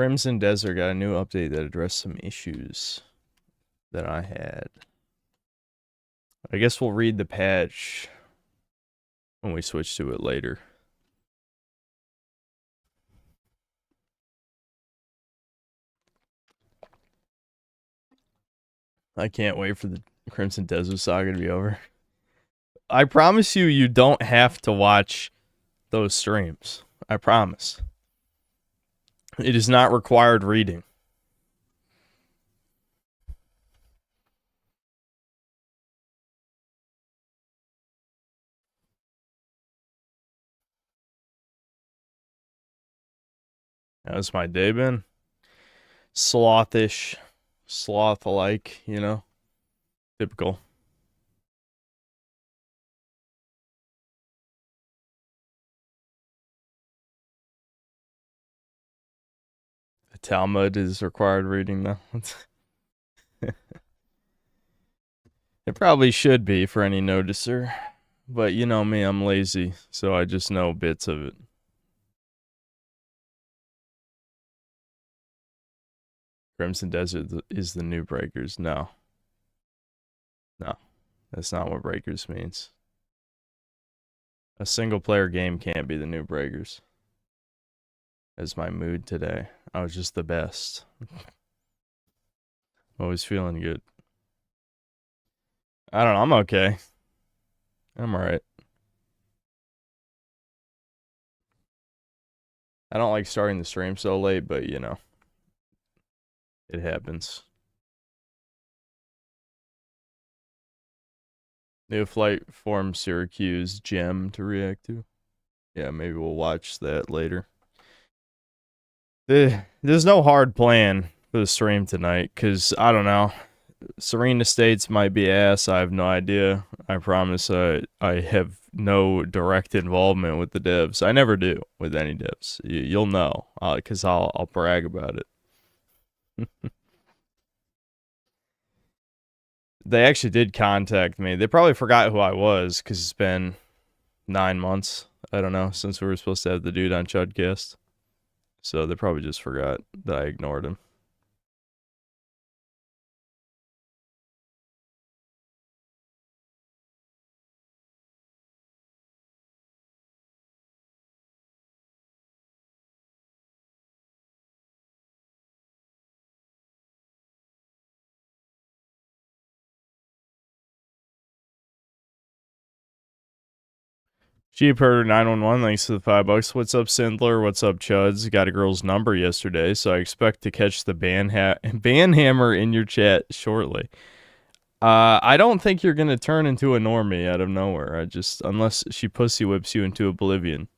Crimson Desert got a new update that addressed some issues that I had. I guess we'll read the patch when we switch to it later. I can't wait for the Crimson Desert Saga to be over. I promise you, you don't have to watch those streams. I promise. It is not required reading. How's my day been? Slothish. Sloth-like, you know? Typical. The Talmud is required reading now. It probably should be for any noticer. But you know me, I'm lazy, so I just know bits of it. Crimson Desert is the new Breakers. No. No. That's not what Breakers means. A single player game can't be the new Breakers. That's my mood today. I was just the best. Always feeling good. I don't know, I'm okay. I'm alright. I don't like starting the stream so late, but you know. It happens. New flight from Syracuse gem to react to. Yeah, maybe we'll watch that later. There's no hard plan for the stream tonight, because, I don't know. Serene Estates might be ass, I have no idea. I promise I have no direct involvement with the devs. I never do with any devs. You'll know, because I'll brag about it. They actually did contact me. They probably forgot who I was, because it's been 9 months, I don't know, since we were supposed to have the dude on Chudcast. So they probably just forgot that I ignored him. Sheep Herder 911, thanks to the $5. What's up, Sindler? What's up, Chuds? Got a girl's number yesterday, so I expect to catch the ban hammer in your chat shortly. I don't think you're gonna turn into a normie out of nowhere. Unless she pussy whips you into oblivion.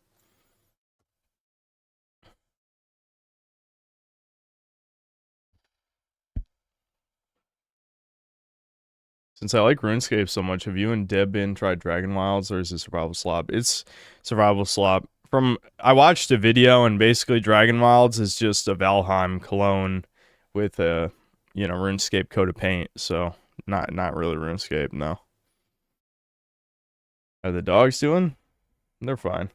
Since I like RuneScape so much, have you and Deb been tried Dragon Wilds, or is it Survival Slop? It's Survival Slop. I watched a video, and basically Dragon Wilds is just a Valheim clone with a, RuneScape coat of paint. So not really RuneScape, no. Are the dogs doing? They're fine.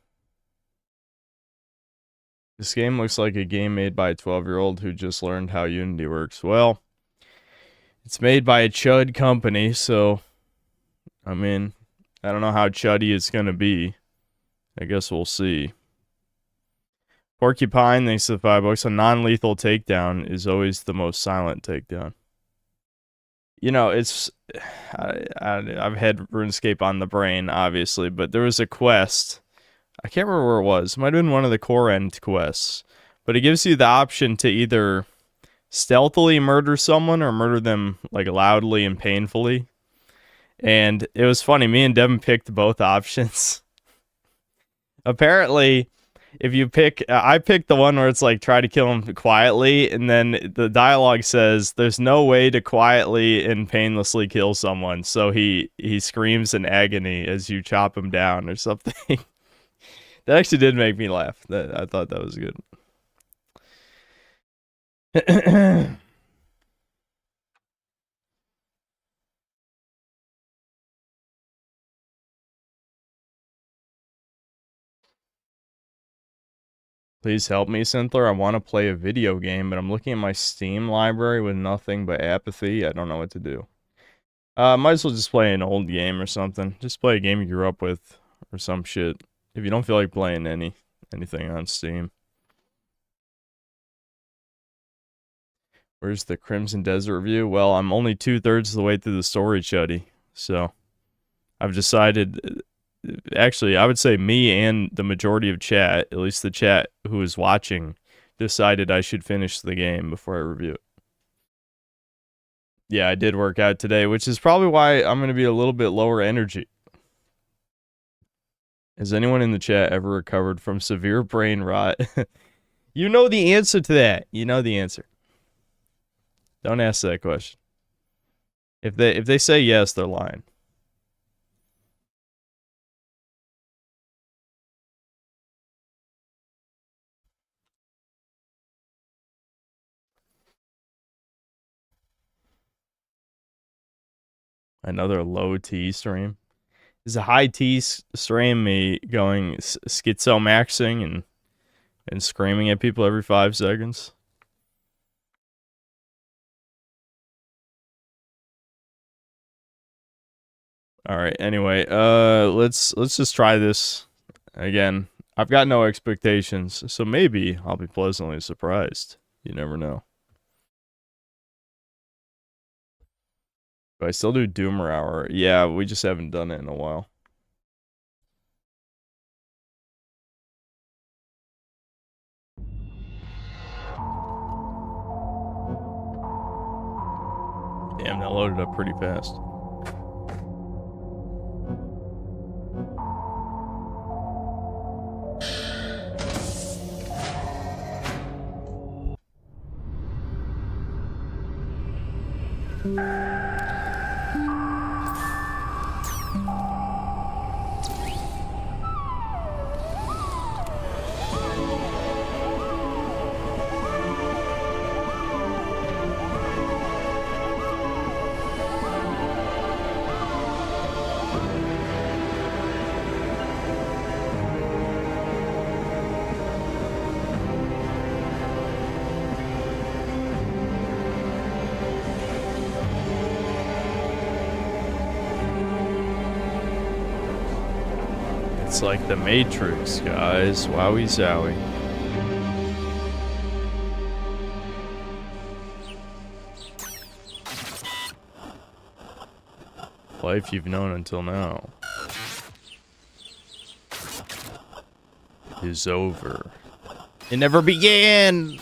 This game looks like a game made by a 12-year-old who just learned how Unity works. Well, it's made by a chud company, so I mean, I don't know how chuddy it's gonna be. I guess we'll see. Porcupine, thanks to the $5. A non-lethal takedown is always the most silent takedown. You know, it's... I've had RuneScape on the brain, obviously, but there was a quest. I can't remember where it was. It might have been one of the core end quests. But it gives you the option to either stealthily murder someone or murder them, like, loudly and painfully. And it was funny. Me and Devin picked both options. Apparently, if you pick... I picked the one where it's like, try to kill him quietly, and then the dialogue says, there's no way to quietly and painlessly kill someone, so he screams in agony as you chop him down or something. That actually did make me laugh. I thought that was good. Please help me, Synthler. I want to play a video game, but I'm looking at my Steam library with nothing but apathy. I don't know what to do. Might as well just play an old game or something. Just play a game you grew up with or some shit. If you don't feel like playing anything on Steam. Where's the Crimson Desert review? Well, I'm only 2/3 of the way through the story, Chuddy. So, I've decided... Actually, I would say me and the majority of chat, at least the chat who is watching, decided I should finish the game before I review it. Yeah, I did work out today, which is probably why I'm going to be a little bit lower energy. Has anyone in the chat ever recovered from severe brain rot? You know the answer to that. You know the answer. Don't ask that question. If they say yes, they're lying. Another low T stream. Is a high T stream me going schizo-maxing and screaming at people every 5 seconds? Alright, anyway, let's just try this again. I've got no expectations, so maybe I'll be pleasantly surprised. You never know. Do I still do Doomer Hour? Yeah, we just haven't done it in a while. Damn, that loaded up pretty fast. It's like the Matrix, guys. Wowie zowie. Life you've known until now is over. It never began!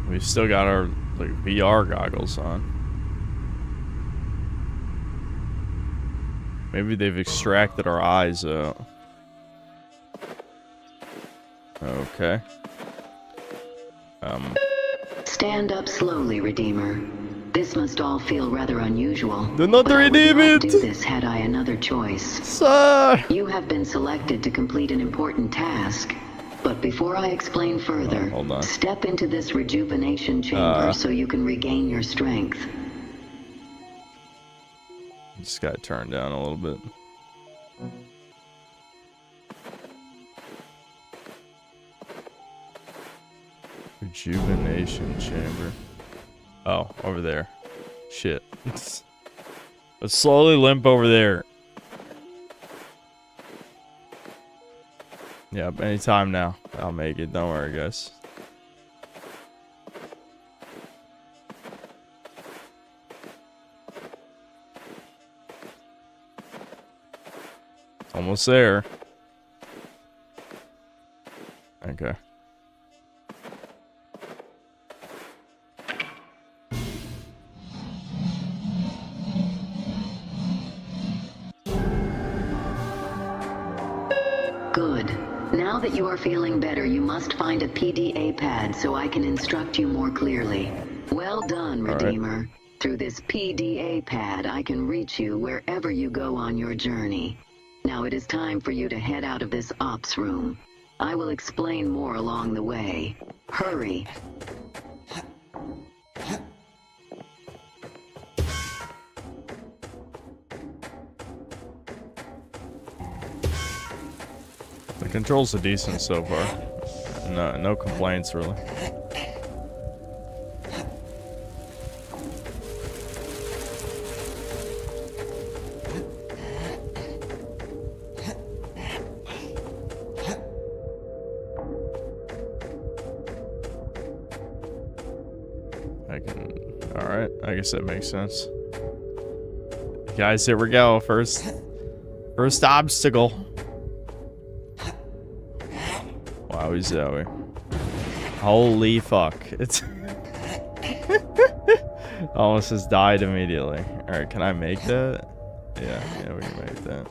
We've still got our like VR goggles on. Maybe they've extracted our eyes out. Okay. Stand up slowly, Redeemer. This must all feel rather unusual. Do not redeem it! I would not do this had I another choice. Sir! You have been selected to complete an important task. But before I explain further, hold on. Step into this rejuvenation chamber so you can regain your strength. Just got turned down a little bit. Rejuvenation chamber. Oh, over there. Shit. Let's slowly limp over there. Yep, anytime now. I'll make it. Don't worry, guys. Almost there. Okay. Good. Now that you are feeling better, you must find a PDA pad so I can instruct you more clearly. Well done, Redeemer. Right. Through this PDA pad, I can reach you wherever you go on your journey. Now it is time for you to head out of this ops room. I will explain more along the way. Hurry. The controls are decent so far. No complaints really. Alright, I guess that makes sense. Guys, here we go. First obstacle. Wowie zowie. Holy fuck. It's almost just died immediately. Alright, can I make that? Yeah, we can make that.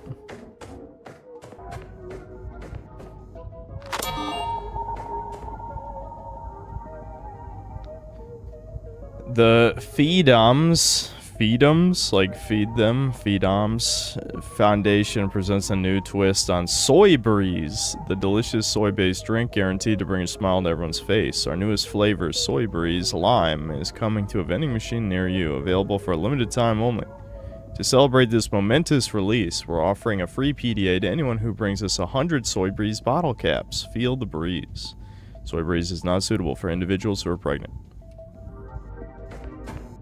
The Feedums, like feed them, Feedums Foundation presents a new twist on Soy Breeze, the delicious soy-based drink guaranteed to bring a smile to everyone's face. Our newest flavor, Soy Breeze Lime, is coming to a vending machine near you, available for a limited time only. To celebrate this momentous release, we're offering a free PDA to anyone who brings us 100 Soy Breeze bottle caps. Feel the breeze. Soy Breeze is not suitable for individuals who are pregnant.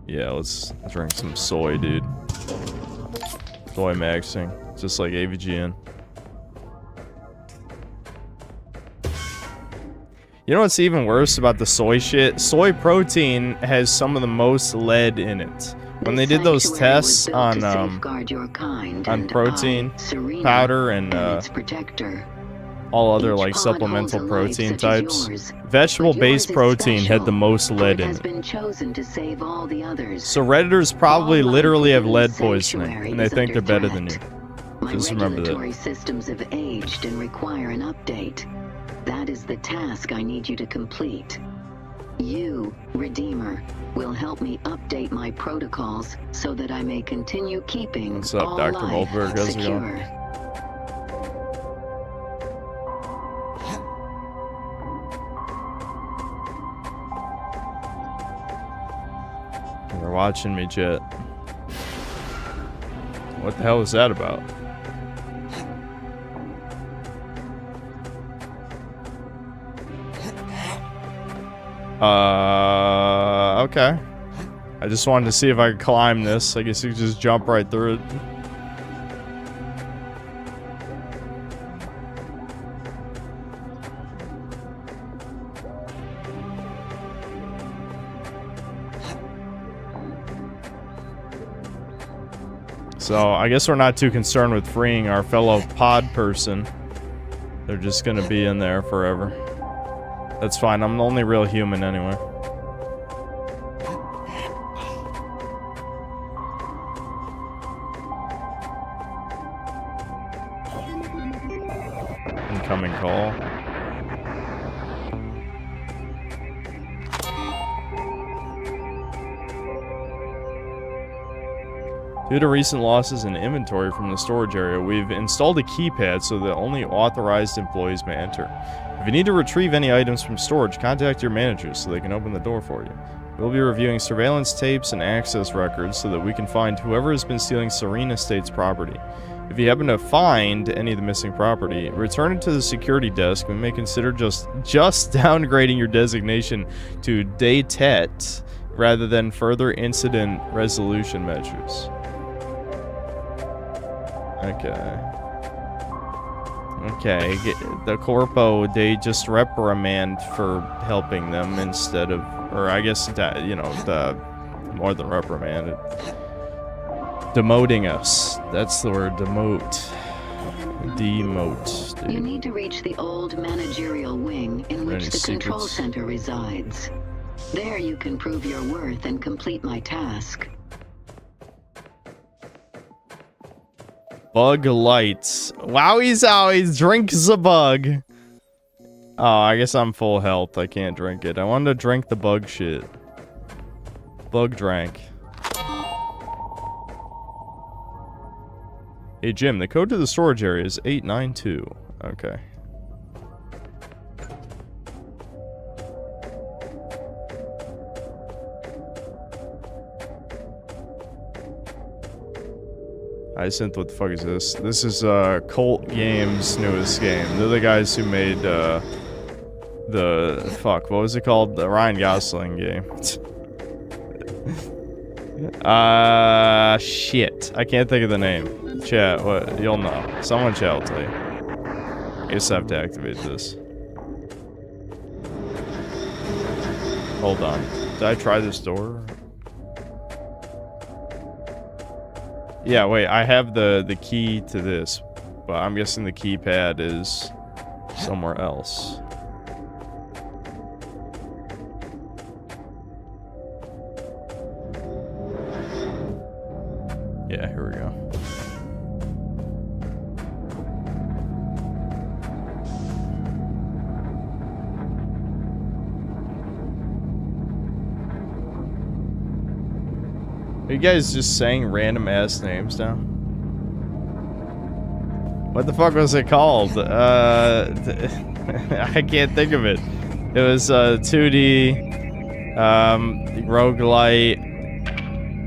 Yeah, let's drink some soy, dude. Soy maxing, just like AVGN. You know what's even worse about the soy shit? Soy protein has some of the most lead in it. When they did those tests on protein powder and all other like supplemental protein types, vegetable-based protein had the most lead in it. So Redditors probably literally have lead poisoning, and they think they're better than you. Just remember that. My regulatory systems have aged and require an update. That is the task I need you to complete. You, Redeemer, will help me update my protocols so that I may continue keeping What's up, all Dr. life Goldberg? How's it secure. going? They're watching me, Jet. What the hell is that about? Okay. I just wanted to see if I could climb this. I guess you could just jump right through it. So, I guess we're not too concerned with freeing our fellow pod person. They're just gonna be in there forever. That's fine, I'm the only real human anyway. Incoming call. Due to recent losses in inventory from the storage area, we've installed a keypad so that only authorized employees may enter. If you need to retrieve any items from storage, contact your managers so they can open the door for you. We'll be reviewing surveillance tapes and access records so that we can find whoever has been stealing Serene Estates property. If you happen to find any of the missing property, return it to the security desk. We may consider just downgrading your designation to Détente rather than further incident resolution measures. Okay. Okay, the corpo, they just reprimand for helping them instead of, or I guess that, you know, the more than reprimanded. Demoting us. That's the word, demote. Demote. Dude. You need to reach the old managerial wing in which the control center resides. There you can prove your worth and complete my task. Bug lights. Wowie always drinks a bug. Oh, I guess I'm full health. I can't drink it. I wanted to drink the bug shit. Bug drank. Hey Jim, the code to the storage area is 892. Okay. I sent what the fuck is this? This is Cult Games' newest game. They're the guys who made the fuck, what was it called? The Ryan Gosling game. Shit. I can't think of the name. Chat, what? You'll know. Someone chat will tell you. I guess I have to activate this. Hold on. Did I try this door? Yeah, wait, I have the key to this, but I'm guessing the keypad is somewhere else. Yeah, here we go. Are you guys just saying random ass names now? What the fuck was it called? I can't think of it. It was 2D roguelite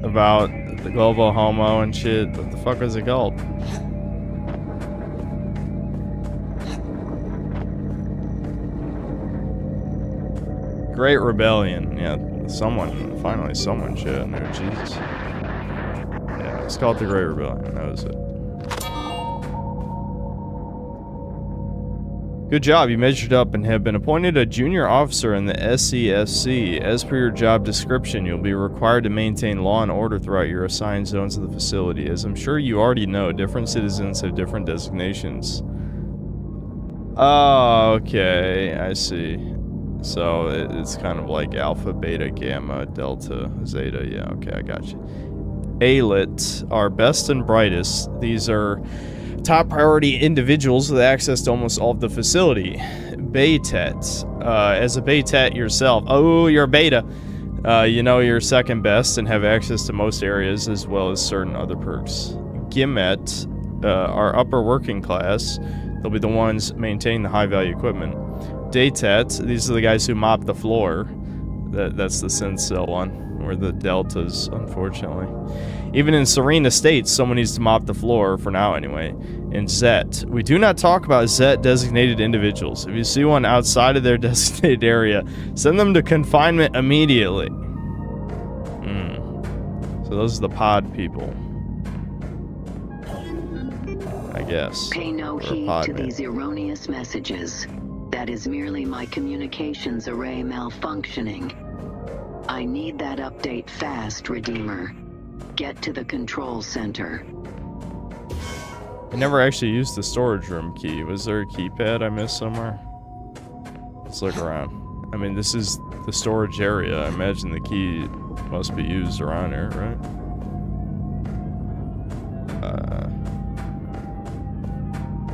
about the global homo and shit. What the fuck was it called? Great Rebellion. Yeah, finally someone shit in there. Jesus. Yeah, it's called the Great Rebellion. That was it. Good job, you measured up and have been appointed a junior officer in the SESC. As per your job description, you'll be required to maintain law and order throughout your assigned zones of the facility. As I'm sure you already know, different citizens have different designations. Oh, okay, I see. So it's kind of like alpha, beta, gamma, delta, zeta. Yeah, okay, I got you. A-lit are best and brightest. These are top priority individuals with access to almost all of the facility. Baytet. As a Baytet yourself, oh, you're a beta. You know you're second best and have access to most areas as well as certain other perks. Gimet are upper working class. They'll be the ones maintaining the high value equipment. Daytet, these are the guys who mop the floor. That's the Sincel one, or the deltas, unfortunately. Even in serene estates, someone needs to mop the floor, for now anyway. And Zet. We do not talk about Zet-designated individuals. If you see one outside of their designated area, send them to confinement immediately. So those are the pod people. I guess. Pay no heed to these erroneous messages. That is merely my communications array malfunctioning. I need that update fast, Redeemer. Get to the control center. I never actually used the storage room key. Was there a keypad I missed somewhere? Let's look around. I mean, this is the storage area. I imagine the key must be used around here, right?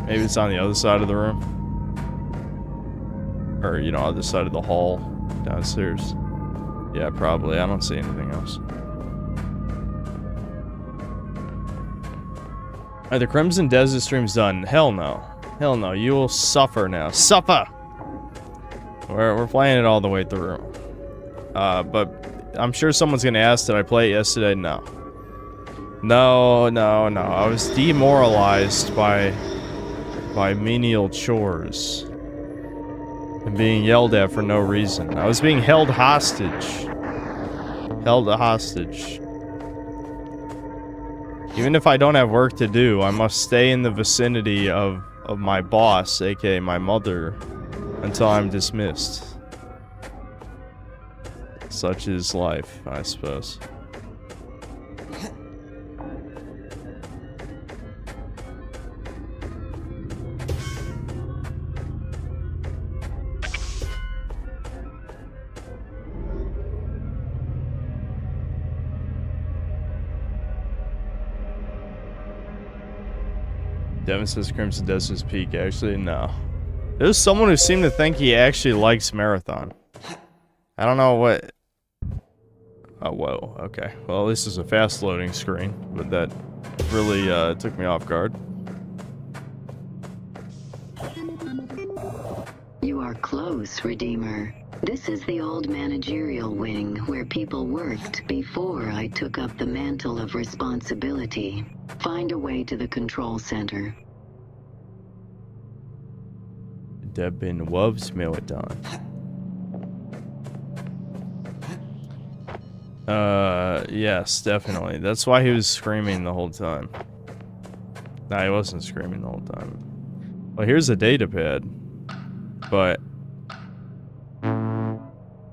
Maybe it's on the other side of the room. Or, you know, other side of the hall downstairs. Yeah, probably. I don't see anything else. Are the Crimson Desert streams done? Hell no. Hell no. You will suffer now. Suffer! We're playing it all the way through. But I'm sure someone's gonna ask, did I play it yesterday? No. No. I was demoralized by menial chores. And being yelled at for no reason. I was being held hostage. Held hostage. Even if I don't have work to do, I must stay in the vicinity of of my boss, aka my mother, until I'm dismissed. Such is life, I suppose. Devin says Crimson Desert's peak. Actually, no. There's someone who seemed to think he actually likes Marathon. I don't know what... Oh, whoa. Okay. Well, this is a fast loading screen, but that really took me off guard. You are close, Redeemer. This is the old managerial wing where people worked before I took up the mantle of responsibility. Find a way to the control center. Devin loves Marathon. Yes, definitely. That's why he was screaming the whole time. Nah, he wasn't screaming the whole time. Well, here's a data pad. But...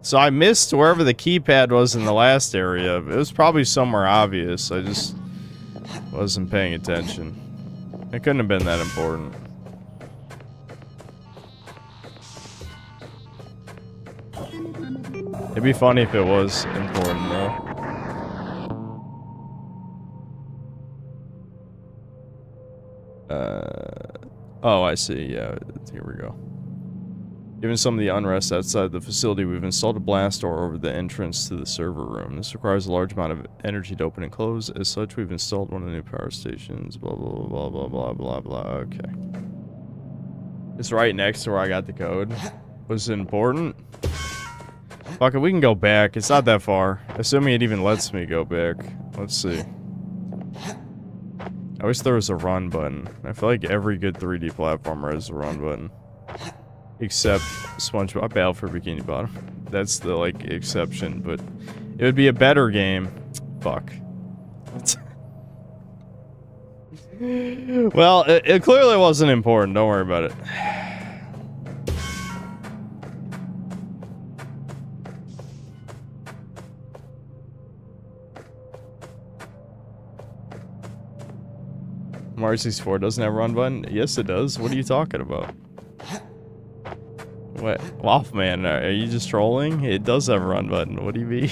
So I missed wherever the keypad was in the last area. It was probably somewhere obvious. I just wasn't paying attention. It couldn't have been that important. It'd be funny if it was important, though. Oh, I see. Yeah, here we go. Given some of the unrest outside the facility, we've installed a blast door over the entrance to the server room. This requires a large amount of energy to open and close. As such, we've installed one of the new power stations. Blah, blah, blah, blah, blah, blah, blah. Okay. It's right next to where I got the code. Was it important? Fuck it, we can go back. It's not that far. Assuming it even lets me go back. Let's see. I wish there was a run button. I feel like every good 3D platformer has a run button. Except SpongeBob Battle for Bikini Bottom. That's the, like, exception, but it would be a better game. Fuck. Well, it clearly wasn't important. Don't worry about it. Mario 64 doesn't have a run button? Yes, it does. What are you talking about? What? Wolfman, are you just trolling? It does have a run button. What do you mean?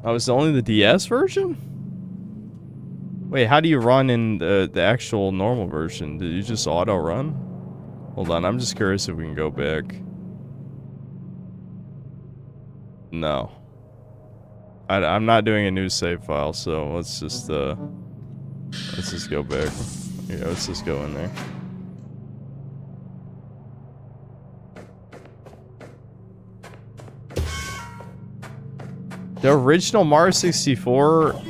Oh, it's only the DS version? Wait, how do you run in the actual normal version? Did you just auto run? Hold on, I'm just curious if we can go back. No. I'm not doing a new save file, so let's just go back. Yeah, let's just go in there. The original Mario 64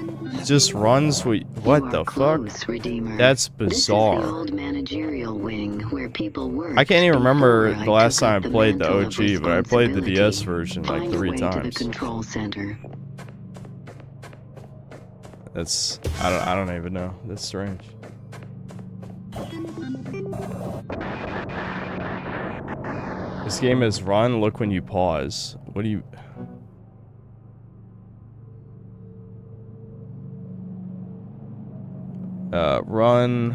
just runs with... What the fuck? That's bizarre. This is the old managerial wing where people work. I can't even remember the last time I played the OG, but I played the DS version like 3 times. To the control center. That's... I don't even know. That's strange. This game is run, look when you pause. What do you... Run...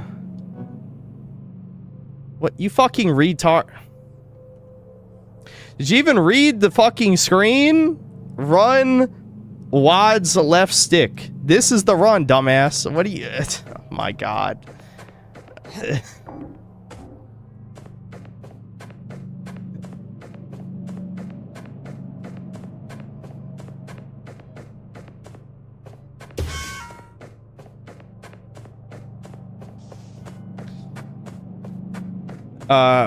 What? You fucking retard... Did you even read the fucking screen? Run... WAD's left stick. This is the run, dumbass. What do you... Oh my god.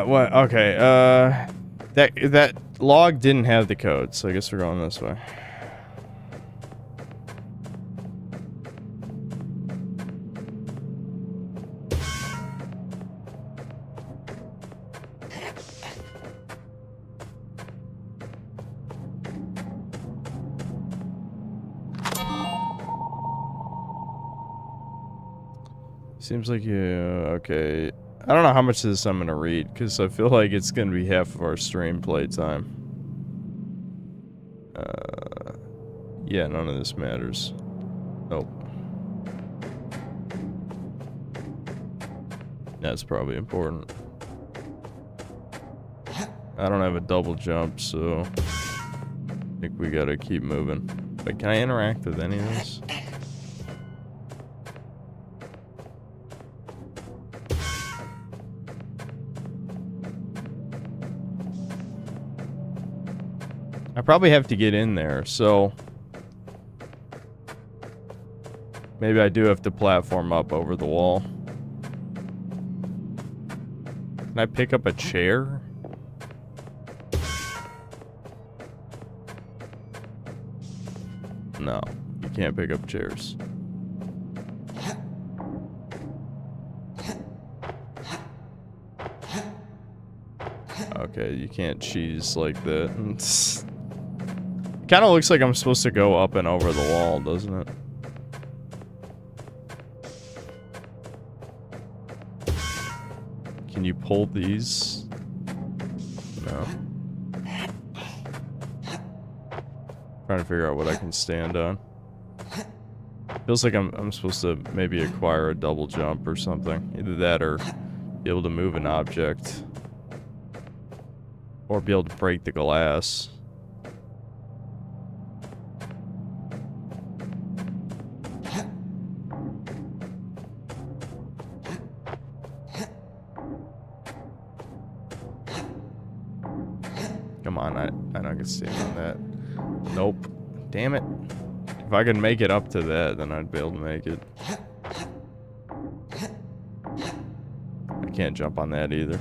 What? Okay, that log didn't have the code, so I guess we're going this way. Seems like you... Okay. I don't know how much of this I'm gonna read, because I feel like it's gonna be half of our stream playtime. Yeah, none of this matters. Nope. That's probably important. I don't have a double jump, so... I think we gotta keep moving. But can I interact with any of this? I probably have to get in there, so... Maybe I do have to platform up over the wall. Can I pick up a chair? No, you can't pick up chairs. Okay, you can't cheese like that. It kind of looks like I'm supposed to go up and over the wall, doesn't it? Can you pull these? No. Trying to figure out what I can stand on. Feels like I'm supposed to maybe acquire a double jump or something. Either that or be able to move an object. Or be able to break the glass. Come on, I know I can stand on that. Nope. Damn it. If I could make it up to that, then I'd be able to make it. I can't jump on that either.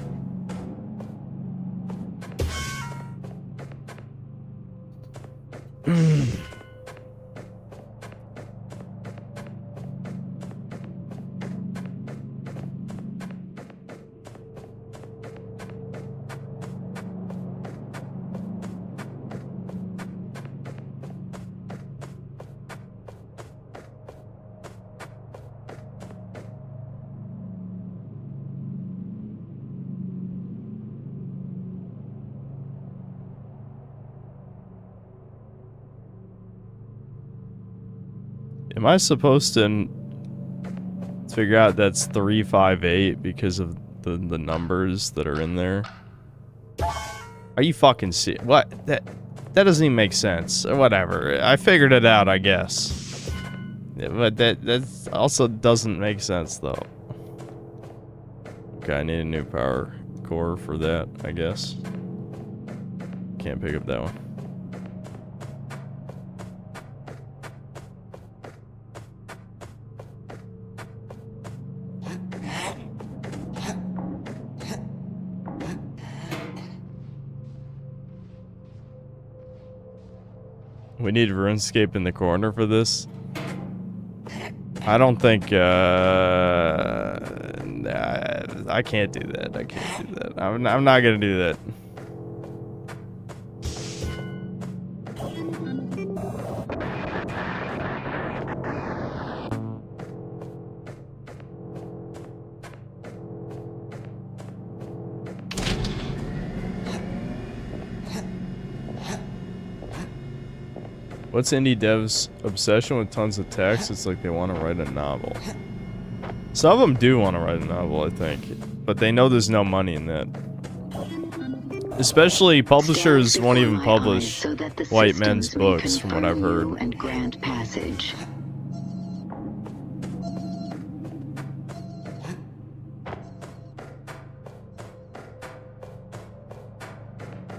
Am I supposed to figure out that's 358 because of the numbers that are in there? Are you fucking serious? What? That doesn't even make sense. Whatever. I figured it out, I guess. Yeah, but that also doesn't make sense, though. Okay, I need a new power core for that, I guess. Can't pick up that one. We need RuneScape in the corner for this. I don't think, I can't do that. I can't do that. I'm not gonna do that. What's indie devs' obsession with tons of text? It's like they want to write a novel. Some of them do want to write a novel, I think. But they know there's no money in that. Especially publishers won't even publish white men's books, from what I've heard. And grant passage.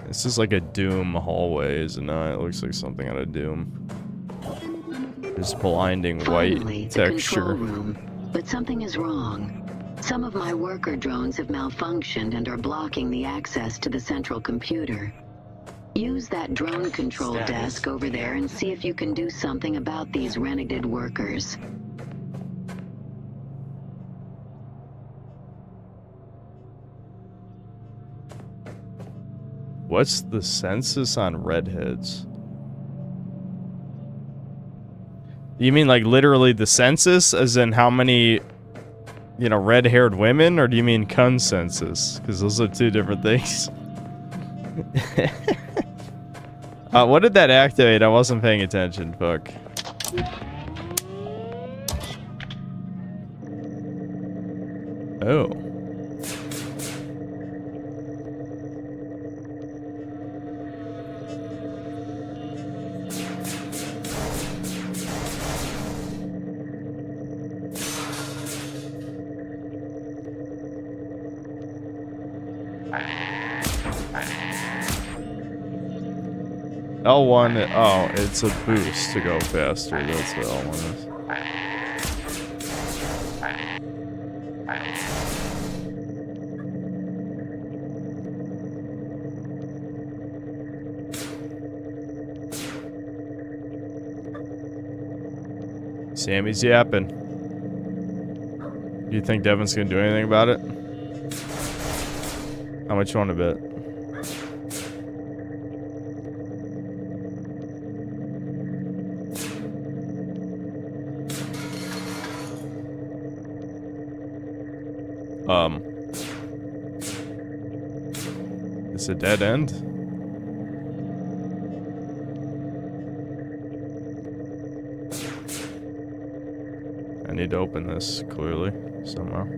This is like a Doom hallway, isn't it? It looks like something out of Doom. This blinding white texture. Room, but something is wrong. Some of my worker drones have malfunctioned and are blocking the access to the central computer. Use that drone control desk over there and see if you can do something about these renegade workers. What's the census on redheads? You mean like literally the census? As in how many You know, red-haired women, or do you mean consensus? Because those are two different things. What did that activate? I wasn't paying attention. Fuck. Oh. L1, oh, it's a boost to go faster. That's what L1 is. Sammy's yapping. Do you think Devin's gonna do anything about it? How much you want to bet? It's a dead end? I need to open this, clearly, somehow.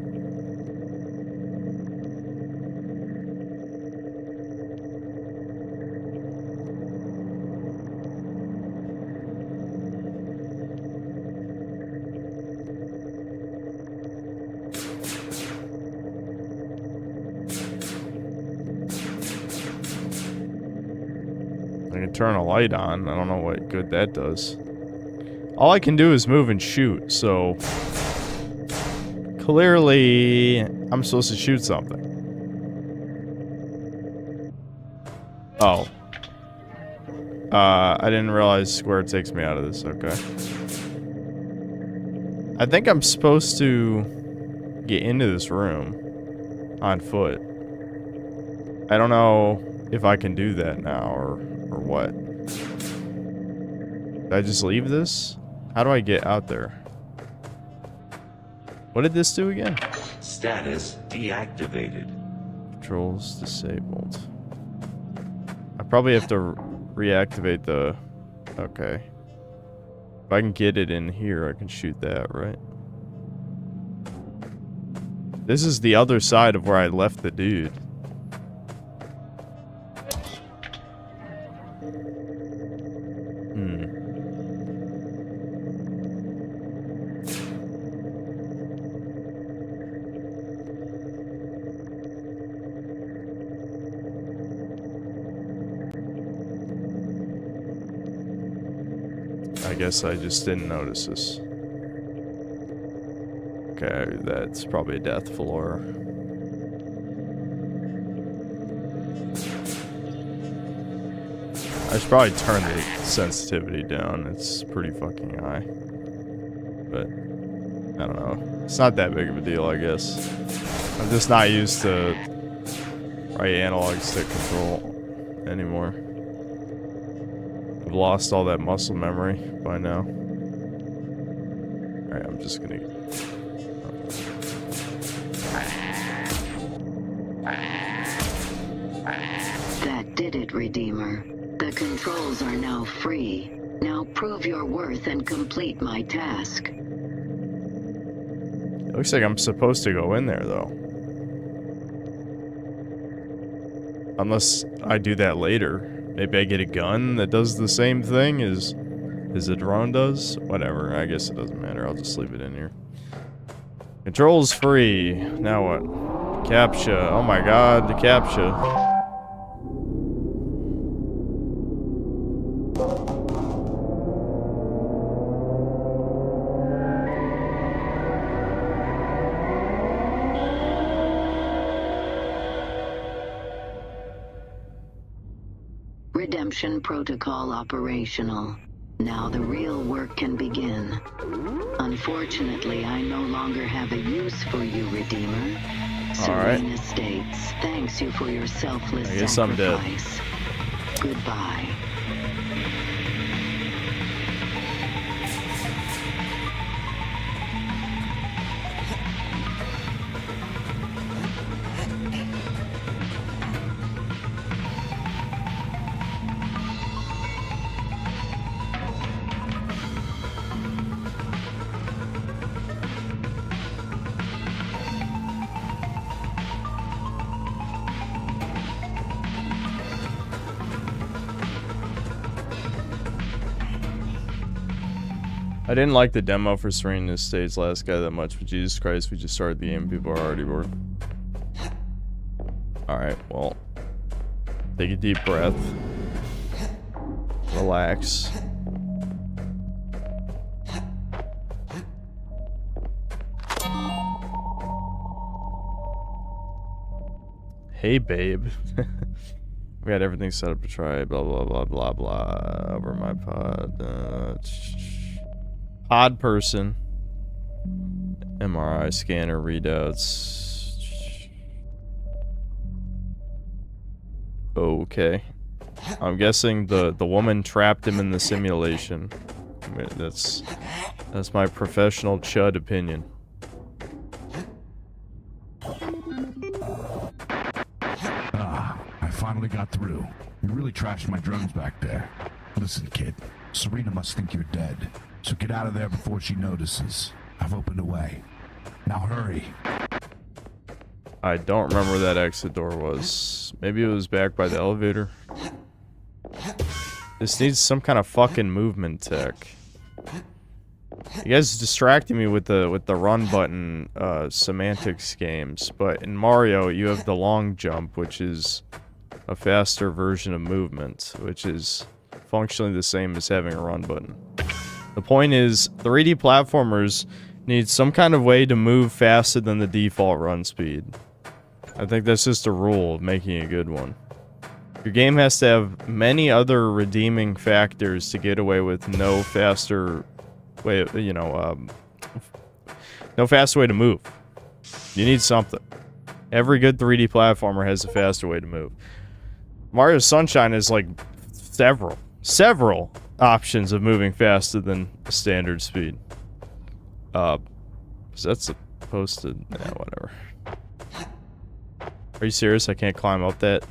I can turn a light on. I don't know what good that does. All I can do is move and shoot, so... Clearly, I'm supposed to shoot something. Oh. I didn't realize where it takes me out of this, okay. I think I'm supposed to get into this room on foot. I don't know if I can do that now, or what. Did I just leave this? How do I get out there? What did this do again? Status deactivated. Controls disabled. I probably have to reactivate the... Okay. If I can get it in here, I can shoot that, right? This is the other side of where I left the dude. I guess I just didn't notice this. Okay, that's probably a death floor. I should probably turn the sensitivity down. It's pretty fucking high. But, I don't know. It's not that big of a deal, I guess. I'm just not used to right analog stick control anymore. I've lost all that muscle memory by now. Alright, I'm just gonna... That did it, Redeemer. The controls are now free. Now prove your worth and complete my task. It looks like I'm supposed to go in there, though. Unless I do that later. Maybe I get a gun that does the same thing as the drone does? Whatever, I guess it doesn't matter. I'll just leave it in here. Controls free. Now what? CAPTCHA. Oh my god, the CAPTCHA. Redemption protocol operational. Now the real work can begin. Unfortunately, I no longer have a use for you, Redeemer. Serena states, thanks you for your selfless sacrifice. Goodbye. I didn't like the demo for Serene Estates last guy that much, but Jesus Christ, we just started the game. People are already bored. Alright, well. Take a deep breath. Relax. Hey, babe. We got everything set up to try. Blah, blah, blah, blah, blah. Over my pod. Pod person. MRI scanner readouts. Okay. I'm guessing the woman trapped him in the simulation. I mean, that's my professional chud opinion. I finally got through. You really trashed my drones back there. Listen, kid. Serena must think you're dead. So get out of there before she notices. I've opened a way. Now hurry. I don't remember where that exit door was. Maybe it was back by the elevator. This needs some kind of fucking movement tech. You guys distracting me with the run button semantics games, but in Mario you have the long jump, which is a faster version of movement, which is functionally the same as having a run button. The point is, 3D platformers need some kind of way to move faster than the default run speed. I think that's just a rule of making a good one. Your game has to have many other redeeming factors to get away with no faster way, no faster way to move. You need something. Every good 3D platformer has a faster way to move. Mario Sunshine is like several options of moving faster than standard speed. Is that supposed to... Yeah, whatever. Are you serious? I can't climb up that?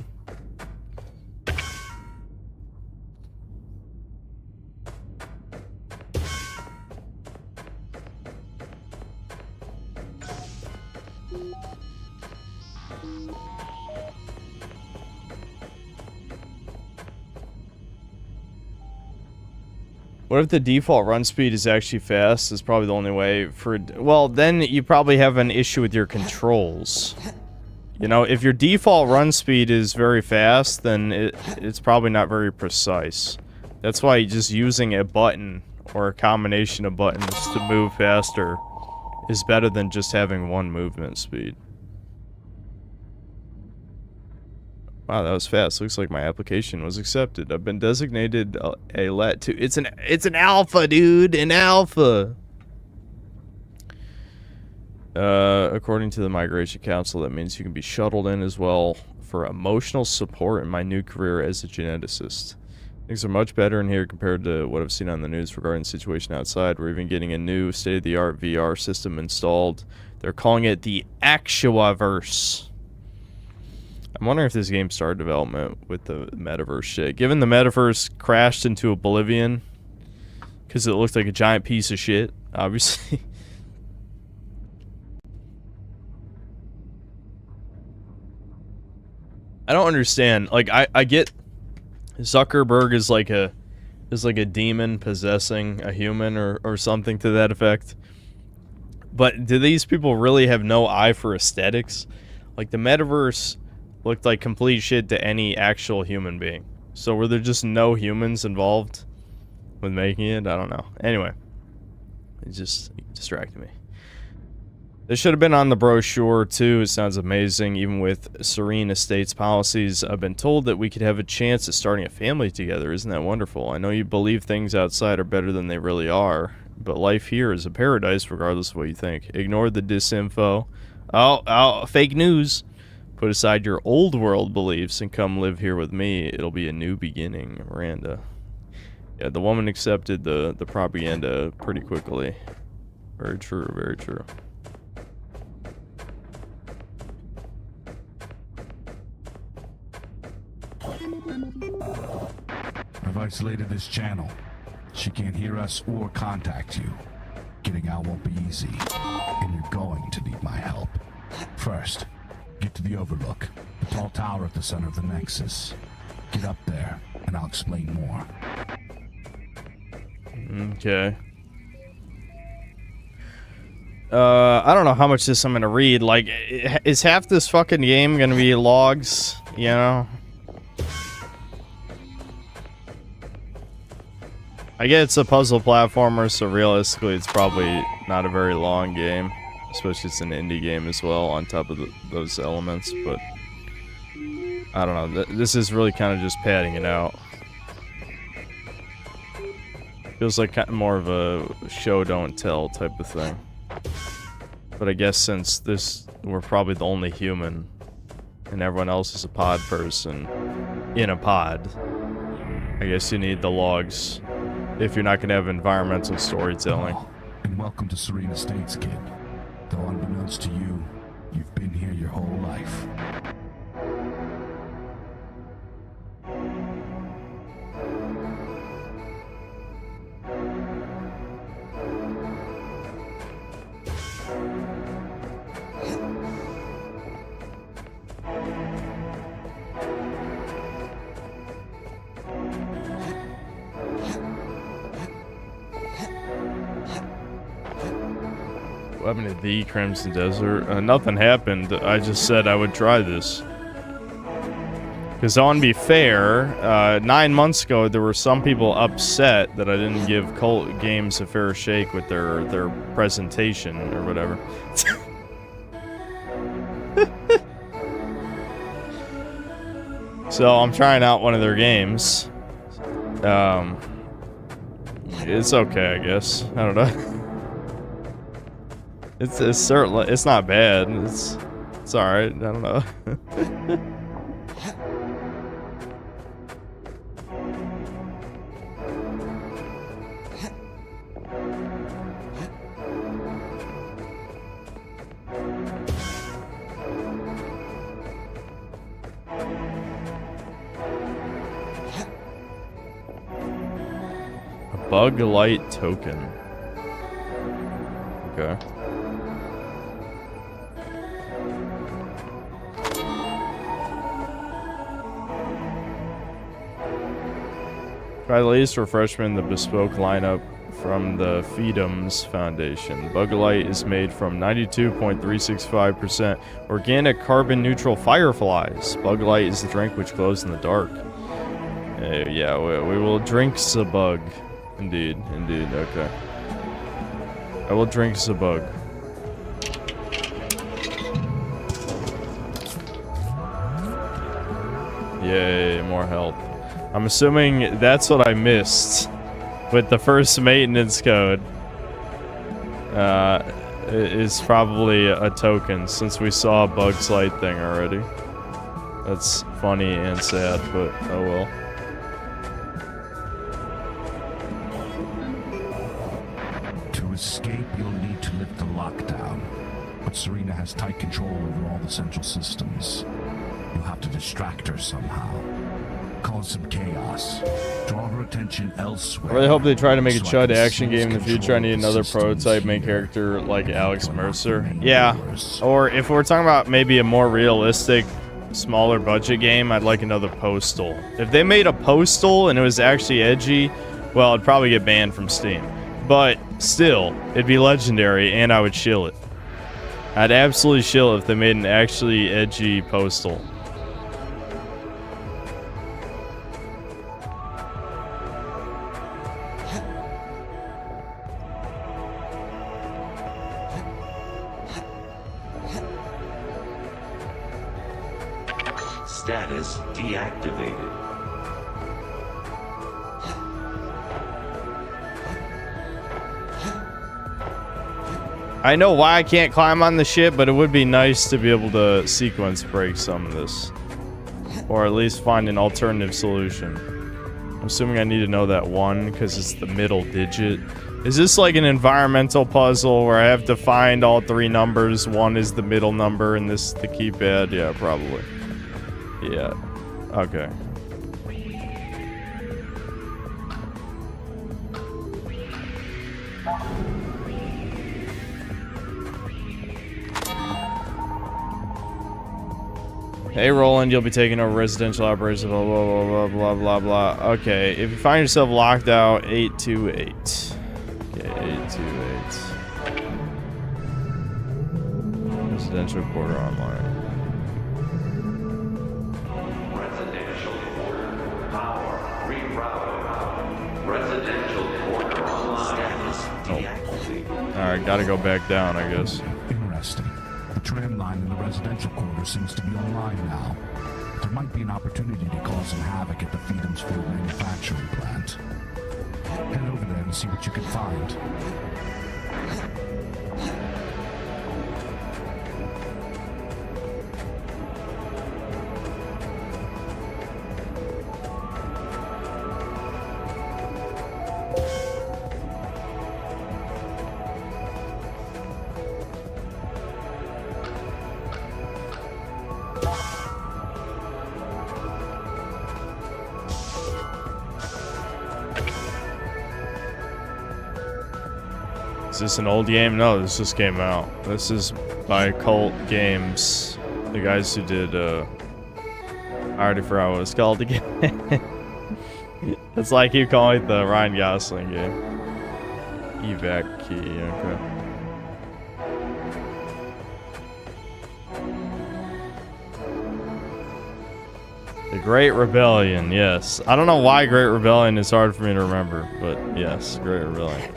What if the default run speed is actually fast? It's probably the only way for... Well, then you probably have an issue with your controls. You know, if your default run speed is very fast, then it's probably not very precise. That's why just using a button or a combination of buttons to move faster is better than just having one movement speed. Wow, that was fast. Looks like my application was accepted. I've been designated a let to... It's an alpha, dude! An alpha! According to the Migration Council, that means you can be shuttled in as well for emotional support in my new career as a geneticist. Things are much better in here compared to what I've seen on the news regarding the situation outside. We're even getting a new state-of-the-art VR system installed. They're calling it the Actuaverse. I'm wondering if this game started development with the metaverse shit. Given the metaverse crashed into oblivion because it looked like a giant piece of shit, obviously. I don't understand. Like, I get Zuckerberg is like a demon possessing a human or something to that effect. But do these people really have no eye for aesthetics? Like, the metaverse looked like complete shit to any actual human being. So were there just no humans involved with making it? I don't know. Anyway, it just distracted me. This should have been on the brochure too. It sounds amazing. Even with Serene Estates policies, I've been told that we could have a chance at starting a family together. Isn't that wonderful? I know you believe things outside are better than they really are, but life here is a paradise regardless of what you think. Ignore the disinfo. Oh, fake news. Put aside your old world beliefs and come live here with me. It'll be a new beginning, Miranda. Yeah, the woman accepted the propaganda pretty quickly. Very true, very true. I've isolated this channel. She can't hear us or contact you. Getting out won't be easy, and you're going to need my help. First, get to the Overlook, the tall tower at the center of the Nexus. Get up there, and I'll explain more. Okay. I don't know how much this I'm gonna read. Like, is half this fucking game gonna be logs? You know? I get it's a puzzle platformer, so realistically it's probably not a very long game. Especially it's an indie game as well, on top of those elements, but... I don't know, this is really kind of just padding it out. Feels like kind of more of a show don't tell type of thing. But I guess since we're probably the only human, and everyone else is a pod person in a pod, I guess you need the logs if you're not going to have environmental storytelling. Oh, and welcome to Serene Estates, kid. Though unbeknownst to you, you've been here your whole life. What happened to the Crimson Desert? Nothing happened. I just said I would try this. Because I want to be fair, 9 months ago there were some people upset that I didn't give Cult Games a fair shake with their presentation or whatever. So I'm trying out one of their games. It's okay, I guess. I don't know. It's certainly, it's not bad. It's all right. I don't know. A bug light token. Okay. Try the latest refreshment in the bespoke lineup from the Feedums Foundation. Bug Light is made from 92.365% organic carbon-neutral fireflies. Bug Light is the drink which glows in the dark. Yeah, we will drink the bug. Indeed, okay. I will drink the bug. Yay, more help. I'm assuming that's what I missed with the first maintenance code. Is probably a token, since we saw a Bug's Light thing already. That's funny and sad, but oh well. To escape, you'll need to lift the lockdown. But Serena has tight control over all the central systems. You'll have to distract her somehow. Cause some chaos. Draw her attention elsewhere. I really hope they try to make a so I Chud can action seize game in the future. I need control of the another systems prototype main here. character like Alex You're not Mercer. the main Yeah. viewers. Or if we're talking about maybe a more realistic, smaller budget game, I'd like another Postal. If they made a Postal and it was actually edgy, well, it'd probably get banned from Steam. But still, it'd be legendary and I would shill it. I'd absolutely shill it if they made an actually edgy Postal. Status deactivated. I know why I can't climb on the ship, but it would be nice to be able to sequence break some of this. Or at least find an alternative solution. I'm assuming I need to know that one, because it's the middle digit. Is this like an environmental puzzle where I have to find all three numbers? One is the middle number and this the keypad? Yeah, probably. Yeah. Okay. Hey Roland, you'll be taking over residential operations, blah blah blah blah blah blah blah. Okay, if you find yourself locked out, 828. Okay, 828. Residential quarter online. Residential quarter. Power rerouted. Residential quarter online. Status deactivated. Alright, gotta go back down, I guess. Interesting. The tram line in the residential quarter seems to be online now. There might be an opportunity to cause some havoc at the Field manufacturing plant. Head over there and see what you can find. Is this an old game? No, this just came out. This is by Cult Games. The guys who did, I already forgot what it's called again. It's like you calling it the Ryan Gosling game. Evac key, okay. The Great Rebellion, yes. I don't know why Great Rebellion is hard for me to remember, but yes, Great Rebellion.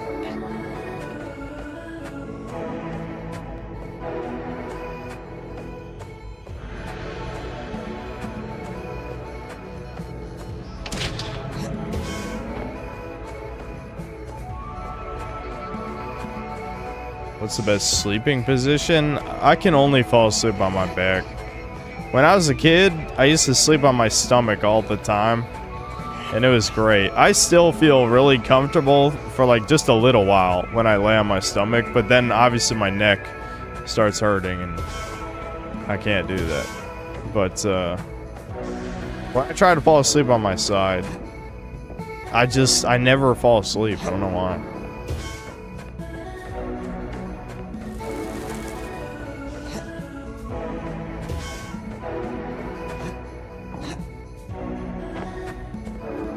What's the best sleeping position? I can only fall asleep on my back. When I was a kid, I used to sleep on my stomach all the time, and it was great. I still feel really comfortable for like just a little while when I lay on my stomach, but then obviously my neck starts hurting and I can't do that. But when I try to fall asleep on my side, I never fall asleep. I don't know why.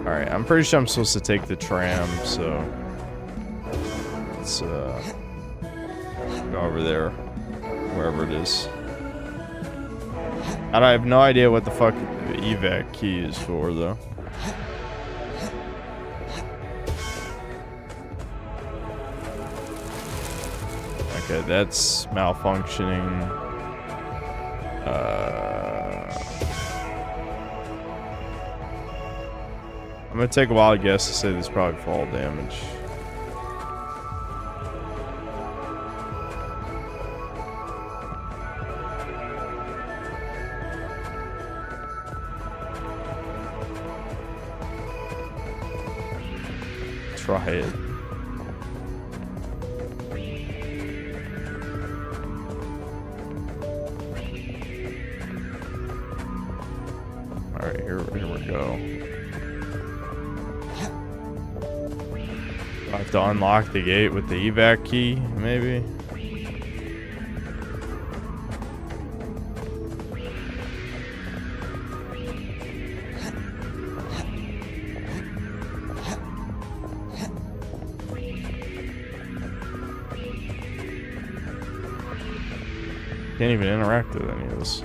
Alright, I'm pretty sure I'm supposed to take the tram, so let's go over there, wherever it is. And I have no idea what the fuck the evac key is for, though. Okay, that's malfunctioning. I'm gonna take a wild guess to say this is probably fall damage. Try it. Alright, here we go. I have to unlock the gate with the evac key, maybe? Can't even interact with any of this.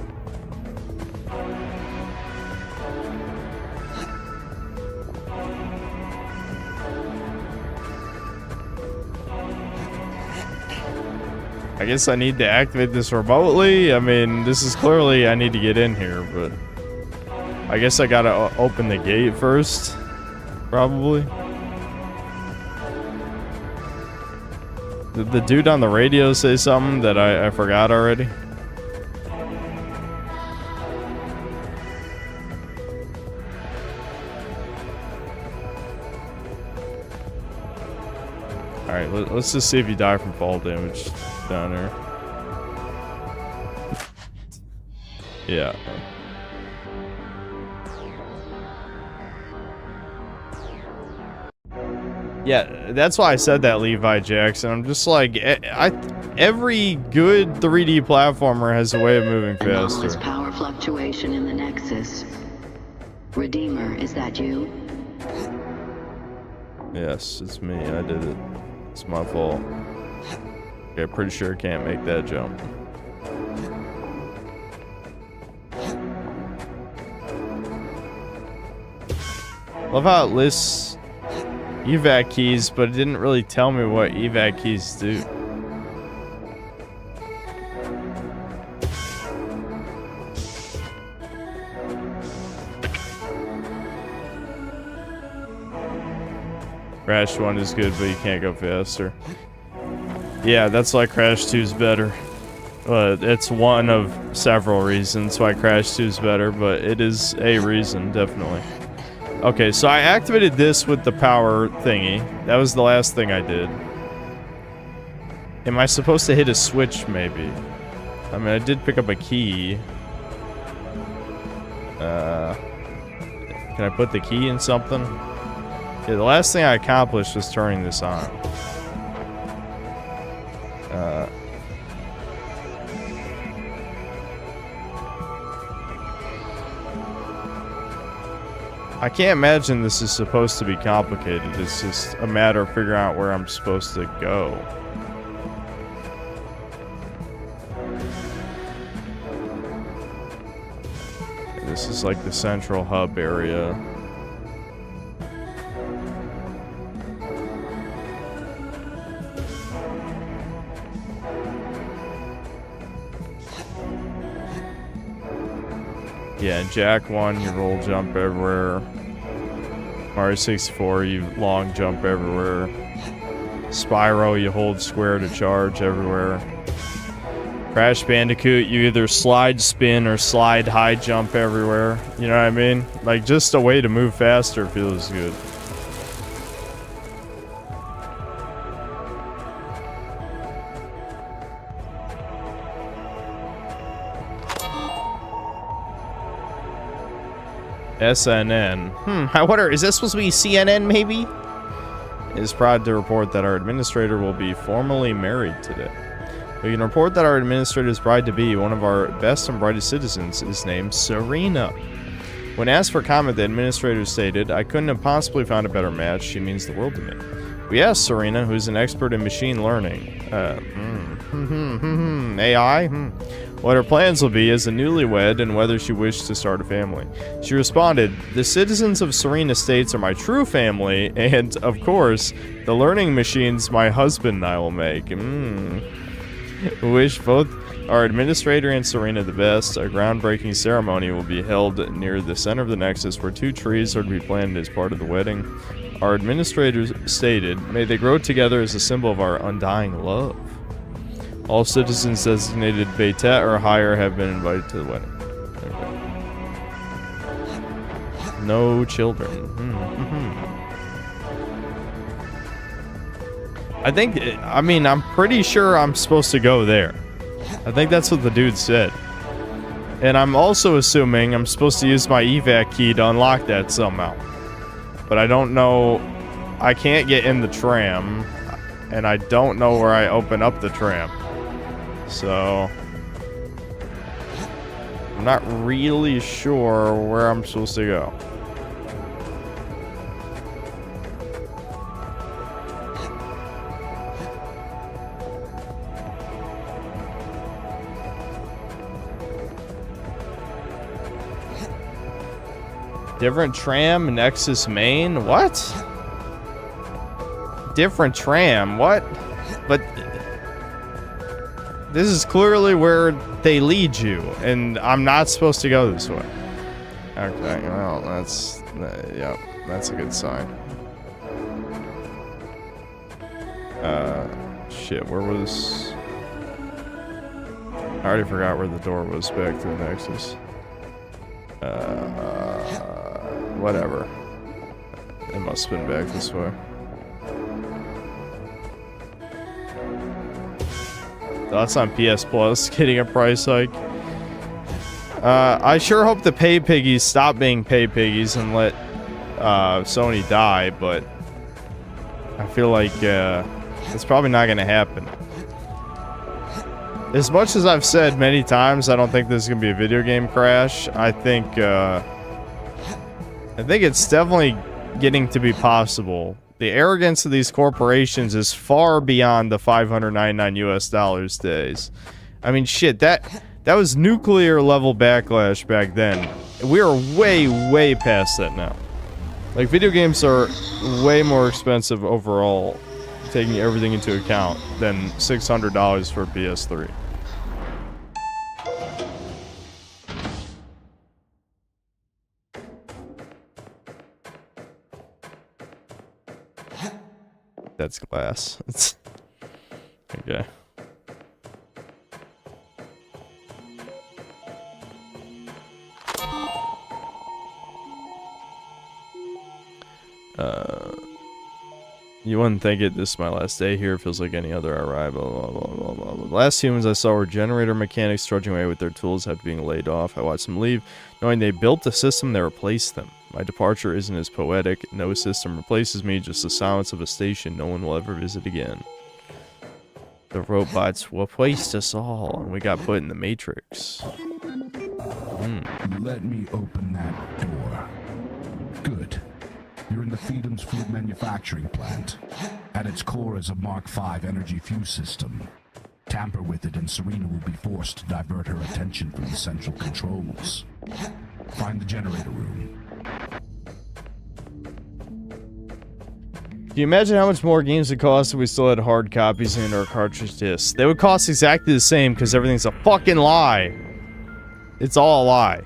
I guess I need to activate this remotely. I mean, this is clearly I need to get in here, but I guess I gotta open the gate first, probably. Did the dude on the radio say something that I forgot already? Alright, let's just see if you die from fall damage down here. Yeah. Yeah, that's why I said that, Levi Jackson. I'm just like, every good 3D platformer has a way of moving faster. Anomalous power fluctuation in the Nexus. Redeemer, is that you? Yes, it's me. I did it. It's my fault. Okay, pretty sure I can't make that jump. Love how it lists evac keys, but it didn't really tell me what evac keys do. Crash 1 is good, but you can't go faster. Yeah, that's why Crash 2 is better. It's one of several reasons why Crash 2 is better, but it is a reason, definitely. Okay, so I activated this with the power thingy. That was the last thing I did. Am I supposed to hit a switch, maybe? I mean, I did pick up a key. Can I put the key in something? Yeah, the last thing I accomplished was turning this on. I can't imagine this is supposed to be complicated. It's just a matter of figuring out where I'm supposed to go. This is like the central hub area. Yeah, in Jack 1, you roll jump everywhere. Mario 64, you long jump everywhere. Spyro, you hold square to charge everywhere. Crash Bandicoot, you either slide spin or slide high jump everywhere. You know what I mean? Like, just a way to move faster feels good. SNN. I wonder, is this supposed to be CNN, maybe? It is proud to report that our administrator will be formally married today. We can report that our administrator's bride-to-be, one of our best and brightest citizens, is named Serena. When asked for comment, the administrator stated, I couldn't have possibly found a better match. She means the world to me. We asked Serena, who's an expert in machine learning, AI, what her plans will be as a newlywed and whether she wished to start a family. She responded, the citizens of Serena Estates are my true family, and, of course, the learning machines my husband and I will make. We wish both our administrator and Serena the best. A groundbreaking ceremony will be held near the center of the Nexus where 2 trees are to be planted as part of the wedding. Our administrators stated, may they grow together as a symbol of our undying love. All citizens designated Betet or higher have been invited to the wedding. Okay. No children. I'm pretty sure I'm supposed to go there. I think that's what the dude said. And I'm also assuming I'm supposed to use my evac key to unlock that somehow. But I don't know. I can't get in the tram. And I don't know where I open up the tram. So I'm not really sure where I'm supposed to go. Different tram, Nexus main? What? Different tram? What? But this is clearly where they lead you, and I'm not supposed to go this way. Okay, well, that's a good sign. Shit, where was... I already forgot where the door was back to the Nexus. Whatever. It must have been back this way. Thoughts on PS Plus getting a price hike? I sure hope the pay piggies stop being pay piggies and let Sony die, but I feel like it's probably not going to happen. As much as I've said many times, I don't think this is going to be a video game crash. I think it's definitely getting to be possible. The arrogance of these corporations is far beyond the $599 US days. I mean, shit, that was nuclear level backlash back then. We are way, way past that now. Like, video games are way more expensive overall, taking everything into account, than $600 for a PS3. That's glass. Okay. You wouldn't think it. This is my last day here. It feels like any other arrival. Blah, blah, blah, blah, blah. The last humans I saw were generator mechanics trudging away with their tools after being laid off. I watched them leave, knowing they built the system that replaced them. My departure isn't as poetic. No system replaces me, just the silence of a station no one will ever visit again. The robots replaced us all, and we got put in the Matrix. Let me open that door. Good. You're in the Freedom's food manufacturing plant. At its core is a Mark V energy fuse system. Tamper with it and Serena will be forced to divert her attention from the central controls. Find the generator room. Can you imagine how much more games would cost if we still had hard copies and our cartridge discs? They would cost exactly the same because everything's a fucking lie. It's all a lie.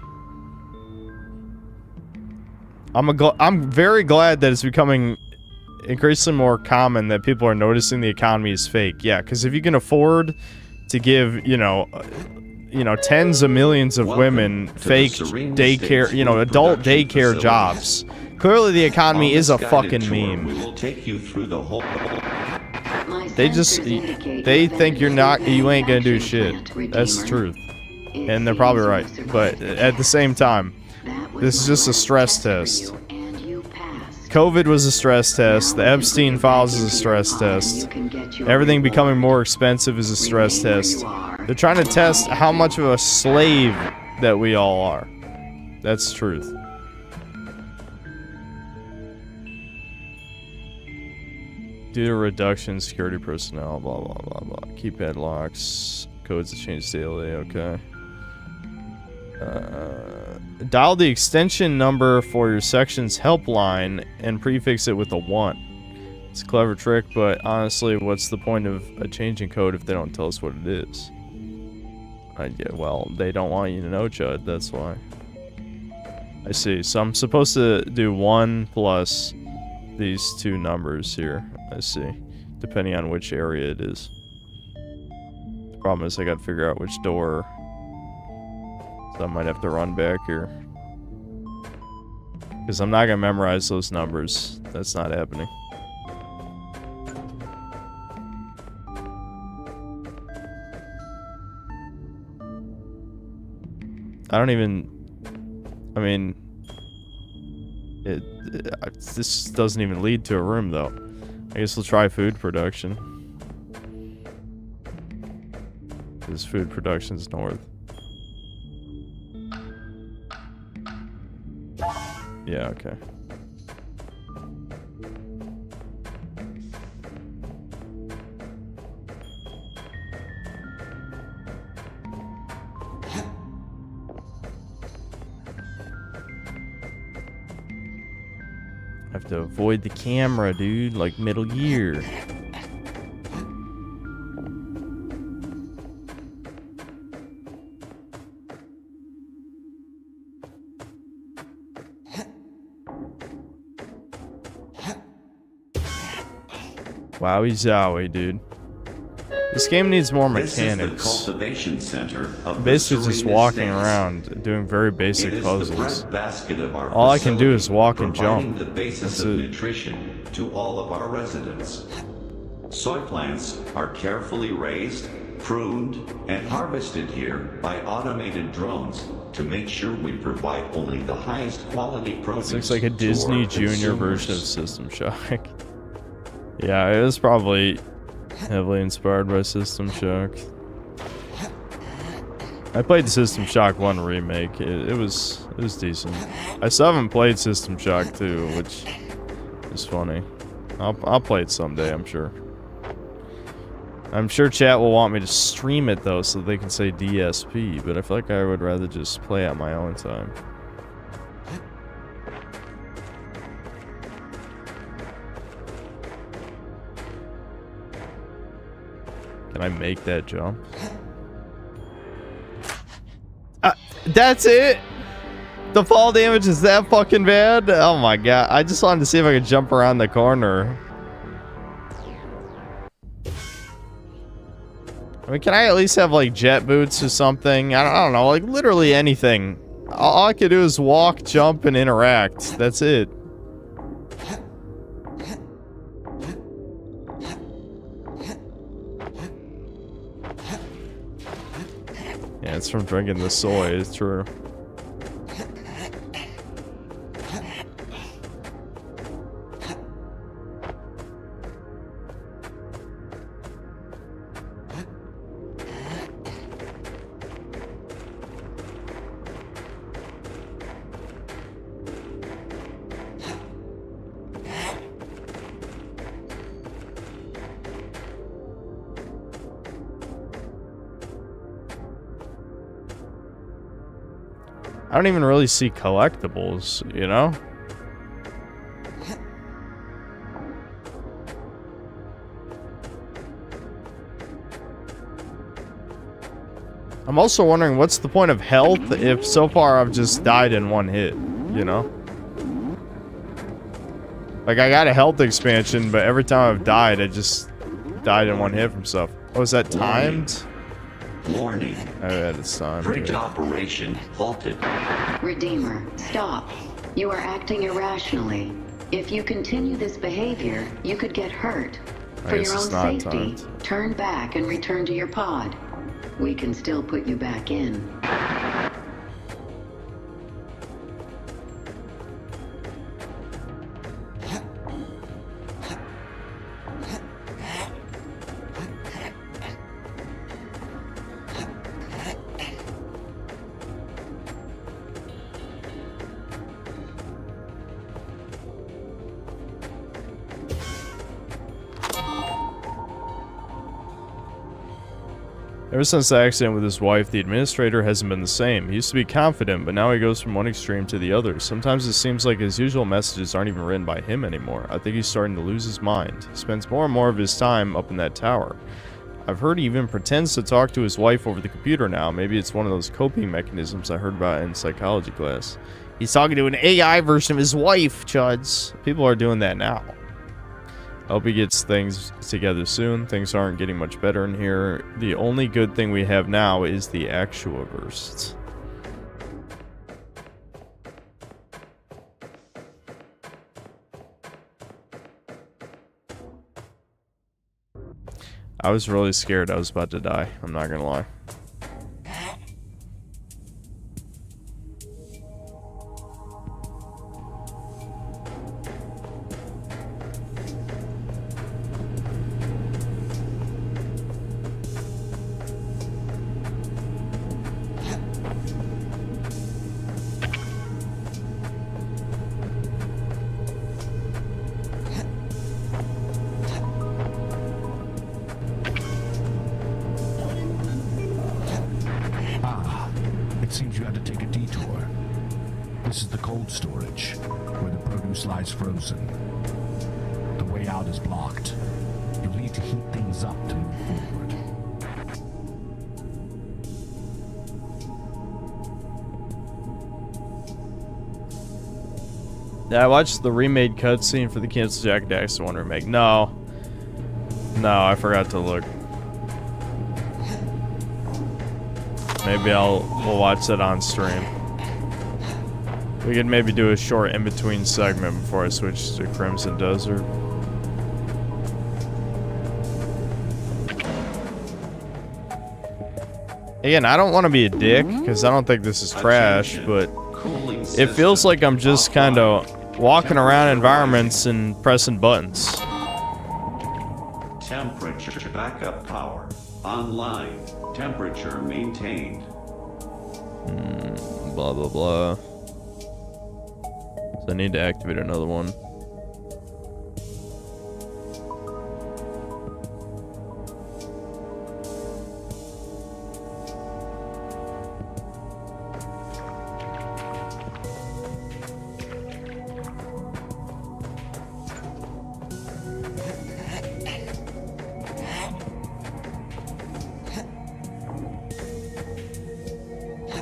I'm very glad that it's becoming increasingly more common that people are noticing the economy is fake. Yeah, because if you can afford to give, you know, tens of millions of women fake daycare, adult daycare jobs, clearly the economy is a fucking meme. They think you ain't gonna do shit. That's the truth. And they're probably right. But at the same time, this is just a stress test. COVID was a stress test. The Epstein files is a stress test. Everything becoming more expensive is a stress test. They're trying to test how much of a slave that we all are. That's the truth. Due to reduction in security personnel, blah, blah, blah, blah. Keypad locks. Codes that change daily, okay. Dial the extension number for your section's helpline and prefix it with a 1. It's a clever trick, but honestly, what's the point of a changing code if they don't tell us what it is? Yeah, well, they don't want you to know, Chud, that's why. I see. So I'm supposed to do 1 plus these 2 numbers here. I see. Depending on which area it is. The problem is I gotta figure out which door. So I might have to run back here. Because I'm not gonna memorize those numbers. That's not happening. I don't even... I mean... this doesn't even lead to a room, though. I guess we'll try food production. Because food production's north. Yeah, okay. I have to avoid the camera, dude, like Metal Gear. Wowie zowie, dude. This game needs more mechanics. This is the Cultivation Center of basically just walking States. Around, doing very basic puzzles. Of our all I can do is walk and providing jump. The basis of nutrition to all of our residents. Soy plants are carefully raised, pruned, and harvested here by automated drones to make sure we provide only the highest quality produce. This looks like a Disney Junior version of System Shock. Yeah, it was probably heavily inspired by System Shock. I played the System Shock 1 remake. It was decent. I still haven't played System Shock 2, which is funny. I'll play it someday, I'm sure. I'm sure chat will want me to stream it though, so they can say DSP, but I feel like I would rather just play at my own time. Can I make that jump? That's it? The fall damage is that fucking bad? Oh my god. I just wanted to see if I could jump around the corner. I mean, can I at least have, like, jet boots or something? I don't know, like, literally anything. All I could do is walk, jump, and interact. That's it. Yeah, it's from drinking the soy, it's true. I don't even really see collectibles, you know? I'm also wondering what's the point of health if so far I've just died in one hit, you know? Like, I got a health expansion, but every time I've died, I just died in one hit from stuff. Oh, is that timed? Warning. Oh, yeah, it's timed. Bridge operation halted. Redeemer, stop. You are acting irrationally. If you continue this behavior, you could get hurt. For your own safety, turn back and return to your pod. We can still put you back in. Ever since the accident with his wife, the administrator hasn't been the same. He used to be confident, but now he goes from one extreme to the other. Sometimes it seems like his usual messages aren't even written by him anymore. I think he's starting to lose his mind. He spends more and more of his time up in that tower. I've heard he even pretends to talk to his wife over the computer now. Maybe it's one of those coping mechanisms I heard about in psychology class. He's talking to an AI version of his wife, Chuds. People are doing that now. I hope he gets things together soon. Things aren't getting much better in here. The only good thing we have now is the Actuaverse. I was really scared I was about to die. I'm not gonna lie. It seems you had to take a detour. This is the cold storage, where the produce lies frozen. The way out is blocked. You'll need to heat things up to move forward. Yeah, I watched the remade cutscene for the canceled Jack Daxter one remake. No, I forgot to look. Maybe we'll watch that on stream. We could maybe do a short in-between segment before I switch to Crimson Desert. Again, I don't want to be a dick, because I don't think this is trash, but it feels like I'm just kind of walking around environments and pressing buttons. Temperature backup power online. Temperature maintained. Blah, blah, blah. So I need to activate another one.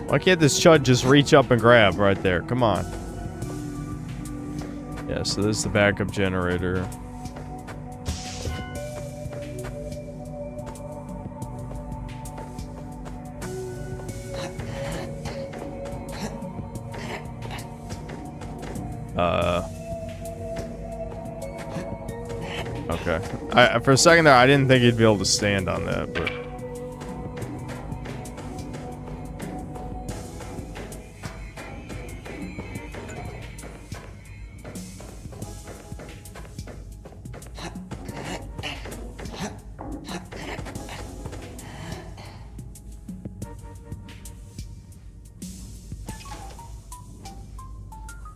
Why can't this chud just reach up and grab right there? Come on. Yeah, so this is the backup generator. Okay. For a second there, I didn't think he'd be able to stand on that, but...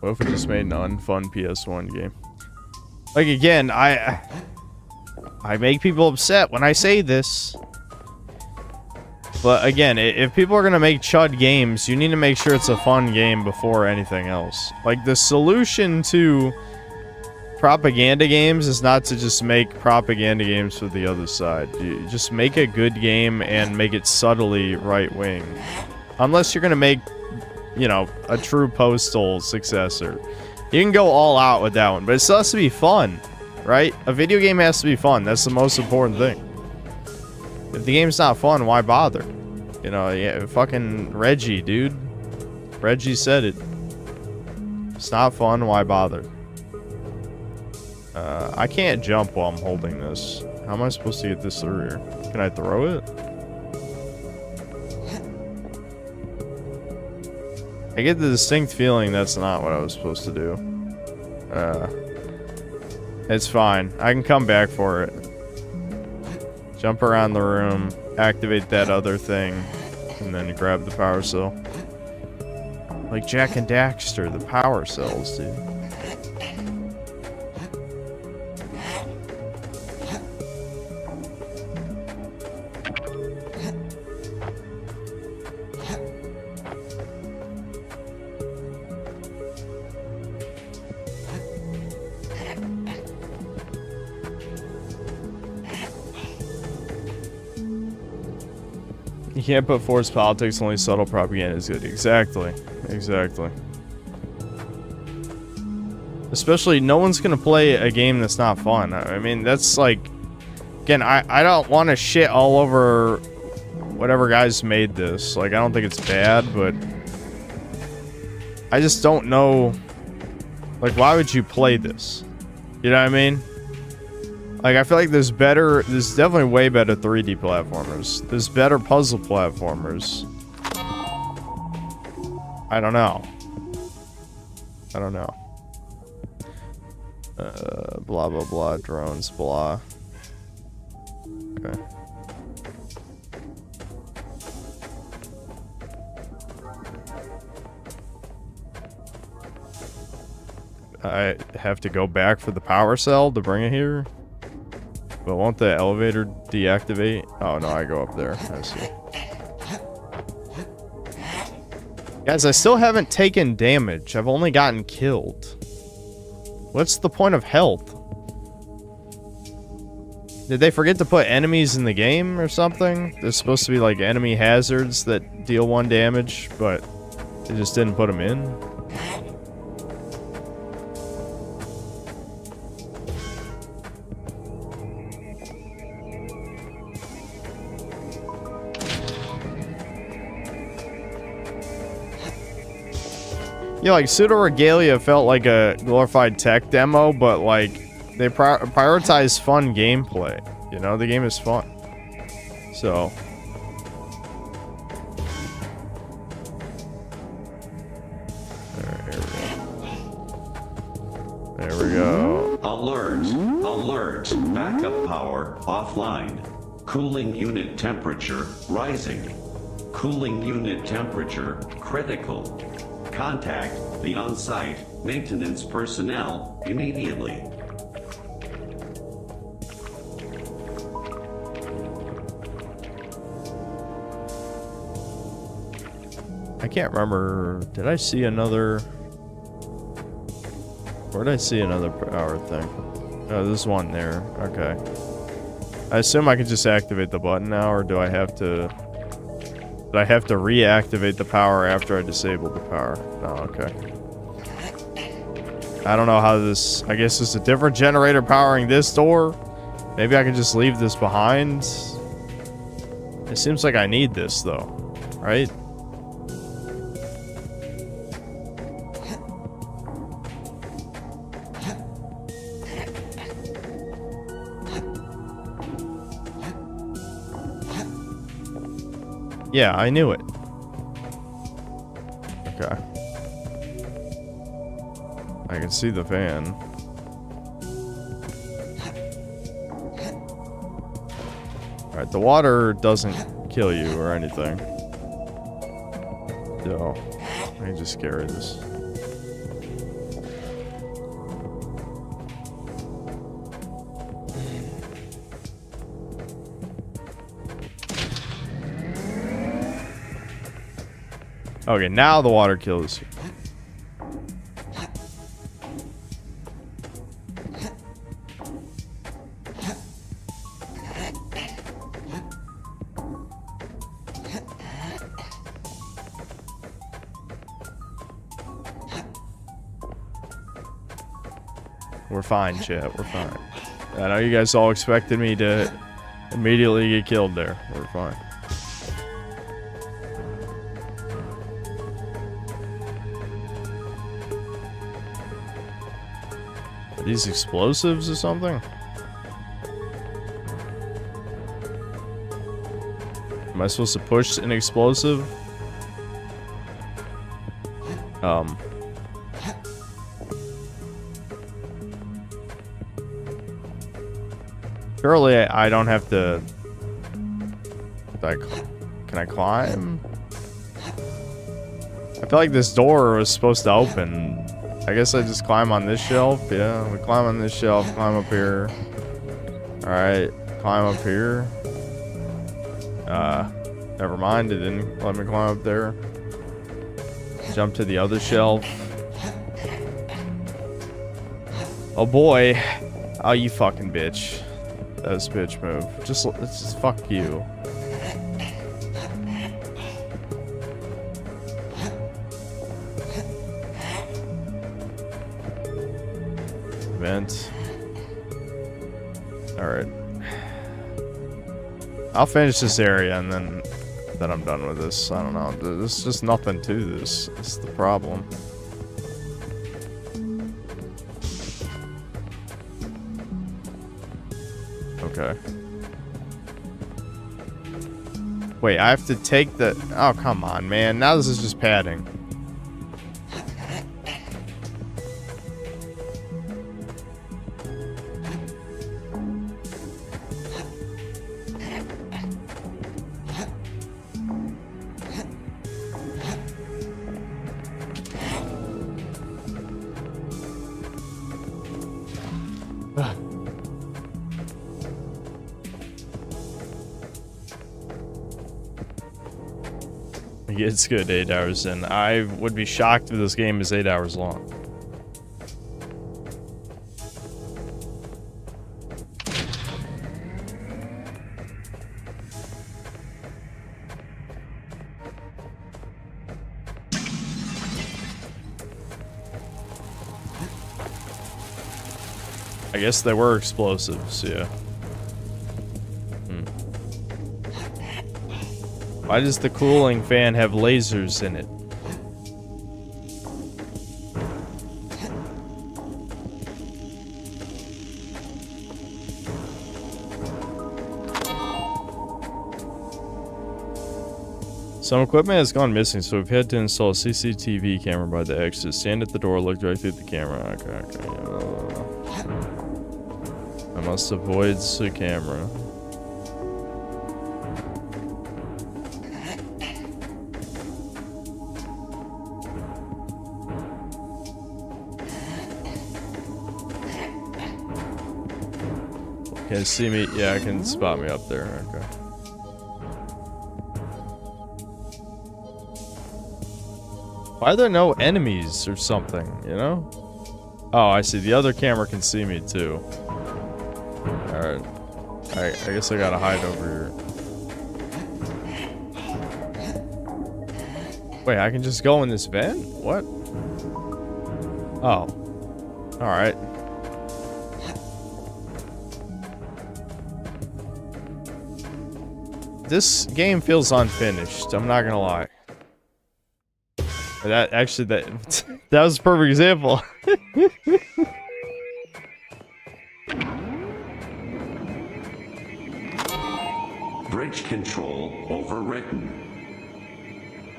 What if we just made an unfun PS1 game? Like, again, I make people upset when I say this. But again, if people are gonna make chud games, you need to make sure it's a fun game before anything else. Like, the solution to propaganda games is not to just make propaganda games for the other side. You just make a good game and make it subtly right-wing. Unless you're gonna make, you know, a true Postal successor. You can go all out with that one, but it still has to be fun, right? A video game has to be fun. That's the most important thing. If the game's not fun, why bother? You know, yeah, fucking Reggie, dude. Reggie said it. It's not fun, why bother? I can't jump while I'm holding this. How am I supposed to get this through here? Can I throw it? I get the distinct feeling that's not what I was supposed to do. It's fine. I can come back for it. Jump around the room, activate that other thing, and then grab the power cell. Like Jak and Daxter, the power cells, dude. You can't put forced politics, only subtle propaganda is good. Exactly. Exactly. Especially, no one's gonna play a game that's not fun. I mean, that's like... Again, I don't want to shit all over whatever guys made this. Like, I don't think it's bad, but... I just don't know... Like, why would you play this? You know what I mean? Like, I feel like there's definitely way better 3D platformers. There's better puzzle platformers. I don't know. I don't know. Blah, blah, blah, drones, blah. Okay. I have to go back for the power cell to bring it here? But won't the elevator deactivate? Oh, no, I go up there. I see. Guys, I still haven't taken damage. I've only gotten killed. What's the point of health? Did they forget to put enemies in the game or something? There's supposed to be, like, enemy hazards that deal 1 damage, but they just didn't put them in? Yeah, like, Pseudo Regalia felt like a glorified tech demo, but, like, they prioritize fun gameplay. You know, the game is fun. So. There we go. Alert! Alert! Backup power offline. Cooling unit temperature rising. Cooling unit temperature critical. Contact the on-site maintenance personnel immediately. I can't remember. Did I see another? Where did I see another power thing? Oh, there's one there. Okay. I assume I can just activate the button now, or do I have to... But I have to reactivate the power after I disable the power. Oh, okay. I don't know how this... I guess it's a different generator powering this door. Maybe I can just leave this behind. It seems like I need this, though. Right? Yeah, I knew it. Okay. I can see the fan. Alright, the water doesn't kill you or anything. So, let me just carry this. Okay, now the water kills you. We're fine, chat. We're fine. I know you guys all expected me to immediately get killed there. We're fine. Are these explosives or something? Am I supposed to push an explosive? Surely I don't have to... Like, can I climb? I feel like this door was supposed to open. I guess I just climb on this shelf. Yeah, we climb on this shelf, climb up here. Alright, climb up here. Never mind, it didn't let me climb up there. Jump to the other shelf. Oh boy. Oh, you fucking bitch. That was bitch move. Just fuck you. Vent. Alright. I'll finish this area and then I'm done with this. I don't know. There's just nothing to this. That's the problem. Okay. Wait, I have to take the... Oh, come on, man. Now this is just padding. It's good, 8 hours in. I would be shocked if this game is 8 hours long. I guess they were explosives, yeah. Why does the cooling fan have lasers in it? Some equipment has gone missing, so we've had to install a CCTV camera by the exit. Stand at the door, look directly at the camera. Okay. I must avoid the camera. Can you see me? Yeah, I can spot me up there. Okay. Why are there no enemies or something, you know? Oh, I see. The other camera can see me too. Alright. I guess I gotta hide over here. Wait, I can just go in this vent? What? Oh. Alright. This game feels unfinished, I'm not gonna lie. That actually, that was a perfect example. Bridge control overwritten.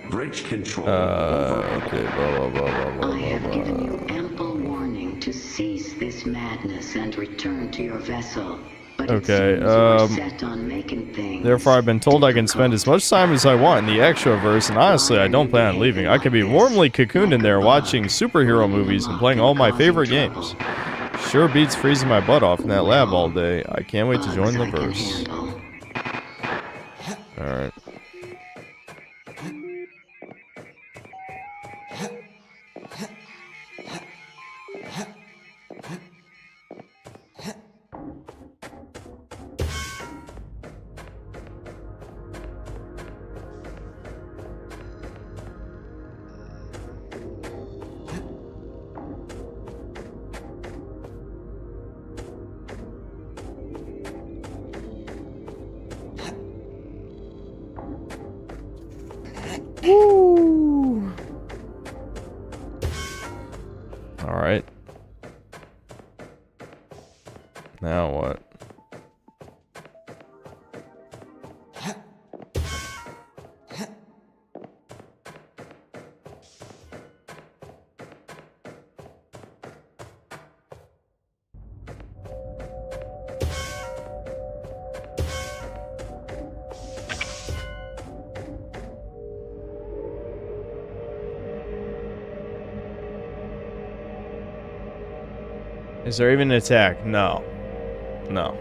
Bridge control overwritten. Okay, blah, blah, blah, blah, I have blah, given blah. you ample warning to cease this madness and return to your vessel. But Okay, it seems you are set on making things Therefore, I've been told I can spend as much time as I want in the extroverse, and honestly, I don't plan on leaving. I could be warmly cocooned in there watching superhero movies and playing all my favorite games. Sure beats freezing my butt off in that lab all day. I can't wait to join the verse. Alright. Woo! Alright. Now what? Is there even an attack? No. No.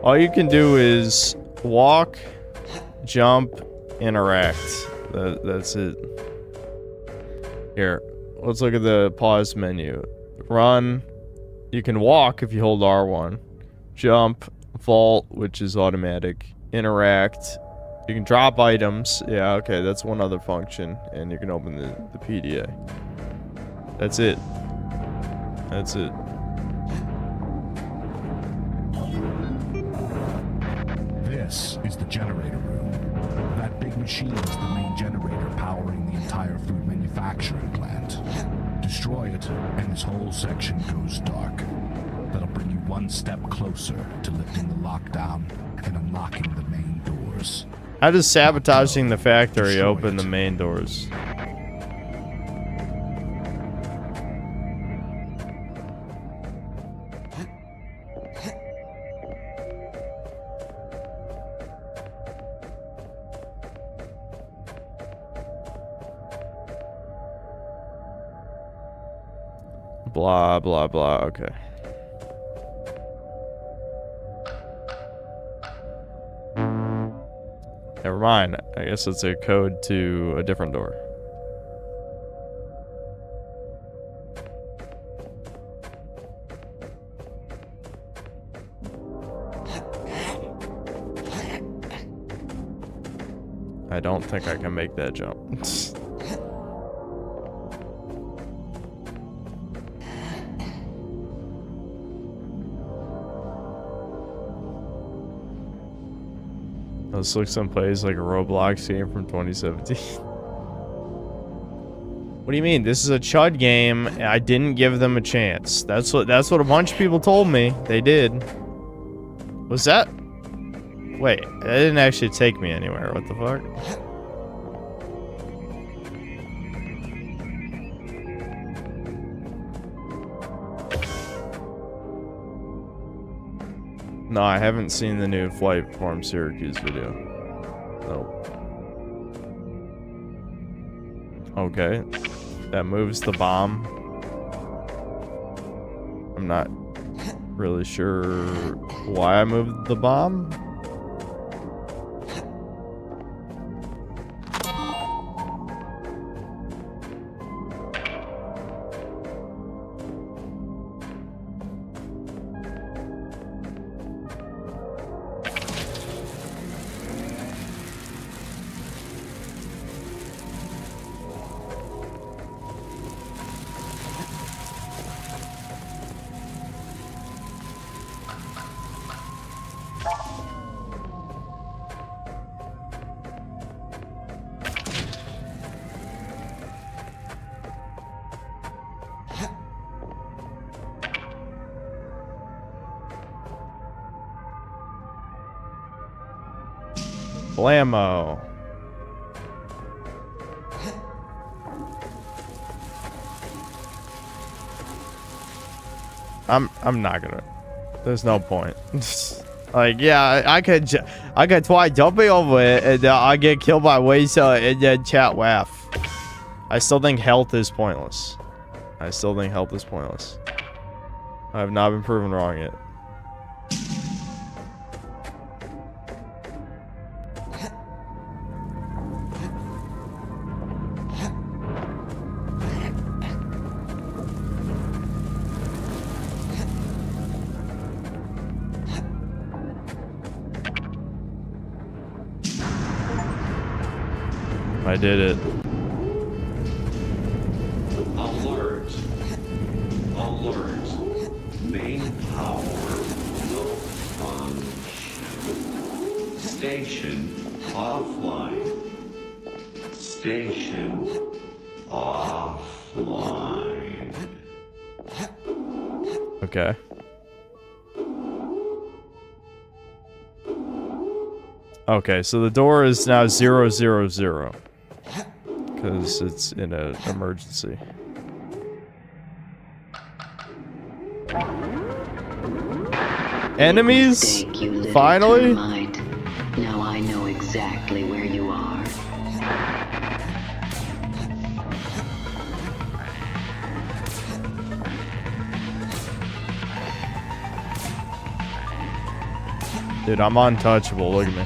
All you can do is walk, jump, interact. That's it. Here, let's look at the pause menu. Run. You can walk if you hold R1. Jump, vault, which is automatic. Interact. You can drop items. Yeah, okay, that's one other function. And you can open the PDA. That's it. That's it. This is the generator room. That big machine is the main generator powering the entire food manufacturing plant. Destroy it, and this whole section goes dark. That'll bring you one step closer to lifting the lockdown and unlocking the main doors. How does sabotaging the factory open the main doors? Blah, blah, blah. Okay. Never mind. I guess it's a code to a different door. I don't think I can make that jump. This looks someplace like a Roblox game from 2017. What do you mean? This is a Chud game. I didn't give them a chance. That's what a bunch of people told me. They did. Was that? Wait, that didn't actually take me anywhere. What the fuck? No, I haven't seen the new Flight from Syracuse video. Nope. Okay. That moves the bomb. I'm not really sure why I moved the bomb. Blammo. I'm not gonna. There's no point. Like, yeah, I could try jumping over it and I get killed by Waysa and then chat WAF. I still think health is pointless. I have not been proven wrong yet. I did it. Alert. Alert. Main power no function. Station offline. Station offline. Okay. Okay, so the door is now 000. Because it's in an emergency. Enemies? Mistake, you little Finally? termite. Now I know exactly where you are. Dude, I'm untouchable. Look at me.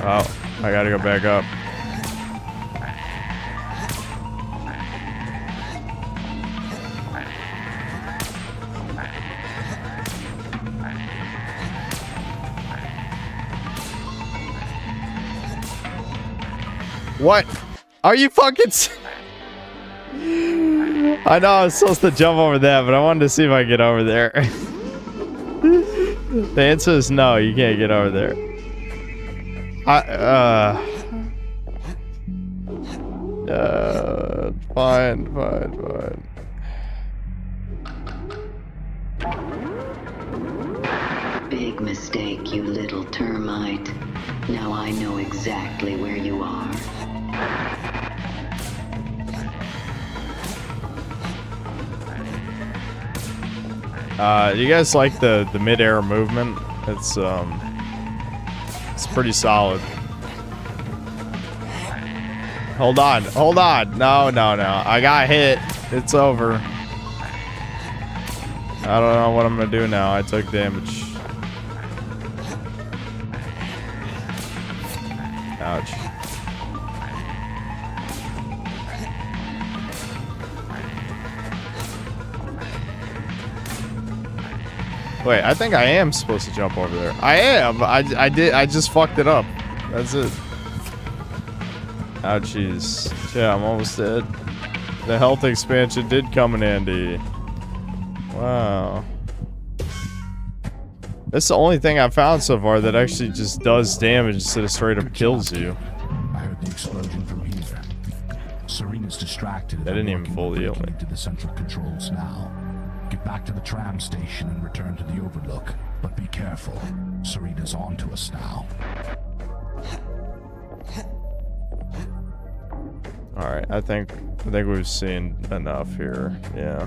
Oh, I gotta go back up. What? Are you fucking... I know I was supposed to jump over that, but I wanted to see if I could get over there. The answer is no, you can't get over there. Fine. Big mistake, you little termite. Now I know exactly where you are. Do you guys like the mid-air movement? It's pretty solid. Hold on. No. I got hit. It's over. I don't know what I'm gonna do now. I took damage. Ouch. Wait, I think I am supposed to jump over there. I am. I just fucked it up. That's it. Oh, jeez. Yeah, I'm almost dead. The health expansion did come in handy. Wow. That's the only thing I've found so far that actually just does damage instead of straight up kills you. I heard the explosion from here. Serena's distracted. That didn't even fully heal me. To the central controls now. Get back to the tram station and return to the overlook. But be careful. Serena's on to us now. Alright, I think we've seen enough here. Yeah.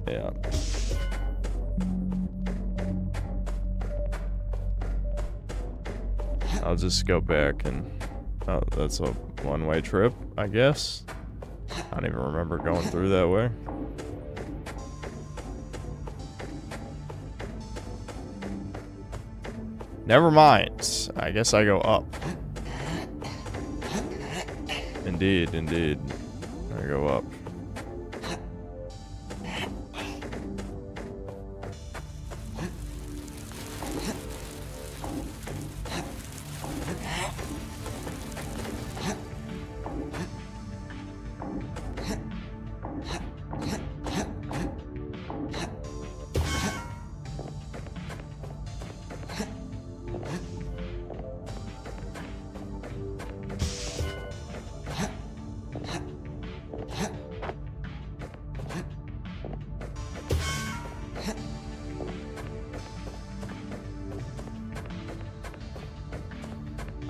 Yeah. I'll just go back and... Oh, that's a one-way trip, I guess. I don't even remember going through that way. Never mind. I guess I go up. Indeed. I go up.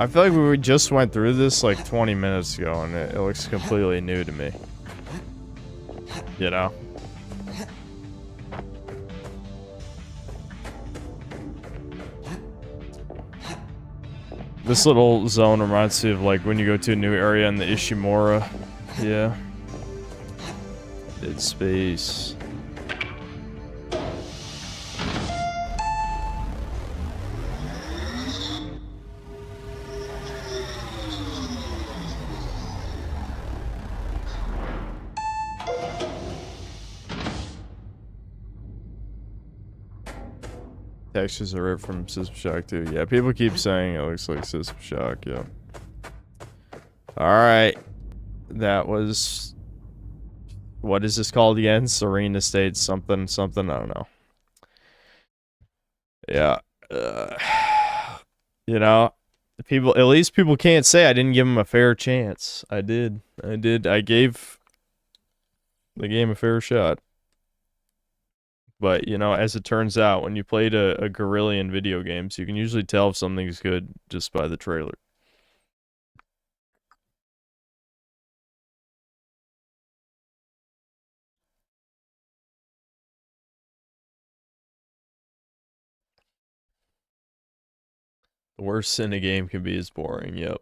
I feel like we just went through this like 20 minutes ago, and it looks completely new to me. You know? This little zone reminds me of like when you go to a new area in the Ishimura. Yeah. Dead space. Textures are ripped from System Shock 2. Yeah, people keep saying it looks like System Shock, yeah. Alright. That was... What is this called again? Serene Estate something, something? I don't know. Yeah. You know, people, at least people can't say I didn't give them a fair chance. I did. I gave the game a fair shot. But, you know, as it turns out, when you played a Guerrillian video games, you can usually tell if something's good just by the trailer. The worst sin a game can be is boring, yep.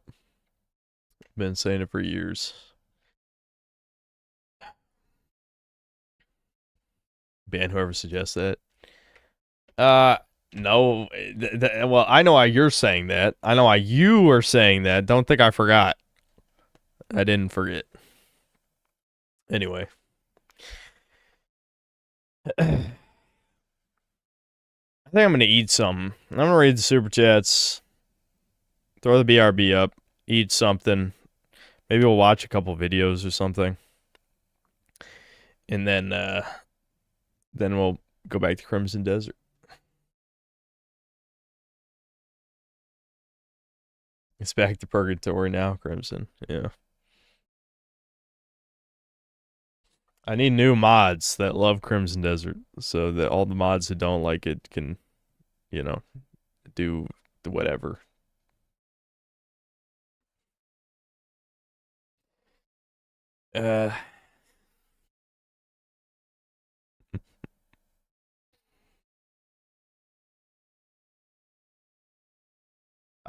Been saying it for years. Ban whoever suggests that. No. Well, I know why you're saying that. I know why you are saying that. Don't think I forgot. I didn't forget. Anyway. I think I'm going to eat something. I'm going to read the super chats. Throw the BRB up. Eat something. Maybe we'll watch a couple videos or something. And then we'll go back to Crimson Desert. It's back to purgatory now, Crimson. Yeah. I need new mods that love Crimson Desert so that all the mods who don't like it can, you know, do whatever.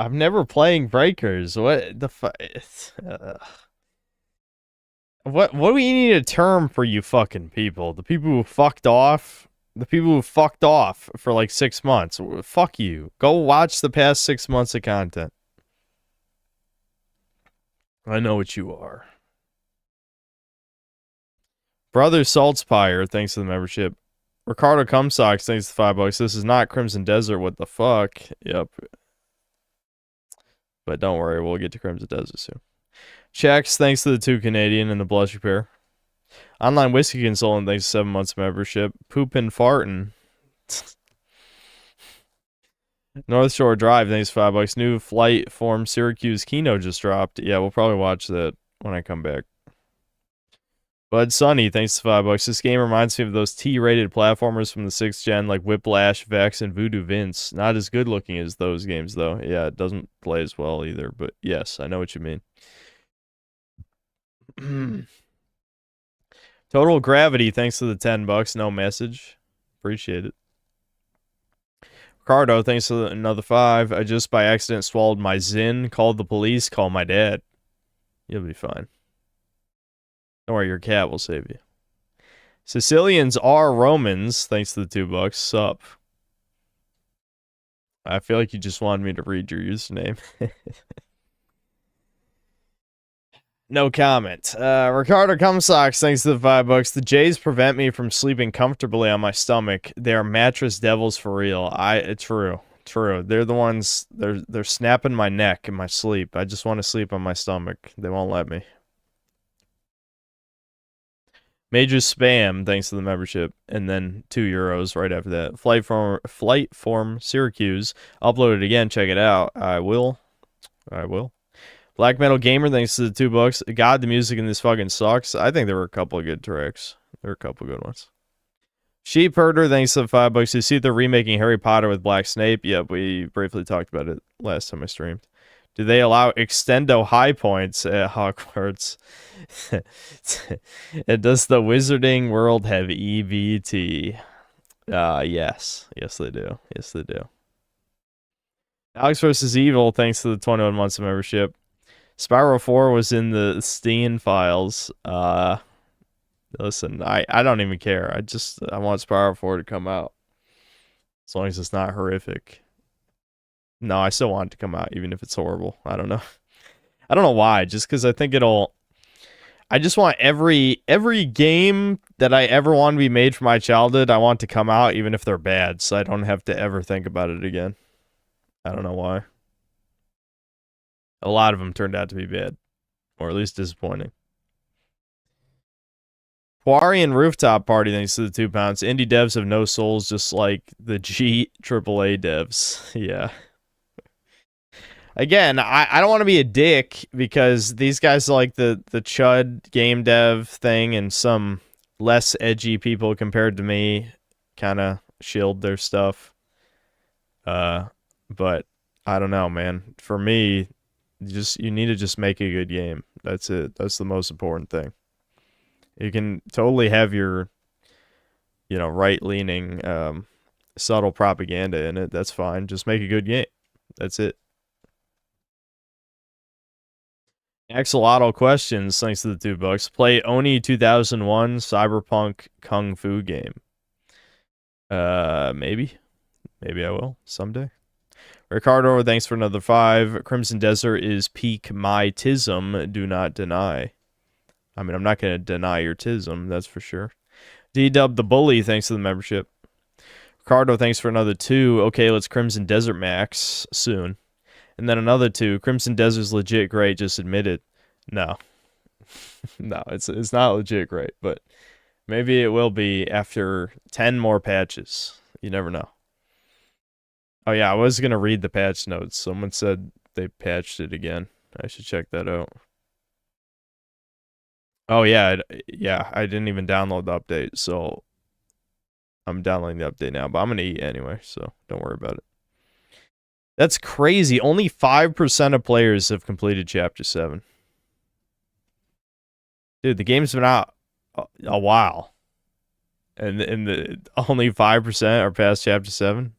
I'm never playing Breakers. What the fuck? What do we need a term for you fucking people? The people who fucked off? The people who fucked off for like 6 months. Fuck you. Go watch the past 6 months of content. I know what you are. Brother Saltspire, thanks for the membership. Ricardo Cumsocks, thanks for $5. This is not Crimson Desert. What the fuck? Yep. But don't worry, we'll get to Crimson Desert soon. Checks, thanks to the 2 Canadian and the Blush Repair. Online Whiskey Consultant, thanks to 7 months membership. Poopin' Fartin'. North Shore Drive, thanks for $5. New flight form Syracuse Kino just dropped. Yeah, we'll probably watch that when I come back. Bud Sunny, thanks to $5. This game reminds me of those T-rated platformers from the 6th gen, like Whiplash, Vex, and Voodoo Vince. Not as good looking as those games, though. Yeah, it doesn't play as well either, but yes, I know what you mean. Total Gravity, thanks to the $10. No message. Appreciate it. Ricardo, thanks to another 5. I just by accident swallowed my Zin. Called the police. Call my dad. You'll be fine. Don't worry, your cat will save you. Sicilians are Romans, thanks to the $2. Sup. I feel like you just wanted me to read your username. No comment. Ricardo Cumsocks, thanks to the $5. The Jays prevent me from sleeping comfortably on my stomach. They are mattress devils for real. True. They're the ones, they're snapping my neck in my sleep. I just want to sleep on my stomach. They won't let me. Major Spam, thanks to the membership, and then €2 right after that. Flight form Syracuse. Upload it again. Check it out. I will. Black Metal Gamer, thanks to the $2. God, the music in this fucking sucks. I think there were a couple of good tracks. There were a couple of good ones. Sheep Herder, thanks to the $5. You see they're remaking Harry Potter with Black Snape. Yep, we briefly talked about it last time I streamed. Do they allow extendo high points at Hogwarts? And does the Wizarding World have EBT? Yes. Yes, they do. Yes, they do. Alex vs. Evil, thanks to the 21 months of membership. Spyro 4 was in the Steam files. Listen, I don't even care. I want Spyro 4 to come out. As long as it's not horrific. No, I still want it to come out, even if it's horrible. I don't know. I don't know why. Just because I think it'll. I just want every game that I ever want to be made from my childhood, I want to come out, even if they're bad, so I don't have to ever think about it again. I don't know why. A lot of them turned out to be bad, or at least disappointing. Quarian Rooftop Party, thanks to the 2 pounds. Indie devs have no souls, just like the G AAA devs. Yeah. Again, I don't want to be a dick because these guys like the chud game dev thing, and some less edgy people compared to me kind of shield their stuff. But I don't know, man. For me, you need to just make a good game. That's it. That's the most important thing. You can totally have your, right-leaning, subtle propaganda in it. That's fine. Just make a good game. That's it. Axolotl questions, thanks to the $2. Play Oni 2001 Cyberpunk Kung Fu game. Maybe. Maybe I will someday. Ricardo, thanks for another 5. Crimson Desert is peak my tism. Do not deny. I mean, I'm not going to deny your tism, that's for sure. D-Dub the Bully, thanks to the membership. Ricardo, thanks for another 2. Okay, let's Crimson Desert Max soon. And then another 2. Crimson Desert's legit great, just admit it. No. No, it's not legit great, but maybe it will be after 10 more patches. You never know. Oh yeah, I was going to read the patch notes. Someone said they patched it again. I should check that out. Oh yeah, I didn't even download the update, so I'm downloading the update now, but I'm going to eat anyway, so don't worry about it. That's crazy. Only 5% of players have completed Chapter 7. Dude, the game's been out a while. And the only 5% are past Chapter 7?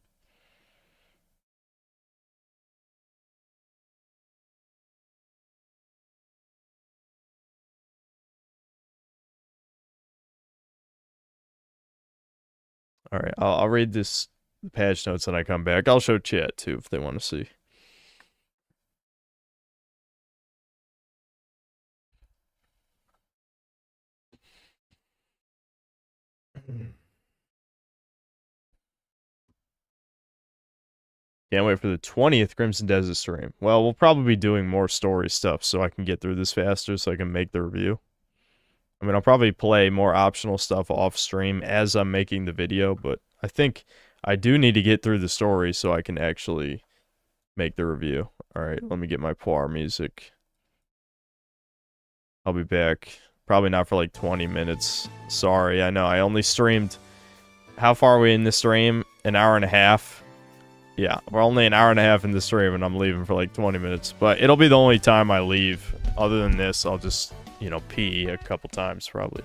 Alright, I'll read the patch notes when I come back. I'll show chat, too, if they want to see. Can't wait for the 20th Crimson Desert stream. Well, we'll probably be doing more story stuff so I can get through this faster so I can make the review. I mean, I'll probably play more optional stuff off stream as I'm making the video, but I think I do need to get through the story so I can actually make the review. Alright, let me get my Poir music. I'll be back. Probably not for like 20 minutes. Sorry, I know. I only streamed... How far are we in the stream? An hour and a half? Yeah, we're only an hour and a half in the stream and I'm leaving for like 20 minutes. But it'll be the only time I leave. Other than this, I'll just, pee a couple times probably.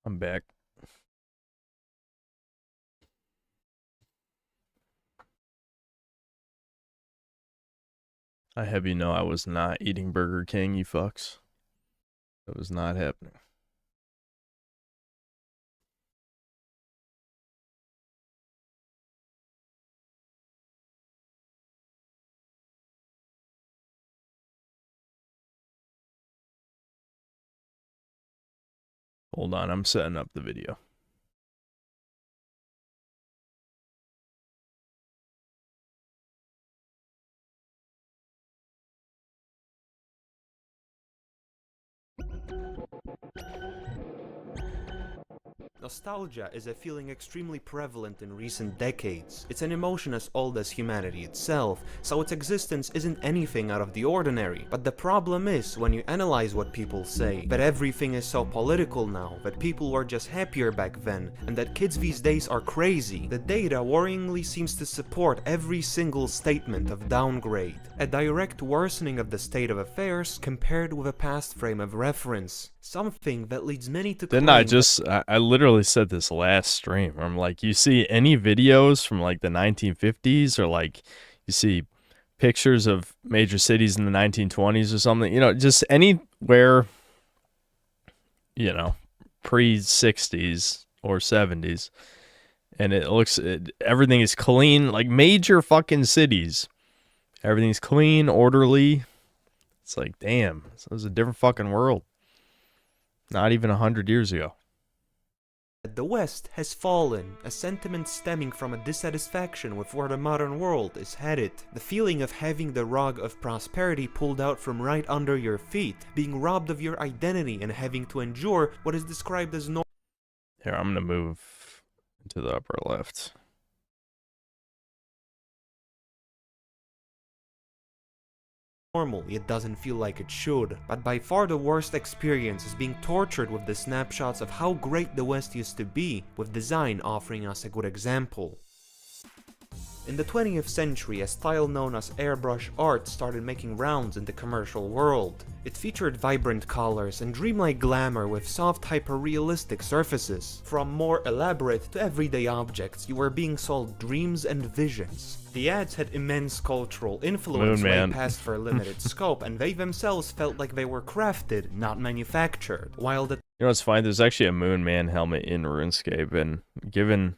I'm back. I have you know I was not eating Burger King, you fucks. That was not happening. Hold on, I'm setting up the video. Nostalgia is a feeling extremely prevalent in recent decades. It's an emotion as old as humanity itself, so its existence isn't anything out of the ordinary. But the problem is, when you analyze what people say, that everything is so political now, that people were just happier back then, and that kids these days are crazy, the data worryingly seems to support every single statement of downgrade. A direct worsening of the state of affairs compared with a past frame of reference. Something that leads many to Didn't I literally said this last stream. I'm like, you see any videos from like the 1950s or like you see pictures of major cities in the 1920s or something, you know, just anywhere, you know, pre-60s or 70s. And it looks, everything is clean, like major fucking cities. Everything's clean, orderly. It's like, damn, this was a different fucking world. Not even 100 years ago. The West has fallen, a sentiment stemming from a dissatisfaction with where the modern world is headed. The feeling of having the rug of prosperity pulled out from right under your feet, being robbed of your identity and having to endure what is described as Here, I'm gonna move to the upper left. normal, it doesn't feel like it should. But by far the worst experience is being tortured with the snapshots of how great the West used to be, with design offering us a good example. In the 20th century, a style known as airbrush art started making rounds in the commercial world. It featured vibrant colors and dreamlike glamour with soft, hyper-realistic surfaces. From more elaborate to everyday objects, you were being sold dreams and visions. The ads had immense cultural influence way past their limited scope, and they themselves felt like they were crafted, not manufactured. While the You know what's funny? There's actually a Moon Man helmet in RuneScape, and given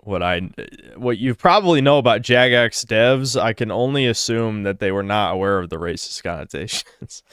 what you probably know about Jagex devs, I can only assume that they were not aware of the racist connotations.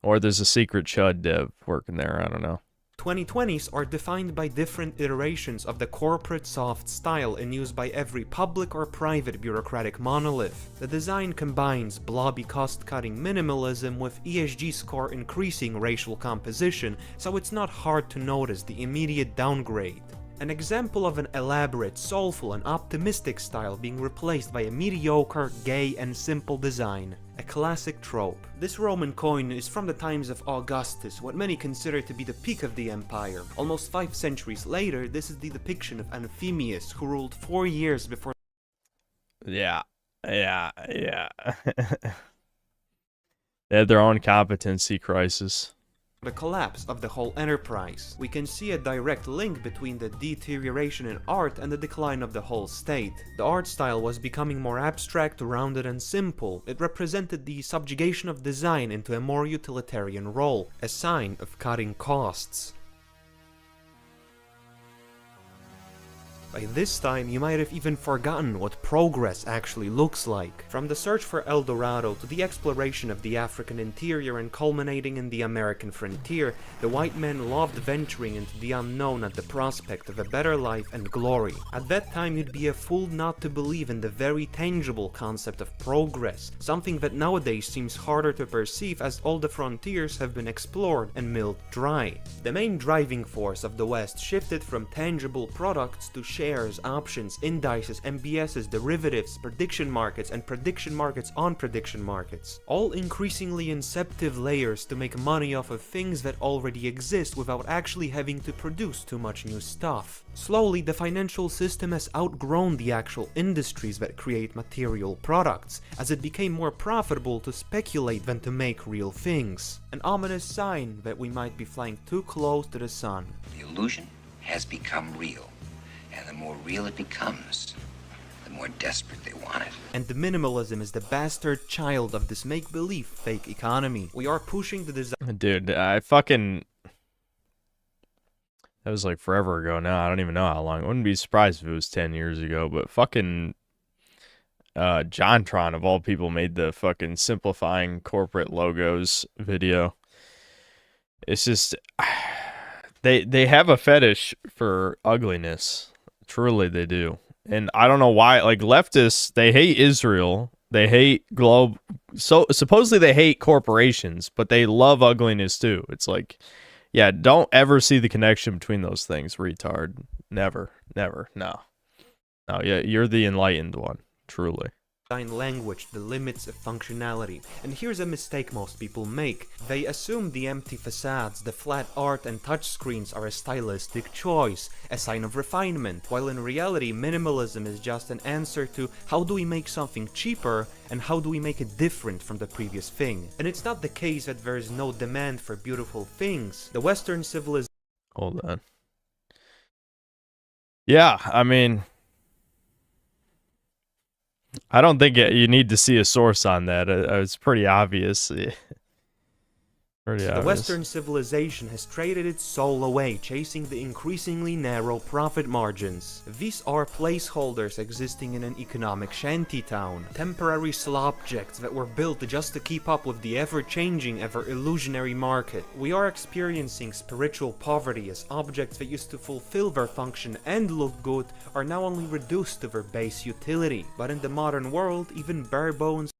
Or there's a secret Chud dev working there, I don't know. 2020s are defined by different iterations of the corporate soft style in use by every public or private bureaucratic monolith. The design combines blobby cost-cutting minimalism with ESG score increasing racial composition, so it's not hard to notice the immediate downgrade. An example of an elaborate, soulful and optimistic style being replaced by a mediocre, gay and simple design. A classic trope. This Roman coin is from the times of Augustus, what many consider to be the peak of the empire. Almost 5 centuries later, this is the depiction of Anthemius, who ruled 4 years before. Yeah. They had their own competency crisis. The collapse of the whole enterprise. We can see a direct link between the deterioration in art and the decline of the whole state. The art style was becoming more abstract, rounded and simple. It represented the subjugation of design into a more utilitarian role, a sign of cutting costs. By this time, you might have even forgotten what progress actually looks like. From the search for El Dorado to the exploration of the African interior and culminating in the American frontier, the white men loved venturing into the unknown at the prospect of a better life and glory. At that time, you'd be a fool not to believe in the very tangible concept of progress, something that nowadays seems harder to perceive as all the frontiers have been explored and milled dry. The main driving force of the West shifted from tangible products to shares, options, indices, MBSs, derivatives, prediction markets, and prediction markets on prediction markets. All increasingly inceptive layers to make money off of things that already exist without actually having to produce too much new stuff. Slowly, the financial system has outgrown the actual industries that create material products, as it became more profitable to speculate than to make real things. An ominous sign that we might be flying too close to the sun. The illusion has become real, and the more real it becomes, the more desperate they want it. And the minimalism is the bastard child of this make-believe fake economy. We are pushing the design. Dude, I fucking... That was like forever ago now. I don't even know how long. I wouldn't be surprised if it was 10 years ago, but fucking JonTron, of all people, made the fucking simplifying corporate logos video. It's just... They have a fetish for ugliness. Truly, they do. And I don't know why. Like, leftists, they hate Israel. They hate globe. So supposedly they hate corporations, but they love ugliness too. It's like, yeah, don't ever see the connection between those things, retard. Never. Never. No. No, yeah, you're the enlightened one. Truly. Language, the limits of functionality. And here's a mistake most people make. They assume the empty facades, the flat art and touchscreens are a stylistic choice, a sign of refinement, while in reality minimalism is just an answer to how do we make something cheaper and how do we make it different from the previous thing. And it's not the case that there is no demand for beautiful things. The Western civilization... Hold on. Yeah, I mean... I don't think you need to see a source on that. It's pretty obvious. Pretty obvious. The Western civilization has traded its soul away, chasing the increasingly narrow profit margins. These are placeholders existing in an economic shantytown, temporary slopjects that were built just to keep up with the ever-changing, ever-illusionary market. We are experiencing spiritual poverty as objects that used to fulfill their function and look good are now only reduced to their base utility. But in the modern world, even bare bones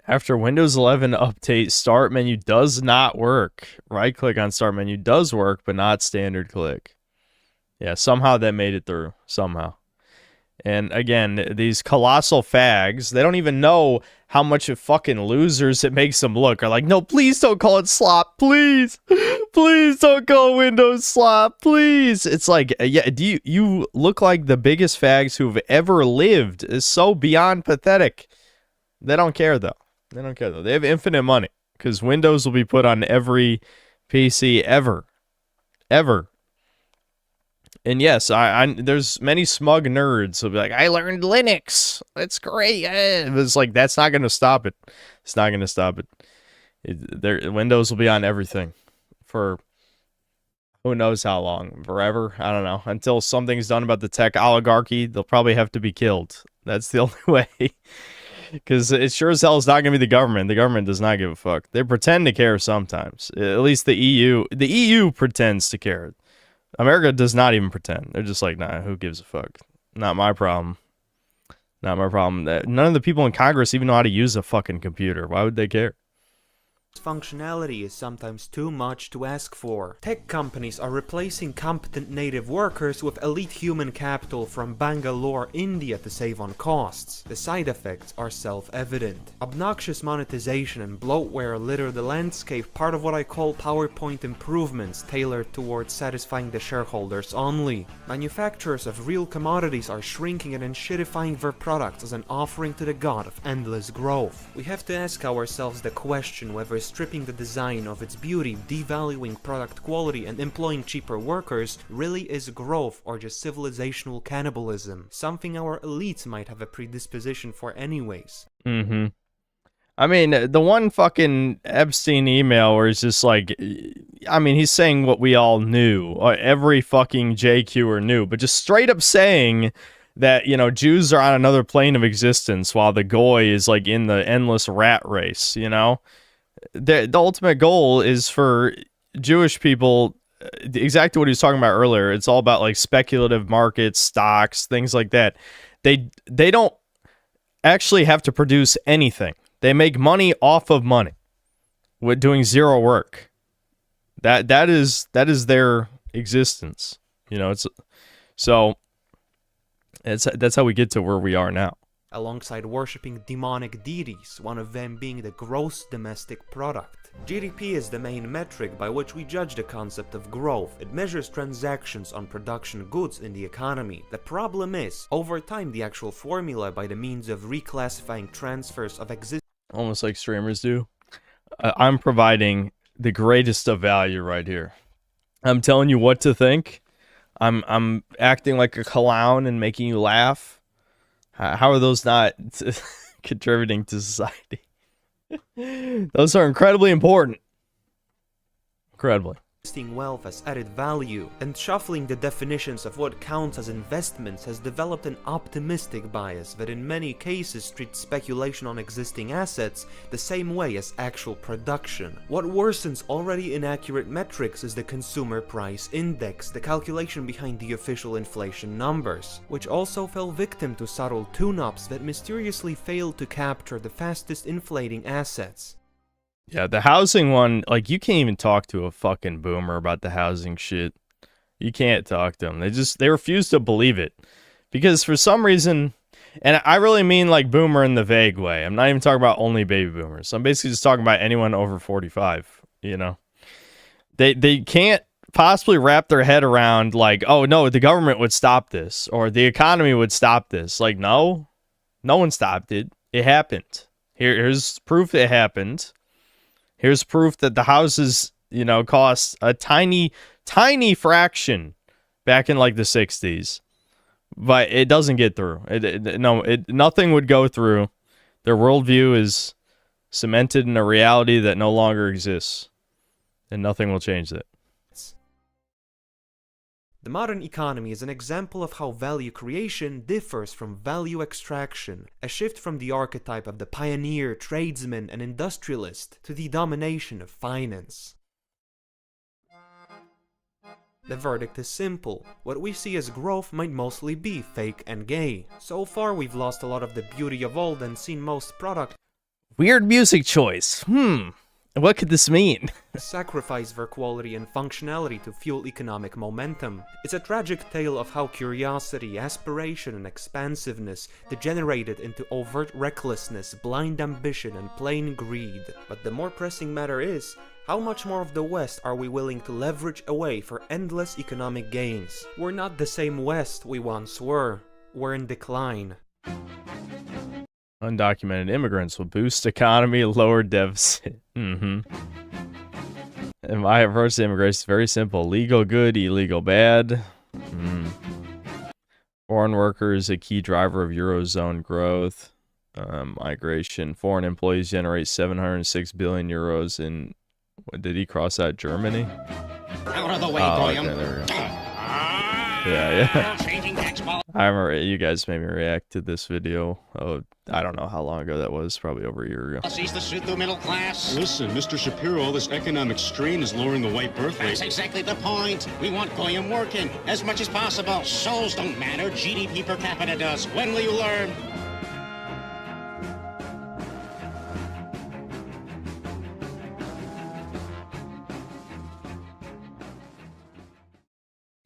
after Windows 11 update, start menu does not work. Right click on start menu does work, but not standard click. Yeah, somehow that made it through. Somehow. And again, these colossal fags, they don't even know how much of fucking losers it makes them look. Are like, no, please don't call it slop. Please. Please don't call Windows slop. Please. It's like, yeah, you look like the biggest fags who've ever lived. It's so beyond pathetic. They don't care, though. They don't care, though. They have infinite money because Windows will be put on every PC ever. Ever. And yes, there's many smug nerds who'll be like, I learned Linux. That's great. It's like, that's not going to stop it. It's not going to stop it. Windows will be on everything for who knows how long. Forever? I don't know. Until something's done about the tech oligarchy, they'll probably have to be killed. That's the only way. Because it sure as hell is not going to be the government. The government does not give a fuck. They pretend to care sometimes. At least the EU. The EU pretends to care. America does not even pretend. They're just like, nah, who gives a fuck? Not my problem. Not my problem. None of the people in Congress even know how to use a fucking computer. Why would they care? Functionality is sometimes too much to ask for. Tech companies are replacing competent native workers with elite human capital from Bangalore, India to save on costs. The side effects are self-evident. Obnoxious monetization and bloatware litter the landscape, part of what I call PowerPoint improvements tailored towards satisfying the shareholders only. Manufacturers of real commodities are shrinking and enshittifying their products as an offering to the god of endless growth. We have to ask ourselves the question whether stripping the design of its beauty, devaluing product quality, and employing cheaper workers really is growth or just civilizational cannibalism, something our elites might have a predisposition for anyways. Mm-hmm. I mean, the one fucking Epstein email where he's just like, I mean, he's saying what we all knew, every fucking JQer knew, but just straight up saying that, you know, Jews are on another plane of existence while the Goy is like in the endless rat race, you know? The ultimate goal is for Jewish people, exactly what he was talking about earlier. It's all about like speculative markets, stocks, things like that. They don't actually have to produce anything. They make money off of money with doing zero work. That is their existence. You know, it's so That's how we get to where we are now. Alongside worshipping demonic deities, one of them being the gross domestic product. GDP is the main metric by which we judge the concept of growth. It measures transactions on production goods in the economy. The problem is, over time, the actual formula by the means of reclassifying transfers of existing, almost like streamers do. I'm providing the greatest of value right here. I'm telling you what to think. I'm acting like a clown and making you laugh. How are those not contributing to society? Those are incredibly important. Incredibly. wealth as added value, and shuffling the definitions of what counts as investments has developed an optimistic bias that in many cases treats speculation on existing assets the same way as actual production. What worsens already inaccurate metrics is the consumer price index, the calculation behind the official inflation numbers, which also fell victim to subtle tune-ups that mysteriously failed to capture the fastest inflating assets. Yeah, the housing one, like, you can't even talk to a fucking boomer about the housing shit. You can't talk to them. They refuse to believe it. Because for some reason, and I really mean like boomer in the vague way. I'm not even talking about only baby boomers. I'm basically just talking about anyone over 45, you know. They can't possibly wrap their head around like, oh no, the government would stop this or the economy would stop this. Like, no one stopped it. It happened. Here's proof it happened. Here's proof that the houses, you know, cost a tiny fraction back in like the 60s. But it doesn't get through. Nothing would go through. Their worldview is cemented in a reality that no longer exists. And nothing will change that. The modern economy is an example of how value creation differs from value extraction, a shift from the archetype of the pioneer, tradesman, and industrialist to the domination of finance. The verdict is simple. What we see as growth might mostly be fake and gay. So far we've lost a lot of the beauty of old and seen most products Weird music choice. What could this mean? sacrifice their quality and functionality to fuel economic momentum. It's a tragic tale of how curiosity, aspiration, and expansiveness degenerated into overt recklessness, blind ambition, and plain greed. But the more pressing matter is, how much more of the West are we willing to leverage away for endless economic gains? We're not the same West we once were. We're in decline. Undocumented immigrants will boost economy, lower deficit. And my approach to immigration is very simple. Legal good, illegal bad. Foreign workers, a key driver of Eurozone growth. Migration. Foreign employees generate 706 billion euros in... What, did he cross out Germany? Out of the way, Goyam. Okay, there we go. Yeah. I remember you guys made me react to this video. Oh, I don't know how long ago that was. Probably over a year ago. Sees the pseudo middle class. Listen, Mr. Shapiro, all this economic strain is lowering the white birth rate. That's exactly the point. We want Goyam working as much as possible. Souls don't matter. GDP per capita does. When will you learn?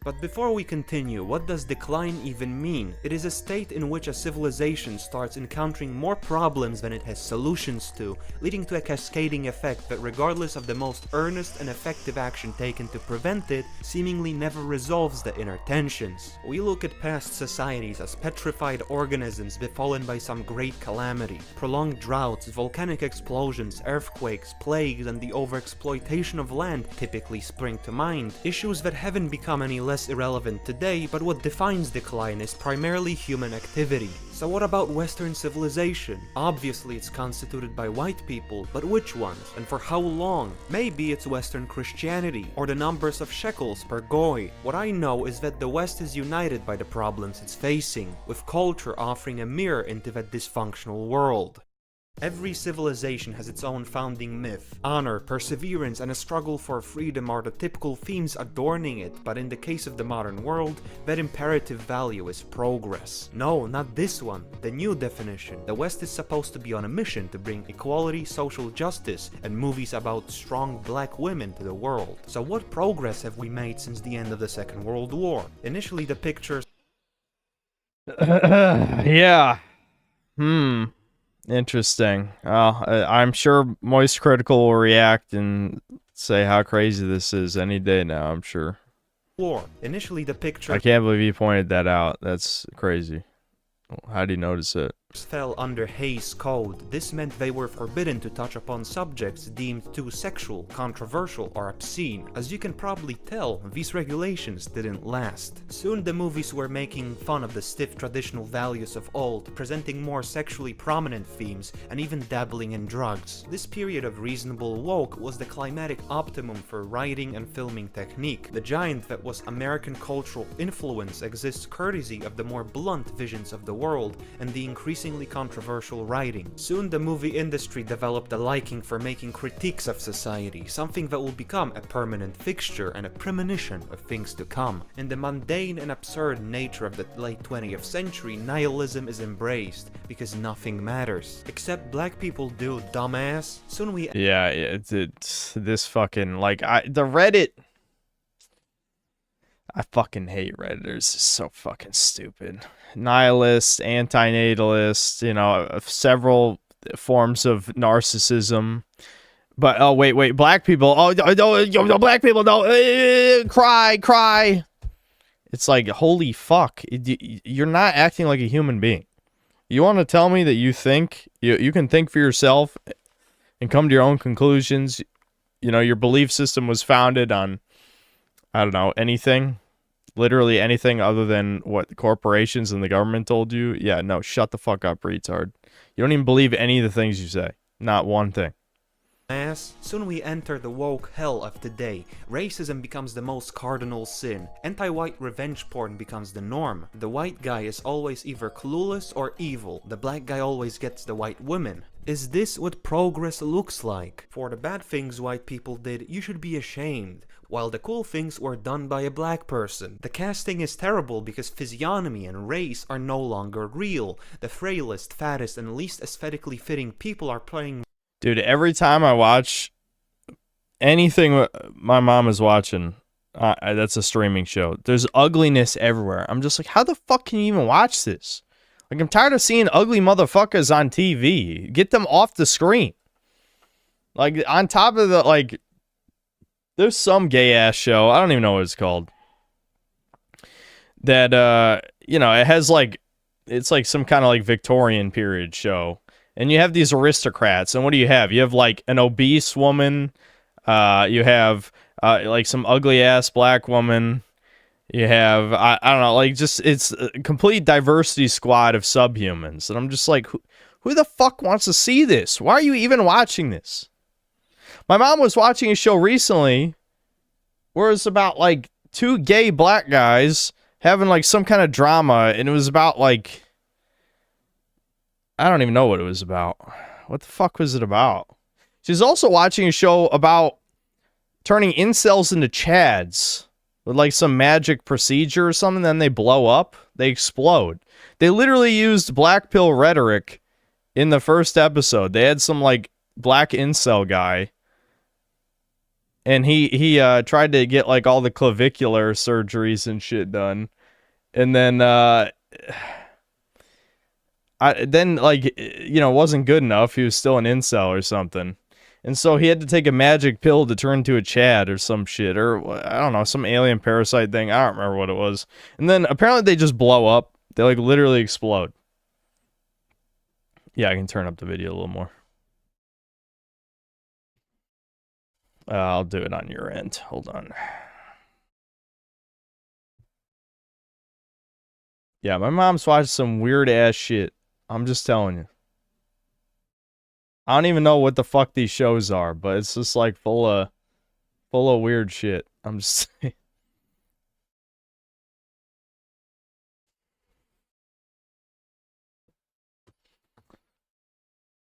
But before we continue, what does decline even mean? It is a state in which a civilization starts encountering more problems than it has solutions to, leading to a cascading effect that, regardless of the most earnest and effective action taken to prevent it, seemingly never resolves the inner tensions. We look at past societies as petrified organisms befallen by some great calamity. Prolonged droughts, volcanic explosions, earthquakes, plagues, and the overexploitation of land typically spring to mind. Issues that haven't become any less irrelevant today, but what defines decline is primarily human activity. So what about Western civilization? Obviously it's constituted by white people, but which ones? And for how long? Maybe it's Western Christianity, or the numbers of shekels per goy. What I know is that the West is united by the problems it's facing, with culture offering a mirror into that dysfunctional world. Every civilization has its own founding myth. Honor, perseverance, and a struggle for freedom are the typical themes adorning it, but in the case of the modern world, that imperative value is progress. No, not this one. The new definition. The West is supposed to be on a mission to bring equality, social justice, and movies about strong black women to the world. So what progress have we made since the end of the Second World War? Initially, the pictures Yeah. Interesting. I'm sure Moist Critical will react and say how crazy this is any day now, I'm sure. Initially, the picture I can't believe you pointed that out. That's crazy. How do you notice it? fell under Hayes Code. This meant they were forbidden to touch upon subjects deemed too sexual, controversial, or obscene. As you can probably tell, these regulations didn't last. Soon the movies were making fun of the stiff traditional values of old, presenting more sexually prominent themes, and even dabbling in drugs. This period of reasonable woke was the climatic optimum for writing and filming technique. The giant that was American cultural influence exists courtesy of the more blunt visions of the world and the increasingly controversial writing. Soon the movie industry developed a liking for making critiques of society, something that will become a permanent fixture and a premonition of things to come. In the mundane and absurd nature of the late 20th century, nihilism is embraced because nothing matters. Except black people do, dumbass. Soon we... Yeah, it's this fucking, like, the Reddit... I fucking hate Redditors. It's so fucking stupid. Nihilist, anti-natalist, you know, several forms of narcissism. But, oh, wait, black people, black people don't, cry. It's like, holy fuck, you're not acting like a human being. You want to tell me that you think, you can think for yourself and come to your own conclusions. You know, your belief system was founded on, I don't know, anything, literally anything other than what the corporations and the government told you. Yeah, no, shut the fuck up, retard. You don't even believe any of the things you say. Not one thing. Soon we enter the woke hell of today. Racism becomes the most cardinal sin. Anti-white revenge porn becomes the norm. The white guy is always either clueless or evil. The black guy always gets the white women. Is this what progress looks like? For the bad things white people did, you should be ashamed, while the cool things were done by a black person. The casting is terrible because physiognomy and race are no longer real. The frailest, fattest, and least aesthetically fitting people are playing... Dude, every time I watch anything my mom is watching, that's a streaming show, there's ugliness everywhere. I'm just like, how the fuck can you even watch this? Like, I'm tired of seeing ugly motherfuckers on TV. Get them off the screen. Like, on top of the, like, there's some gay-ass show, I don't even know what it's called, that, you know, it has, like, it's like some kind of, like, Victorian period show. And you have these aristocrats, and what do you have? You have, like, an obese woman, you have, like, some ugly-ass black woman, you have, I don't know, like, just, it's a complete diversity squad of subhumans, and I'm just like, who the fuck wants to see this? Why are you even watching this? My mom was watching a show recently where it's about, like, two gay black guys having, like, some kind of drama, and it was about, like... I don't even know what it was about. What the fuck was it about? She's also watching a show about turning incels into chads with like some magic procedure or something. Then they blow up. They explode. They literally used black pill rhetoric in the first episode. They had some like black incel guy. And he tried to get like all the clavicular surgeries and shit done. And then... then, like, you know, wasn't good enough. He was still an incel or something. And so he had to take a magic pill to turn into a Chad or some shit. Or, I don't know, some alien parasite thing. I don't remember what it was. And then apparently they just blow up. They, like, literally explode. Yeah, I can turn up the video a little more. I'll do it on your end. Hold on. Yeah, my mom's watching some weird-ass shit. I'm just telling you. I don't even know what the fuck these shows are, but it's just like full of weird shit. I'm just saying.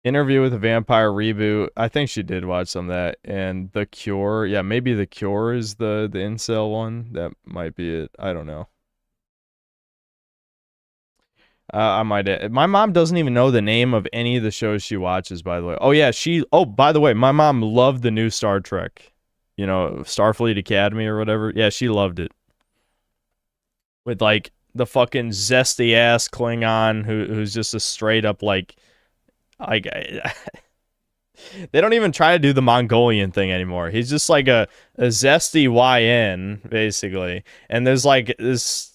Interview with a Vampire reboot. I think she did watch some of that. And The Cure. Yeah, maybe The Cure is the incel one. That might be it. I don't know. I might. My mom doesn't even know the name of any of the shows she watches, by the way. Oh, yeah. Oh, by the way, my mom loved the new Star Trek. You know, Starfleet Academy or whatever. Yeah, she loved it. With, like, the fucking zesty ass Klingon who's just a straight up like they don't even try to do the Mongolian thing anymore. He's just like a zesty YN basically, and there's like this.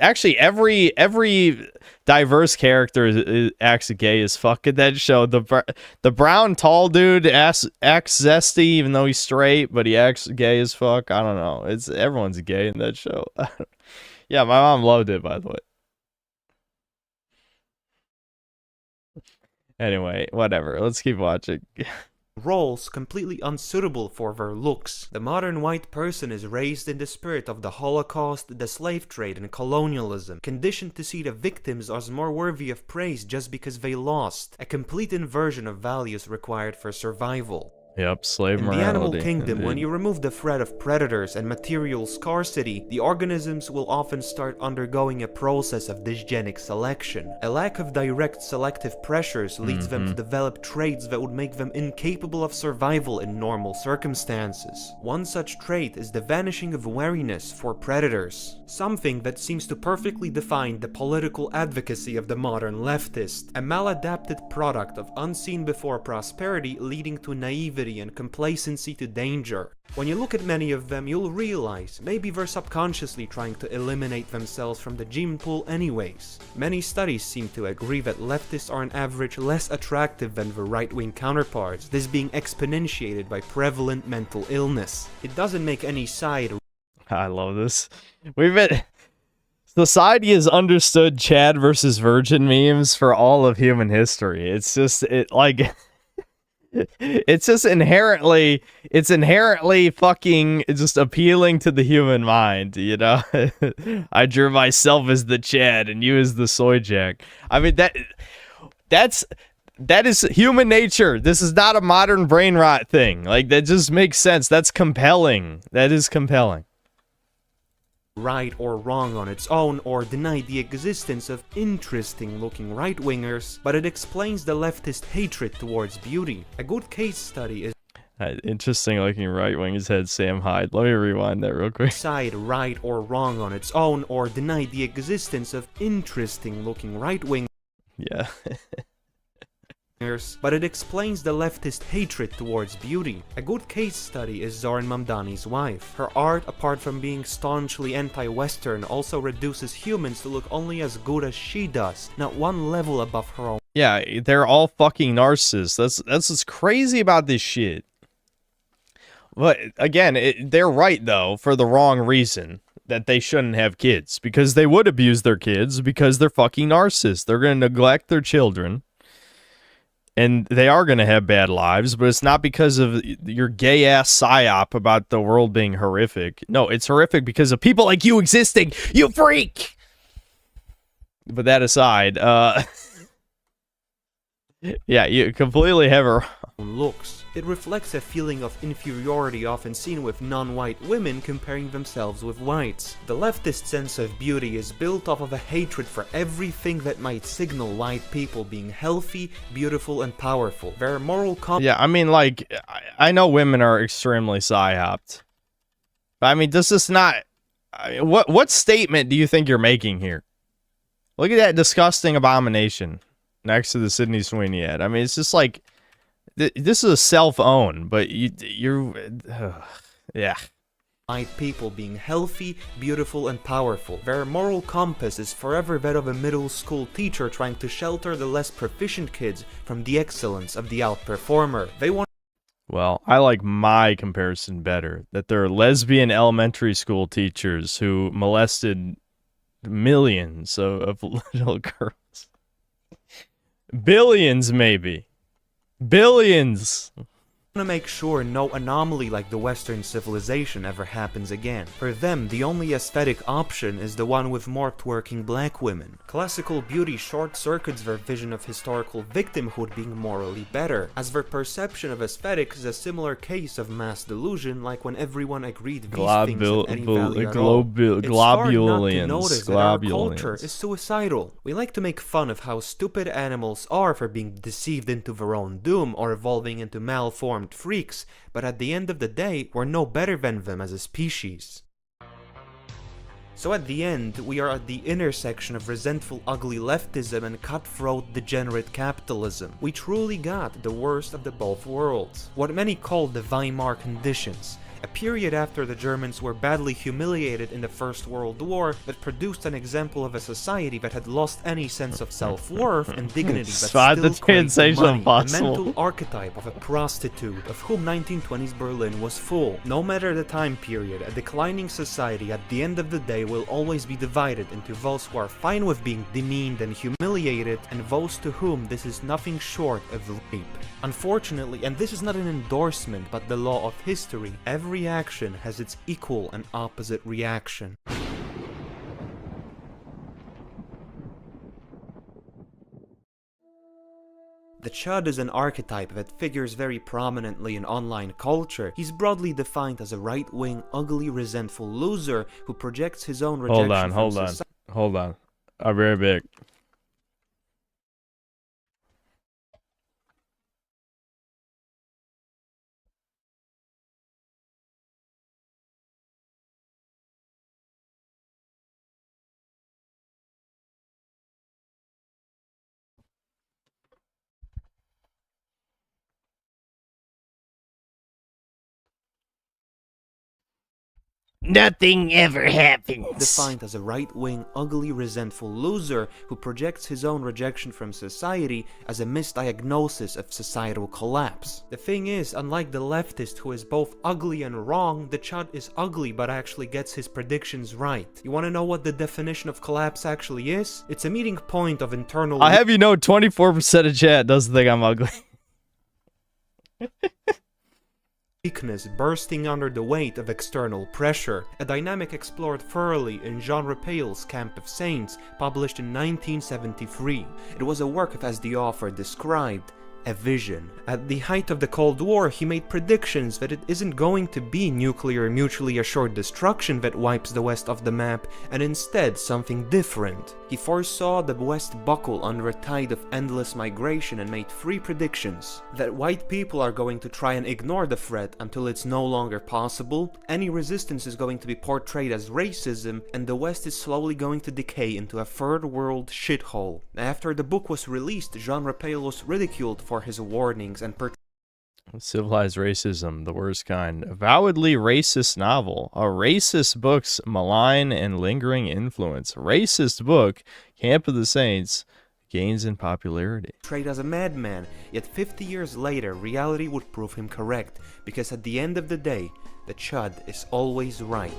Actually, every diverse character acts gay as fuck in that show. The brown tall dude acts zesty even though he's straight, but he acts gay as fuck. I don't know. Everyone's gay in that show. Yeah, my mom loved it, by the way. Anyway, whatever. Let's keep watching. Roles completely unsuitable for their looks. The modern white person is raised in the spirit of the Holocaust, the slave trade, and colonialism, conditioned to see the victims as more worthy of praise just because they lost, a complete inversion of values required for survival. Yep, slave morality. In the animal kingdom, indeed. when you remove the threat of predators and material scarcity, the organisms will often start undergoing a process of dysgenic selection. A lack of direct selective pressures leads them to develop traits that would make them incapable of survival in normal circumstances. One such trait is the vanishing of wariness for predators, something that seems to perfectly define the political advocacy of the modern leftist, a maladapted product of unseen before prosperity leading to naivety and complacency to danger. When you look at many of them, you'll realize maybe they're subconsciously trying to eliminate themselves from the gene pool anyways. Many studies seem to agree that leftists are on average less attractive than their right-wing counterparts, this being exponentiated by prevalent mental illness. It doesn't make any side. I love this. Society has understood Chad versus Virgin memes for all of human history. It's just it's just inherently fucking just appealing to the human mind, you know. I drew myself as the Chad and you as the soy jack. I mean that is human nature. This is not a modern brain rot thing. Like, that just makes sense. That's compelling. That is compelling. Right or wrong on its own, or deny the existence of interesting looking right-wingers, but it explains the leftist hatred towards beauty. A good case study is interesting looking right-wingers had Sam Hyde. Let me rewind that real quick. Side right or wrong on its own, or deny the existence of interesting looking right-wingers. Yeah. But it explains the leftist hatred towards beauty. A good case study is Zoran Mamdani's wife. Her art, apart from being staunchly anti-Western, also reduces humans to look only as good as she does, not one level above her own. Yeah, they're all fucking narcissists. That's what's crazy about this shit. But again, they're right though, for the wrong reason. That they shouldn't have kids, because they would abuse their kids because they're fucking narcissists. They're gonna neglect their children. And they are going to have bad lives, but it's not because of your gay-ass psyop about the world being horrific. No, it's horrific because of people like you existing, you freak! But that aside, yeah, you completely have her looks. It reflects a feeling of inferiority often seen with non-white women comparing themselves with whites. The leftist sense of beauty is built off of a hatred for everything that might signal white people being healthy, beautiful, and powerful. Their moral yeah, I mean, like, I know women are extremely psyoped. But I mean, does this not... What statement do you think you're making here? Look at that disgusting abomination next to the Sydney Sweeney ad. I mean, it's just like... This is a self-own, but you're yeah. White people being healthy, beautiful, and powerful. Their moral compass is forever that of a middle school teacher trying to shelter the less proficient kids from the excellence of the outperformer. They want... Well, I like my comparison better. That there are lesbian elementary school teachers who molested millions of little girls. Billions, maybe. Billions! To make sure no anomaly like the Western civilization ever happens again. For them, the only aesthetic option is the one with more twerking black women. Classical beauty short-circuits their vision of historical victimhood being morally better, as their perception of aesthetics is a similar case of mass delusion, like when everyone agreed these things have any value at all. It's hard not to notice that our culture is suicidal. We like to make fun of how stupid animals are for being deceived into their own doom or evolving into malformed freaks, but at the end of the day, we're no better than them as a species. So at the end, we are at the intersection of resentful, ugly leftism and cutthroat, degenerate capitalism. We truly got the worst of the both worlds. What many call the Weimar conditions. A period after the Germans were badly humiliated in the First World War that produced an example of a society that had lost any sense of self-worth and dignity but still craved money. The mental archetype of a prostitute of whom 1920s Berlin was full. No matter the time period, a declining society at the end of the day will always be divided into those who are fine with being demeaned and humiliated and those to whom this is nothing short of rape. Unfortunately, and this is not an endorsement but the law of history, every action has its equal and opposite reaction. The Chud is an archetype that figures very prominently in online culture. He's broadly defined as a right-wing, ugly, resentful loser who projects his own rejection from society. Hold on. I'll be right back. Nothing ever happens. Defined as a right-wing, ugly, resentful loser who projects his own rejection from society as a misdiagnosis of societal collapse. The thing is, unlike the leftist who is both ugly and wrong, the Chud is ugly but actually gets his predictions right. You wanna know what the definition of collapse actually is? It's a meeting point of internal— I'll have you know 24% of chat doesn't think I'm ugly. weakness bursting under the weight of external pressure, a dynamic explored thoroughly in Jean Raphael's Camp of Saints, published in 1973. It was a work of, as the author described, a vision. At the height of the Cold War, he made predictions that it isn't going to be nuclear mutually assured destruction that wipes the West off the map, and instead something different. He foresaw the West buckle under a tide of endless migration and made three predictions: that white people are going to try and ignore the threat until it's no longer possible, any resistance is going to be portrayed as racism, and the West is slowly going to decay into a third world shithole. After the book was released, Jean Raphael was ridiculed for his warnings and Civilized Racism, the worst kind. Avowedly racist novel. A racist book's malign and lingering influence. Racist book, Camp of the Saints, gains in popularity. Portrayed as a madman, yet 50 years later, reality would prove him correct, because at the end of the day, the Chud is always right.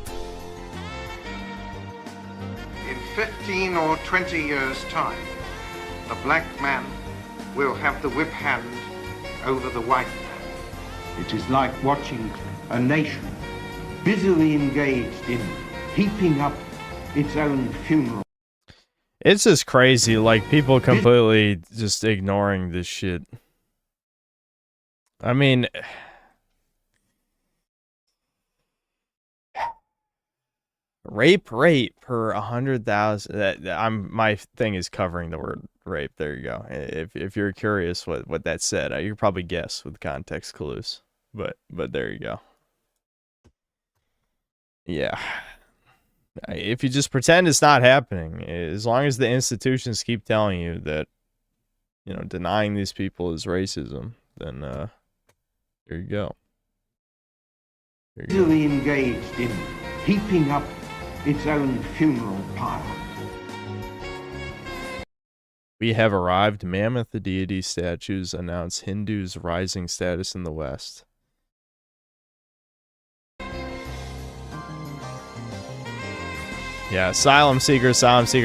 In 15 or 20 years' time, the black man will have the whip hand over the white man. It is like watching a nation busily engaged in heaping up its own funeral. It's just crazy, like people completely just ignoring this shit. I mean, rape per 100,000. My thing is covering the word rape. There you go. If you're curious what that said, you could probably guess with context clues. But there you go. Yeah. If you just pretend it's not happening, as long as the institutions keep telling you that, you know, denying these people is racism, then there you go. Busily engaged in heaping up its own funeral pile. We have arrived. Mammoth the deity statues announce Hindus' rising status in the West. Yeah, asylum seeker.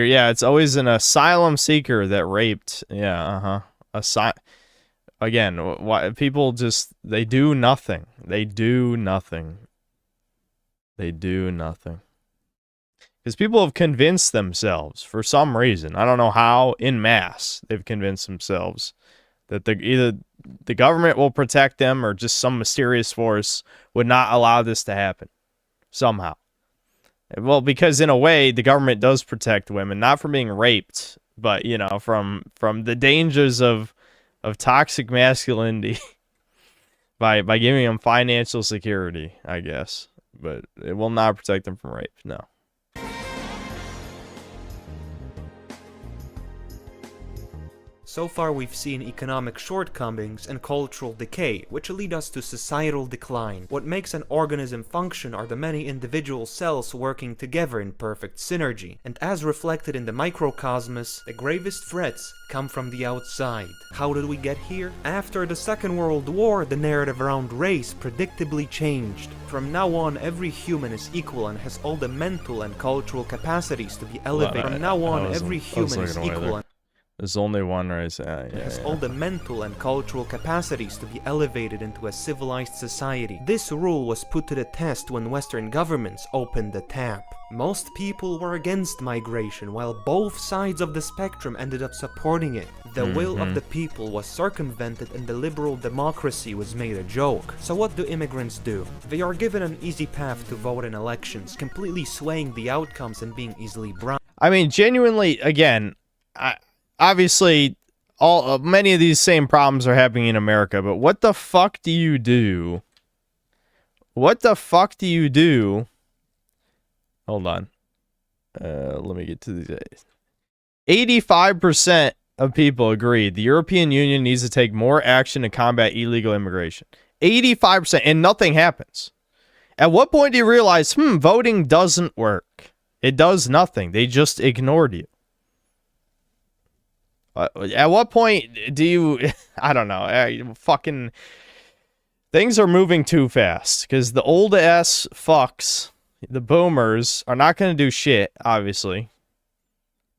Yeah, it's always an asylum seeker that raped. Yeah, Again, why people just, they do nothing. They do nothing. Because people have convinced themselves, for some reason, I don't know how, in mass, they've convinced themselves that either the government will protect them or just some mysterious force would not allow this to happen. Somehow. Well, because in a way, the government does protect women, not from being raped, but, you know, from the dangers of toxic masculinity by giving them financial security, I guess. But it will not protect them from rape, no. So far we've seen economic shortcomings and cultural decay, which lead us to societal decline. What makes an organism function are the many individual cells working together in perfect synergy. And as reflected in the microcosmos, the gravest threats come from the outside. How did we get here? After the Second World War, the narrative around race predictably changed. From now on, every human is equal and has all the mental and cultural capacities to be elevated. From now on, every human is equal and there's only one race. has all the mental and cultural capacities to be elevated into a civilized society. This rule was put to the test when Western governments opened the tap. Most people were against migration, while both sides of the spectrum ended up supporting it. The will of the people was circumvented and the liberal democracy was made a joke. So what do immigrants do? They are given an easy path to vote in elections, completely swaying the outcomes and being easily bribed. I mean, genuinely, again, obviously, many of these same problems are happening in America, but what the fuck do you do? What the fuck do you do? Hold on. Let me get to these. 85% of people agreed the European Union needs to take more action to combat illegal immigration. 85%, and nothing happens. At what point do you realize, voting doesn't work? It does nothing. They just ignored you. At what point do you... I don't know. Fucking... Things are moving too fast. Because the old-ass fucks, the boomers, are not going to do shit, obviously.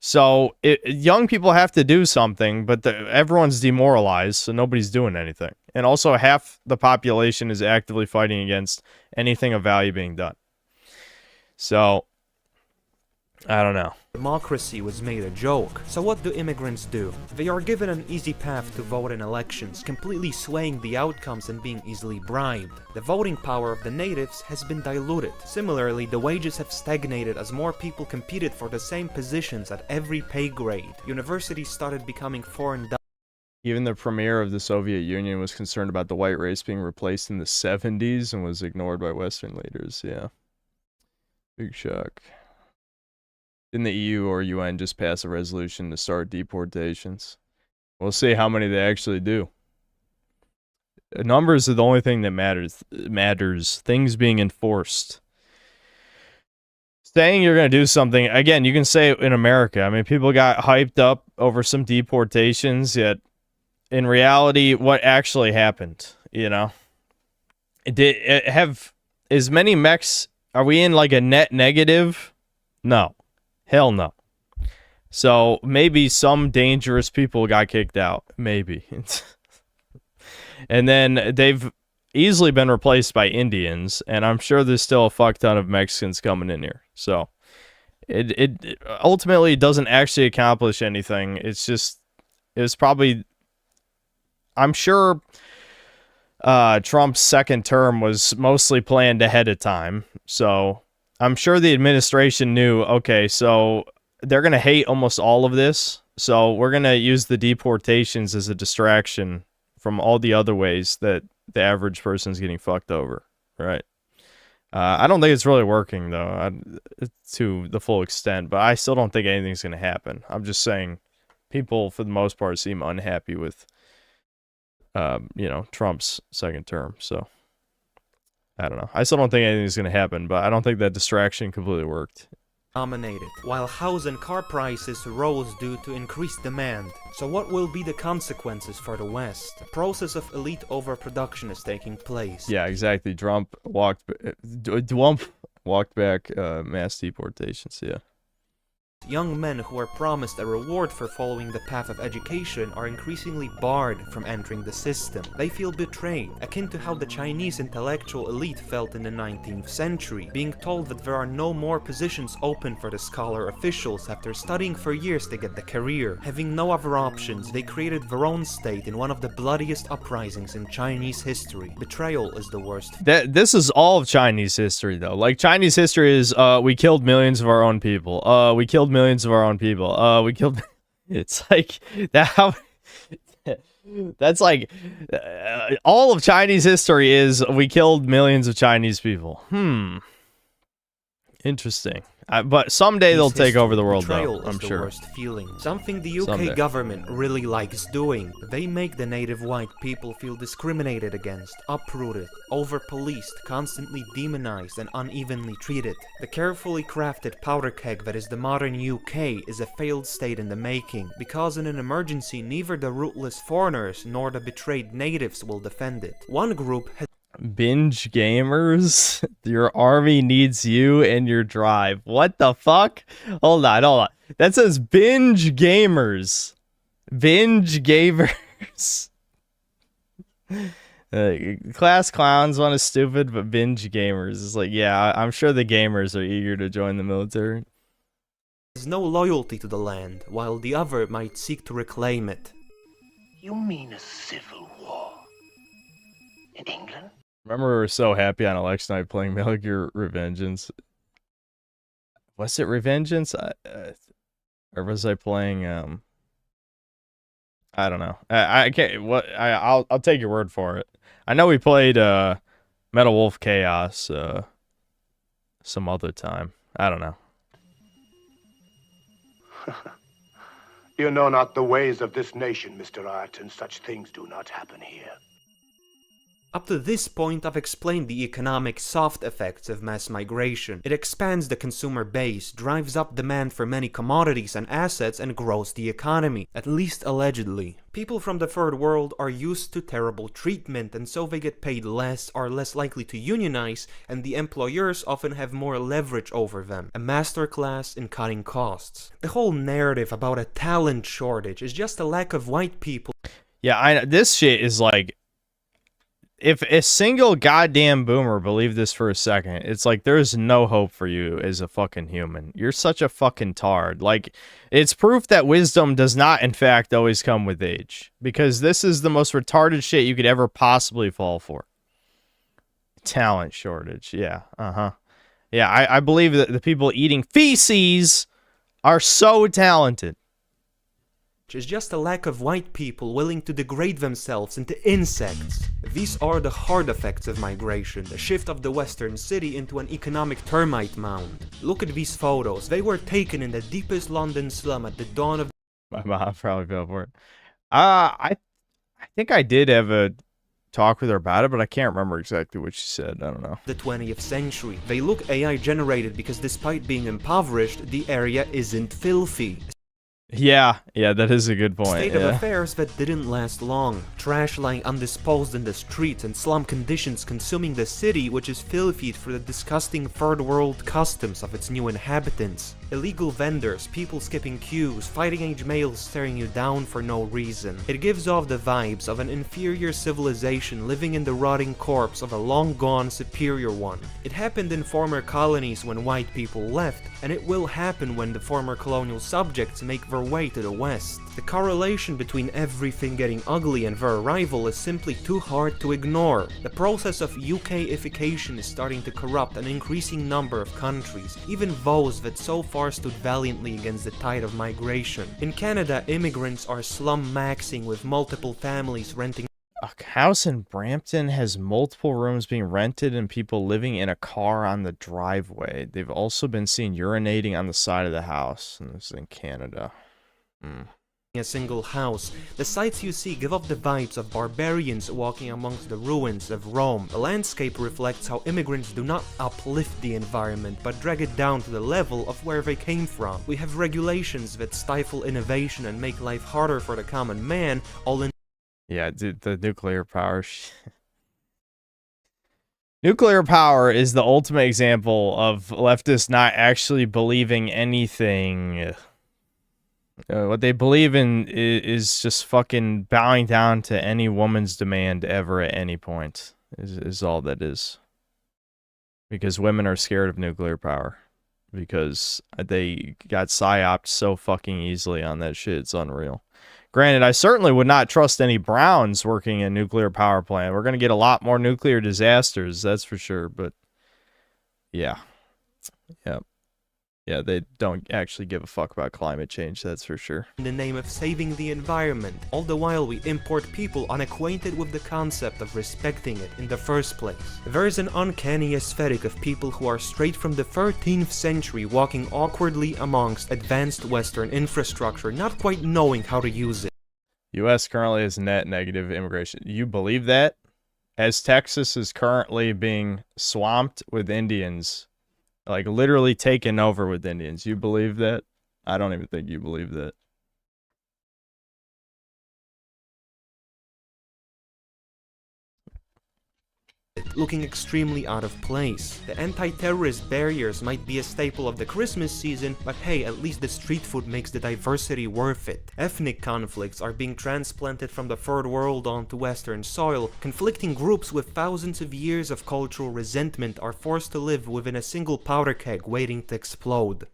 So, young people have to do something, but everyone's demoralized, so nobody's doing anything. And also, half the population is actively fighting against anything of value being done. So... I don't know. Democracy was made a joke. So what do immigrants do? They are given an easy path to vote in elections, completely swaying the outcomes and being easily bribed. The voting power of the natives has been diluted. Similarly, the wages have stagnated as more people competed for the same positions at every pay grade. Universities started becoming foreign. Even the premier of the Soviet Union was concerned about the white race being replaced in the 70s and was ignored by Western leaders. Yeah. Big shock. Didn't the EU or UN just pass a resolution to start deportations? We'll see how many they actually do. Numbers are the only thing that matters. Things being enforced. Saying you're going to do something, again, you can say it in America. I mean, people got hyped up over some deportations, yet in reality, what actually happened, you know? Have as many mechs, are we in like a net negative? No. Hell no. So maybe some dangerous people got kicked out. Maybe. And then they've easily been replaced by Indians. And I'm sure there's still a fuck ton of Mexicans coming in here. So it ultimately doesn't actually accomplish anything. It's just, it was probably, I'm sure Trump's second term was mostly planned ahead of time. So I'm sure the administration knew, okay, so they're going to hate almost all of this, so we're going to use the deportations as a distraction from all the other ways that the average person's getting fucked over, right? I don't think it's really working, though, to the full extent, but I still don't think anything's going to happen. I'm just saying people, for the most part, seem unhappy with, Trump's second term, so... I don't know. I still don't think anything's going to happen, but I don't think that distraction completely worked. Dominated, while house and car prices rose due to increased demand. So what will be the consequences for the West? A process of elite overproduction is taking place. Yeah, exactly. Trump walked back mass deportations, yeah. Young men who are promised a reward for following the path of education are increasingly barred from entering the system. They feel betrayed, akin to how the Chinese intellectual elite felt in the 19th century, being told that there are no more positions open for the scholar officials after studying for years to get the career. Having no other options, they created their own state in one of the bloodiest uprisings in Chinese history. Betrayal is the worst. This is all of Chinese history, though. Like, Chinese history is, we killed millions of our own people. We killed millions of our own people. We killed... It's like... That's like... all of Chinese history is, we killed millions of Chinese people. Interesting. But someday they'll Peace take over the history, world, betrayal though. I'm is the sure. worst feeling. Something the UK Someday. government really likes doing. They make the native white people feel discriminated against, uprooted, over-policed, constantly demonized, and unevenly treated. The carefully crafted powder keg that is the modern UK is a failed state in the making, because in an emergency neither the rootless foreigners nor the betrayed natives will defend it. One group has Binge gamers, your army needs you and your drive. What the fuck? Hold on. That says binge gamers. Binge gamers. Class clowns one is stupid, but binge gamers is like, yeah, I'm sure the gamers are eager to join the military. There's no loyalty to the land, while the other might seek to reclaim it. You mean a civil war? In England? Remember, we were so happy on election night playing Metal Gear Revengeance. Was it Revengeance? Or was I playing? I don't know. I can't. What? I'll take your word for it. I know we played Metal Wolf Chaos some other time. I don't know. You know not the ways of this nation, Mr. Ayrton. Such things do not happen here. Up to this point, I've explained the economic soft effects of mass migration. It expands the consumer base, drives up demand for many commodities and assets, and grows the economy, at least allegedly. People from the third world are used to terrible treatment, and so they get paid less, are less likely to unionize, and the employers often have more leverage over them. A masterclass in cutting costs. The whole narrative about a talent shortage is just a lack of white people. Yeah, this shit is like, if a single goddamn boomer believed this for a second, it's like there's no hope for you as a fucking human. You're such a fucking tard. Like, it's proof that wisdom does not, in fact, always come with age. Because this is the most retarded shit you could ever possibly fall for. Talent shortage. Yeah, Yeah, I believe that the people eating feces are so talented. Is just a lack of white people willing to degrade themselves into insects. These are the hard effects of migration, the shift of the western city into an economic termite mound. Look at these photos. They were taken in the deepest London slum at the dawn of... My mom probably fell for it. I think I did have a talk with her about it, but I can't remember exactly what she said. I don't know. The 20th century. They look AI generated because despite being impoverished, the area isn't filthy. Yeah, that is a good point. State of affairs that didn't last long. Trash lying undisposed in the streets and slum conditions consuming the city, which is filthy for the disgusting third world customs of its new inhabitants. Illegal vendors, people skipping queues, fighting age males staring you down for no reason. It gives off the vibes of an inferior civilization living in the rotting corpse of a long-gone superior one. It happened in former colonies when white people left, and it will happen when the former colonial subjects make their way to the west. The correlation between everything getting ugly and their arrival is simply too hard to ignore. The process of UKification is starting to corrupt an increasing number of countries, even those that so far stood valiantly against the tide of migration. In Canada, immigrants are slum-maxing with multiple families renting. A house in Brampton has multiple rooms being rented and people living in a car on the driveway. They've also been seen urinating on the side of the house. And this is in Canada. A single house. The sights you see give off the vibes of barbarians walking amongst the ruins of Rome. The landscape reflects how immigrants do not uplift the environment, but drag it down to the level of where they came from. We have regulations that stifle innovation and make life harder for the common man, all in... Yeah, dude, the nuclear power Nuclear power is the ultimate example of leftists not actually believing anything. What they believe in is just fucking bowing down to any woman's demand ever at any point. Is all that is. Because women are scared of nuclear power. Because they got psyoped so fucking easily on that shit. It's unreal. Granted, I certainly would not trust any Browns working in a nuclear power plant. We're going to get a lot more nuclear disasters, that's for sure. But, yeah. Yep. Yeah, they don't actually give a fuck about climate change, that's for sure. In the name of saving the environment, all the while we import people unacquainted with the concept of respecting it in the first place. There is an uncanny aesthetic of people who are straight from the 13th century walking awkwardly amongst advanced Western infrastructure, not quite knowing how to use it. U.S. currently has net negative immigration. You believe that? As Texas is currently being swamped with Indians, like literally taken over with Indians. You believe that? I don't even think you believe that. Looking extremely out of place. The anti-terrorist barriers might be a staple of the Christmas season, but hey, at least the street food makes the diversity worth it. Ethnic conflicts are being transplanted from the third world onto Western soil. Conflicting groups with thousands of years of cultural resentment are forced to live within a single powder keg waiting to explode.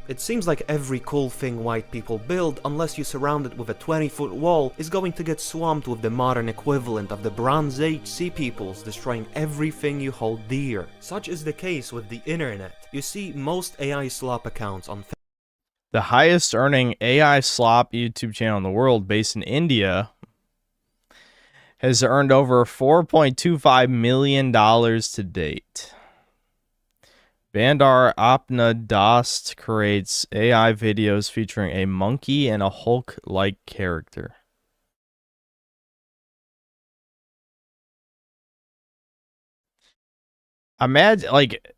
It seems like every cool thing white people build, unless you surround it with a 20-foot wall, is going to get swamped with the modern equivalent of the Bronze Age sea peoples destroying everything you hold dear. Such is the case with the internet. You see, most AI slop accounts on the highest earning AI slop YouTube channel in the world, based in India, has earned over $4.25 million to date. Bandar Apna Dost creates AI videos featuring a monkey and a Hulk-like character. Imagine, like,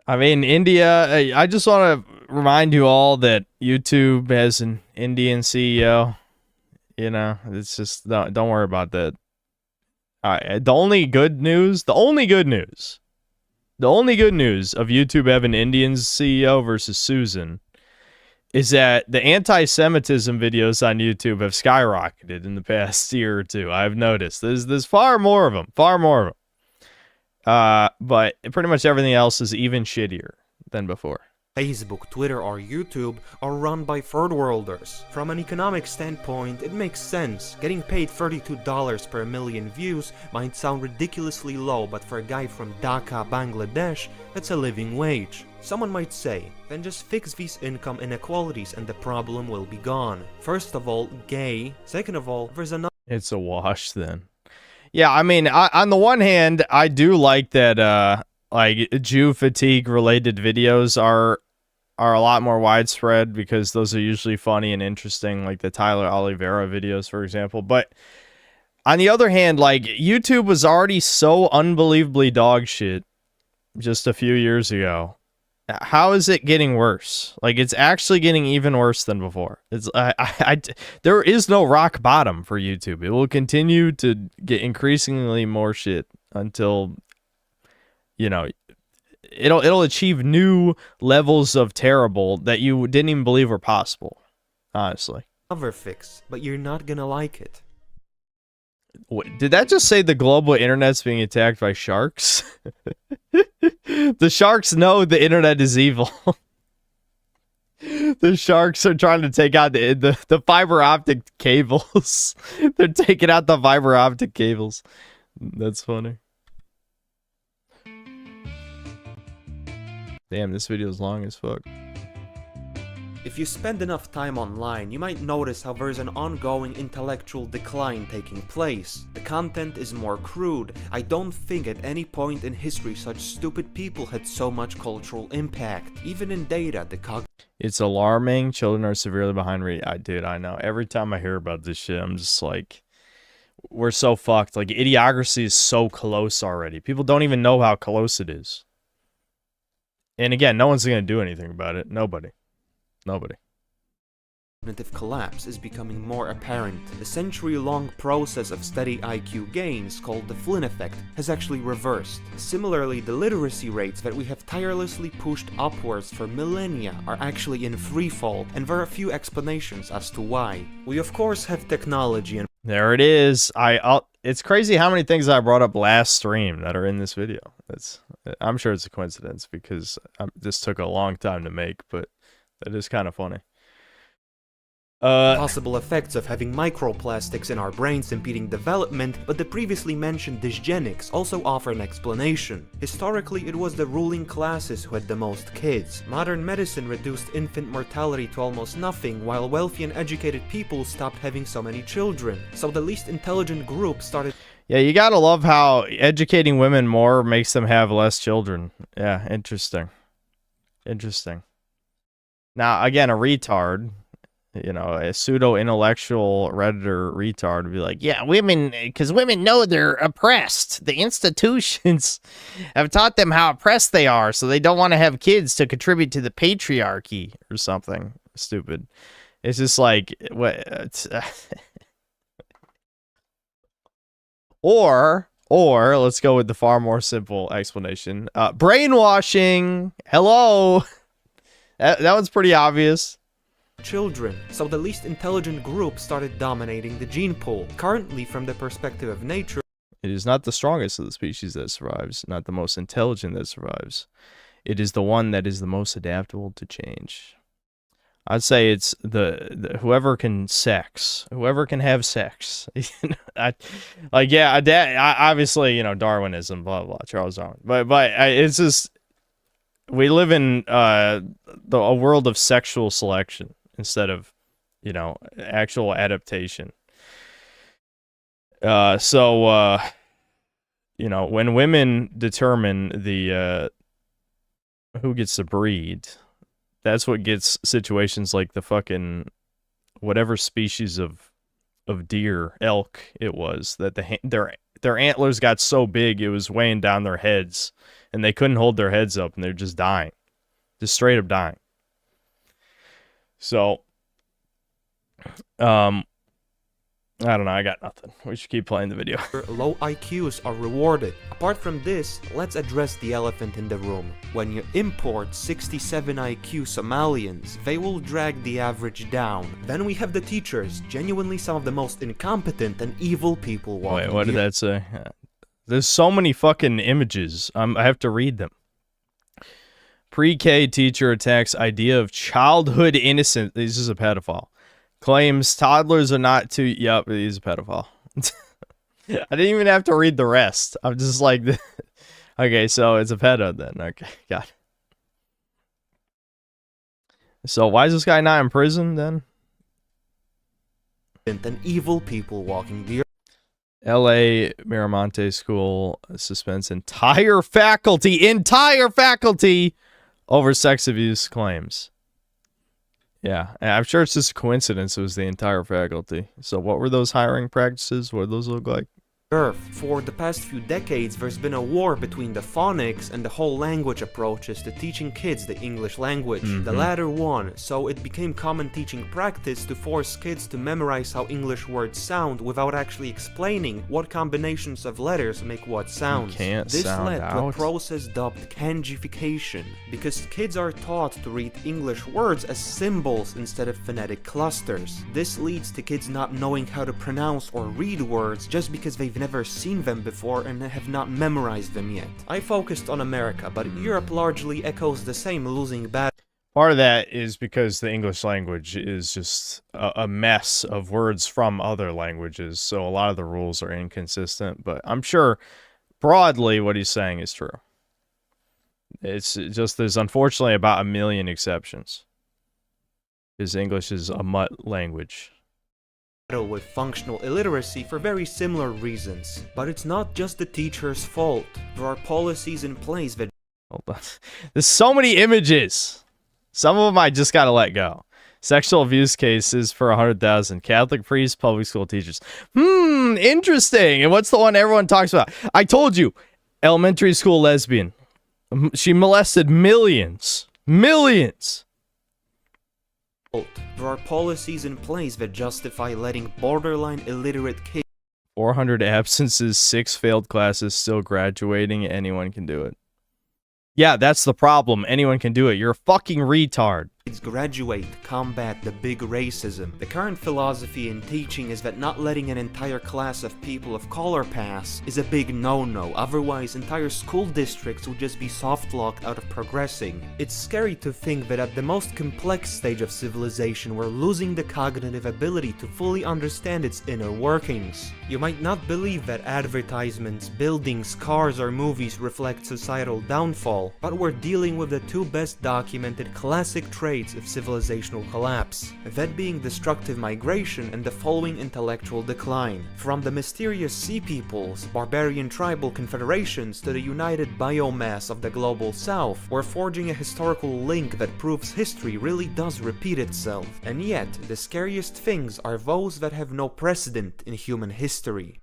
I mean, India, I just want to remind you all that YouTube has an Indian CEO. You know, it's just, don't worry about that. The only good news of YouTube having Indians CEO versus Susan is that the anti-Semitism videos on YouTube have skyrocketed in the past year or two. I've noticed there's far more of them. But pretty much everything else is even shittier than before. Facebook, Twitter, or YouTube are run by third worlders. From an economic standpoint, it makes sense. Getting paid $32 per million views might sound ridiculously low, but for a guy from Dhaka, Bangladesh, that's a living wage. Someone might say, then just fix these income inequalities and the problem will be gone. First of all, gay. Second of all, there's another... It's a wash then. Yeah, I mean, on the one hand, I do like that, like, Jew fatigue related videos are a lot more widespread because those are usually funny and interesting, like the Tyler Oliveira videos, for example. But on the other hand, like, YouTube was already so unbelievably dog shit just a few years ago. How is it getting worse? Like, it's actually getting even worse than before. It's there is no rock bottom for YouTube. It will continue to get increasingly more shit until, you know, it'll achieve new levels of terrible that you didn't even believe were possible, honestly. Another fix, but you're not gonna like it. Did that just say the global internet's being attacked by sharks? The sharks know the internet is evil. The sharks are trying to take out the fiber optic cables. They're taking out the fiber optic cables. That's funny. Damn, this video is long as fuck. If you spend enough time online, you might notice how there's an ongoing intellectual decline taking place. The content is more crude. I don't think at any point in history such stupid people had so much cultural impact. Even in data, it's alarming. Children are severely behind dude, I know. Every time I hear about this shit, I'm just like, we're so fucked. Like, idiocracy is so close already. People don't even know how close it is. And again, no one's going to do anything about it. Nobody. Cognitive collapse is becoming more apparent. The century-long process of steady IQ gains, called the Flynn effect, has actually reversed. Similarly, the literacy rates that we have tirelessly pushed upwards for millennia are actually in freefall, and there are a few explanations as to why. We of course have technology and... There it is. It's crazy how many things I brought up last stream that are in this video. I'm sure it's a coincidence because this took a long time to make, but that is kind of funny. possible effects of having microplastics in our brains impeding development, but the previously mentioned dysgenics also offer an explanation. Historically, it was the ruling classes who had the most kids. Modern medicine reduced infant mortality to almost nothing, while wealthy and educated people stopped having so many children. So the least intelligent group started... Yeah, you gotta love how educating women more makes them have less children. Yeah, interesting. Interesting. Now, again, a retard... You know, a pseudo-intellectual Redditor retard would be like, yeah, women, because women know they're oppressed. The institutions have taught them how oppressed they are, so they don't want to have kids to contribute to the patriarchy or something stupid. It's just like, what? Or let's go with the far more simple explanation. Brainwashing. Hello. That one's pretty obvious. Children, so the least intelligent group started dominating the gene pool. Currently, from the perspective of nature, it is not the strongest of the species that survives, not the most intelligent that survives. It is the one that is the most adaptable to change. I'd say it's the whoever can have sex. Obviously, you know, Darwinism, blah blah, Charles Darwin. But it's just we live in a world of sexual selection instead of, you know, actual adaptation. You know, when women determine the who gets to breed, that's what gets situations like the fucking whatever species of deer, elk it was, that their antlers got so big it was weighing down their heads and they couldn't hold their heads up and they're just dying. Just straight up dying. So, I don't know, I got nothing. We should keep playing the video. Low IQs are rewarded. Apart from this, let's address the elephant in the room. When you import 67 IQ Somalians, they will drag the average down. Then we have the teachers, genuinely some of the most incompetent and evil people walking. Wait, what did that say? There's so many fucking images. I have to read them. Pre-K teacher attacks idea of childhood innocence. This is a pedophile. Claims toddlers are not too... Yep, he's a pedophile. I didn't even have to read the rest. I'm just like... Okay, so it's a pedo then. Okay, got it. So why is this guy not in prison then? And evil people walking the earth. L.A. Miramonte School suspends entire faculty over sex abuse claims. Yeah, I'm sure it's just a coincidence it was the entire faculty. So what were those hiring practices? What did those look like? For the past few decades, there's been a war between the phonics and the whole language approaches to teaching kids the English language. The latter won, so it became common teaching practice to force kids to memorize how English words sound without actually explaining what combinations of letters make what sounds. This led to a process dubbed kanjification, because kids are taught to read English words as symbols instead of phonetic clusters. This leads to kids not knowing how to pronounce or read words just because they've never seen them before and have not memorized them yet. I focused on America, but Europe largely echoes the same losing battle. Part of that is because the English language is just a mess of words from other languages, so a lot of the rules are inconsistent, but I'm sure broadly what he's saying is true. It's just there's unfortunately about 1 million exceptions, because English is a mutt language. With functional illiteracy for very similar reasons. But it's not just the teacher's fault. There are policies in place that... Hold on. There's so many images. Some of them I just gotta let go. Sexual abuse cases for 100,000. Catholic priests, public school teachers. Interesting. And what's the one everyone talks about? I told you. Elementary school lesbian. She molested millions. Millions. There are policies in place that justify letting borderline illiterate kids... 400 absences, 6 failed classes, still graduating. Anyone can do it. Yeah, that's the problem. Anyone can do it. You're a fucking retard. graduate to combat the big racism. The current philosophy and teaching is that not letting an entire class of people of color pass is a big no-no, otherwise entire school districts would just be soft-locked out of progressing. It's scary to think that at the most complex stage of civilization we're losing the cognitive ability to fully understand its inner workings. You might not believe that advertisements, buildings, cars or movies reflect societal downfall, but we're dealing with the two best documented classic traits of civilizational collapse, that being destructive migration and the following intellectual decline. From the mysterious sea peoples, barbarian tribal confederations to the united biomass of the global south, we're forging a historical link that proves history really does repeat itself. And yet, the scariest things are those that have no precedent in human history.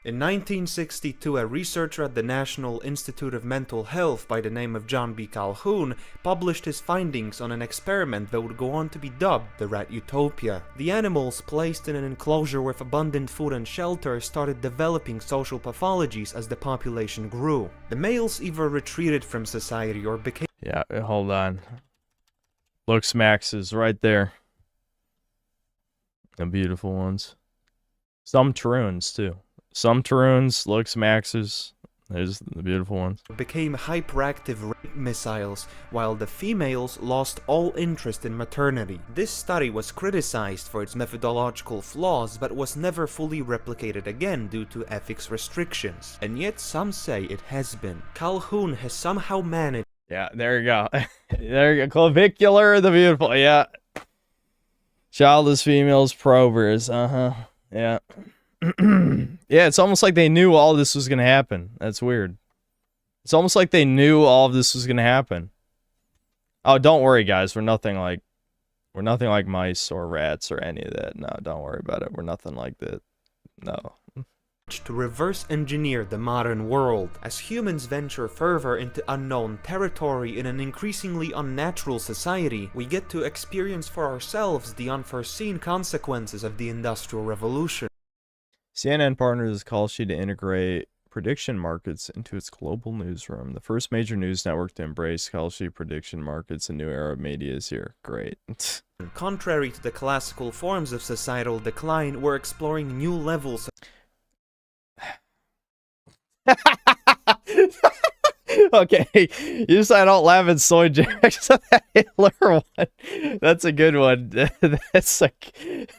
In 1962, a researcher at the National Institute of Mental Health by the name of John B. Calhoun published his findings on an experiment that would go on to be dubbed the Rat Utopia. The animals, placed in an enclosure with abundant food and shelter, started developing social pathologies as the population grew. The males either retreated from society or became— Yeah, hold on. Looks Max is right there. The beautiful ones. Some Taroons, too. Some Taroons, looks Maxes. There's the beautiful ones. Became hyperactive rape missiles, while the females lost all interest in maternity. This study was criticized for its methodological flaws, but was never fully replicated again due to ethics restrictions. And yet some say it has been. Calhoun has somehow managed— Yeah, there you go. There you go. Clavicular, the beautiful. Yeah. Childless females, probers. Yeah. Yeah, it's almost like they knew all this was gonna happen. That's weird. It's almost like they knew all of this was gonna happen. Oh, don't worry, guys. We're nothing like mice or rats or any of that. No, don't worry about it. We're nothing like that. No. To reverse engineer the modern world. As humans venture further into unknown territory in an increasingly unnatural society, we get to experience for ourselves the unforeseen consequences of the Industrial Revolution. CNN partners Call Sheet to integrate prediction markets into its global newsroom. The first major news network to embrace Call Sheet prediction markets, a new era of media is here. Great. Contrary to the classical forms of societal decline, we're exploring new levels Okay, you said I don't laugh at soy jacks. That Hitler one. That's a good one. That's like...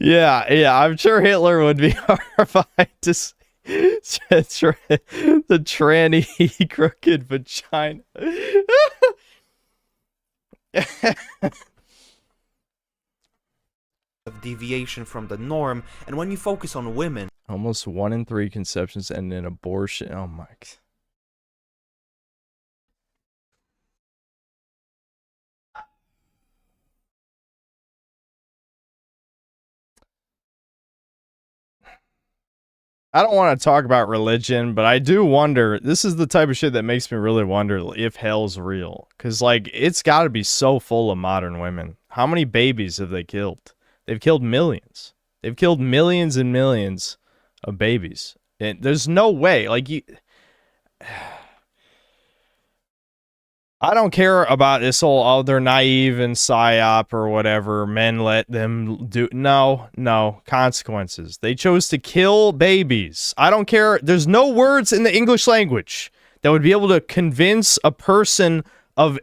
yeah, I'm sure Hitler would be horrified to see the tranny crooked vagina. of deviation from the norm, and when you focus on women, almost 1 in 3 conceptions end in abortion. Oh my God. I don't want to talk about religion, but I do wonder, this is the type of shit that makes me really wonder if hell's real. Because, like, it's got to be so full of modern women. How many babies have they killed? They've killed millions. They've killed millions and millions of babies. And there's no way, like, you... I don't care about this whole, oh, they're naive and psyop or whatever. Men let them do... No. Consequences. They chose to kill babies. I don't care. There's no words in the English language that would be able to convince a person of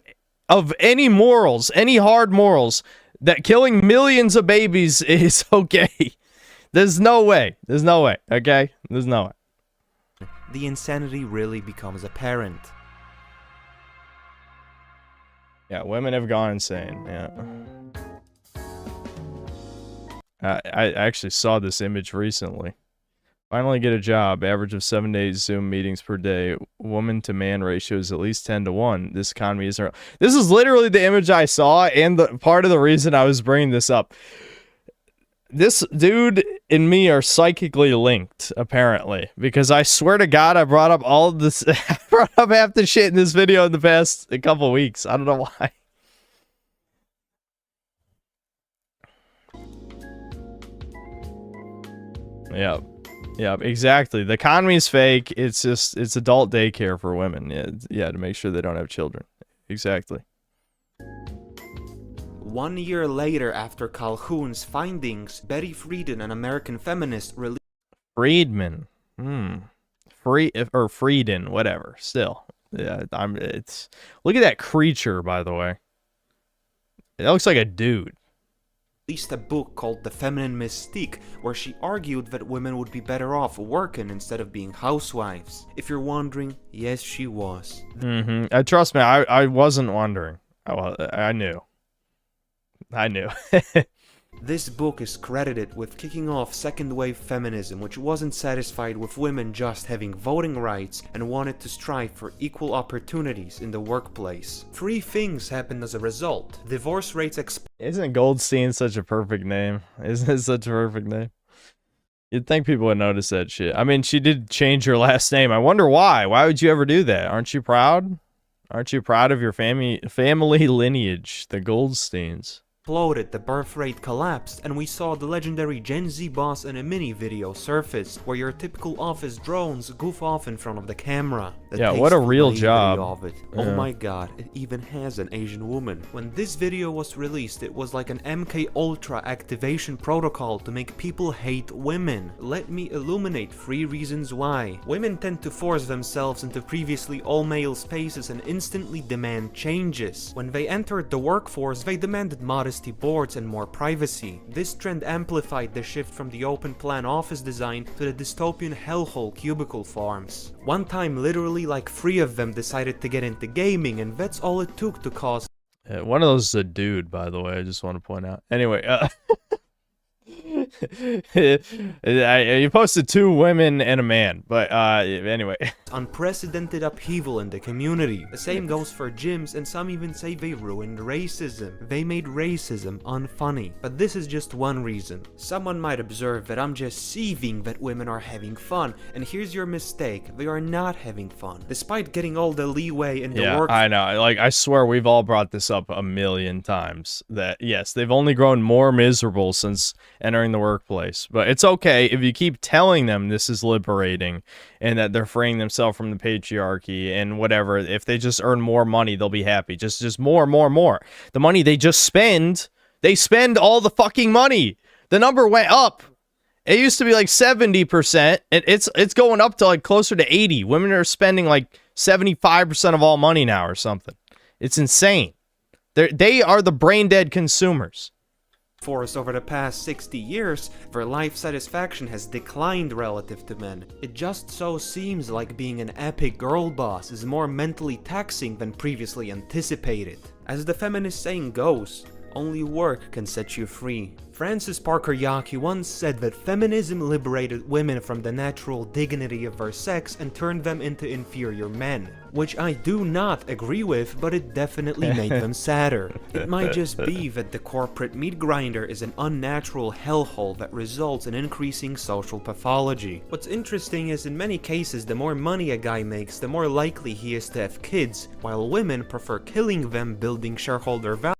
any morals, any hard morals, that killing millions of babies is okay. There's no way. There's no way, okay? There's no way. The insanity really becomes apparent. Yeah, women have gone insane, yeah. I actually saw this image recently. Finally get a job, average of 7 days Zoom meetings per day. Woman to man ratio is at least 10 to 1. This economy isn't... This is literally the image I saw, and the part of the reason I was bringing this up. This dude and me are psychically linked, apparently, because I swear to God, I brought up all of this, I brought up half the shit in this video in the past couple weeks. I don't know why. Yep. Yep, exactly. The economy's fake. It's just, it's adult daycare for women. Yeah, to make sure they don't have children. Exactly. 1 year later, after Calhoun's findings, Betty Friedan, an American feminist, released Friedman. Frieden, whatever. Still. Yeah, it's look at that creature, by the way. It looks like a dude. A book called The Feminine Mystique, where she argued that women would be better off working instead of being housewives. If you're wondering, yes, she was. Trust me, I wasn't wondering. I knew. I knew. This book is credited with kicking off second-wave feminism, which wasn't satisfied with women just having voting rights and wanted to strive for equal opportunities in the workplace. 3 things happened as a result. Divorce rates Isn't Goldstein such a perfect name? Isn't it such a perfect name? You'd think people would notice that shit. I mean, she did change her last name. I wonder why. Why would you ever do that? Aren't you proud? Aren't you proud of your family lineage, the Goldsteins? Exploded, the birth rate collapsed, and we saw the legendary Gen Z boss in a mini video surface, where your typical office drones goof off in front of the camera. Yeah, what a real job. Of it. Yeah. Oh my god, it even has an Asian woman. When this video was released, it was like an MK Ultra activation protocol to make people hate women. Let me illuminate 3 reasons why. Women tend to force themselves into previously all-male spaces and instantly demand changes. When they entered the workforce, they demanded modesty boards and more privacy. This trend amplified the shift from the open plan office design to the dystopian hellhole cubicle farms. One time, literally like 3 of them decided to get into gaming, and that's all it took to cause. One of those is a dude, by the way, I just want to point out. Anyway, you posted 2 women and a man, but anyway. Unprecedented upheaval in the community. The same goes for gyms, and some even say they ruined racism. They made racism unfunny. But this is just one reason. Someone might observe that I'm just seething that women are having fun, and here's your mistake. They are not having fun. Despite getting all the leeway in the work. I know. Like, I swear we've all brought this up a million times. That, yes, they've only grown more miserable since entering the workplace. But it's okay if you keep telling them this is liberating and that they're freeing themselves from the patriarchy and whatever. If they just earn more money, they'll be happy. Just more. The money they just spend, they spend all the fucking money. The number went up. It used to be like 70%. It's going up to like closer to 80. Women are spending like 75% of all money now or something. It's insane. They are the brain dead consumers. Force over the past 60 years, their life satisfaction has declined relative to men. It just so seems like being an epic girl boss is more mentally taxing than previously anticipated. As the feminist saying goes, only work can set you free. Francis Parker Yockey once said that feminism liberated women from the natural dignity of their sex and turned them into inferior men. Which I do not agree with, but it definitely made them sadder. It might just be that the corporate meat grinder is an unnatural hellhole that results in increasing social pathology. What's interesting is in many cases the more money a guy makes, the more likely he is to have kids, while women prefer killing them, building shareholder value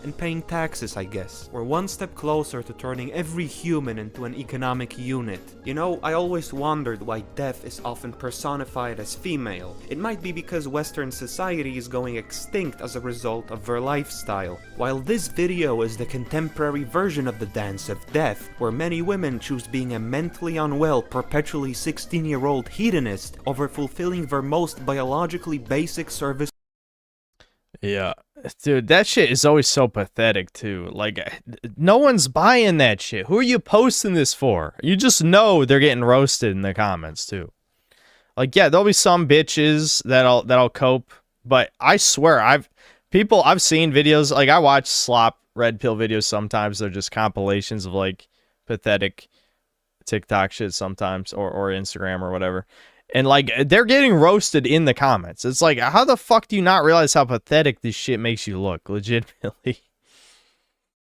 and paying taxes, I guess. We're one step closer to turning every human into an economic unit. You know, I always wondered why death is often personified as female. It might be because Western society is going extinct as a result of their lifestyle. While this video is the contemporary version of the dance of death, where many women choose being a mentally unwell, perpetually 16-year-old hedonist over fulfilling their most biologically basic service. Yeah, dude, that shit is always so pathetic too. Like, no one's buying that shit. Who are you posting this for? You just know they're getting roasted in the comments too. Like, yeah, there'll be some bitches that'll cope, but I swear I've seen videos. Like, I watch slop red pill videos sometimes. They're just compilations of like pathetic TikTok shit sometimes, or Instagram or whatever. And, like, they're getting roasted in the comments. It's like, how the fuck do you not realize how pathetic this shit makes you look, legitimately?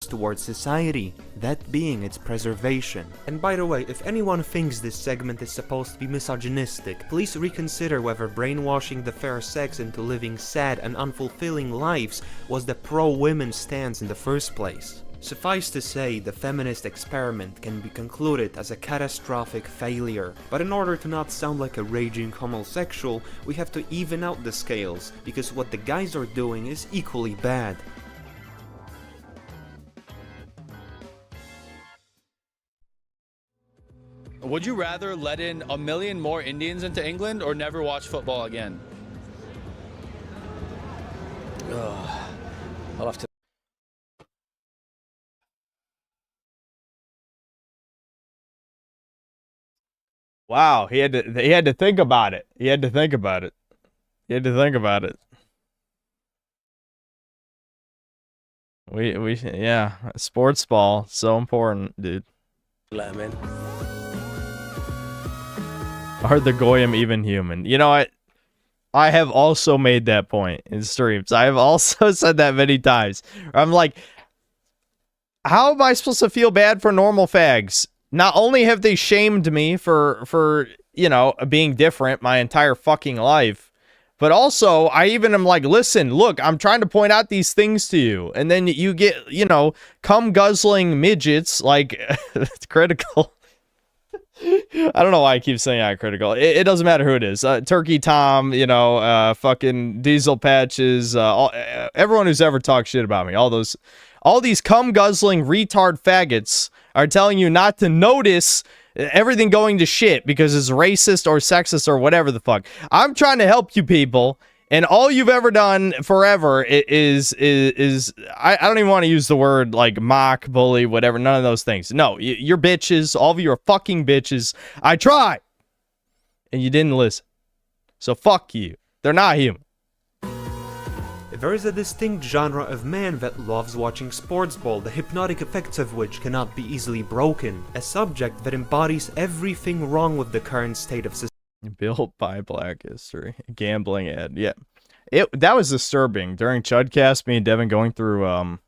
Towards society, that being its preservation. And by the way, if anyone thinks this segment is supposed to be misogynistic, please reconsider whether brainwashing the fair sex into living sad and unfulfilling lives was the pro-women stance in the first place. Suffice to say, the feminist experiment can be concluded as a catastrophic failure, but in order to not sound like a raging homosexual, we have to even out the scales, because what the guys are doing is equally bad. Would you rather let in 1 million more Indians into England or never watch football again? I'll have to. Wow, he had to think about it. He had to think about it. He had to think about it. Yeah, sports ball, so important, dude. Man. Are the Goyim even human? You know, I have also made that point in streams. I have also said that many times. I'm like, how am I supposed to feel bad for normal fags? Not only have they shamed me for you know, being different my entire fucking life, but also I even am like, listen, look, I'm trying to point out these things to you, and then you get, you know, cum guzzling midgets like it's critical. I don't know why I keep saying I'm critical. It doesn't matter who it is. Turkey Tom, you know, fucking Diesel Patches, everyone who's ever talked shit about me, all these cum guzzling retard faggots are telling you not to notice everything going to shit because it's racist or sexist or whatever the fuck. I'm trying to help you people, and all you've ever done forever is I don't even want to use the word like mock, bully, whatever, none of those things. No, you're bitches. All of you are fucking bitches. I tried, and you didn't listen. So fuck you. They're not human. There is a distinct genre of man that loves watching sports ball, the hypnotic effects of which cannot be easily broken. A subject that embodies everything wrong with the current state of society. Built by Black History. Gambling ad. Yeah. That was disturbing. During Chudcast, me and Devin going through,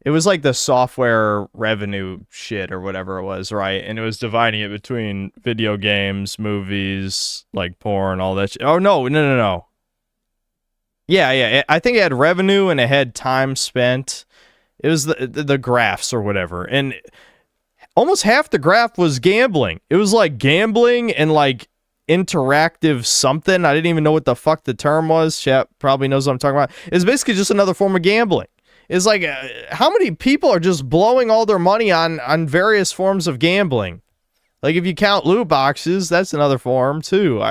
it was like the software revenue shit or whatever it was, right? And it was dividing it between video games, movies, like porn, all that shit. Oh, no. Yeah. I think it had revenue and it had time spent. It was the graphs or whatever. And almost half the graph was gambling. It was like gambling and like interactive something. I didn't even know what the fuck the term was. Chat probably knows what I'm talking about. It's basically just another form of gambling. It's like, how many people are just blowing all their money on various forms of gambling? Like if you count loot boxes, that's another form too.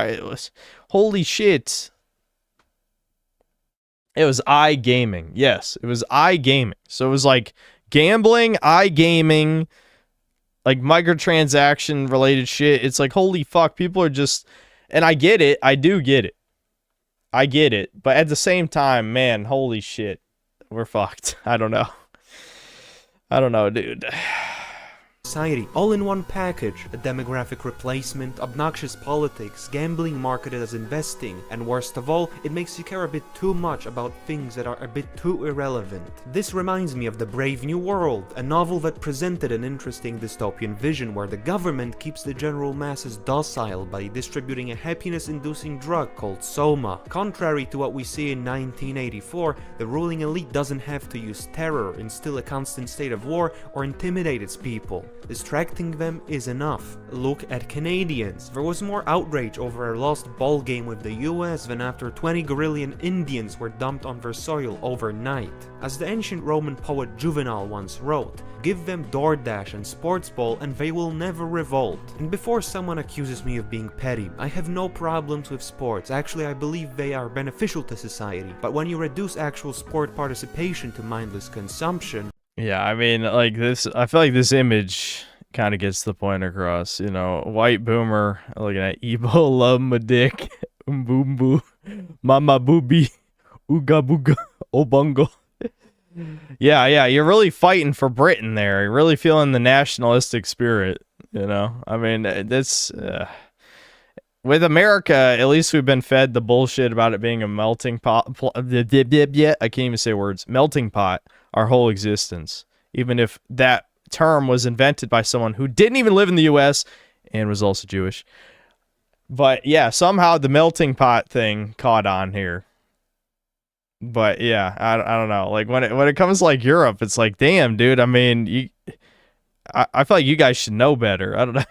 Holy shit. It was iGaming. Yes, it was iGaming. So it was like gambling, iGaming, like microtransaction related shit. It's like, holy fuck, people are just, and I get it. I do get it. I get it. But at the same time, man, holy shit, we're fucked. I don't know, dude. Society, all in one package, a demographic replacement, obnoxious politics, gambling marketed as investing, and worst of all, it makes you care a bit too much about things that are a bit too irrelevant. This reminds me of The Brave New World, a novel that presented an interesting dystopian vision where the government keeps the general masses docile by distributing a happiness-inducing drug called Soma. Contrary to what we see in 1984, the ruling elite doesn't have to use terror, instill a constant state of war, or intimidate its people. Distracting them is enough. Look at Canadians. There was more outrage over a lost ball game with the US than after 20 Gorillian Indians were dumped on their soil overnight. As the ancient Roman poet Juvenal once wrote, give them DoorDash and sports ball and they will never revolt. And before someone accuses me of being petty, I have no problems with sports. Actually, I believe they are beneficial to society. But when you reduce actual sport participation to mindless consumption, yeah, I mean, like this, I feel like this image kind of gets the point across, you know, white boomer looking at Ebo, love my dick, boom boo, mama booby, ooga booga, obungo. Yeah, you're really fighting for Britain there. You're really feeling the nationalistic spirit, you know? I mean, that's, with America, at least we've been fed the bullshit about it being a melting pot. I can't even say words. Melting pot. Our whole existence. Even if that term was invented by someone who didn't even live in the U.S. and was also Jewish. But yeah, somehow the melting pot thing caught on here. But yeah, I don't know. Like when it comes to like Europe, it's like, damn, dude. I mean, I feel like you guys should know better. I don't know.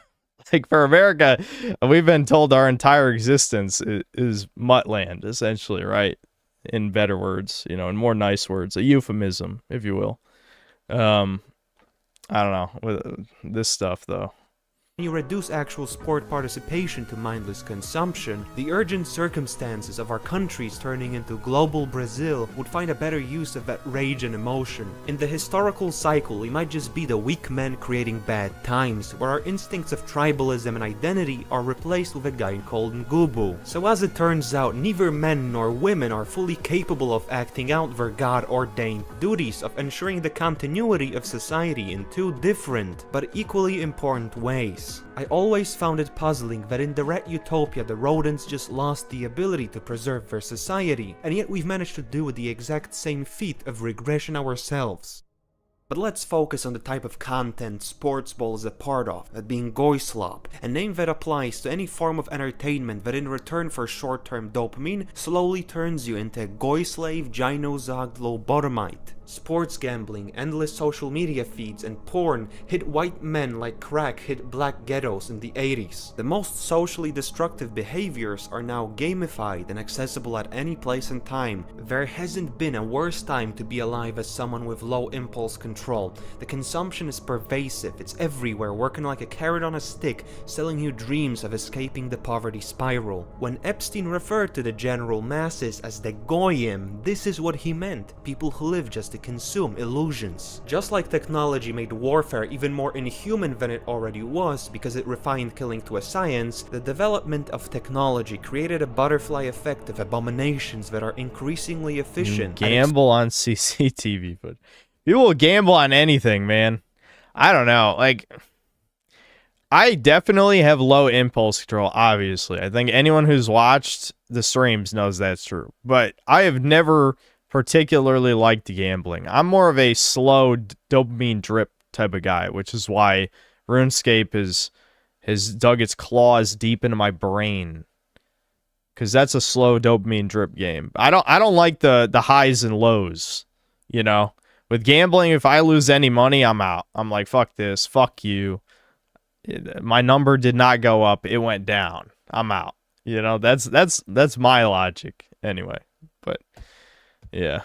Like for America, we've been told our entire existence is muttland, essentially, right? In better words, in more nice words, a euphemism, if you will. I don't know with this stuff though. When you reduce actual sport participation to mindless consumption, the urgent circumstances of our countries turning into global Brazil would find a better use of that rage and emotion. In the historical cycle, we might just be the weak men creating bad times, where our instincts of tribalism and identity are replaced with a guy called Ngubu. So as it turns out, neither men nor women are fully capable of acting out their God-ordained duties of ensuring the continuity of society in two different, but equally important ways. I always found it puzzling that in the Red Utopia the rodents just lost the ability to preserve their society, and yet we've managed to do the exact same feat of regression ourselves. But let's focus on the type of content sports ball is a part of, that being goyslop, a name that applies to any form of entertainment that in return for short-term dopamine slowly turns you into a goy slave gynozogged lobotomite. Sports gambling, endless social media feeds, and porn hit white men like crack hit black ghettos in the 80s. The most socially destructive behaviors are now gamified and accessible at any place and time. There hasn't been a worse time to be alive as someone with low impulse control. The consumption is pervasive, it's everywhere, working like a carrot on a stick, selling you dreams of escaping the poverty spiral. When Epstein referred to the general masses as the goyim, this is what he meant: people who live just to consume illusions. Just like technology made warfare even more inhuman than it already was because it refined killing to a science, the development of technology created a butterfly effect of abominations that are increasingly efficient. You gamble on CCTV, but people will gamble on anything, man. I don't know. Like, I definitely have low impulse control, obviously. I think anyone who's watched the streams knows that's true. But I have never particularly liked gambling. I'm more of a slow dopamine drip type of guy, which is why RuneScape has dug its claws deep into my brain, because that's a slow dopamine drip game. I don't like the highs and lows. With gambling, if I lose any money, I'm out. I'm like, fuck this, fuck you. My number did not go up, it went down. I'm out. That's my logic anyway. But yeah.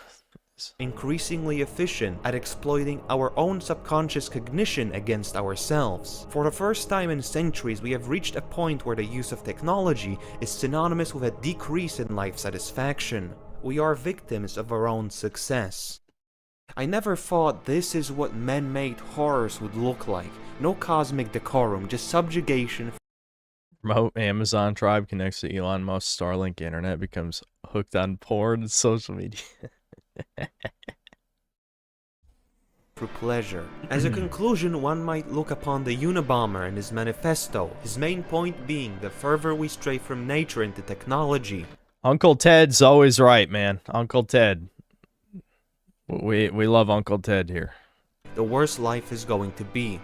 Increasingly efficient at exploiting our own subconscious cognition against ourselves. For the first time in centuries, we have reached a point where the use of technology is synonymous with a decrease in life satisfaction. We are victims of our own success. I never thought this is what man-made horrors would look like. No cosmic decorum, just subjugation. Remote Amazon tribe connects to Elon Musk's Starlink internet, becomes hooked on porn and social media. For pleasure. As a conclusion, one might look upon the Unabomber and his manifesto, his main point being the further we stray from nature into technology. Uncle Ted's always right, man. Uncle Ted. We love Uncle Ted here. The worse life is going to be.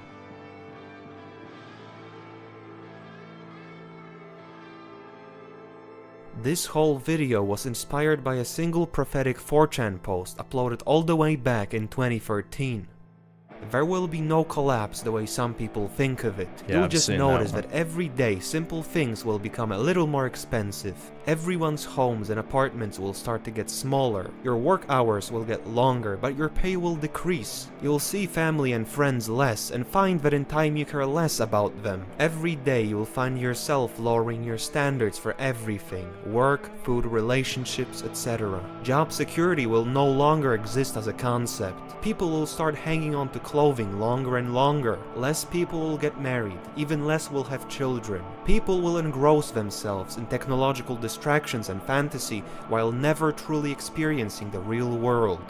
This whole video was inspired by a single prophetic 4chan post uploaded all the way back in 2013. There will be no collapse the way some people think of it. You'll just notice that every day simple things will become a little more expensive. Everyone's homes and apartments will start to get smaller. Your work hours will get longer, but your pay will decrease. You'll see family and friends less and find that in time you care less about them. Every day you'll find yourself lowering your standards for everything: work, food, relationships, etc. Job security will no longer exist as a concept. People will start hanging on to clothing longer and longer. Less people will get married, even less will have children. People will engross themselves in technological distractions and fantasy while never truly experiencing the real world.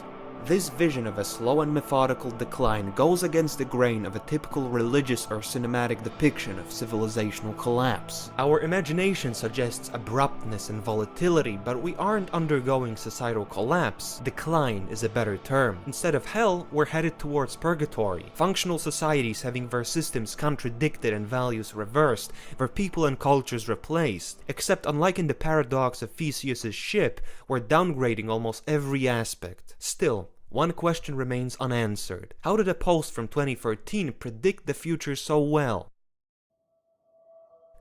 This vision of a slow and methodical decline goes against the grain of a typical religious or cinematic depiction of civilizational collapse. Our imagination suggests abruptness and volatility, but we aren't undergoing societal collapse. Decline is a better term. Instead of hell, we're headed towards purgatory. Functional societies having their systems contradicted and values reversed, their people and cultures replaced. Except unlike in the paradox of Theseus's ship, we're downgrading almost every aspect. Still, one question remains unanswered. How did a post from 2013 predict the future so well?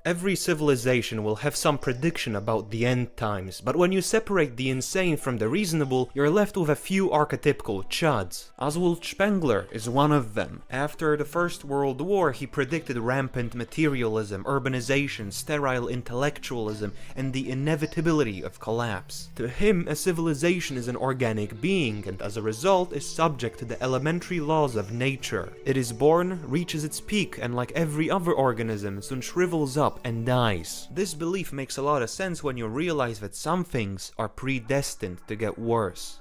Every civilization will have some prediction about the end times, but when you separate the insane from the reasonable, you're left with a few archetypical chuds. Oswald Spengler is one of them. After the First World War, he predicted rampant materialism, urbanization, sterile intellectualism, and the inevitability of collapse. To him, a civilization is an organic being, and as a result is subject to the elementary laws of nature. It is born, reaches its peak, and like every other organism, soon shrivels up and dies. This belief makes a lot of sense when you realize that some things are predestined to get worse.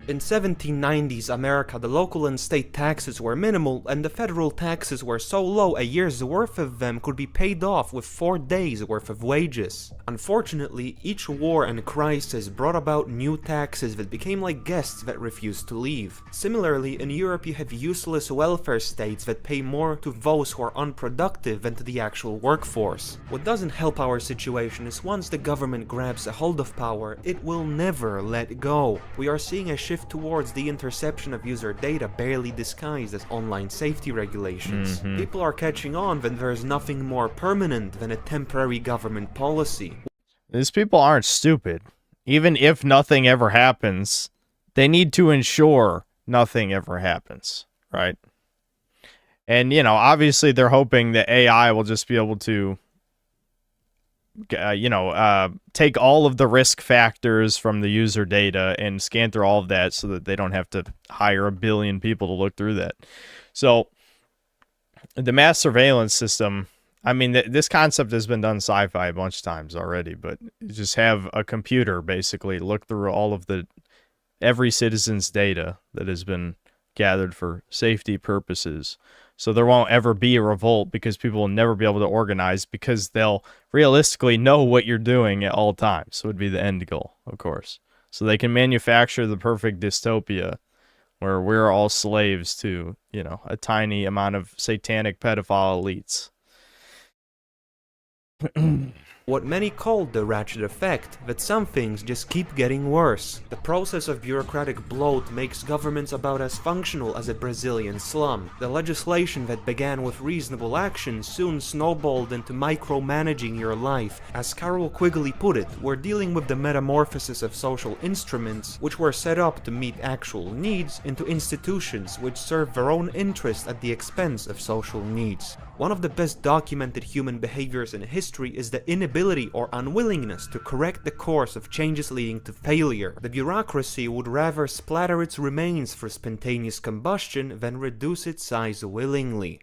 In 1790s America, the local and state taxes were minimal, and the federal taxes were so low a year's worth of them could be paid off with 4 days' worth of wages. Unfortunately, each war and crisis brought about new taxes that became like guests that refused to leave. Similarly, in Europe you have useless welfare states that pay more to those who are unproductive than to the actual workforce. What doesn't help our situation is once the government grabs a hold of power, it will never let go. We are seeing a shift towards the interception of user data barely disguised as online safety regulations. People are catching on that there's nothing more permanent than a temporary government policy. These people aren't stupid. Even if nothing ever happens, they need to ensure nothing ever happens, right? And, you know, obviously they're hoping that AI will just be able to take all of the risk factors from the user data and scan through all of that so that they don't have to hire 1 billion people to look through that. So the mass surveillance system, I mean, this concept has been done sci-fi a bunch of times already, but you just have a computer basically look through all of every citizen's data that has been gathered for safety purposes. So there won't ever be a revolt because people will never be able to organize because they'll realistically know what you're doing at all times. Would be the end goal, of course. So they can manufacture the perfect dystopia where we're all slaves to, you know, a tiny amount of satanic pedophile elites. What many called the ratchet effect, that some things just keep getting worse. The process of bureaucratic bloat makes governments about as functional as a Brazilian slum. The legislation that began with reasonable action soon snowballed into micromanaging your life. As Carol Quigley put it, we're dealing with the metamorphosis of social instruments, which were set up to meet actual needs, into institutions which serve their own interest at the expense of social needs. One of the best documented human behaviors in history is the inability or unwillingness to correct the course of changes leading to failure. The bureaucracy would rather splatter its remains for spontaneous combustion than reduce its size willingly.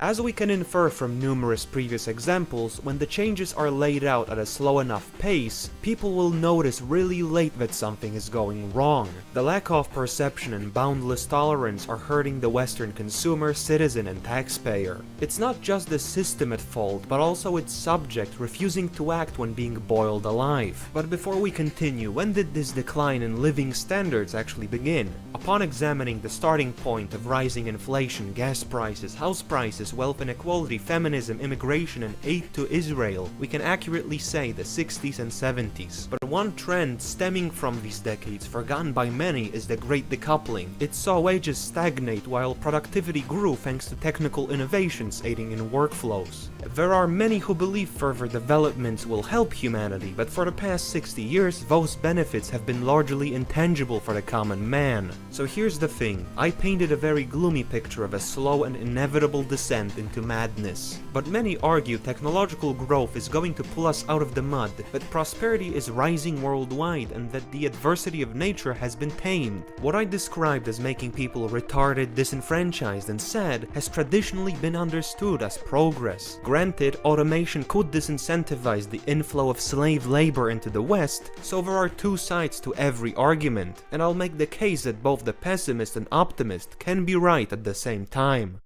As we can infer from numerous previous examples, when the changes are laid out at a slow enough pace, people will notice really late that something is going wrong. The lack of perception and boundless tolerance are hurting the Western consumer, citizen, and taxpayer. It's not just the system at fault, but also its subject refusing to act when being boiled alive. But before we continue, when did this decline in living standards actually begin? Upon examining the starting point of rising inflation, gas prices, house prices, wealth inequality, feminism, immigration, and aid to Israel, we can accurately say the 60s and 70s. But one trend stemming from these decades, forgotten by many, is the Great Decoupling. It saw wages stagnate while productivity grew thanks to technical innovations aiding in workflows. There are many who believe further developments will help humanity, but for the past 60 years, those benefits have been largely intangible for the common man. So here's the thing, I painted a very gloomy picture of a slow and inevitable descent into madness. But many argue technological growth is going to pull us out of the mud, that prosperity is rising rising worldwide and that the adversity of nature has been tamed. What I described as making people retarded, disenfranchised, and sad has traditionally been understood as progress. Granted, automation could disincentivize the inflow of slave labor into the West, so there are two sides to every argument, and I'll make the case that both the pessimist and optimist can be right at the same time.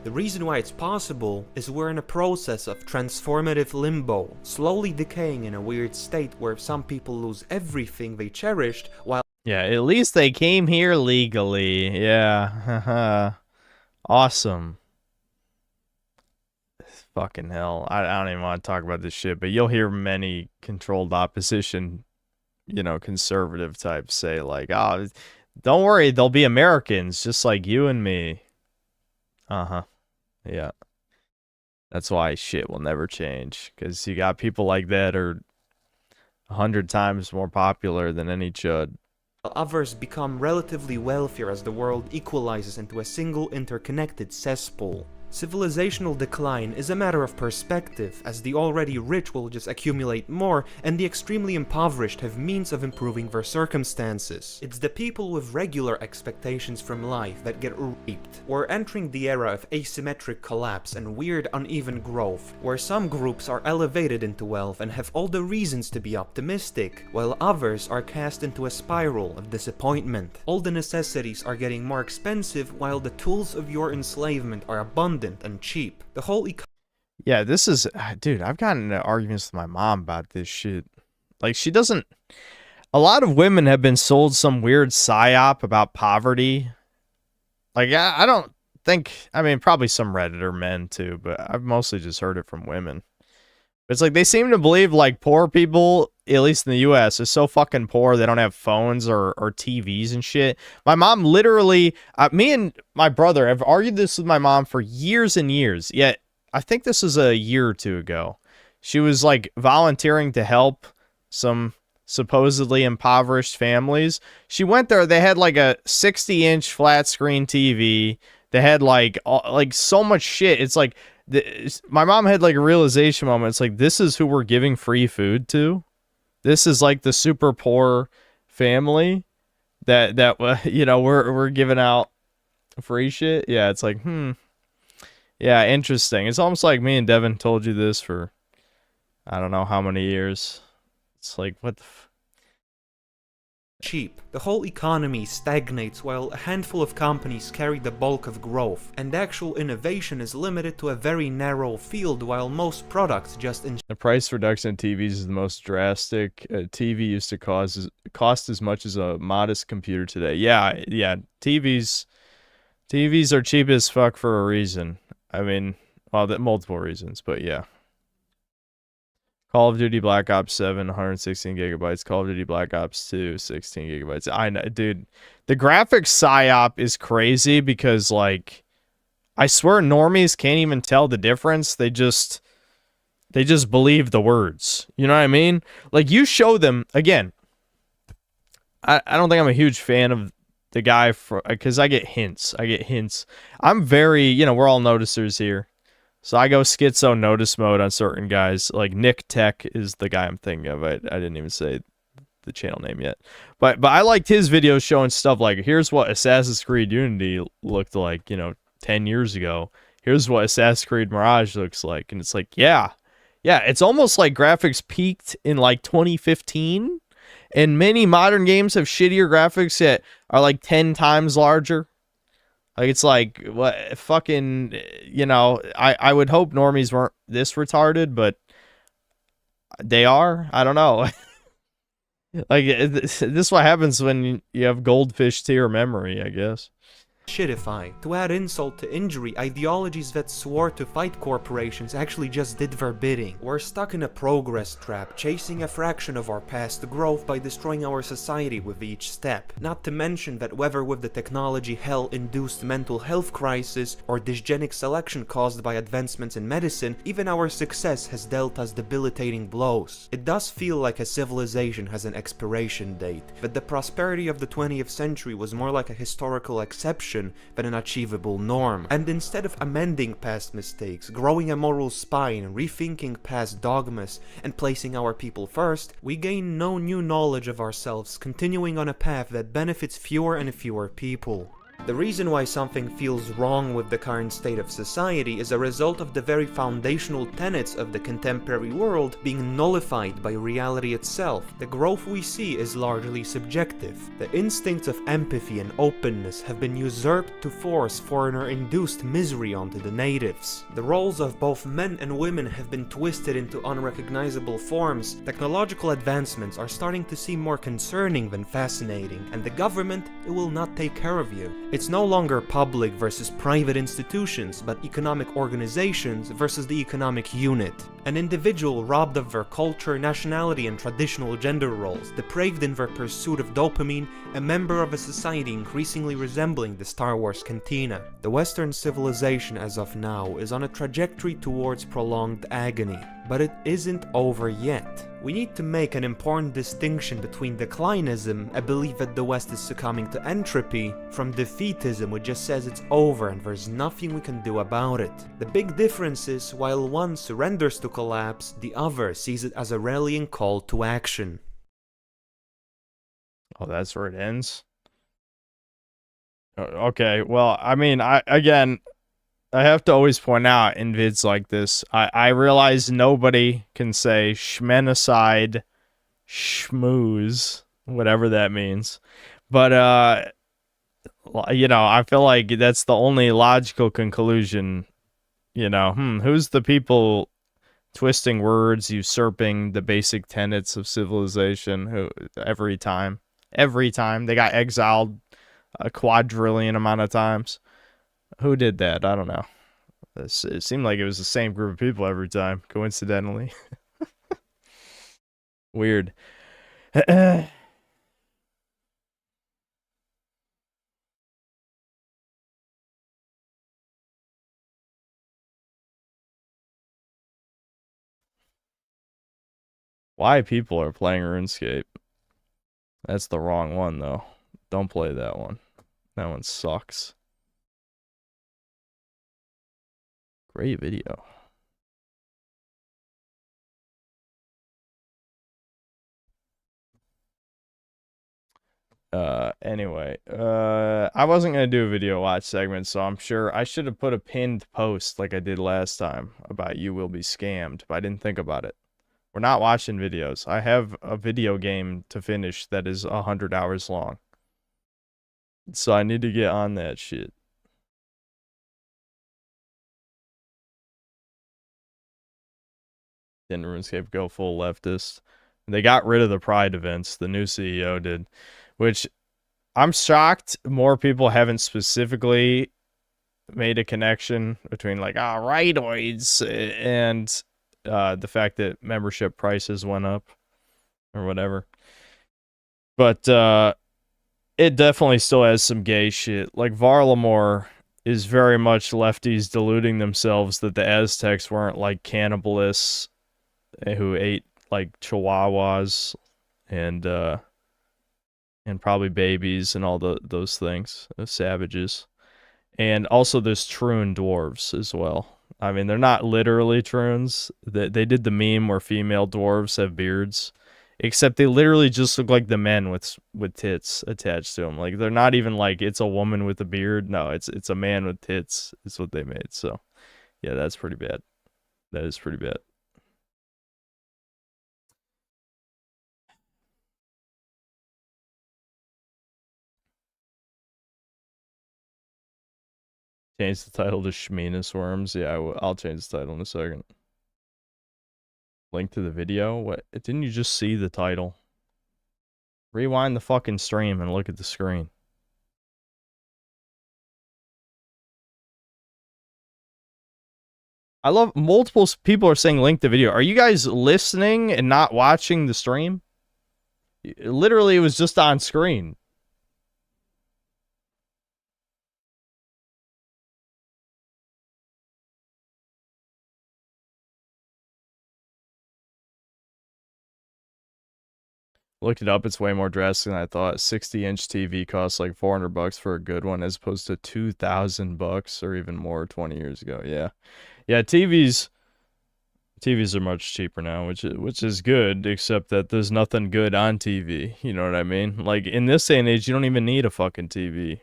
The reason why it's possible is we're in a process of transformative limbo, slowly decaying in a weird state where some people lose everything they cherished while... Yeah, at least they came here legally. Yeah, awesome. Fucking hell. I don't even want to talk about this shit, but you'll hear many controlled opposition, you know, conservative types say like, oh, don't worry, they'll be Americans just like you and me. Uh-huh. Yeah. That's why shit will never change, because you got people like that are 100 times more popular than any chud. Others become relatively wealthier as the world equalizes into a single interconnected cesspool. Civilizational decline is a matter of perspective, as the already rich will just accumulate more, and the extremely impoverished have means of improving their circumstances. It's the people with regular expectations from life that get reaped. We're entering the era of asymmetric collapse and weird uneven growth, where some groups are elevated into wealth and have all the reasons to be optimistic, while others are cast into a spiral of disappointment. All the necessities are getting more expensive, while the tools of your enslavement are abundant and cheap. The whole yeah, this is, dude, I've gotten into arguments with my mom about this shit. Like, she doesn't, a lot of women have been sold some weird psyop about poverty. Like, I don't think, I mean, probably some Redditor men too, but I've mostly just heard it from women. It's like, they seem to believe, like, poor people, at least in the U.S., are so fucking poor they don't have phones or TVs and shit. My mom literally, me and my brother have argued this with my mom for years and years, yet I think this was a year or two ago. She was, like, volunteering to help some supposedly impoverished families. She went there, they had, like, a 60-inch flat-screen TV. They had, like so much shit. It's like, my mom had like a realization moment. It's like, this is who we're giving free food to. This is like the super poor family that you know, we're giving out free shit. Yeah, it's like, yeah, interesting. It's almost like me and Devin told you this for I don't know how many years. It's like, what the cheap. The whole economy stagnates while a handful of companies carry the bulk of growth, and actual innovation is limited to a very narrow field while most products just the price reduction in TVs is the most drastic. A TV used to cost as much as a modest computer today. Yeah, TVs are cheap as fuck for a reason. I mean, well, multiple reasons, but yeah. Call of Duty Black Ops 7, 116 gigabytes. Call of Duty Black Ops 2, 16 gigabytes. I know, dude. The graphics psyop is crazy because, like, I swear normies can't even tell the difference. They just believe the words. You know what I mean? Like, you show them, again, I don't think I'm a huge fan of the guy, because I get hints. I'm very, you know, we're all noticers here. So I go schizo notice mode on certain guys. Like Nick Tech is the guy I'm thinking of. I didn't even say the channel name yet. But I liked his videos showing stuff like, here's what Assassin's Creed Unity looked like, you know, 10 years ago. Here's what Assassin's Creed Mirage looks like. And it's like, yeah, it's almost like graphics peaked in like 2015. And many modern games have shittier graphics that are like 10 times larger. Like, it's like, what, fucking, you know, I would hope normies weren't this retarded, but they are. I don't know. Like, this is what happens when you have goldfish tier memory, I guess. shitify. To add insult to injury, ideologies that swore to fight corporations actually just did their bidding. We're stuck in a progress trap, chasing a fraction of our past growth by destroying our society with each step. Not to mention that whether with the technology hell-induced mental health crisis or dysgenic selection caused by advancements in medicine, even our success has dealt us debilitating blows. It does feel like a civilization has an expiration date, but the prosperity of the 20th century was more like a historical exception aspiration than an achievable norm. And instead of amending past mistakes, growing a moral spine, rethinking past dogmas, and placing our people first, we gain no new knowledge of ourselves, continuing on a path that benefits fewer and fewer people. The reason why something feels wrong with the current state of society is a result of the very foundational tenets of the contemporary world being nullified by reality itself. The growth we see is largely subjective. The instincts of empathy and openness have been usurped to force foreigner-induced misery onto the natives. The roles of both men and women have been twisted into unrecognizable forms. Technological advancements are starting to seem more concerning than fascinating, and the government, it will not take care of you. It's no longer public versus private institutions, but economic organizations versus the economic unit. An individual robbed of their culture, nationality, and traditional gender roles, depraved in their pursuit of dopamine, a member of a society increasingly resembling the Star Wars cantina. The Western civilization as of now is on a trajectory towards prolonged agony, but it isn't over yet. We need to make an important distinction between declinism, a belief that the West is succumbing to entropy, from defeatism, which just says it's over and there's nothing we can do about it. The big difference is, while one surrenders to collapse, the other sees it as a rallying call to action. Oh, that's where it ends? Okay, well, I mean, I have to always point out in vids like this, I realize nobody can say schmenocide, schmooze, whatever that means. But, you know, I feel like that's the only logical conclusion, you know. Who's the people twisting words, usurping the basic tenets of civilization who every time they got exiled a quadrillion amount of times? Who did that? I don't know. It seemed like it was the same group of people every time, coincidentally. Weird. Why people are playing RuneScape? That's the wrong one, though. Don't play that one. That one sucks. Great video. Anyway, I wasn't gonna do a video watch segment, so I'm sure I should have put a pinned post like I did last time about you will be scammed, but I didn't think about it. We're not watching videos. I have a video game to finish that is 100 hours long. So I need to get on that shit. Didn't RuneScape go full leftist? They got rid of the Pride events, the new CEO did, which I'm shocked more people haven't specifically made a connection between like rightoids and the fact that membership prices went up or whatever. But it definitely still has some gay shit. Like Varlamore is very much lefties deluding themselves that the Aztecs weren't like cannibalists who ate like chihuahuas and probably babies and all those things, savages. And also there's troon dwarves as well. I mean, they're not literally troons. They did the meme where female dwarves have beards, except they literally just look like the men with tits attached to them. Like they're not even like it's a woman with a beard. No, it's a man with tits. Is what they made. So, yeah, that's pretty bad. That is pretty bad. Change the title to Shminus Worms. Yeah, I'll change the title in a second. Link to the video? What? Didn't you just see the title? Rewind the fucking stream and look at the screen. I love multiple people are saying link the video. Are you guys listening and not watching the stream? Literally, it was just on screen. Looked it up. It's way more drastic than I thought. 60-inch TV costs like $400 for a good one, as opposed to $2,000 or even more 20 years ago. Yeah, yeah. TVs are much cheaper now, which is good. Except that there's nothing good on TV. You know what I mean? Like in this day and age, you don't even need a fucking TV.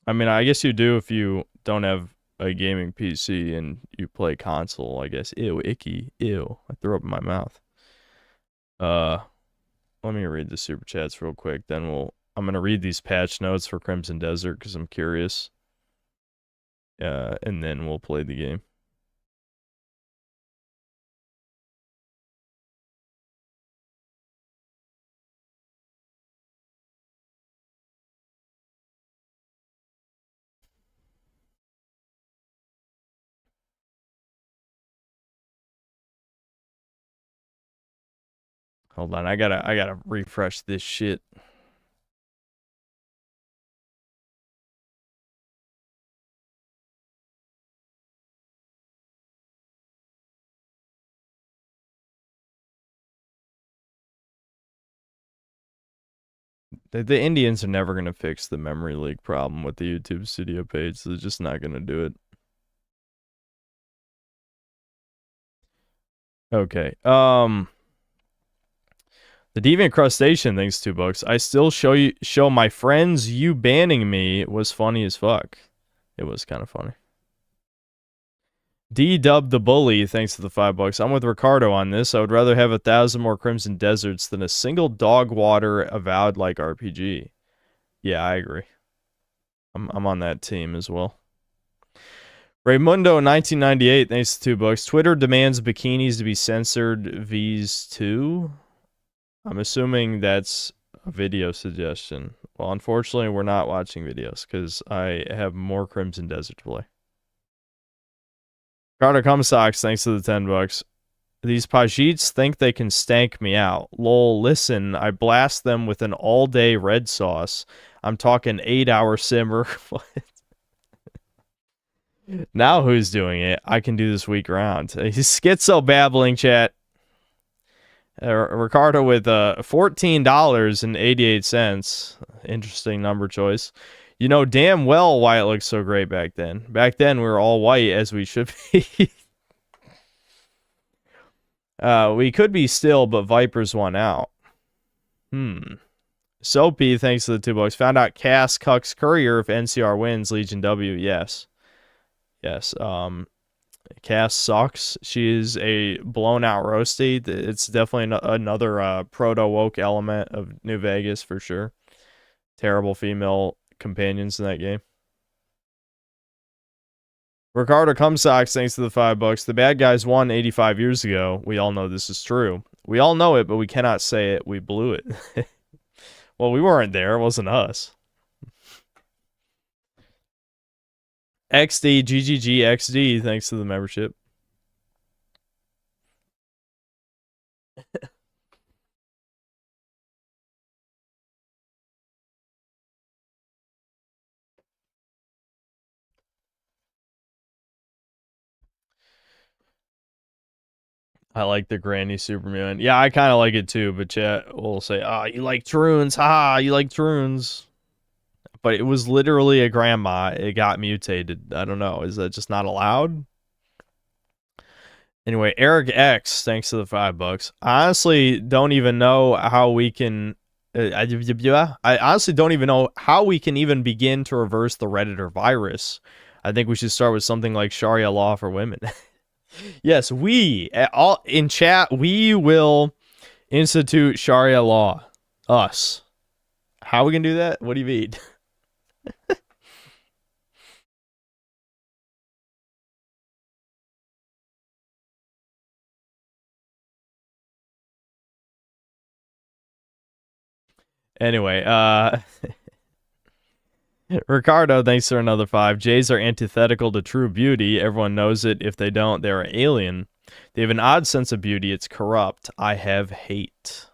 I mean, I guess you do if you don't have a gaming PC and you play console. I guess. Ew, icky. Ew. I threw up in my mouth. Let me read the super chats real quick. Then I'm gonna read these patch notes for Crimson Desert because I'm curious. And then we'll play the game. Hold on, I gotta refresh this shit. The Indians are never gonna fix the memory leak problem with the YouTube Studio page. So they're just not gonna do it. Okay. The Deviant Crustacean, thanks $2. I still show my friends you banning me was funny as fuck. It was kind of funny. D-Dub the Bully, thanks to the $5. I'm with Ricardo on this. I would rather have 1,000 more Crimson Deserts than a single dog water avowed like RPG. Yeah, I agree. I'm on that team as well. Raymundo 1998, thanks to $2. Twitter demands bikinis to be censored V's 2. I'm assuming that's a video suggestion. Well, unfortunately, we're not watching videos because I have more Crimson Desert to play. Carter Comstocks, thanks to the $10. These Pajits think they can stank me out. Lol, listen, I blast them with an all-day red sauce. I'm talking 8-hour simmer. What? Now who's doing it? I can do this week round. He's schizo babbling, chat. Ricardo with $14.88. Interesting number choice. You know damn well why it looked so great back then. Back then, we were all white, as we should be. We could be still, but Vipers won out. Soapy, thanks to the $2. Found out Cass cucks Courier if NCR wins. Legion W, yes. Yes, Cass sucks. She is a blown-out roasty. It's definitely another proto-woke element of New Vegas, for sure. Terrible female companions in that game. Ricardo Cumsocks, thanks to the $5. The bad guys won 85 years ago. We all know this is true. We all know it, but we cannot say it. We blew it. Well, we weren't there. It wasn't us. XD, GGG, XD, thanks to the membership. I like the Granny Superman. Yeah, I kind of like it too, but chat will say, you like Troons. Ha, you like Troons. But it was literally a grandma. It got mutated. I don't know. Is that just not allowed? Anyway, Eric X, thanks to the $5. I honestly don't even know how we can... I honestly don't even know how we can even begin to reverse the Redditor virus. I think we should start with something like Sharia law for women. Yes, we, all in chat, we will institute Sharia law. Us. How we can do that? What do you mean? Anyway, Ricardo, thanks for another 5. Jays are antithetical to true beauty. Everyone knows it. If they don't, they're an alien. They have an odd sense of beauty. It's corrupt. I have hate.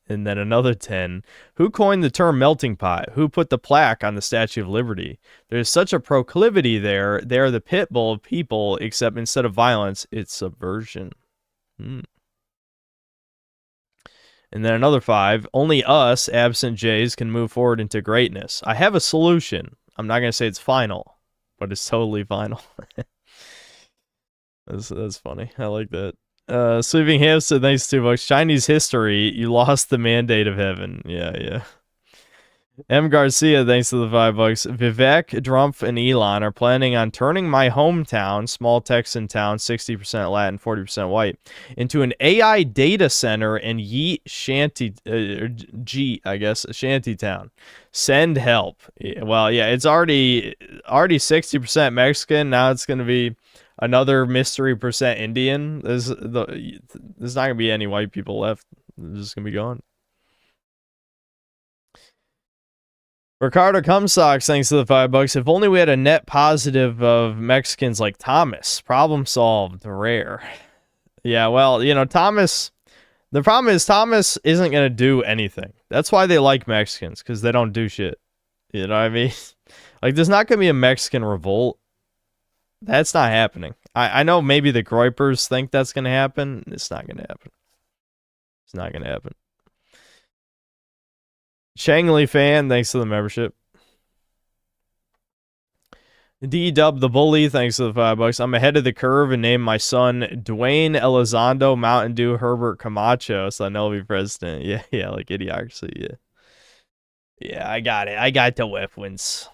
And then another 10. Who coined the term melting pot? Who put the plaque on the Statue of Liberty? There's such a proclivity there. They're the pit bull of people, except instead of violence, it's subversion. And then another 5, only us, absent Jays, can move forward into greatness. I have a solution. I'm not going to say it's final, but it's totally final. That's funny. I like that. Sleeping Hamster, thanks $2. Chinese history, you lost the mandate of heaven. Yeah. M. Garcia, thanks to the $5. Vivek, Drumpf, and Elon are planning on turning my hometown, small Texan town, 60% Latin, 40% white, into an AI data center in Yeet Shanty, Shanty Town. Send help. Well, yeah, it's already 60% Mexican. Now it's going to be another mystery percent Indian. There's not going to be any white people left. They're just going to be gone. Ricardo Cumsocks, thanks to the $5. If only we had a net positive of Mexicans like Thomas. Problem solved. Rare. Yeah, well, Thomas... The problem is Thomas isn't going to do anything. That's why they like Mexicans, because they don't do shit. You know what I mean? Like, there's not going to be a Mexican revolt. That's not happening. I know maybe the Groypers think that's going to happen. It's not going to happen. It's not going to happen. Shangley fan, thanks to the membership. D-Dub the Bully, thanks to the $5. I'm ahead of the curve and named my son Dwayne Elizondo Mountain Dew Herbert Camacho, so I'll be president. Yeah, like Idiocracy, yeah. Yeah, I got it. I got the weapons.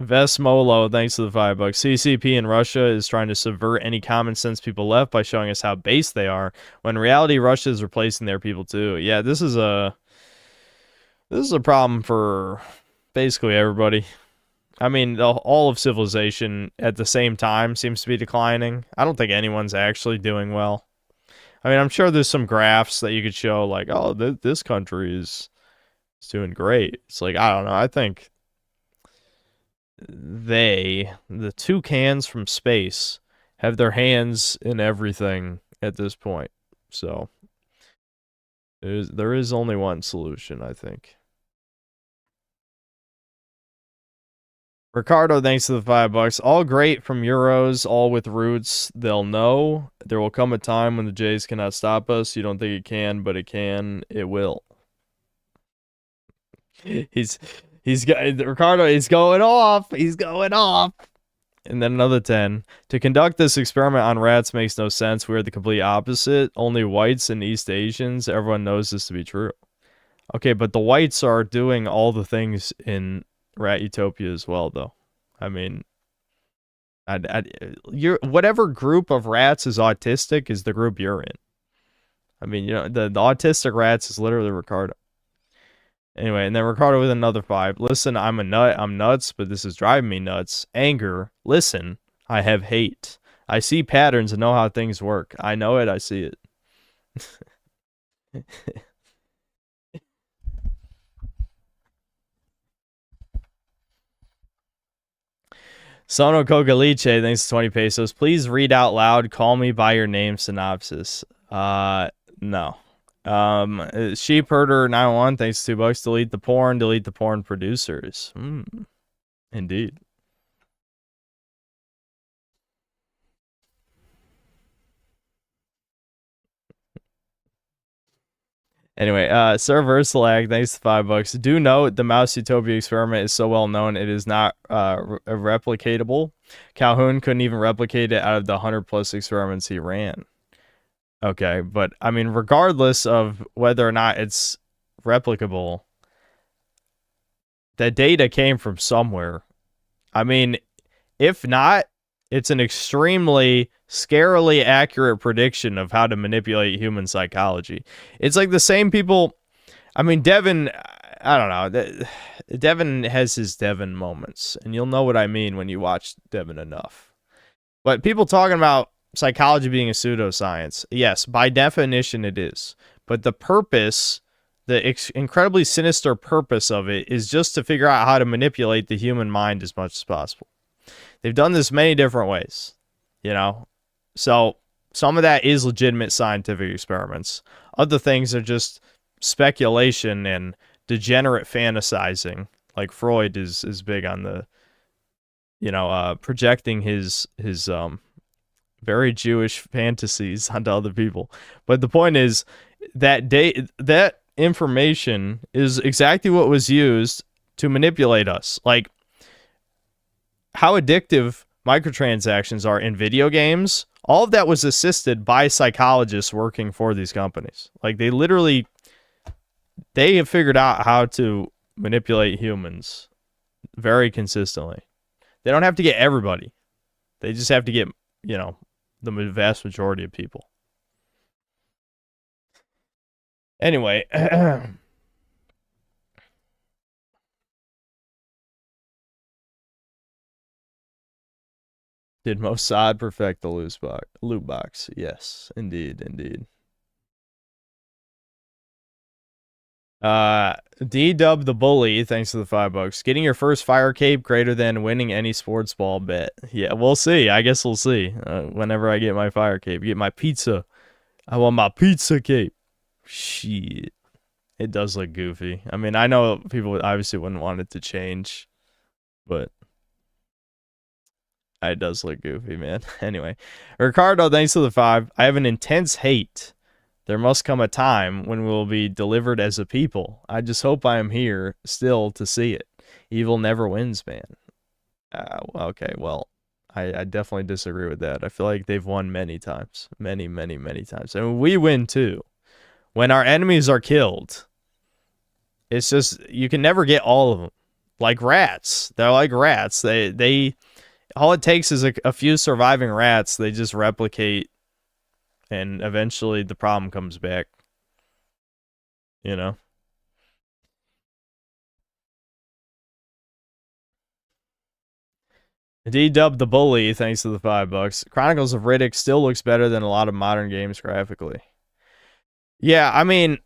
Vesmolo, thanks to the $5. CCP in Russia is trying to subvert any common sense people left by showing us how base they are, when in reality Russia is replacing their people too. Yeah, this is a problem for basically everybody. I mean, all of civilization at the same time seems to be declining. I don't think anyone's actually doing well. I mean, I'm sure there's some graphs that you could show, like, oh, this country is doing great. It's like, I don't know. I think the toucans from space, have their hands in everything at this point. So there is only one solution, I think. Ricardo, thanks to the $5. All great from Euros, all with roots. They'll know. There will come a time when the Jays cannot stop us. You don't think it can, but it can. It will. Ricardo, he's going off. He's going off. And then another 10. To conduct this experiment on rats makes no sense. We're the complete opposite. Only whites and East Asians. Everyone knows this to be true. Okay, but the whites are doing all the things in Rat Utopia as well, though. I mean, whatever group of rats is autistic is the group you're in. I mean, the autistic rats is literally Ricardo. Anyway, and then Ricardo with another 5. Listen, I'm a nut. I'm nuts, but this is driving me nuts. Anger. Listen, I have hate. I see patterns and know how things work. I know it. I see it. Sono Cocaliche, thanks to 20 pesos. Please read out loud, call me by your name synopsis. No. Sheep Herder 901, thanks to $2. Delete the porn producers. Indeed. Anyway, Sir Versalag, thanks to $5. Do note the Mouse Utopia experiment is so well known it is not replicatable. Calhoun couldn't even replicate it out of the 100+ experiments he ran. Okay, but I mean, regardless of whether or not it's replicable, the data came from somewhere. I mean, if not, it's an extremely scarily accurate prediction of how to manipulate human psychology. It's like the same people. I mean, Devin, I don't know. Devin has his Devin moments, and you'll know what I mean when you watch Devin enough. But people talking about psychology being a pseudoscience, yes, by definition it is. But the purpose, the incredibly sinister purpose of it, is just to figure out how to manipulate the human mind as much as possible. They've done this many different ways, you know? So some of that is legitimate scientific experiments. Other things are just speculation and degenerate fantasizing. Like Freud is big on the, projecting his very Jewish fantasies onto other people. But the point is, that information is exactly what was used to manipulate us. Like how addictive microtransactions are in video games, all of that was assisted by psychologists working for these companies. Like they have figured out how to manipulate humans very consistently. They don't have to get everybody. They just have to get, the vast majority of people. Anyway, did Mossad perfect the loot box? Yes, indeed. D-Dub the Bully, thanks to the $5. Getting your first fire cape greater than winning any sports ball bet. Yeah, we'll see. I guess we'll see. Whenever I get my fire cape, get my pizza. I want my pizza cape. Shit. It does look goofy. I mean, I know people obviously wouldn't want it to change, but it does look goofy, man. Anyway, Ricardo, thanks to the 5. I have an intense hate. There must come a time when we will be delivered as a people. I just hope I am here still to see it. Evil never wins, man. Okay, well, I definitely disagree with that. I feel like they've won many times. Many times. And we win too. When our enemies are killed, it's just, you can never get all of them. Like rats. They're like rats. They all it takes is a few surviving rats. They just replicate, and eventually the problem comes back. You know? D-Dub the Bully, thanks to the $5. Chronicles of Riddick still looks better than a lot of modern games graphically. Yeah, I mean,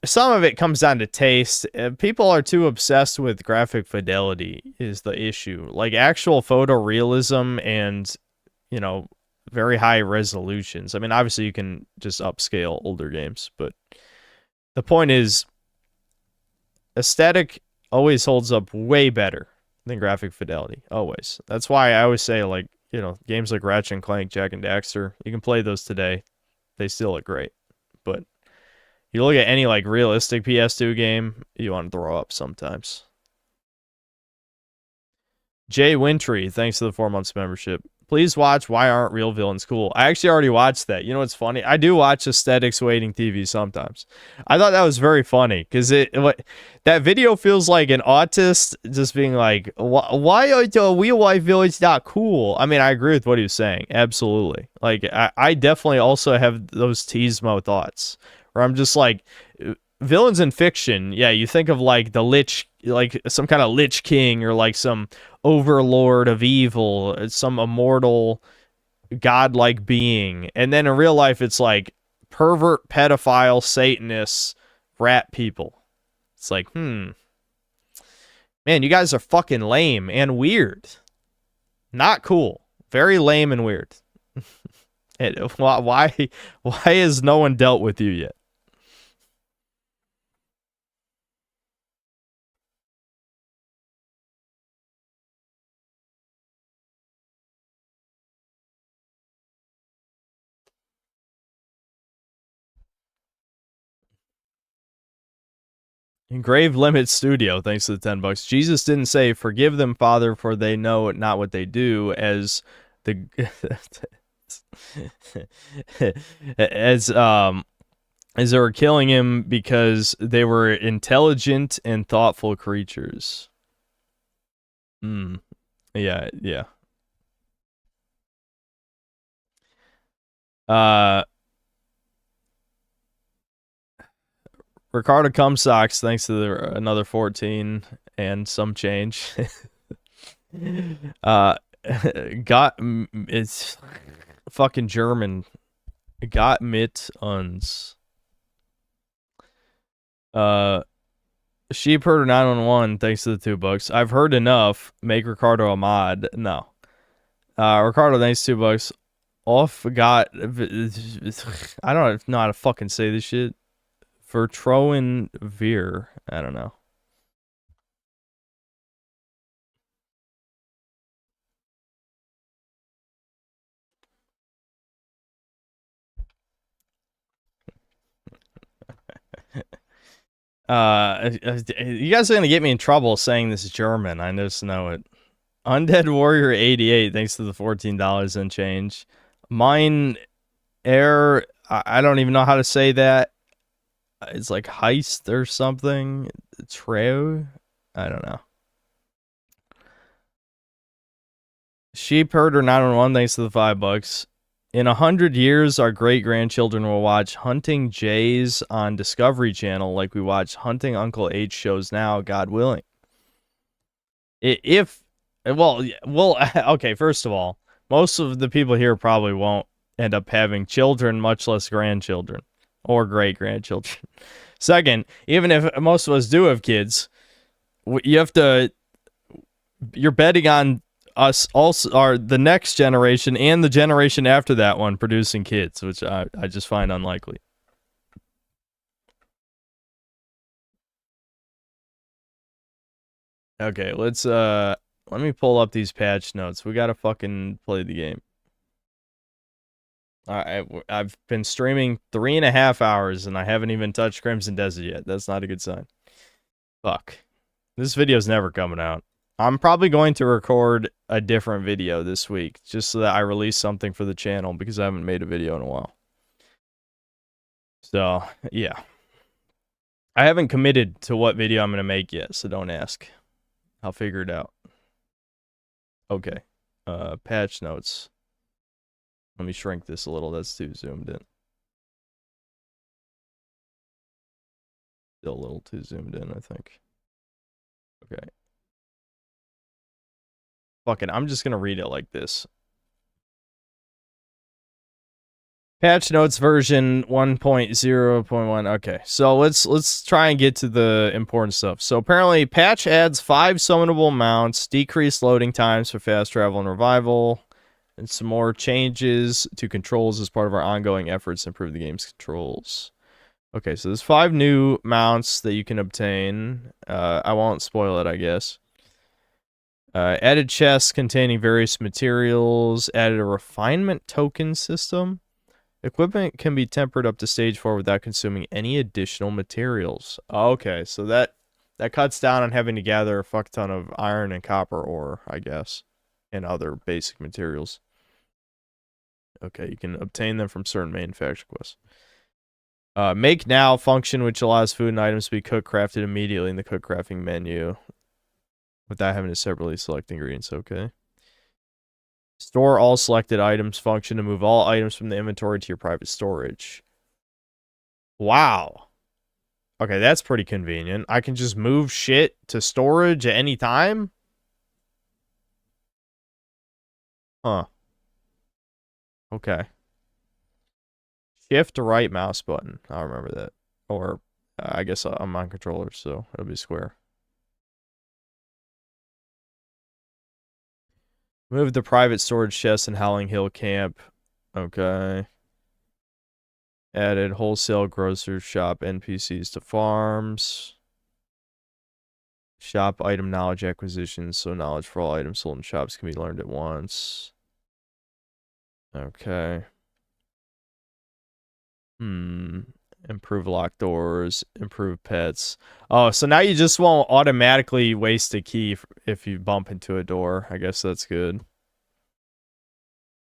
some of it comes down to taste. People are too obsessed with graphic fidelity is the issue. Like actual photorealism and, very high resolutions. I mean, obviously you can just upscale older games, but the point is aesthetic always holds up way better than graphic fidelity. Always. That's why I always say, like, games like Ratchet and Clank, Jak and Daxter, you can play those today. They still look great. But you look at any like realistic PS2 game, you want to throw up sometimes. Jay Wintry, thanks to the 4 months membership. Please watch Why Aren't Real Villains Cool? I actually already watched that. You know what's funny? I do watch Aesthetics Waiting TV sometimes. I thought that was very funny because that video feels like an autist just being like, why are the real life villains not cool? I mean, I agree with what he was saying. Absolutely. Like, I definitely also have those Teasmo thoughts where I'm just like, villains in fiction, yeah, you think of like the Lich, like some kind of Lich King or like some overlord of evil, some immortal godlike being. And then in real life, it's like pervert, pedophile, Satanists, rat people. It's like, man, you guys are fucking lame and weird. Not cool. Very lame and weird. Why has no one dealt with you yet? Grave Limit Studio, thanks to the $10. Jesus didn't say, "Forgive them, Father, for they know not what they do," as the as they were killing him because they were intelligent and thoughtful creatures. Yeah. Ricardo Cumsocks, thanks to another 14 and some change. It's fucking German. Got mit uns. Sheep Herder 911, thanks to the $2. I've heard enough. Make Ricardo a mod. No. Ricardo, thanks $2. Off got. I don't know how to fucking say this shit. Vertroen Veer. I don't know. You guys are gonna get me in trouble saying this is German. I just know it. Undead Warrior 88, thanks to the $14 and change. Mine Air, I don't even know how to say that. It's like heist or something. Treo? I don't know. Sheep Herder 911, thanks to the $5. In 100 years, our great-grandchildren will watch Hunting Jays on Discovery Channel like we watch Hunting Uncle H shows now, God willing. Okay, first of all, most of the people here probably won't end up having children, much less grandchildren or great-grandchildren. Second, even if most of us do have kids, you're betting on us also, are the next generation and the generation after that one producing kids, which I just find unlikely. Okay, let me pull up these patch notes. We gotta fucking play the game. I've been streaming 3.5 hours and I haven't even touched Crimson Desert yet. That's not a good sign. Fuck. This video's never coming out. I'm probably going to record a different video this week just so that I release something for the channel because I haven't made a video in a while. So, yeah. I haven't committed to what video I'm going to make yet, so don't ask. I'll figure it out. Okay. Patch notes. Let me shrink this a little. That's too zoomed in. Still a little too zoomed in, I think. Okay. Fuck it, I'm just gonna read it like this. Patch notes version 1.0.1. Okay, so let's try and get to the important stuff. So apparently, patch adds 5 summonable mounts, decreased loading times for fast travel and revival, and some more changes to controls as part of our ongoing efforts to improve the game's controls. Okay, so there's 5 new mounts that you can obtain. I won't spoil it, I guess. Added chests containing various materials. Added a refinement token system. Equipment can be tempered up to stage 4 without consuming any additional materials. Okay, so that cuts down on having to gather a fuck ton of iron and copper ore, I guess, and other basic materials. Okay, you can obtain them from certain manufacturing quests. Make now function, which allows food and items to be cooked crafted immediately in the cook crafting menu without having to separately select ingredients. Okay. Store all selected items function to move all items from the inventory to your private storage. Wow. Okay, that's pretty convenient. I can just move shit to storage at any time? Huh. Okay. Shift to right mouse button. I'll remember that. Or, I guess I'm on controller, so it'll be square. Move the private storage chest in Howling Hill Camp. Okay. Added wholesale grocery shop NPCs to farms. Shop item knowledge acquisition, so knowledge for all items sold in shops can be learned at once. Okay. Improve locked doors, improve pets. Oh, so now you just won't automatically waste a key if you bump into a door. I guess that's good.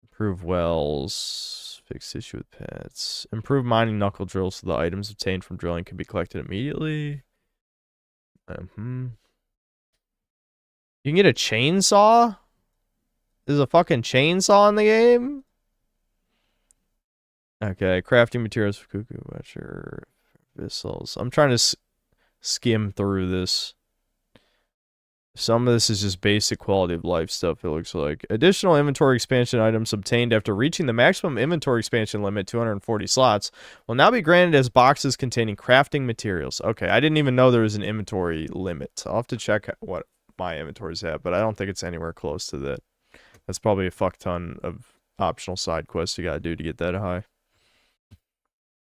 Improve wells. Fix issue with pets. Improve mining knuckle drills so the items obtained from drilling can be collected immediately. You can get a chainsaw? There's a fucking chainsaw in the game? Okay, crafting materials for cuckoo watcher vessels. I'm trying to skim through this. Some of this is just basic quality of life stuff, it looks like. Additional inventory expansion items obtained after reaching the maximum inventory expansion limit, 240 slots, will now be granted as boxes containing crafting materials. Okay, I didn't even know there was an inventory limit. I'll have to check what my inventories have, but I don't think it's anywhere close to that. That's probably a fuck ton of optional side quests you gotta do to get that high.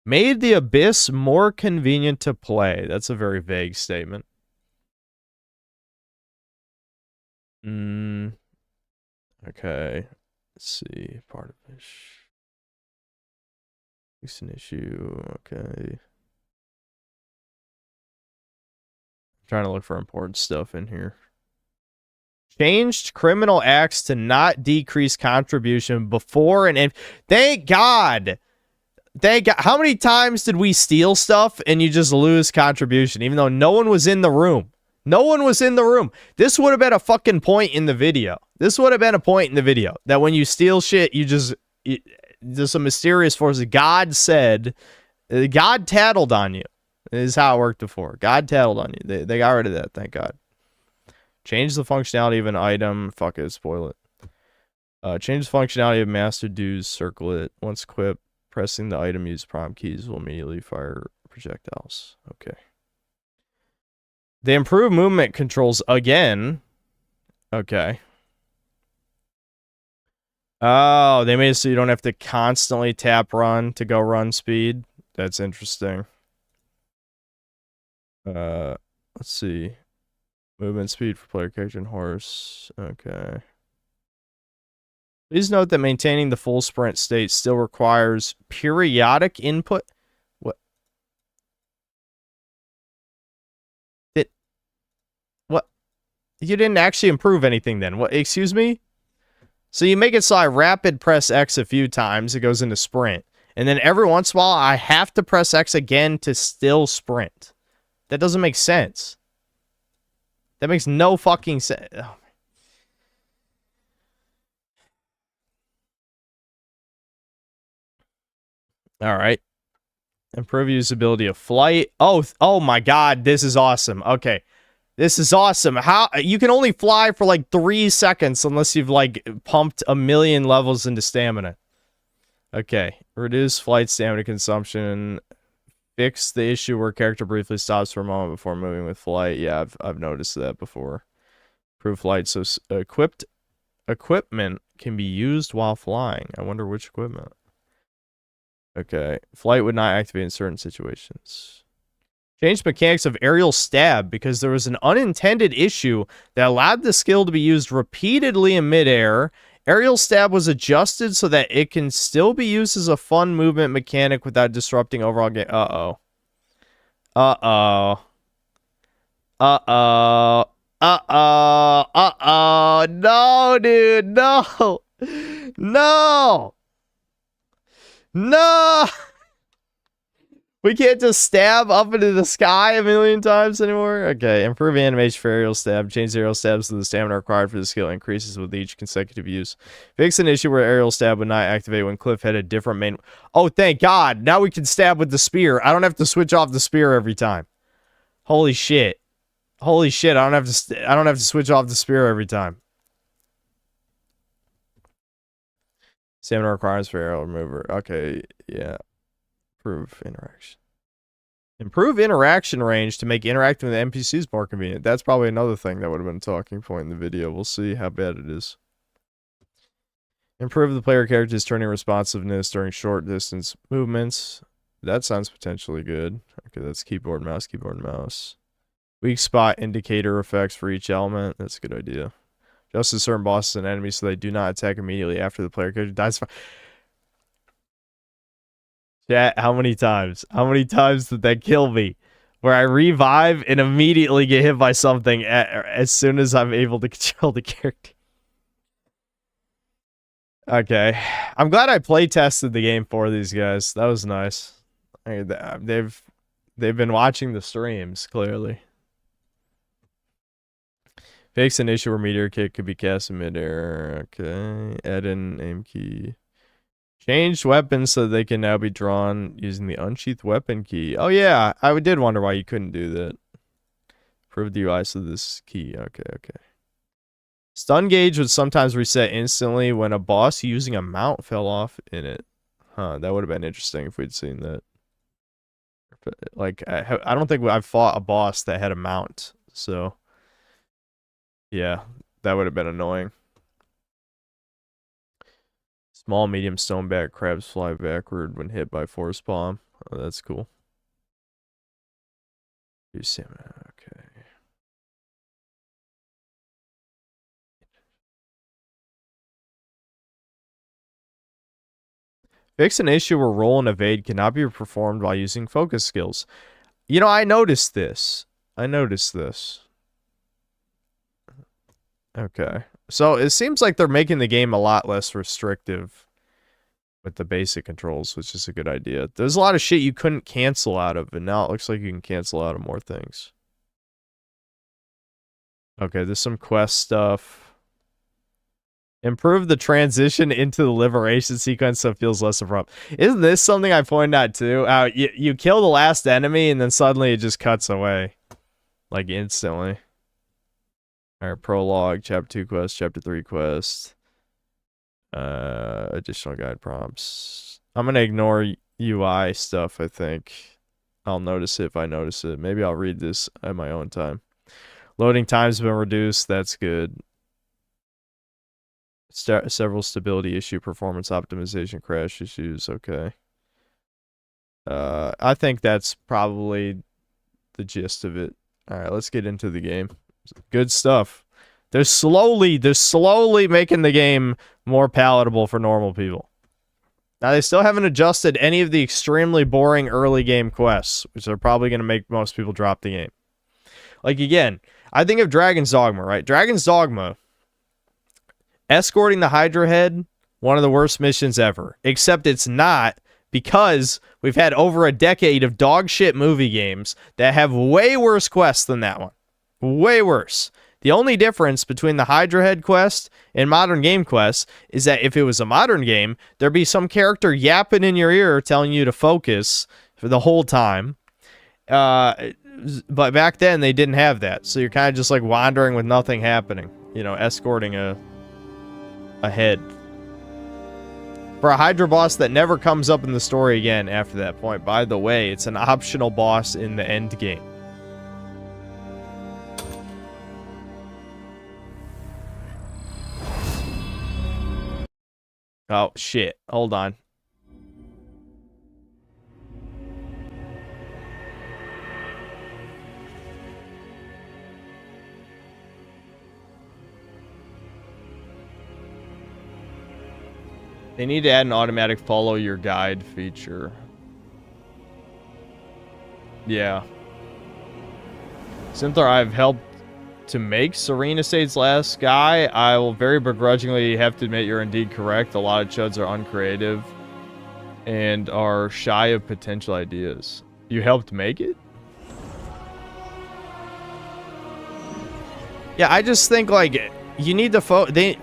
Made the Abyss more convenient to play. That's a very vague statement. Okay. Let's see. Part of this. Fix an issue. Okay. Trying to look for important stuff in here. Changed criminal acts to not decrease contribution before and in. Thank God. Thank God. How many times did we steal stuff and you just lose contribution, even though no one was in the room? No one was in the room. This would have been a fucking point in the video. This would have been a point in the video that when you steal shit, there's some mysterious force. God said, God tattled on you. This is how it worked before. God tattled on you. They got rid of that. Thank God. Change the functionality of an item. Fuck it. Spoil it. Change the functionality of master dues. Circle it. Once equipped, pressing the item use prompt keys will immediately fire projectiles. Okay. They improve movement controls again. Okay. Oh, they made it so you don't have to constantly tap run to go run speed. That's interesting. Let's see. Movement speed for player character and horse. Okay. Please note that maintaining the full sprint state still requires periodic input. What? You didn't actually improve anything then. What? Excuse me? So you make it so I rapid press X a few times, it goes into sprint. And then every once in a while, I have to press X again to still sprint. That doesn't make sense. That makes no fucking sense. Oh. All right. Improve usability of flight. Oh my God, this is awesome. Okay. This is awesome. How you can only fly for like 3 seconds unless you've like pumped 1,000,000 levels into stamina. Okay. Reduce flight stamina consumption. Fix the issue where character briefly stops for a moment before moving with flight. Yeah, I've noticed that before. Improve flight. So equipment can be used while flying. I wonder which equipment. Okay. Flight would not activate in certain situations. Changed mechanics of aerial stab because there was an unintended issue that allowed the skill to be used repeatedly in midair. Aerial stab was adjusted so that it can still be used as a fun movement mechanic without disrupting overall game. Uh-oh. Uh-oh. Uh-oh. Uh-oh. Uh-oh. No, dude. No. No. No. We can't just stab up into the sky 1,000,000 times anymore. Okay, improve animation for aerial stab. Change the aerial stabs so the stamina required for the skill increases with each consecutive use. Fix an issue where aerial stab would not activate when Cliff had a different main. Oh, thank God! Now we can stab with the spear. I don't have to switch off the spear every time. Holy shit! Holy shit! I don't have to switch off the spear every time. Stamina requirements for aerial remover. Okay, yeah. Improve interaction. Improve interaction range to make interacting with NPCs more convenient. That's probably another thing that would have been a talking point in the video. We'll see how bad it is. Improve the player character's turning responsiveness during short distance movements. That sounds potentially good. Okay, that's keyboard, mouse. Weak spot indicator effects for each element. That's a good idea. Just as certain bosses and enemies so they do not attack immediately after the player character dies. Chat, how many times? How many times did that kill me? Where I revive and immediately get hit by something as soon as I'm able to control the character. Okay. I'm glad I play tested the game for these guys. That was nice. They've been watching the streams, clearly. Fix an issue where meteor kick could be cast in midair. Okay. Add in aim key. Changed weapons so they can now be drawn using the unsheathed weapon key. Oh yeah, I did wonder why you couldn't do that. Improve the UI so this key. Okay. Stun gauge would sometimes reset instantly when a boss using a mount fell off in it. Huh, that would have been interesting if we'd seen that. Like, I don't think I've fought a boss that had a mount, so yeah, that would have been annoying. Small, medium stoneback crabs fly backward when hit by force bomb. Oh, that's cool. Okay. Fix an issue where roll and evade cannot be performed while using focus skills. You know, I noticed this. I noticed this. Okay. So it seems like they're making the game a lot less restrictive with the basic controls, which is a good idea. There's a lot of shit you couldn't cancel out of, and now it looks like you can cancel out of more things. Okay, there's some quest stuff. Improve the transition into the liberation sequence so it feels less abrupt. Isn't this something I pointed out too? You kill the last enemy and then suddenly it just cuts away. Like instantly. Alright, prologue, chapter 2 quest, chapter 3 quest. Additional guide prompts. I'm gonna ignore UI stuff, I think. I'll notice it if I notice it. Maybe I'll read this at my own time. Loading time's been reduced, that's good. Several stability issue, performance optimization, crash issues, okay. I think that's probably the gist of it. Alright, let's get into the game. Good stuff. They're slowly making the game more palatable for normal people. Now, they still haven't adjusted any of the extremely boring early game quests, which are probably going to make most people drop the game. Like, again, I think of Dragon's Dogma, right? Dragon's Dogma, escorting the Hydra head, one of the worst missions ever. Except it's not, because we've had over a decade of dog shit movie games that have way worse quests than that one. Way worse. The only difference between the Hydra head quest and modern game quests is that if it was a modern game, there'd be some character yapping in your ear telling you to focus for the whole time. But back then, they didn't have that. So you're kind of just like wandering with nothing happening. You know, escorting a head. For a Hydra boss that never comes up in the story again after that point. By the way, it's an optional boss in the end game. Oh, shit. Hold on. They need to add an automatic follow your guide feature. Yeah. Since I've helped to make Serene Estates last sky, I will very begrudgingly have to admit you're indeed correct. A lot of chuds are uncreative and are shy of potential ideas. You helped make it? Yeah, I just think, like, you need to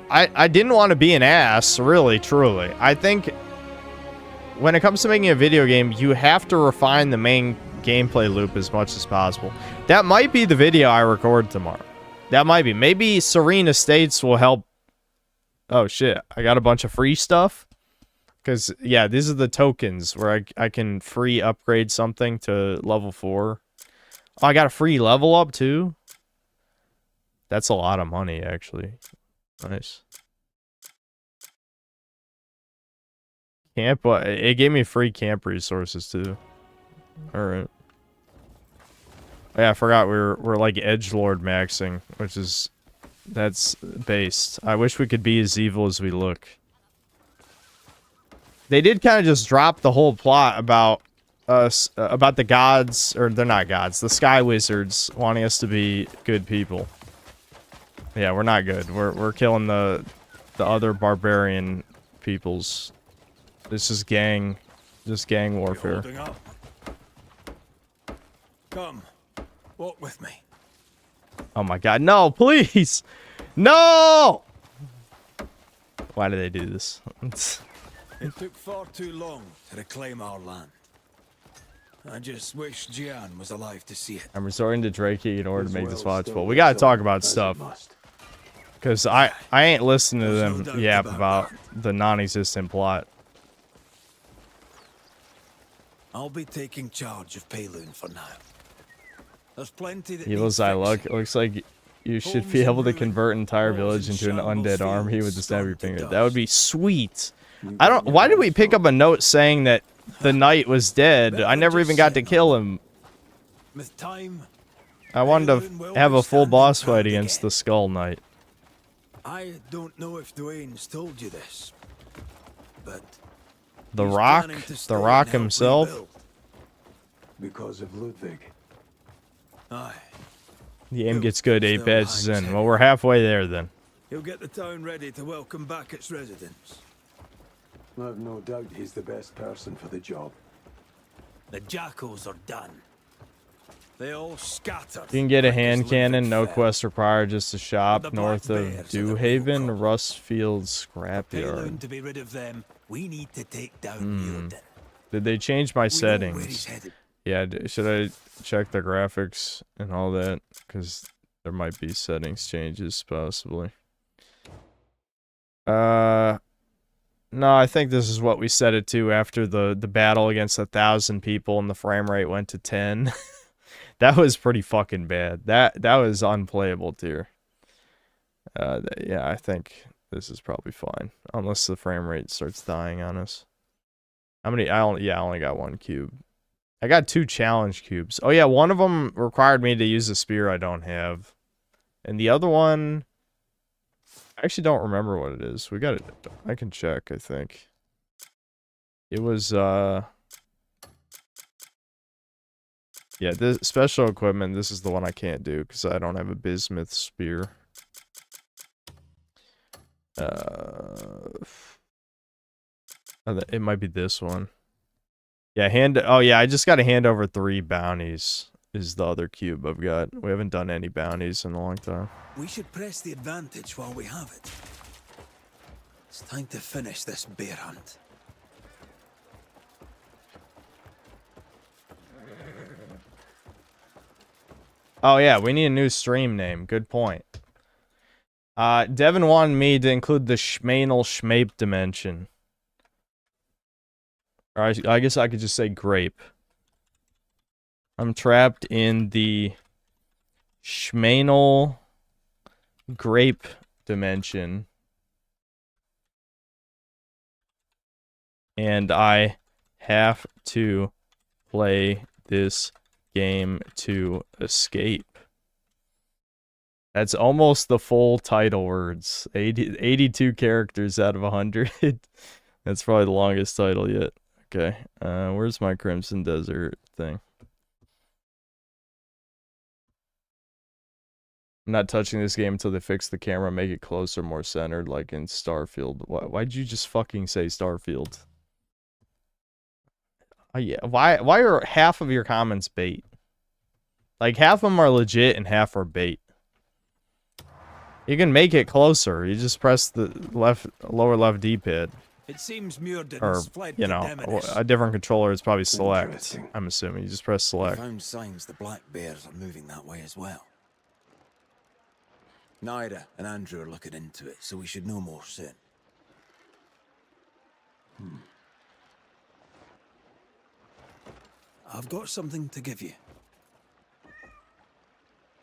I didn't want to be an ass, really, truly. I think when it comes to making a video game, you have to refine the main gameplay loop as much as possible. That might be the video I record tomorrow. That might be. Maybe Serene Estates will help. Oh, shit. I got a bunch of free stuff. Because, yeah, these are the tokens where I can free upgrade something to level 4. Oh, I got a free level up, too. That's a lot of money, actually. Nice. Camp, it gave me free camp resources too. Alright. Yeah, I forgot we're like edgelord maxing, which is that's based. I wish we could be as evil as we look. They did kind of just drop the whole plot about us about the gods, or they're not gods, the sky wizards wanting us to be good people. Yeah, we're not good. We're killing the other barbarian peoples. This is gang warfare. Come, walk with me. Oh my god, no, please! No! Why do they do this? It took far too long to reclaim our land. I just wish Gian was alive to see it. I'm resorting to Drakey in order to make this watchable. We gotta talk about stuff. Because I ain't listening to them yap about the non-existent plot. I'll be taking charge of Payloon for now. There's plenty that Evil as I look, it looks like you should be able to convert an entire village into an undead army with the snap of your finger. That would be sweet. I don't. Why did we pick up a note saying that the knight was dead? I never even got to kill him. I wanted to have a full boss fight against the Skull Knight. I don't know if Dwayne's told you this, but the Rock himself. because of Ludwig. Aye. The aim gets good 8 patches in. Well, we're halfway there then. He'll get the town ready to welcome back its residents. I've no doubt he's the best person for the job. The jackals are done. They all scattered. You can get a hand cannon, no quest required, just a shop north of Dewhaven, Rustfield Scrapyard. To be rid of them, we need to take down Muirden. Did they change my settings? Yeah, should I check the graphics and all that? Because there might be settings changes, possibly. No, I think this is what we set it to after the battle against 1,000 people and the frame rate went to 10. That was pretty fucking bad. That was unplayable tier. Yeah, I think this is probably fine. Unless the frame rate starts dying on us. How many? I only got 1 cube. I got 2 challenge cubes. Oh yeah, one of them required me to use a spear I don't have. And the other one, I actually don't remember what it is. We got it. I can check, I think. It was, yeah, this special equipment, this is the one I can't do because I don't have a bismuth spear. It might be this one. Yeah, oh yeah, I just got to hand over 3 bounties is the other cube I've got. We haven't done any bounties in a long time. We should press the advantage while we have it. It's time to finish this bear hunt. Oh yeah, we need a new stream name. Good point. Devin wanted me to include the Schmanal Schmape dimension. Or I guess I could just say Grape. I'm trapped in the Schmanal Grape dimension. And I have to play this game to escape. That's almost the full title words. 82 characters out of 100. That's probably the longest title yet. Okay, where's my Crimson Desert thing? I'm not touching this game until they fix the camera, make it closer, more centered, like in Starfield. Why'd you just fucking say Starfield? Yeah, why are half of your comments bait? Like, half of them are legit and half are bait. You can make it closer. You just press the lower left D-pad. It seems Muirden Or, has fled you to know, Demonis. a different controller is probably select. I'm assuming. You just press We select. found signs the black bears are moving that way as well. Naira and Andrew are looking into it, so we should know more soon. I've got something to give you.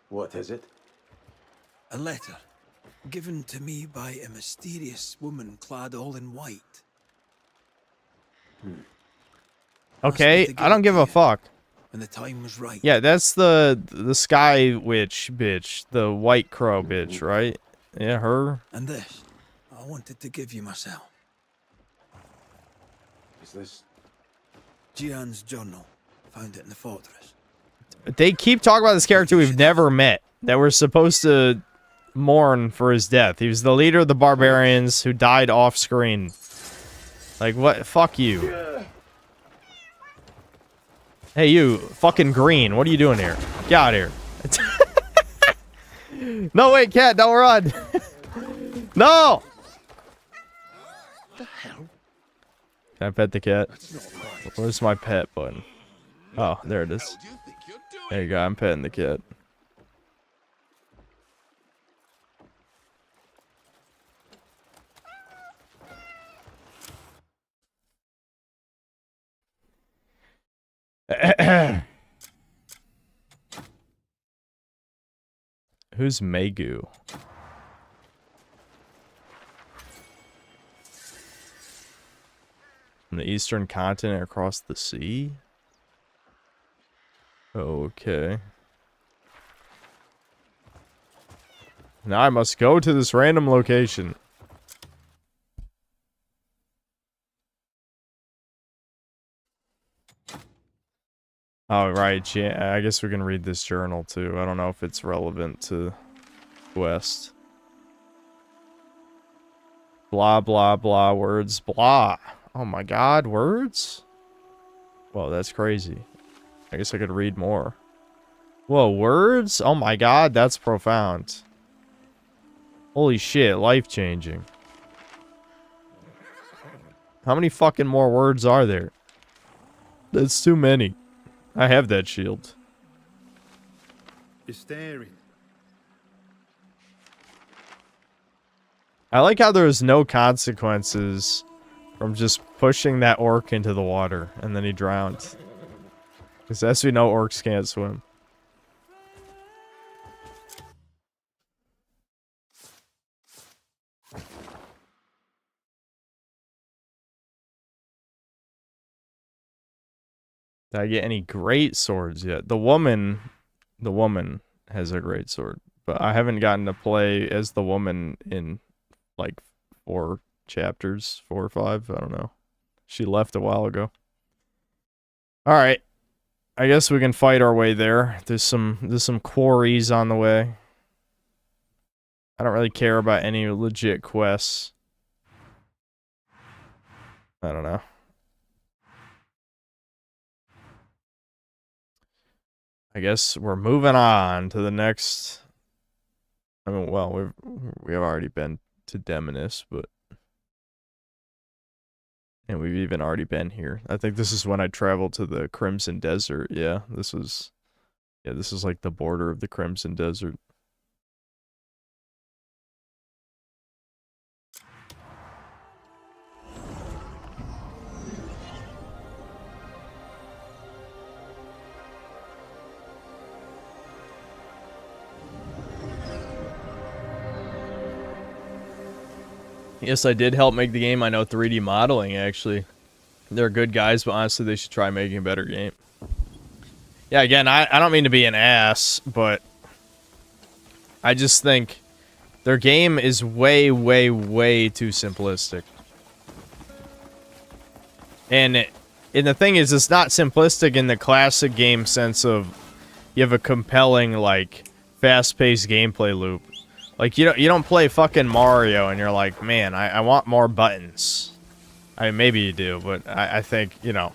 What is it? A letter, given to me by a mysterious woman clad all in white. Okay, I don't give a fuck. When the time was right. Yeah, that's the sky witch bitch, the white crow bitch, right? Yeah, her. And this, I wanted to give you myself. Is this Jian's journal. Found it in the fortress. They keep talking about this character we've never met, that we're supposed to mourn for his death. He was the leader of the barbarians who died off screen. Like, what? Fuck you. Hey, you, fucking green. What are you doing here? Get out of here. No, wait, cat, don't run. No! What the hell? Can I pet the cat? Where's my pet button? Oh, there it is. There you go, I'm petting the cat. Who's Megu? From the eastern continent across the sea? Okay. Now I must go to this random location. Oh, right. Yeah, I guess we can read this journal, too. I don't know if it's relevant to Quest. Blah, blah, blah, words, blah. Oh my god, words? Whoa, that's crazy. I guess I could read more. Whoa, words? Oh my god, that's profound. Holy shit, life-changing. How many fucking more words are there? That's too many. I have that shield. You're staring. I like how there's no consequences from just pushing that orc into the water, and then he drowned. Because as we know, orcs can't swim. Did I get any great swords yet? The woman has a great sword, but I haven't gotten to play as the woman in like 4 chapters, 4 or 5, I don't know. She left a while ago. All right, I guess we can fight our way there. There's some quarries on the way. I don't really care about any legit quests. I don't know. I guess we're moving on to the next. I mean, well, we have already been to Demonis, but and we've even already been here. I think this is when I traveled to the Crimson Desert. Yeah, this is like the border of the Crimson Desert. Yes, I did help make the game. I know 3D modeling, actually. They're good guys, but honestly, they should try making a better game. Yeah, again, I don't mean to be an ass, but I just think their game is way, way, way too simplistic. And the thing is, it's not simplistic in the classic game sense of you have a compelling, like, fast-paced gameplay loop. Like, you don't play fucking Mario and you're like, man, I want more buttons. I mean, maybe you do, but I think, you know,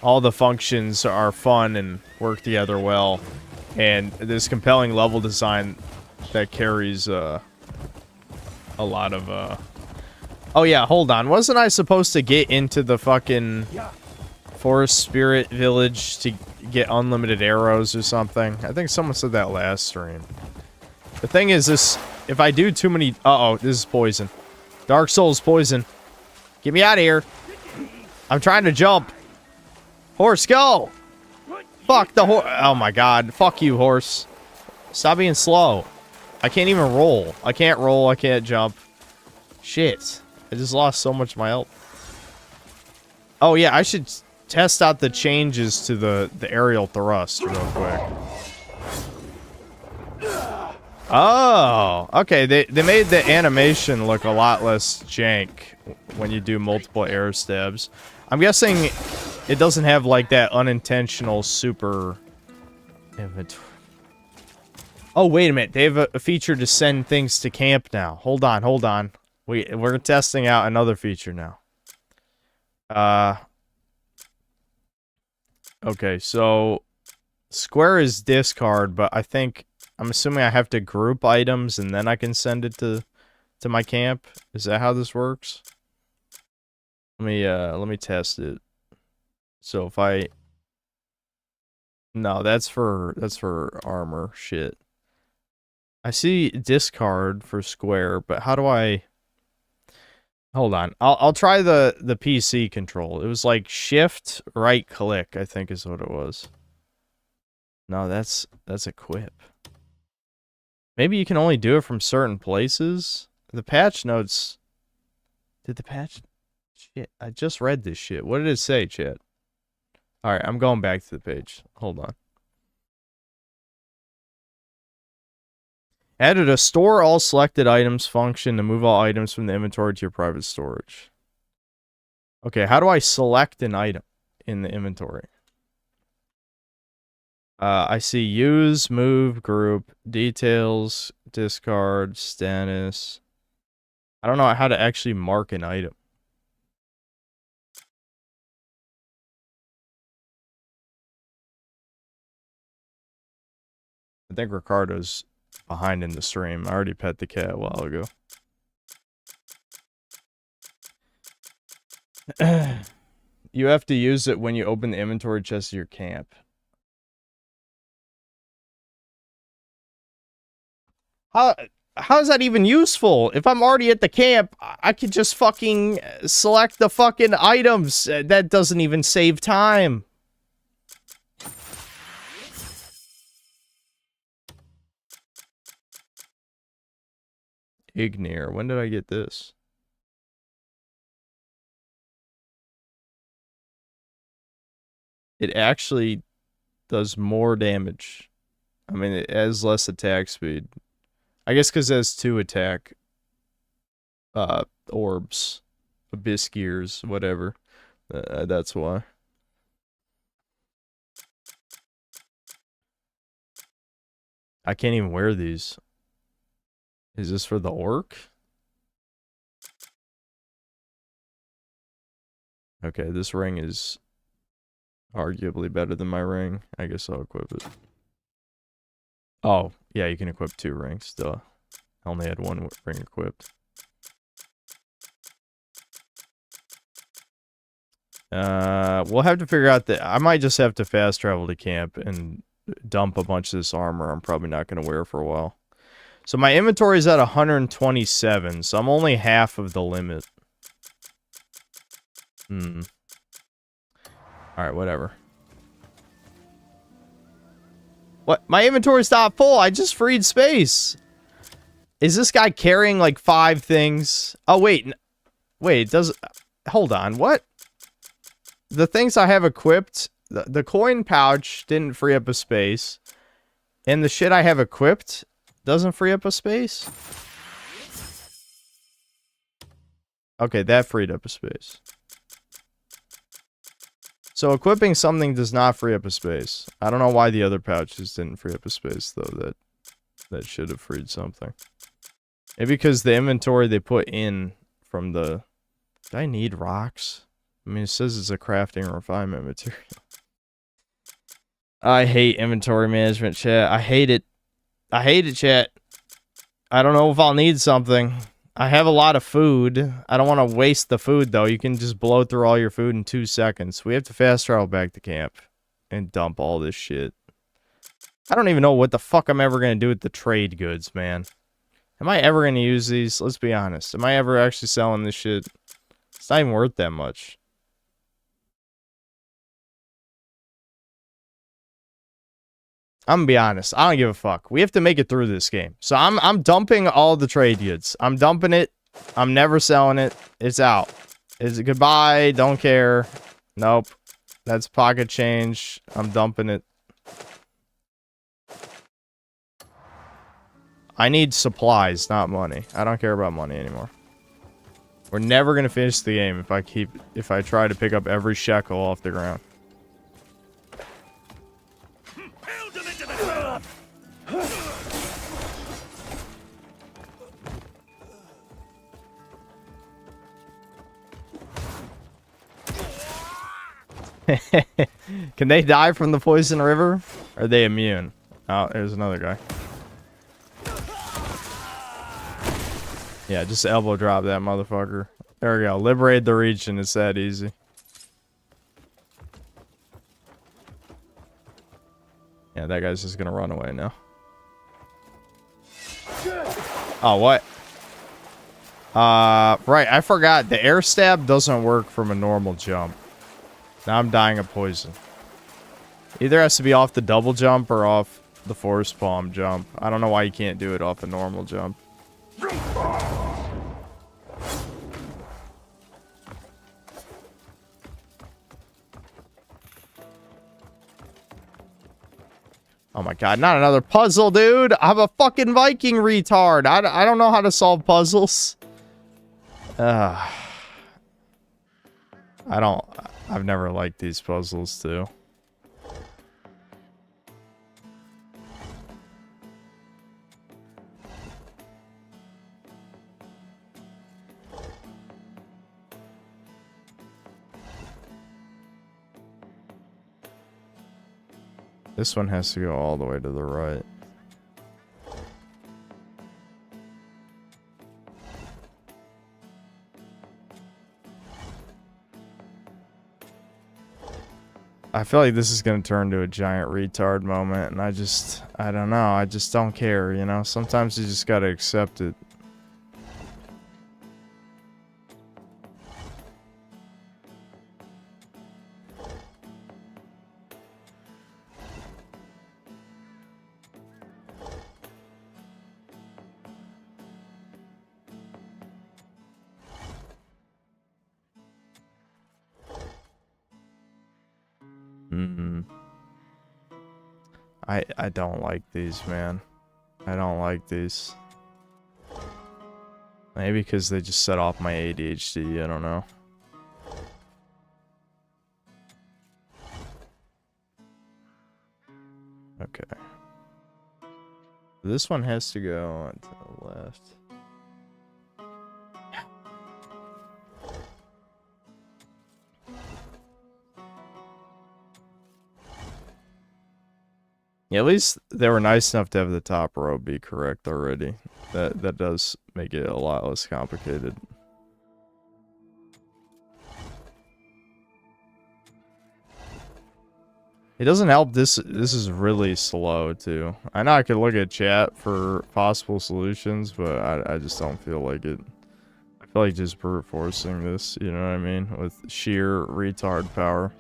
all the functions are fun and work together well. And there's compelling level design that carries a lot of... Oh, yeah, hold on. Wasn't I supposed to get into the fucking Forest Spirit Village to get unlimited arrows or something? I think someone said that last stream. The thing is, if I do too many... Uh-oh, this is poison. Dark Souls poison. Get me out of here. I'm trying to jump. Horse, go! Fuck the horse. Oh my god. Fuck you, horse. Stop being slow. I can't even roll. I can't roll. I can't jump. Shit. I just lost so much of my health. Oh yeah, I should test out the changes to the aerial thrust real quick. Oh, okay. They made the animation look a lot less jank when you do multiple air stabs. I'm guessing it doesn't have like that unintentional super inventory. Oh, wait a minute. They have a feature to send things to camp now. Hold on. We're testing out another feature now. Okay, so square is discard, but I'm assuming I have to group items and then I can send it to my camp. Is that how this works? Let me test it. So if I... No, that's for armor shit. I see discard for square, but how do I... Hold on. I'll try the PC control. It was like shift right click, I think is what it was. No, that's equip. Maybe you can only do it from certain places. The patch notes... Did the patch... Shit, I just read this shit. What did it say, chat? Alright, I'm going back to the page. Hold on. Added a store all selected items function to move all items from the inventory to your private storage. Okay, how do I select an item in the inventory? I see use, move, group, details, discard, status. I don't know how to actually mark an item. I think Ricardo's behind in the stream. I already pet the cat a while ago. You have to use it when you open the inventory chest of your camp. How is that even useful? If I'm already at the camp, I could just fucking select the fucking items. That doesn't even save time. Ignir. When did I get this? It actually does more damage. I mean, it has less attack speed. I guess because it has 2 attack orbs, abyss gears, whatever. That's why. I can't even wear these. Is this for the orc? Okay, this ring is arguably better than my ring. I guess I'll equip it. Oh, yeah, you can equip 2 rings. Duh. I only had 1 ring equipped. We'll have to figure out that I might just have to fast travel to camp and dump a bunch of this armor I'm probably not going to wear for a while. So my inventory is at 127, so I'm only half of the limit. Alright, whatever. What? My inventory's not full. I just freed space. Is this guy carrying like 5 things? Oh, wait. Wait, does... Hold on. What? The things I have equipped... The coin pouch didn't free up a space. And the shit I have equipped doesn't free up a space? Okay, that freed up a space. So equipping something does not free up a space. I don't know why the other pouches didn't free up a space, though. That should have freed something. Maybe because the inventory they put in from the... Do I need rocks? I mean, it says it's a crafting and refinement material. I hate inventory management, chat. I hate it. I hate it, chat. I don't know if I'll need something. I have a lot of food. I don't want to waste the food, though. You can just blow through all your food in 2 seconds. We have to fast travel back to camp and dump all this shit. I don't even know what the fuck I'm ever going to do with the trade goods, man. Am I ever going to use these? Let's be honest. Am I ever actually selling this shit? It's not even worth that much. I'm gonna be honest. I don't give a fuck. We have to make it through this game. So I'm dumping all the trade goods. I'm dumping it. I'm never selling it. It's out. It's goodbye. Don't care. Nope. That's pocket change. I'm dumping it. I need supplies, not money. I don't care about money anymore. We're never gonna finish the game if I try to pick up every shekel off the ground. Can they die from the poison river? Or are they immune? Oh, there's another guy. Yeah, just elbow drop that motherfucker. There we go. Liberate the region. It's that easy. Yeah, that guy's just gonna run away now. Oh, what? Right, I forgot. The air stab doesn't work from a normal jump. Now I'm dying of poison. Either has to be off the double jump or off the forest palm jump. I don't know why you can't do it off a normal jump. Oh my god, not another puzzle, dude! I'm a fucking Viking retard! I don't know how to solve puzzles. I've never liked these puzzles, too. This one has to go all the way to the right. I feel like this is going to turn to a giant retard moment, and I don't know, I just don't care, you know? Sometimes you just gotta accept it. I don't like these, man. I don't like these. Maybe because they just set off my ADHD, I don't know. Okay. This one has to go to the left. Yeah, at least they were nice enough to have the top row be correct already. That does make it a lot less complicated. It doesn't help this is really slow too. I know I could look at chat for possible solutions, but I just don't feel like it. I feel like just brute forcing this, you know what I mean? With sheer retard power.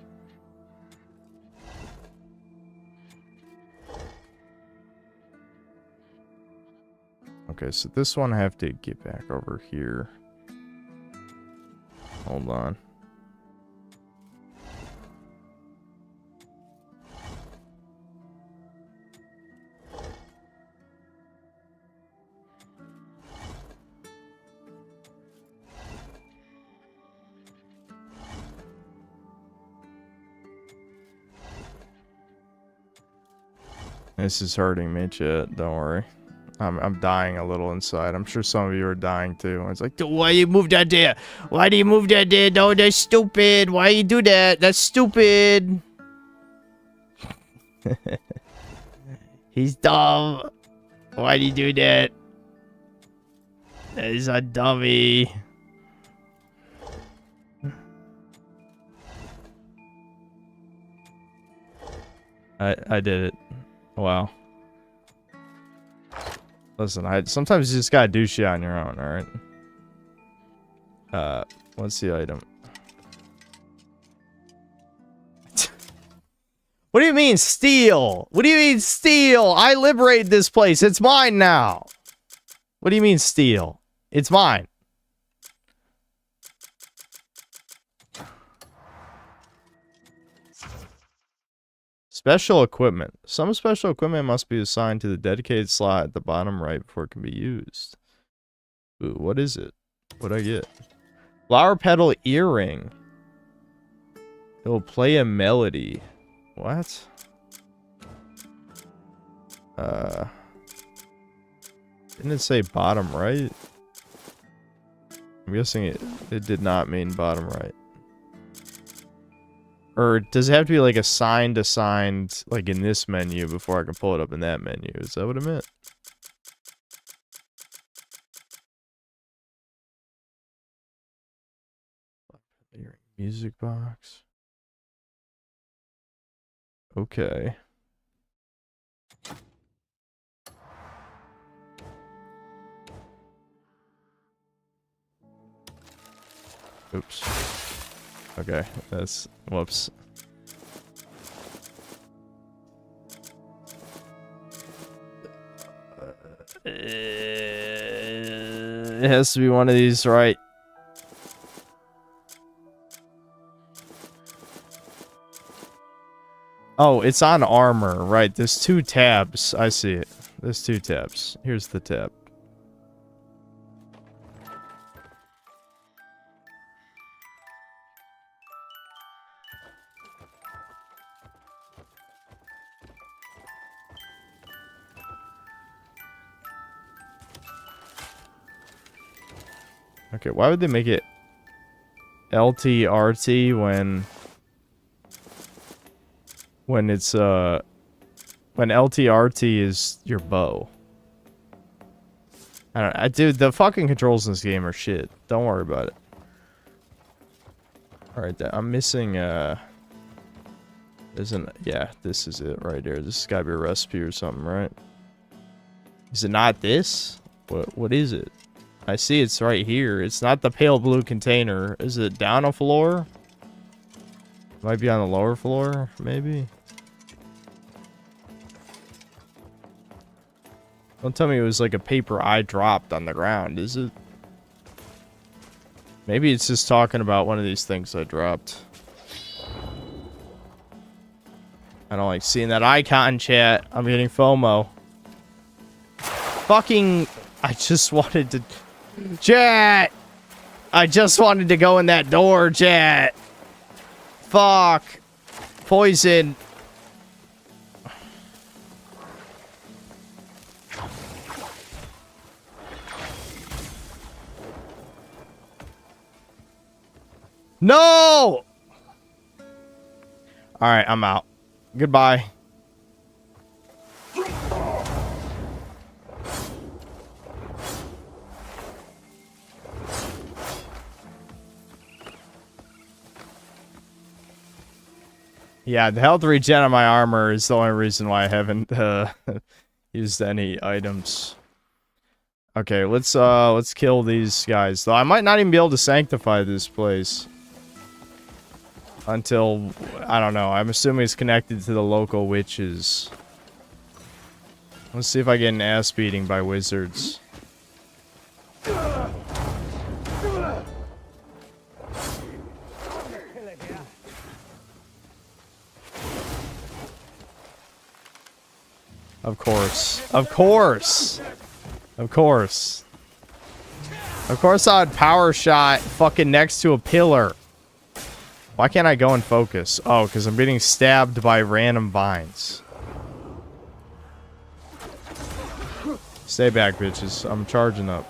Okay, so this one I have to get back over here. Hold on. This is hurting me, chat. Don't worry. I'm dying a little inside. I'm sure some of you are dying too. It's like, why you move that there? Why do you move that there? No, that's stupid. Why you do that? That's stupid. He's dumb. Why do you do that? That is a dummy. I did it. Wow. Listen, sometimes you just gotta do shit on your own, alright? What's the item? What do you mean, steal? What do you mean, steal? I liberated this place. It's mine now. What do you mean, steal? It's mine. Special equipment. Some special equipment must be assigned to the dedicated slot at the bottom right before it can be used. Ooh, what is it? What'd I get? Flower petal earring. It will play a melody. What? Didn't it say bottom right? I'm guessing it did not mean bottom right. Or does it have to be like assigned, like in this menu before I can pull it up in that menu? Is that what it meant? Music box. Okay. Oops. Okay, that's... whoops. It has to be one of these, right? Oh, it's on armor, right? There's 2 tabs. I see it. There's 2 tabs. Here's the tab. Okay, why would they make it LTRT when it's when LTRT is your bow. I don't know. Dude, the fucking controls in this game are shit. Don't worry about it. Alright, I'm missing, isn't... Yeah, this is it right here. This has gotta be a recipe or something, right? Is it not this? What is it? I see it's right here. It's not the pale blue container. Is it down a floor? Might be on the lower floor, maybe? Don't tell me it was like a paper I dropped on the ground, is it? Maybe it's just talking about one of these things I dropped. I don't like seeing that icon, chat. I'm getting FOMO. Fucking... I just wanted to... Chat! I just wanted to go in that door, chat. Fuck. Poison. No! Alright, I'm out. Goodbye. Yeah, the health regen on my armor is the only reason why I haven't used any items. Okay, let's kill these guys. Though I might not even be able to sanctify this place until, I don't know. I'm assuming it's connected to the local witches. Let's see if I get an ass beating by wizards. Of course. Of course. Of course. Of course I'd power shot fucking next to a pillar. Why can't I go and focus? Oh, because I'm getting stabbed by random vines. Stay back, bitches. I'm charging up.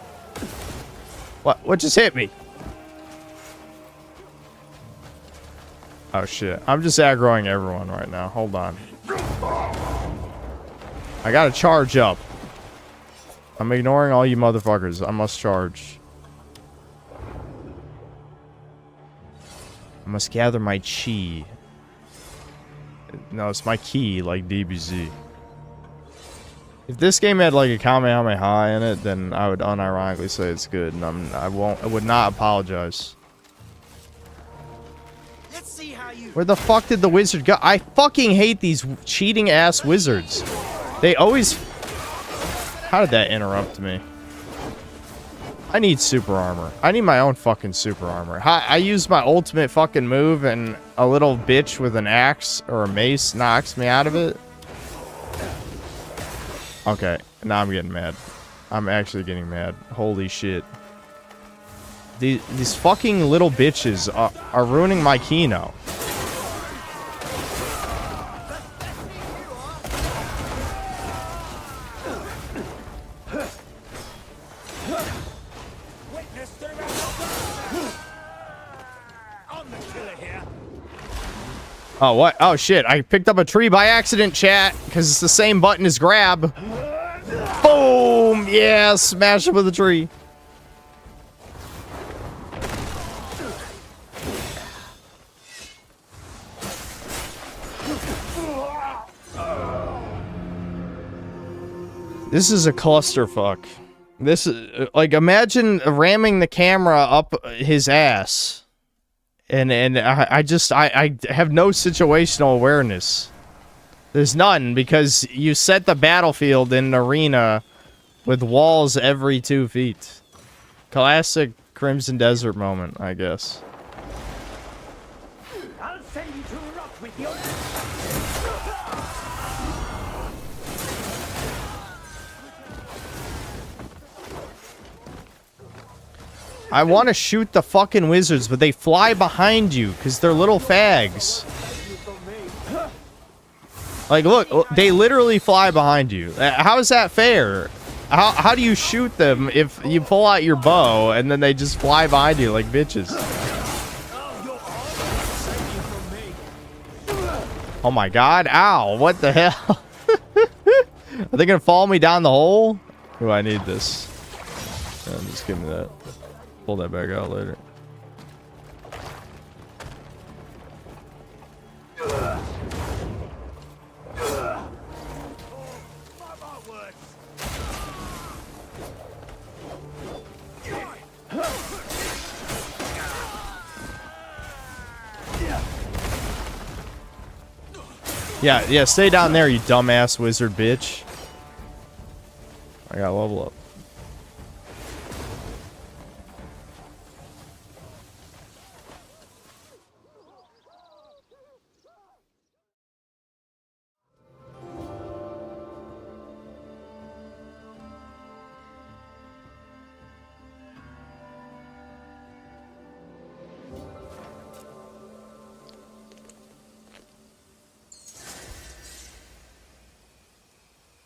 What just hit me? Oh, shit. I'm just aggroing everyone right now. Hold on. I gotta charge up. I'm ignoring all you motherfuckers. I must charge. I must gather my chi. No, it's my key, like DBZ. If this game had like a Kamehameha in it, then I would unironically say it's good, and I would not apologize. Where the fuck did the wizard go? I fucking hate these cheating ass wizards. They always... How did that interrupt me? I need super armor. I need my own fucking super armor. I use my ultimate fucking move and a little bitch with an axe or a mace knocks me out of it. Okay, now I'm getting mad. I'm actually getting mad. Holy shit. These fucking little bitches are ruining my Kino. Oh, what? Oh, shit. I picked up a tree by accident, chat, because it's the same button as grab. Boom! Yeah, smash it with a tree. This is a clusterfuck. This is, like, imagine ramming the camera up his ass. And I have no situational awareness. There's none, because you set the battlefield in an arena with walls every 2 feet. Classic Crimson Desert moment, I guess. I'll send you to rock with your... I want to shoot the fucking wizards, but they fly behind you because they're little fags. Like, look, they literally fly behind you. How is that fair? How do you shoot them if you pull out your bow and then they just fly behind you like bitches? Oh my god, ow, what the hell? Are they gonna follow me down the hole? Oh, I need this. Just give me that. Pull that back out later. Yeah, stay down there, you dumbass wizard bitch. I gotta level up.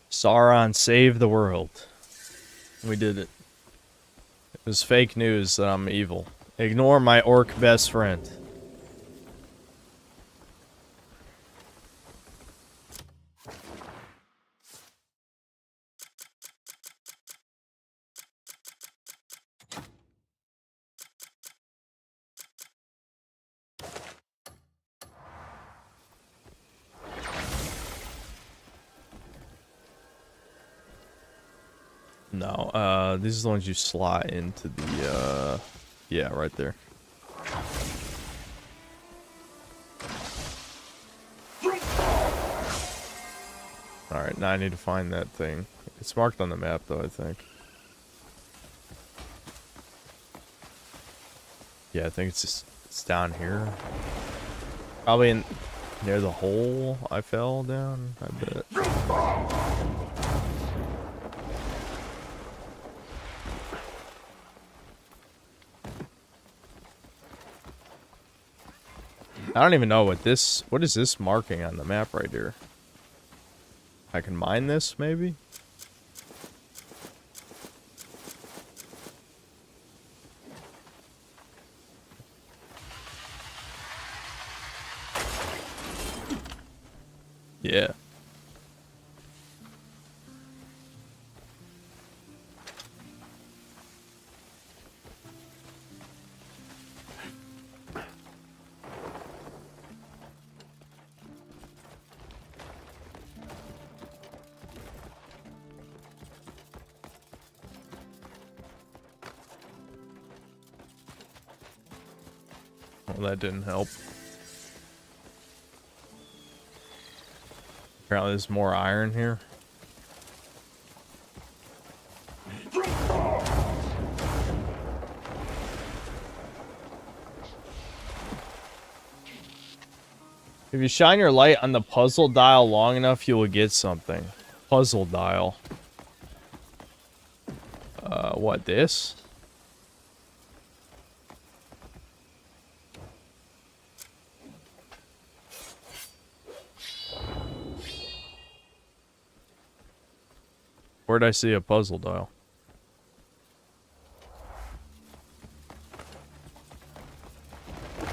Sauron saved the world. We did it. It was fake news that I'm evil. Ignore my orc best friend. No, these are the ones you slot into the, yeah, right there. Alright, now I need to find that thing. It's marked on the map, though, I think. Yeah, I think it's down here. Probably near the hole I fell down, I bet. I don't even know what is this marking on the map right here? I can mine this, maybe? Yeah. Well, that didn't help. Apparently there's more iron here. If you shine your light on the puzzle dial long enough, you will get something. Puzzle dial. What, this? Where'd I see a puzzle dial?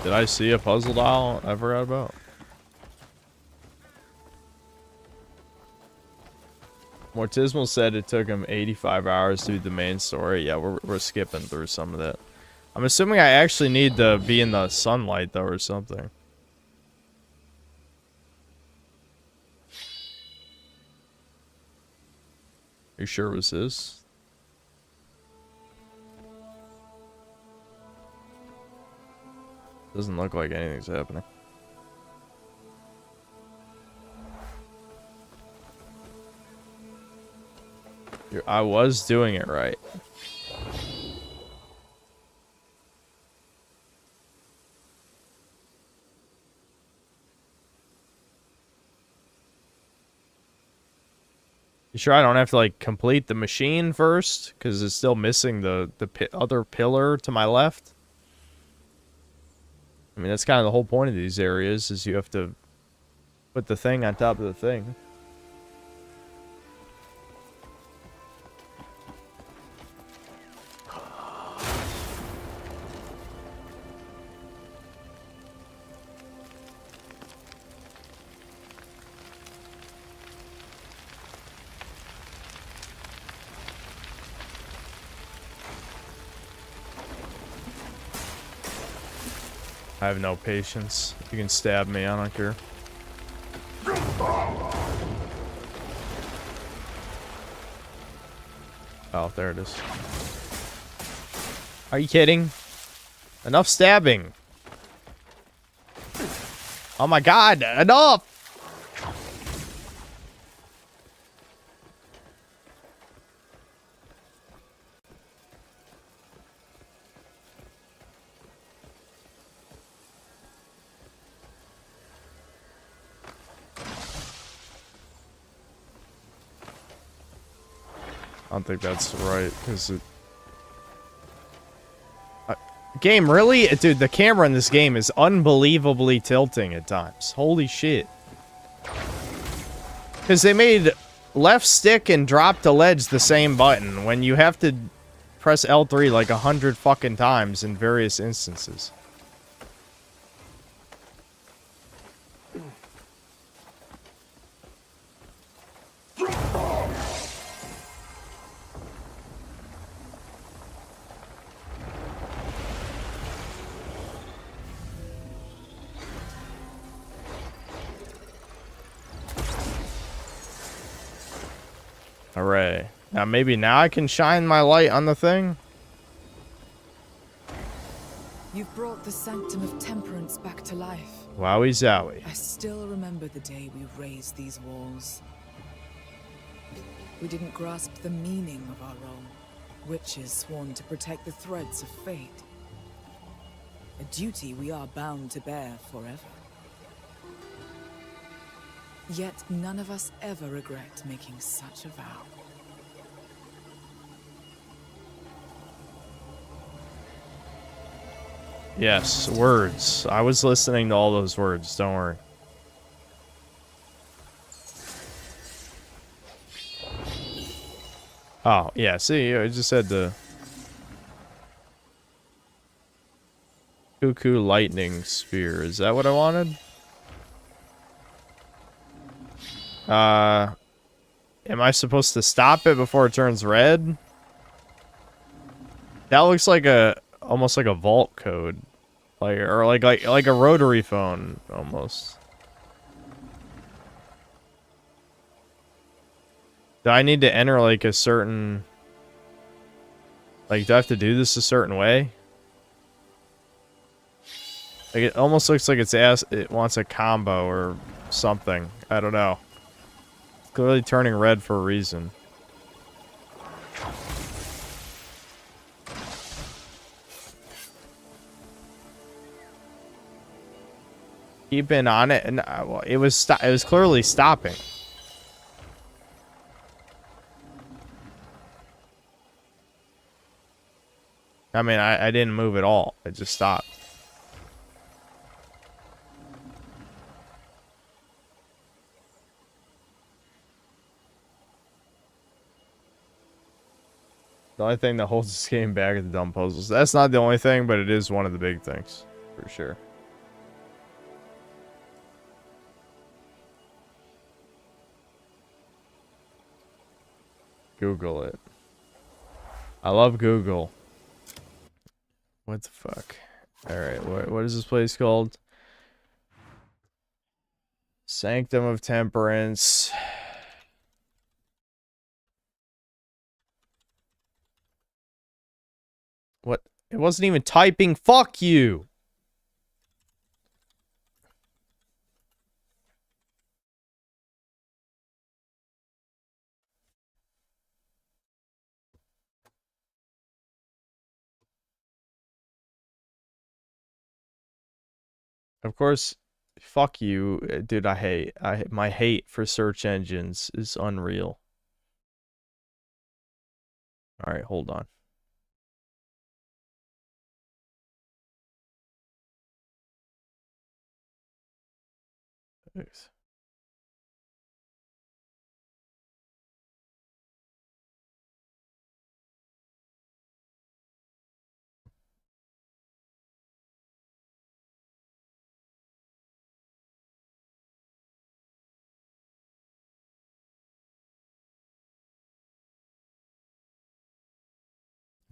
Did I see a puzzle dial I forgot about? Mortismal said it took him 85 hours to do the main story. Yeah, we're skipping through some of that. I'm assuming I actually need to be in the sunlight, though, or something. You sure it was this? Doesn't look like anything's happening. I was doing it right. You sure I don't have to, like, complete the machine first? Because it's still missing the other pillar to my left? I mean, that's kind of the whole point of these areas, is you have to put the thing on top of the thing. I have no patience. You can stab me, I don't care. Oh, there it is. Are you kidding? Enough stabbing. Oh my god, enough! I don't think that's right, because it... game, really? Dude, the camera in this game is unbelievably tilting at times. Holy shit. Because they made left stick and drop to ledge the same button when you have to press L3 like 100 fucking times in various instances. Hooray. Now maybe now I can shine my light on the thing? You've brought the sanctum of temperance back to life. Wowie zowie. I still remember the day we raised these walls. We didn't grasp the meaning of our role. Witches sworn to protect the threads of fate. A duty we are bound to bear forever. Yet none of us ever regret making such a vow. Yes, words. I was listening to all those words, don't worry. Oh, yeah, see, I just had the... Cuckoo lightning spear. Is that what I wanted? Am I supposed to stop it before it turns red? That looks like almost like a vault code. Like a rotary phone almost. Do I need to enter like a certain, like, do I have to do this a certain way? Like, it almost looks like it wants a combo or something. I don't know. It's clearly turning red for a reason. Keeping on it, and well, it was clearly stopping. I mean, I didn't move at all. It just stopped. The only thing that holds this game back are the dumb puzzles. That's not the only thing, but it is one of the big things, for sure. Google it. I love Google. What the fuck? Alright, what is this place called? Sanctum of Temperance. What? It wasn't even typing. Fuck you! Of course, fuck you, dude. My hate for search engines is unreal. All right, hold on. Thanks.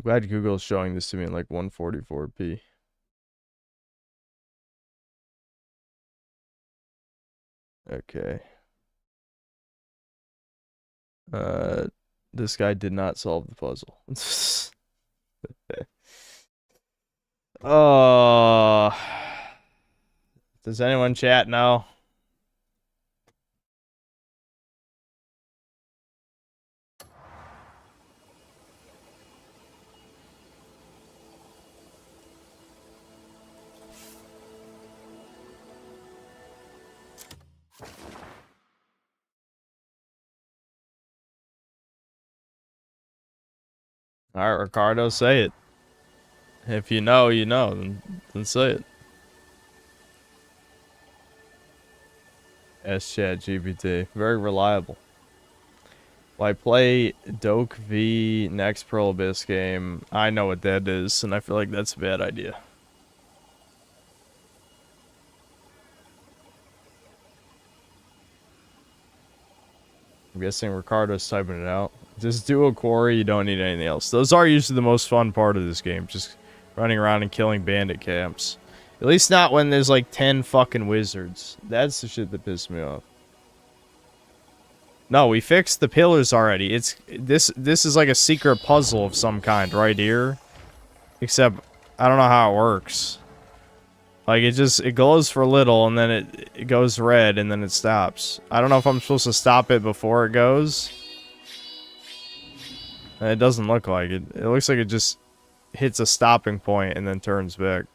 I'm glad Google's showing this to me in like 144p. Okay. This guy did not solve the puzzle. Oh. Does anyone chat now? All right, Ricardo, say it. If you know, you know. Then say it. S-Chat GPT. Very reliable. Well, I play Doke v next Pearl Abyss game. I know what that is, and I feel like that's a bad idea. I'm guessing Ricardo's typing it out. Just do a quarry, you don't need anything else. Those are usually the most fun part of this game, just running around and killing bandit camps. At least not when there's like 10 fucking wizards. That's the shit that pissed me off. No, we fixed the pillars already. It's this is like a secret puzzle of some kind right here. Except I don't know how it works. Like it glows for a little and then it goes red and then it stops. I don't know if I'm supposed to stop it before it goes. It doesn't look like it. It looks like it just hits a stopping point and then turns back.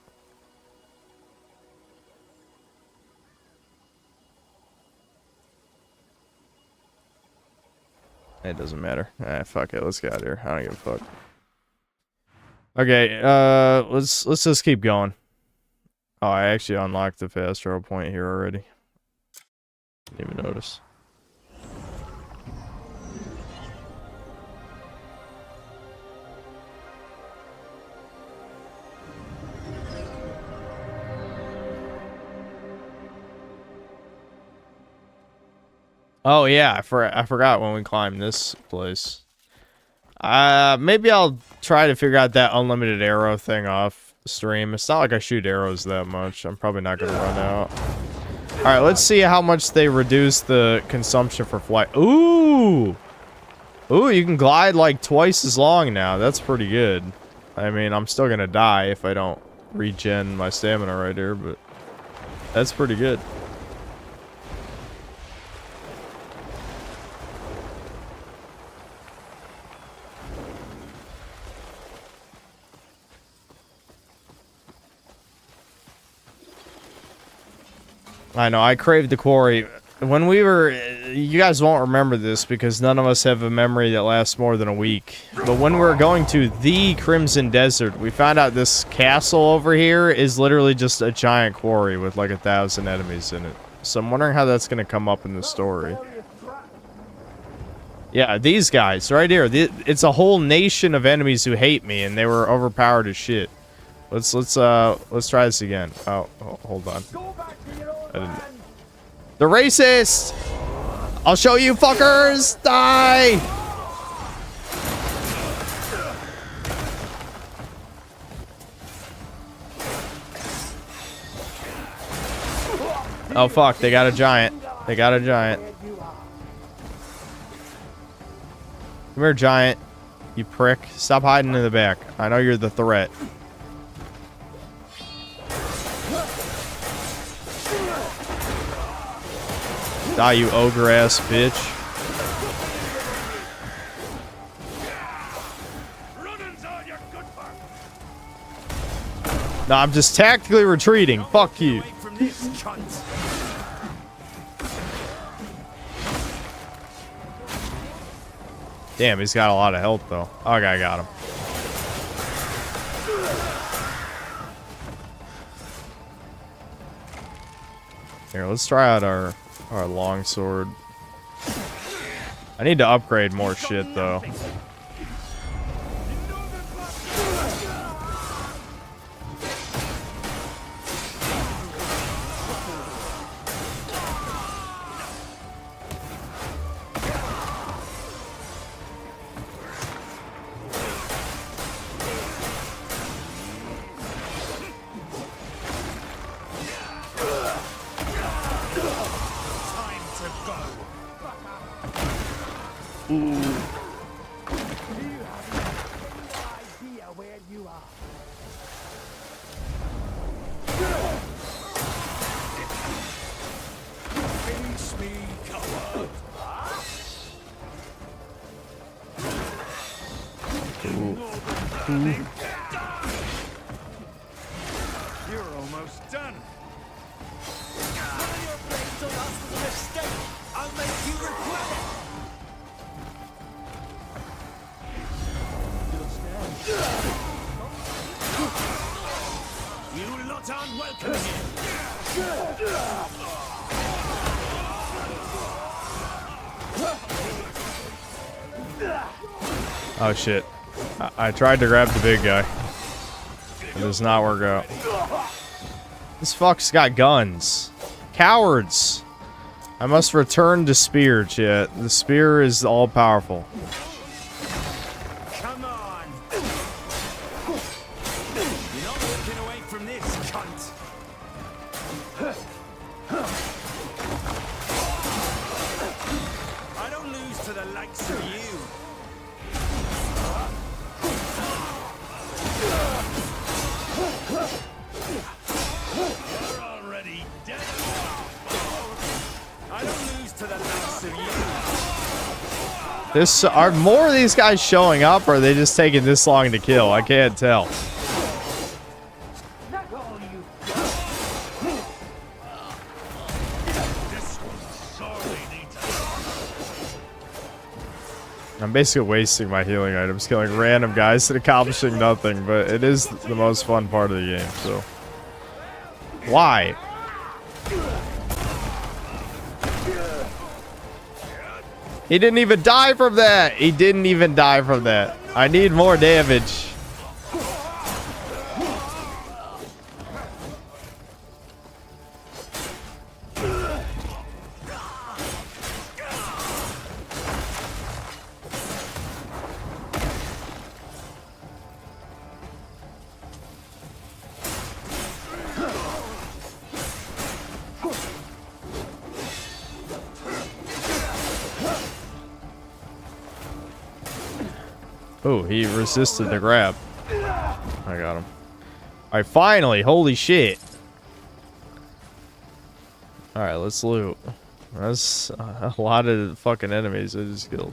It doesn't matter. Ah, fuck it. Let's get out of here. I don't give a fuck. Okay, let's just keep going. Oh, I actually unlocked the fast travel point here already. Didn't even notice. Oh yeah, I forgot when we climbed this place. Maybe I'll try to figure out that unlimited arrow thing off stream. It's not like I shoot arrows that much. I'm probably not gonna run out. All right, let's see how much they reduce the consumption for flight. Ooh, you can glide like twice as long now. That's pretty good. I mean, I'm still gonna die if I don't regen my stamina right here, but that's pretty good. I know, I craved the quarry. When we were... You guys won't remember this because none of us have a memory that lasts more than a week. But when we were going to the Crimson Desert, we found out this castle over here is literally just a giant quarry with like 1,000 enemies in it. So I'm wondering how that's going to come up in the story. Yeah, these guys right here. It's a whole nation of enemies who hate me and they were overpowered as shit. Let's try this again. Oh, hold on. The racist! I'll show you fuckers! Die! Oh fuck, they got a giant. They got a giant. Come here, giant. You prick. Stop hiding in the back. I know you're the threat. Die, you ogre-ass bitch. No, I'm just tactically retreating. Fuck you. Damn, he's got a lot of health, though. Okay, I got him. Here, let's try out our longsword. I need to upgrade more shit, though. idea where you are. Face me, coward. You're almost done. Your blade to us was a mistake. I'll make you regret it. You lot aren't welcome Oh shit. I tried to grab the big guy. It does not work out. This fuck's got guns. Cowards! I must return to spear, chat. The spear is all powerful. Come on. You're not walking away from this, cunt. I don't lose to the likes of you. You're already dead. I don't lose to the likes of you. This are more of these guys showing up, or are they just taking this long to kill? I can't tell. That's all you This one's sorely needs I'm basically wasting my healing items, killing random guys and accomplishing nothing, but it is the most fun part of the game, so. Why? He didn't even die from that! He didn't even die from that. I need more damage. Oh, he resisted the grab. I got him. Alright, finally! Holy shit! Alright, let's loot. That's a lot of fucking enemies I just killed.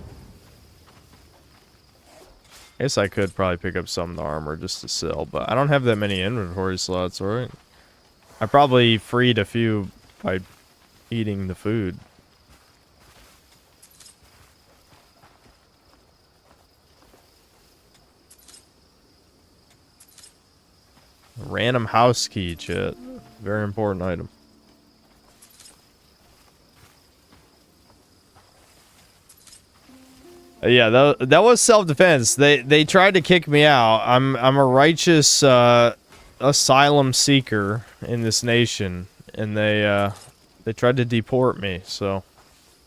I guess I could probably pick up some of the armor just to sell, but I don't have that many inventory slots, right? I probably freed a few by eating the food. Random house key, chat. Very important item. Yeah, that was self-defense. They tried to kick me out. I'm a righteous asylum seeker in this nation, and they tried to deport me. So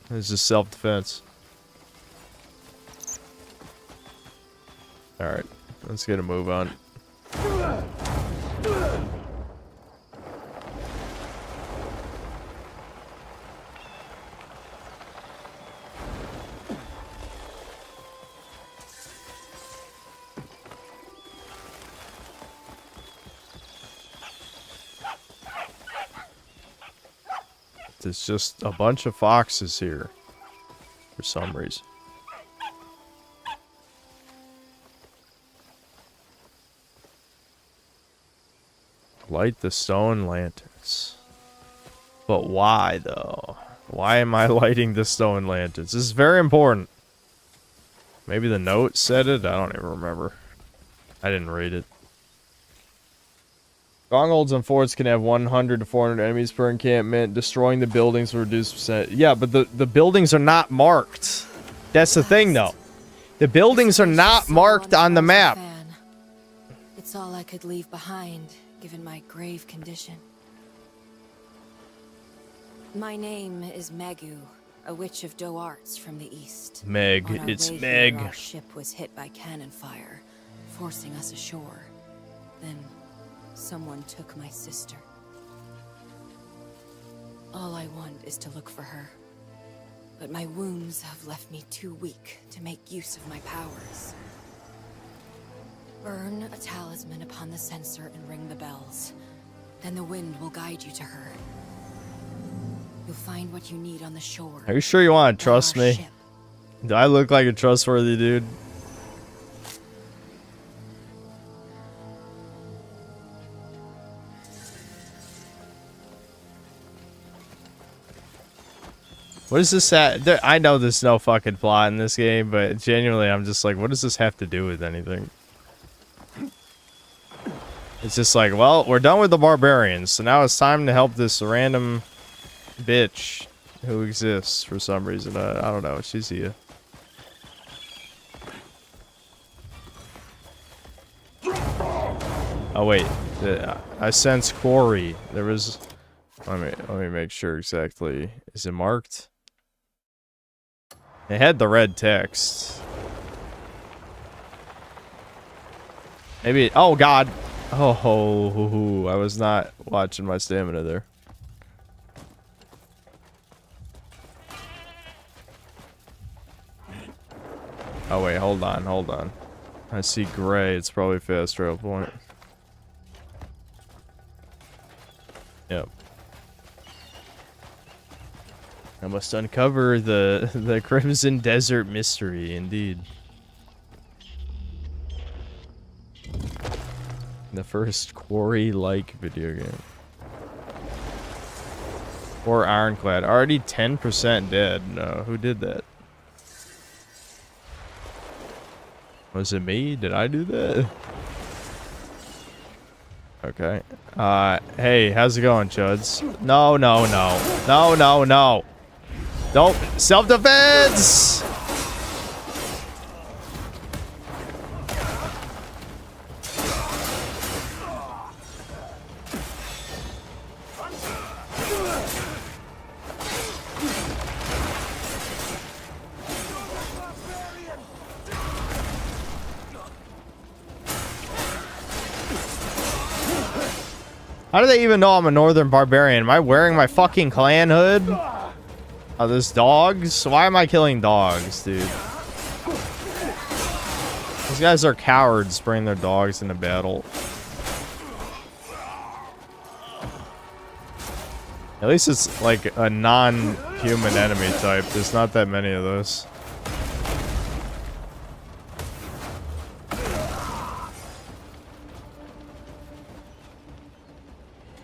it's just self-defense. All right, let's get a move on. There's just a bunch of foxes here for some reason. Light the stone lanterns. But why, though? Why am I lighting the stone lanterns? This is very important. Maybe the note said it? I don't even remember. I didn't read it. Strongholds and forts can have 100 to 400 enemies per encampment. Destroying the buildings will reduce percent. Yeah, but the buildings are not marked. That's the thing, though. The buildings are not marked on the map. It's all I could leave behind, given my grave condition. My name is Megu, a witch of Doarts from the east. Meg, On our it's way Meg. Here, our ship was hit by cannon fire, forcing us ashore. Then someone took my sister. All I want is to look for her. but my wounds have left me too weak to make use of my powers. Burn a talisman upon the censer and ring the bells. Then the wind will guide you to her. You'll find what you need on the shore. Are you sure you want to trust me? Do I look like a trustworthy dude? What is this at? I know there's no fucking plot in this game, but genuinely I'm just like, what does this have to do with anything? It's just like, well, we're done with the barbarians, so now it's time to help this random bitch who exists for some reason. I don't know. She's here. Oh wait, I sense quarry. There was. Let me make sure exactly. Is it marked? It had the red text. Maybe. Oh God. Oh, I was not watching my stamina there. Oh wait, hold on. I see gray. It's probably fast travel point. Yep. I must uncover the Crimson Desert mystery, indeed. The first quarry-like video game. Or Ironclad. Already 10% dead. No, who did that? Was it me? Did I do that? Okay. Hey, how's it going, Chuds? No. Don't. Self-defense! How do they even know I'm a northern barbarian? Am I wearing my fucking clan hood? Oh, there's dogs? Why am I killing dogs, dude? These guys are cowards bringing their dogs into battle. At least it's like a non-human enemy type. There's not that many of those.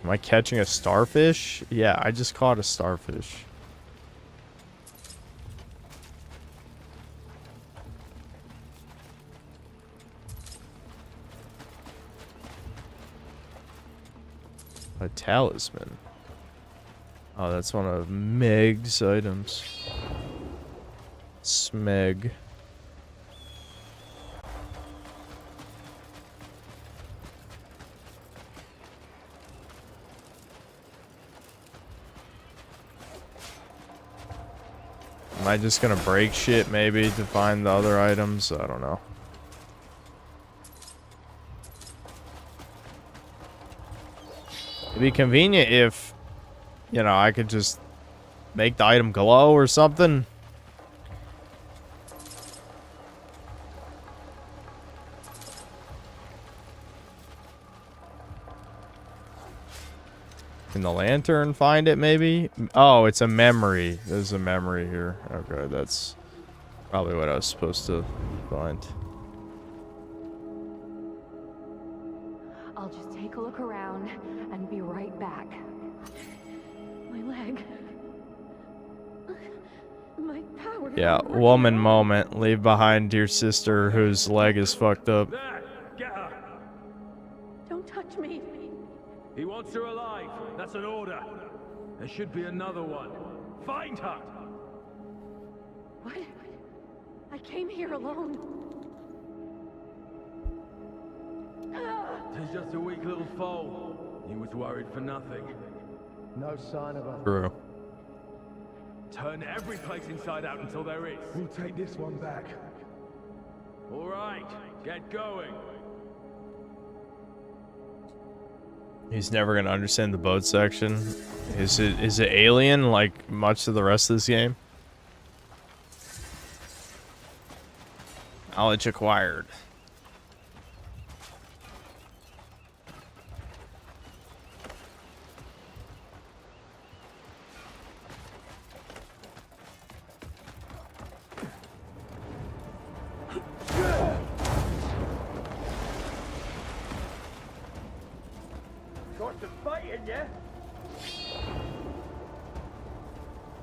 Am I catching a starfish? Yeah, I just caught a starfish. A talisman. Oh, that's one of Meg's items. Smeg. Am I just gonna break shit maybe to find the other items? I don't know. It'd be convenient if, you know, I could just make the item glow or something. Can the lantern find it, maybe? Oh, it's a memory. There's a memory here. Okay, that's probably what I was supposed to find. I'll just take a look around and be right back. My leg. My power. Yeah, woman moment. Leave behind your sister whose leg is fucked up. Don't touch me. He wants her alive. That's an order. There should be another one. Find her! What? I came here alone. She's just a weak little foal. He was worried for nothing. No sign of her. True. Turn every place inside out until there is. We'll take this one back. All right, get going. He's never gonna understand the boat section. Is it alien like much of the rest of this game? Knowledge acquired.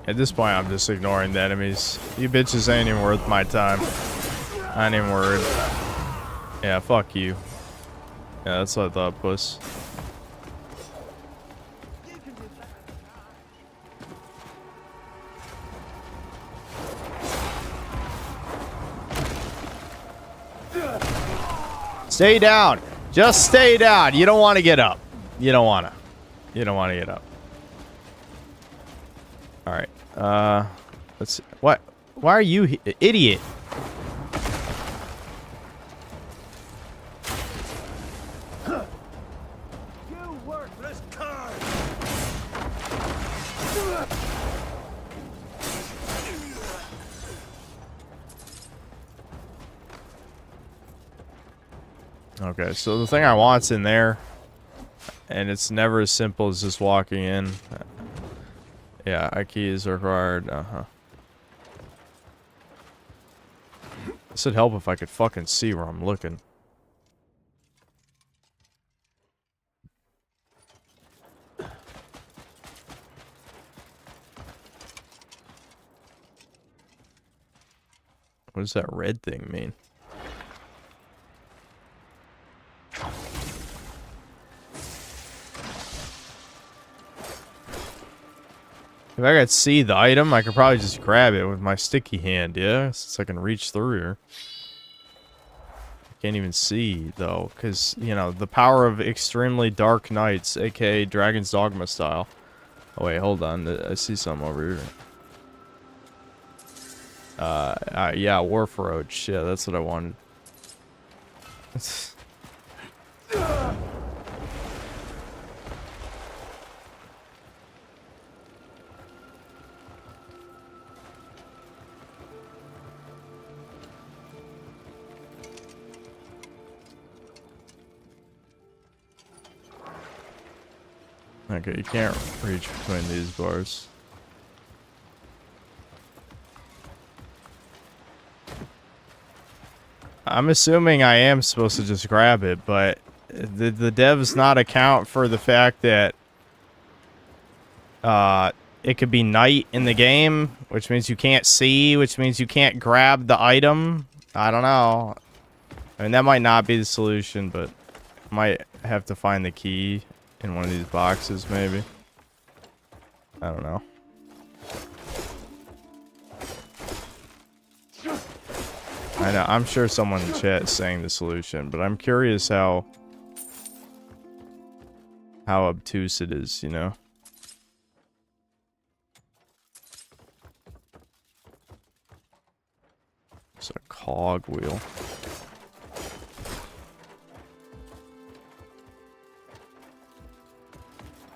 At this point, I'm just ignoring the enemies. You bitches ain't even worth my time. I ain't even worried. Yeah, fuck you. Yeah, that's what I thought, puss. Stay down. Just stay down. You don't want to get up. You don't want to. You don't want to get up. All right. Let's see. What? Why are you idiot? You worthless card. Okay, so the thing I want's in there, and it's never as simple as just walking in. Yeah, a key is required. This would help if I could fucking see where I'm looking. What does that red thing mean? If I could see the item, I could probably just grab it with my sticky hand, yeah? Since I can reach through here. Can't even see, though, because, you know, the power of extremely dark nights, aka Dragon's Dogma style. Oh, wait, hold on. I see something over here. Yeah, Warforged. Yeah, that's what I wanted. Okay, you can't reach between these bars. I'm assuming I am supposed to just grab it, but the devs not account for the fact that it could be night in the game, which means you can't see, which means you can't grab the item. I don't know. I mean, that might not be the solution, but I might have to find the key in one of these boxes, maybe. I don't know. I know, I'm sure someone in chat is saying the solution, but I'm curious how obtuse it is, you know? It's a cog wheel.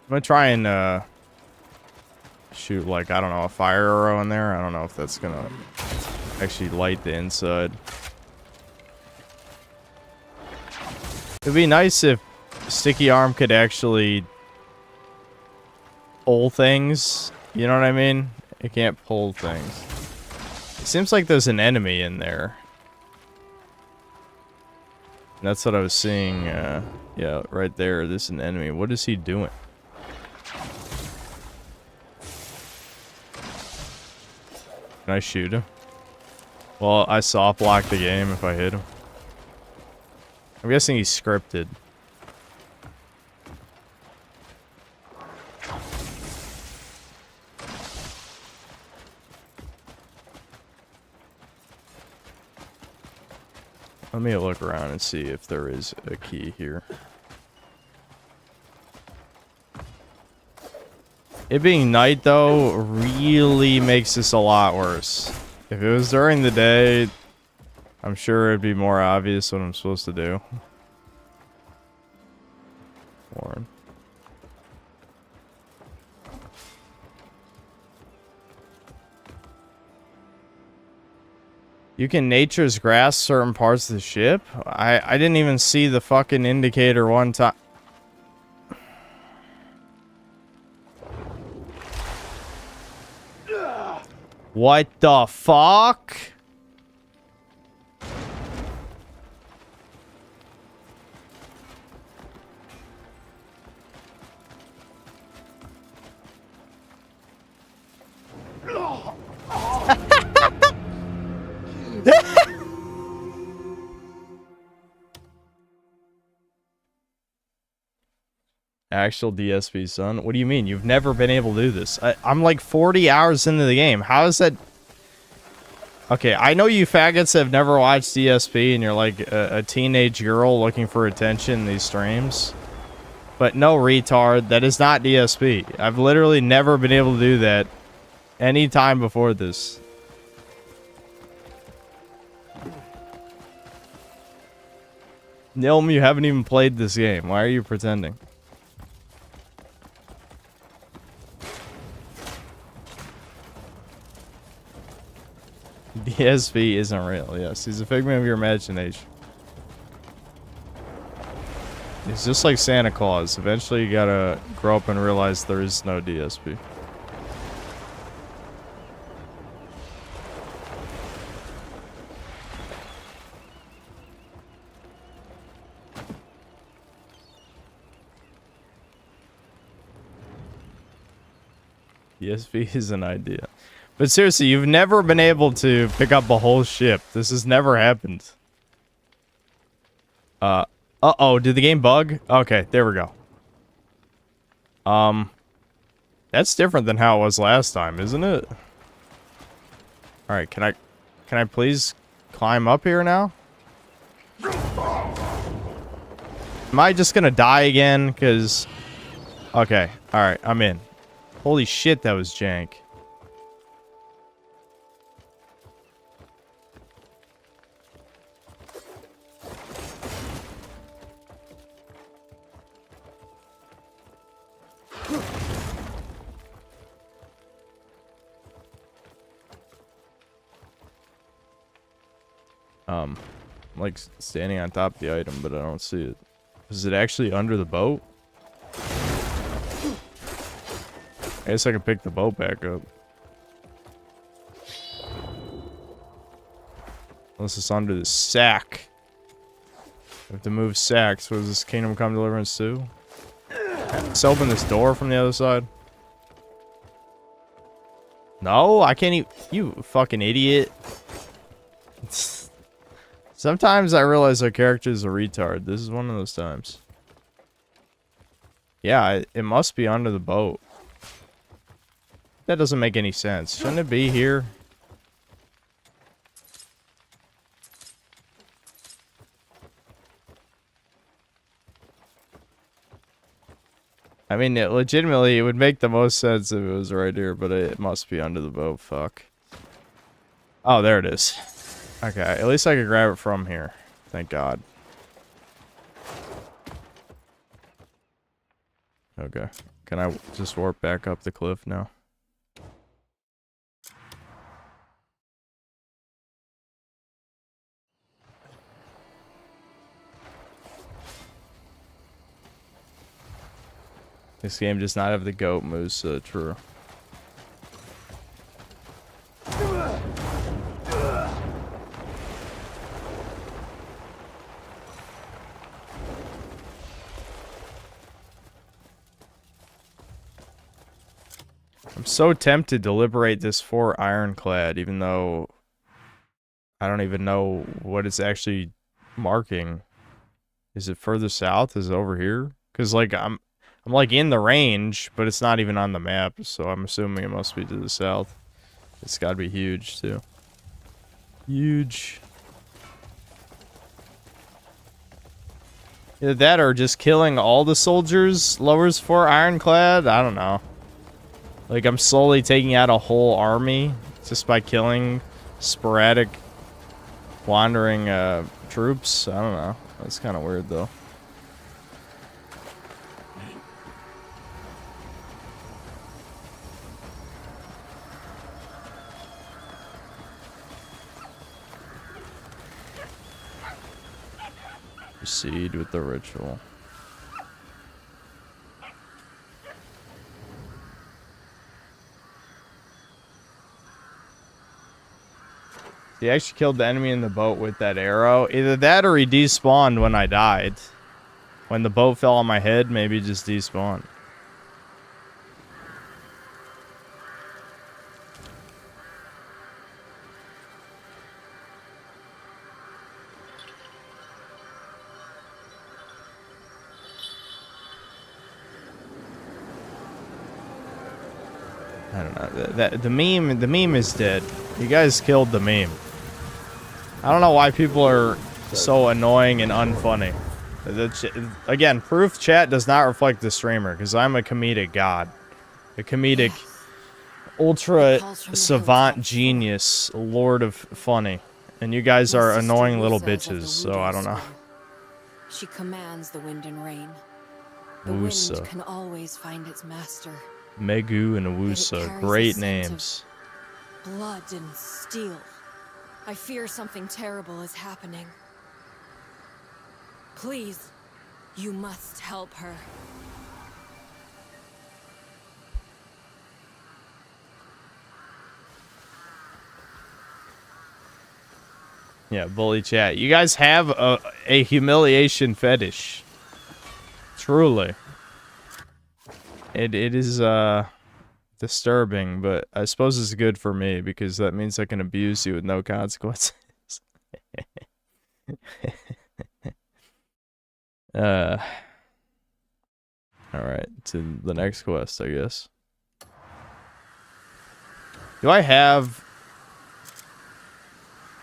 I'm gonna try and shoot, like, I don't know, a fire arrow in there. I don't know if that's gonna actually light the inside. It'd be nice if Sticky Arm could actually pull things. You know what I mean? It can't pull things. It seems like there's an enemy in there. And that's what I was seeing. Yeah, right there. This is an enemy. What is he doing? Can I shoot him? Well, I soft block the game if I hit him. I'm guessing he's scripted. Let me look around and see if there is a key here. It being night, though, really makes this a lot worse. If it was during the day, I'm sure it'd be more obvious what I'm supposed to do. Warren. You can nature's grass certain parts of the ship? I didn't even see the fucking indicator one time. What the fuck? Actual DSP, son. What do you mean? You've never been able to do this. I'm like 40 hours into the game. How is that? Okay, I know you faggots have never watched DSP and you're like a teenage girl looking for attention in these streams. But no, retard, that is not DSP. I've literally never been able to do that any time before this. Nilm, you haven't even played this game. Why are you pretending? DSP isn't real, yes. He's a figment of your imagination. He's just like Santa Claus. Eventually you gotta grow up and realize there is no DSP. DSP is an idea. But seriously, you've never been able to pick up a whole ship. This has never happened. Uh-oh, did the game bug? Okay, there we go. That's different than how it was last time, isn't it? Alright, can I please climb up here now? Am I just gonna die again? Cause okay, alright, I'm in. Holy shit, that was jank. I'm like standing on top of the item, but I don't see it. Is it actually under the boat? I guess I can pick the boat back up. Unless it's under the sack. I have to move sacks. What is this, Kingdom Come Deliverance 2? Let's open this door from the other side. No, I can't even. You fucking idiot. Sometimes I realize our character is a retard. This is one of those times. Yeah, it must be under the boat. That doesn't make any sense. Shouldn't it be here? I mean, legitimately, it would make the most sense if it was right here, but it must be under the boat. Fuck. Oh, there it is. Okay, at least I could grab it from here. Thank God. Okay. Can I just warp back up the cliff now? This game does not have the goat moves, true. I'm so tempted to liberate this 4 ironclad, even though I don't even know what it's actually marking. Is it further south? Is it over here? Because like I'm like in the range, but it's not even on the map, so I'm assuming it must be to the south. It's gotta be huge too. Huge. Either that or just killing all the soldiers lowers 4 ironclad? I don't know. Like, I'm slowly taking out a whole army just by killing sporadic wandering troops. I don't know. That's kind of weird, though. Proceed with the ritual. He actually killed the enemy in the boat with that arrow. Either that or he despawned when I died. When the boat fell on my head, maybe he just despawned. I don't know. The meme is dead. You guys killed the meme. I don't know why people are so annoying and unfunny. Again, proof chat does not reflect the streamer, because I'm a comedic god. A comedic, ultra savant genius, lord of funny. And you guys are annoying little bitches, so I don't know. She commands the wind and rain. The wind can always find its master. Megu and Awusa, great names. Blood and steel. I fear something terrible is happening. Please, you must help her. Yeah, bully chat. You guys have a humiliation fetish. Truly. It is disturbing, but I suppose it's good for me because that means I can abuse you with no consequences. Alright, to the next quest, I guess. Do I have...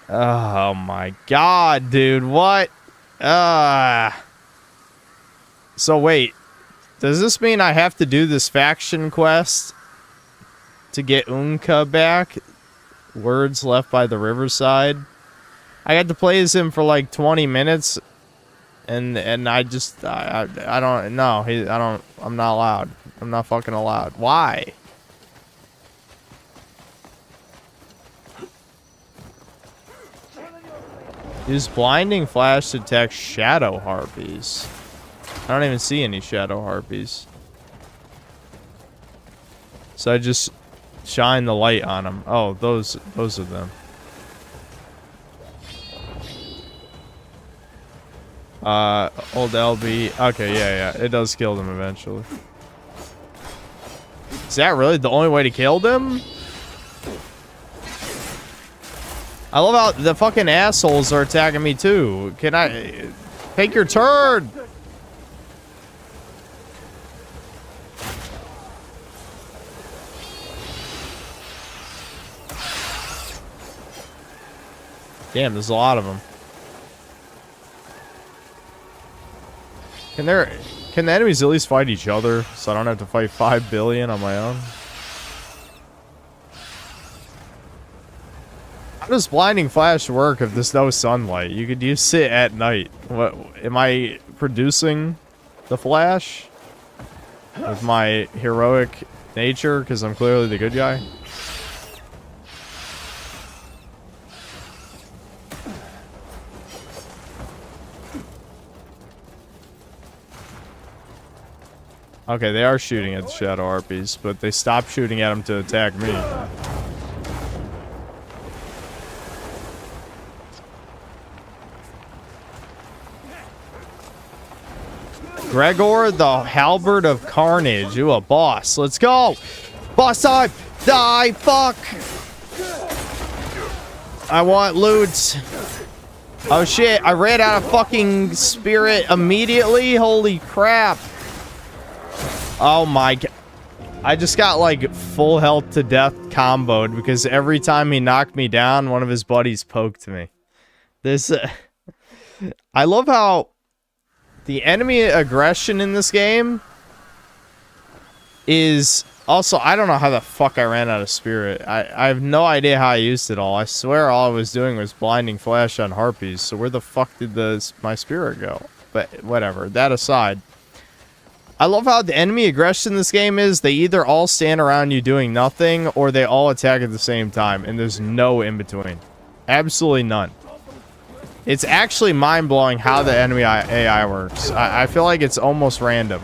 Oh my god, dude, what? So wait, does this mean I have to do this faction quest to get Unka back? Words left by the riverside. I got to play as him for like 20 minutes, and I just I don't know. I'm not allowed. I'm not fucking allowed. Why? Use blinding flash to detect shadow harpies. I don't even see any shadow harpies. So I just shine the light on them. Oh, those are them. Old LB. Okay, yeah. It does kill them eventually. Is that really the only way to kill them? I love how the fucking assholes are attacking me too. Can I take your turn? Damn, there's a lot of them. Can the enemies at least fight each other so I don't have to fight 5 billion on my own? How does blinding flash work if there's no sunlight? You could use it at night. What am I producing the flash with my heroic nature because I'm clearly the good guy? Okay, they are shooting at the shadow harpies, but they stopped shooting at them to attack me. Gregor, the Halberd of Carnage. You a boss. Let's go. Boss time. Die. Fuck. I want loot. Oh shit. I ran out of fucking spirit immediately. Holy crap. Oh my god. I just got like full health to death comboed because every time he knocked me down, one of his buddies poked me. This... I love how... the enemy aggression in this game is also... I don't know how the fuck I ran out of spirit. I have no idea how I used it all. I swear all I was doing was blinding flash on harpies. So where the fuck did my spirit go? But whatever. That aside. I love how the enemy aggression in this game is they either all stand around you doing nothing or they all attack at the same time. And there's no in between. Absolutely none. It's actually mind-blowing how the enemy AI works. I feel like it's almost random.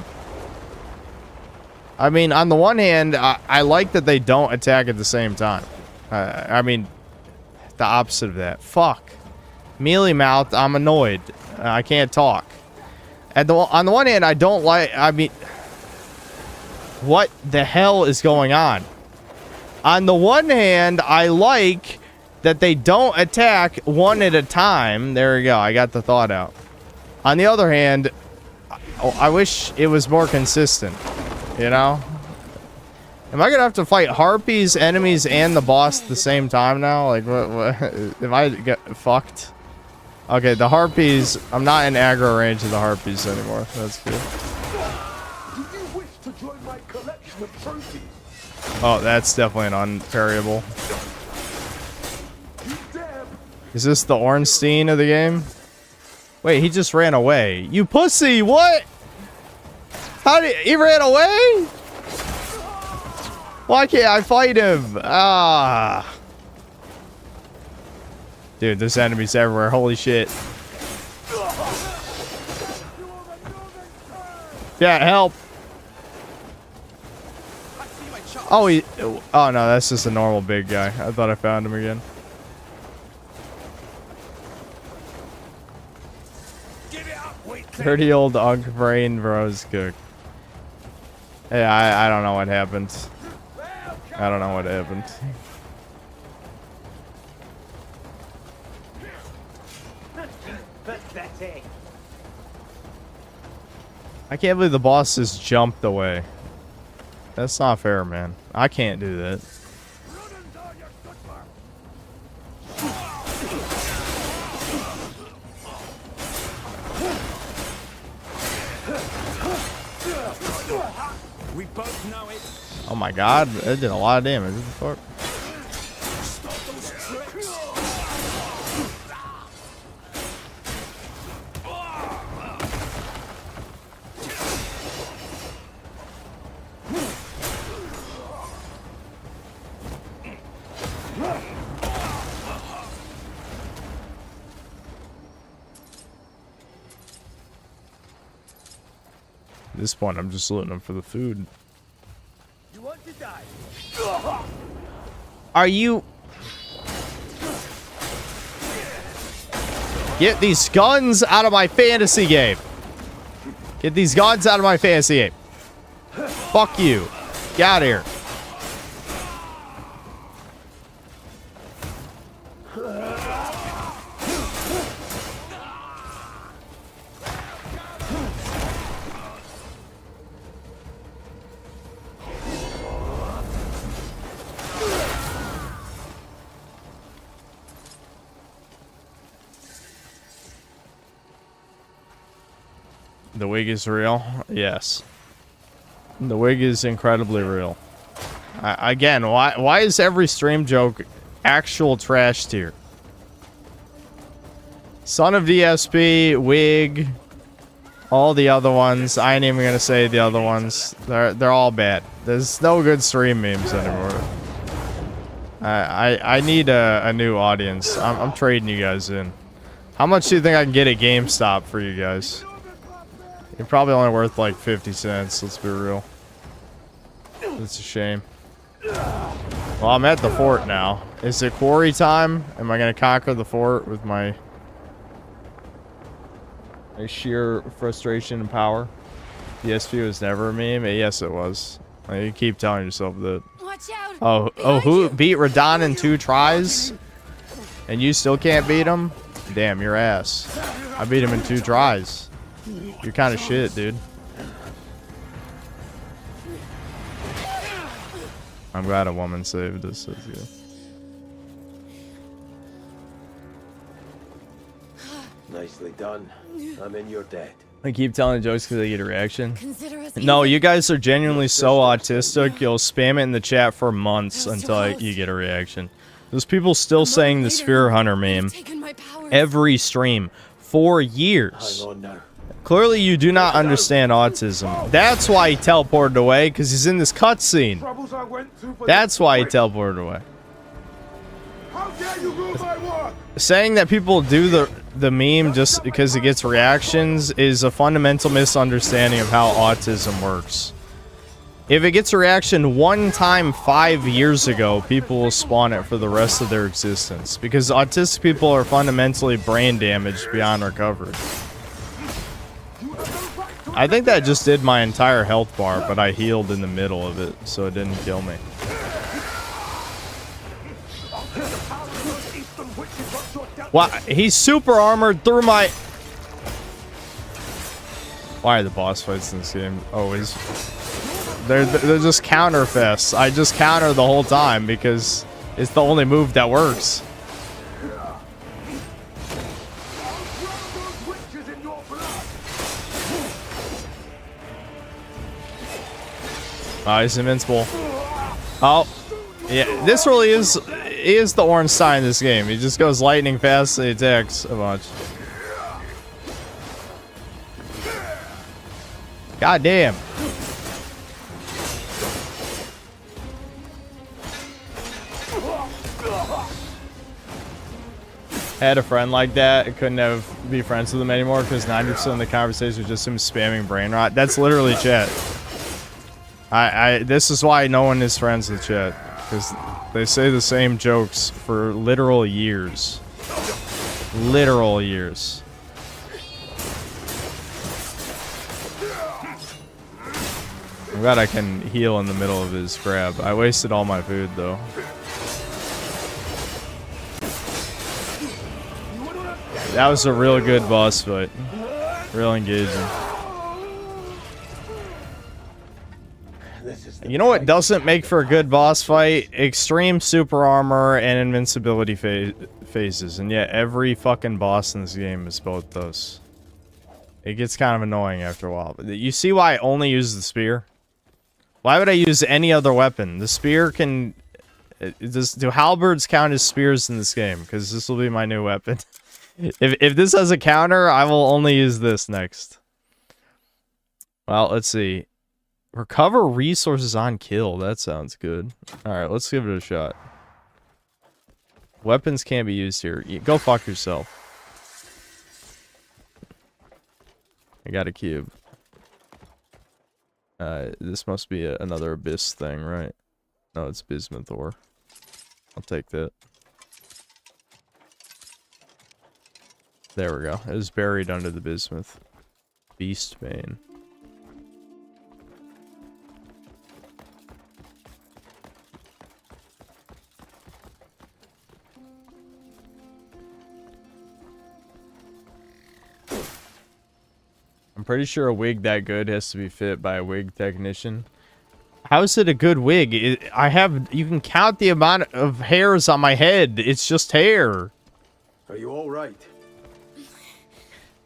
I mean, on the one hand, I like that they don't attack at the same time. I mean, the opposite of that. Fuck. Mealy mouth, I'm annoyed. I can't talk. On the one hand, I don't like... I mean... What the hell is going on? On the one hand, I like that they don't attack one at a time. There we go. I got the thought out. On the other hand, I wish it was more consistent. You know? Am I gonna have to fight harpies, enemies, and the boss at the same time now? Like, what am I get fucked? Okay, the harpies. I'm not in aggro range of the harpies anymore. That's good. Do you wish to join my collection of trophies? Oh, that's definitely an unparryable. Is this the Ornstein of the game? Wait, he just ran away. You pussy, what? How did he ran away? Why can't I fight him? Ah. Dude, there's enemies everywhere. Holy shit. Yeah, help. Oh, oh no, that's just a normal big guy. I thought I found him again. Dirty old Unk Brain Bros cook. Hey, I don't know what happened. I don't know what happened. I can't believe the boss just jumped away. That's not fair, man. I can't do that. We both know it. Oh my god, it did a lot of damage. What the fuck? At this point, I'm just looting them for the food. You want to die? Are you... Get these guns out of my fantasy game. Get these guns out of my fantasy game. Fuck you. Get out of here. The wig is real? Yes. The wig is incredibly real. Again, why is every stream joke actual trash tier? Son of DSP, wig, all the other ones. I ain't even gonna say the other ones. They're all bad. There's no good stream memes anymore. I need a new audience. I'm trading you guys in. How much do you think I can get at GameStop for you guys? You're probably only worth like 50 cents, let's be real. It's a shame. Well, I'm at the fort now. Is it quarry time? Am I gonna conquer the fort with my sheer frustration and power? DSP was never a meme? Yes, it was. You keep telling yourself that. Watch out. Oh, who beat Radon in 2 tries? And you still can't beat him? Damn, your ass. I beat him in 2 tries. You're kind of shit, dude. I'm glad a woman saved us. That's good. Nicely done. I'm in your debt. I keep telling jokes because I get a reaction. No, you guys are genuinely so autistic, you'll spam it in the chat for months until you get a reaction. There's people still saying the Sphere Hunter meme every stream for years. Hang on now. Clearly, you do not understand autism. That's why he teleported away, because he's in this cutscene. That's why he teleported away. How dare you rule my work? Saying that people do the the meme just because it gets reactions is a fundamental misunderstanding of how autism works. If it gets a reaction one time 5 years ago, people will spawn it for the rest of their existence. Because autistic people are fundamentally brain damaged beyond recovery. I think that just did my entire health bar, but I healed in the middle of it, so it didn't kill me. Wow, he's super armored through my... Why are the boss fights in this game always... They're just counter fests. I just counter the whole time because it's the only move that works. Oh, he's invincible. Oh, yeah. This really is the orange sign in this game. He just goes lightning fast and he attacks a bunch. God damn. I had a friend like that. I couldn't be friends with him anymore because 90% of the conversation was just him spamming brain rot. That's literally chat. This is why no one is friends with chat, because they say the same jokes for literal years. Literal years. I'm glad I can heal in the middle of his grab. I wasted all my food though. That was a real good boss fight. Real engaging. You know what doesn't make for a good boss fight? Extreme super armor and invincibility phases. And yet every fucking boss in this game is both those. It gets kind of annoying after a while. But you see why I only use the spear? Why would I use any other weapon? The spear can... Do halberds count as spears in this game? Because this will be my new weapon. If this has a counter, I will only use this next. Well, let's see. Recover resources on kill. That sounds good. Alright, let's give it a shot. Weapons can't be used here. Go fuck yourself. I got a cube. This must be another abyss thing, right? No, it's bismuth ore. I'll take that. There we go. It was buried under the bismuth. Beast vein. I'm pretty sure a wig that good has to be fit by a wig technician. How is it a good wig? You can count the amount of hairs on my head. It's just hair. Are you all right?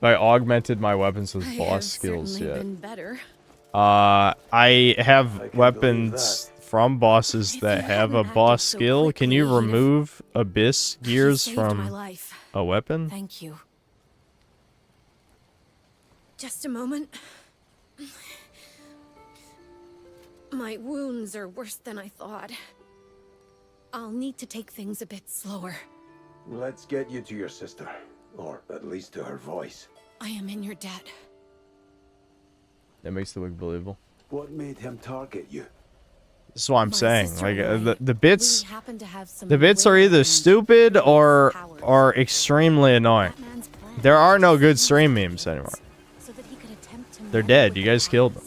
I augmented my weapons with boss skills yet. Been better. I have weapons from bosses that have a boss skill. Can you remove abyss gears from a weapon? Thank you. Just a moment. My wounds are worse than I thought. I'll need to take things a bit slower. Let's get you to your sister. Or at least to her voice. I am in your debt. That makes the wig believable. What made him target you? This is what I'm saying. Like the bits are either stupid or extremely annoying. There are no good stream memes anymore. They're dead. You guys killed them.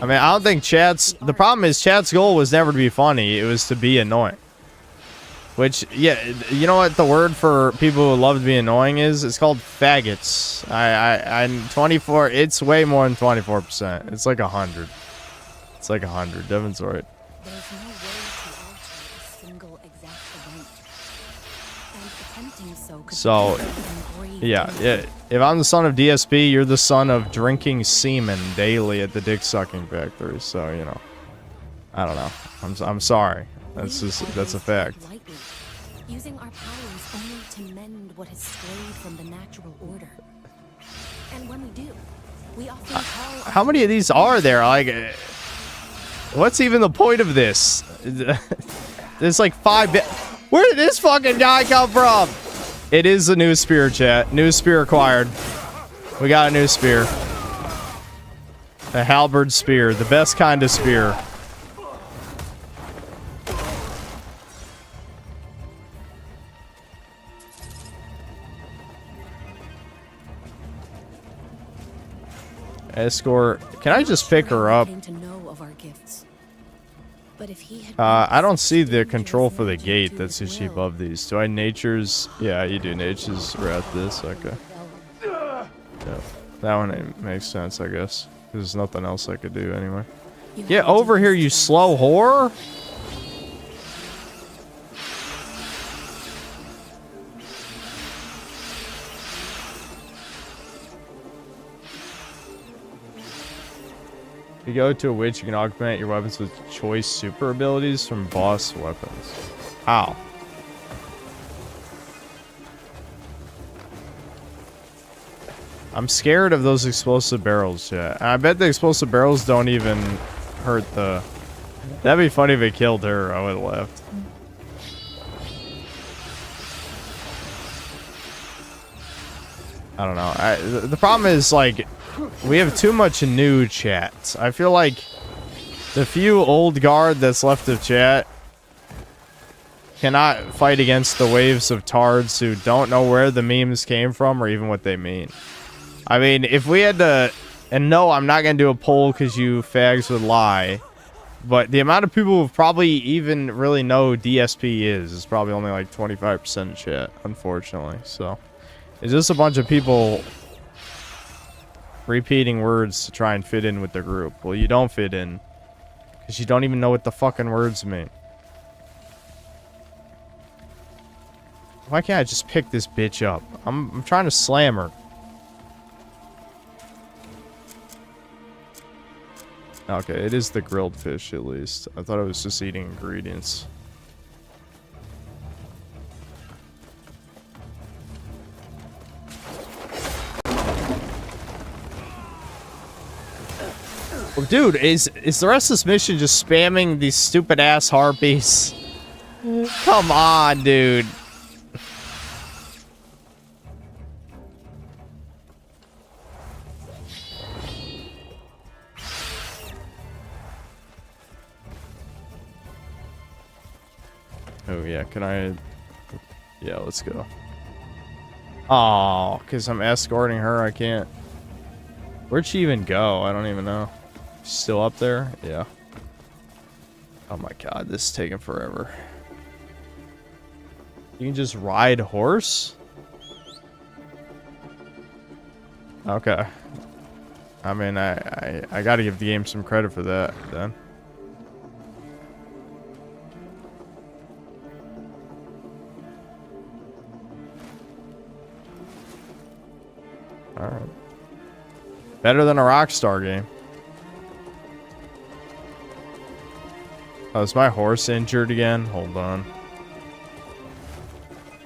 I mean, I don't think the problem is chat's goal was never to be funny. It was to be annoying. Which, yeah, you know what the word for people who love to be annoying is? It's called faggots. I'm 24. It's way more than 24%. It's like 100. It's like 100. Devin's right. There's no way to alter a single exact event. And attempting so could So, yeah. If I'm the son of DSP, you're the son of drinking semen daily at the dick sucking factory. So, you know, I don't know. I'm sorry. That's a fact. Using our powers only to mend what has strayed from the natural order. And when we do, we often call how many of these are there? Like, what's even the point of this? There's like 5 Where did this fucking guy come from? It is a new spear, chat. New spear acquired. We got a new spear. A halberd spear. The best kind of spear. Escort. Can I just pick her up? I don't see the control for the gate that's usually above these. Do I nature's? Yeah, you do. Nature's are at this. Okay. Yeah, that one makes sense, I guess. There's nothing else I could do anyway. Get over here, you slow whore! If you go to a witch, you can augment your weapons with choice super abilities from boss weapons. How? I'm scared of those explosive barrels, yeah. I bet the explosive barrels don't even hurt the... That'd be funny if it killed her. I would have left. I don't know. The problem is, like, we have too much new chat. I feel like the few old guard that's left of chat cannot fight against the waves of tards who don't know where the memes came from or even what they mean. I mean, if we had to... And no, I'm not going to do a poll because you fags would lie. But the amount of people who probably even really know DSP is probably only like 25% of chat, unfortunately. So, it's just a bunch of people repeating words to try and fit in with the group. Well, you don't fit in because you don't even know what the fucking words mean. Why can't I just pick this bitch up? I'm trying to slam her. Okay, it is the grilled fish at least. I thought I was just eating ingredients. Well, dude, is the rest of this mission just spamming these stupid ass harpies? Come on, dude. Oh, yeah, can I... Yeah, let's go. Oh, because I'm escorting her, I can't... Where'd she even go? I don't even know. She's still up there? Yeah. Oh my god, this is taking forever. You can just ride horse? Okay. I mean, I gotta give the game some credit for that, then. Alright. Better than a Rockstar game. Oh, is my horse injured again? Hold on.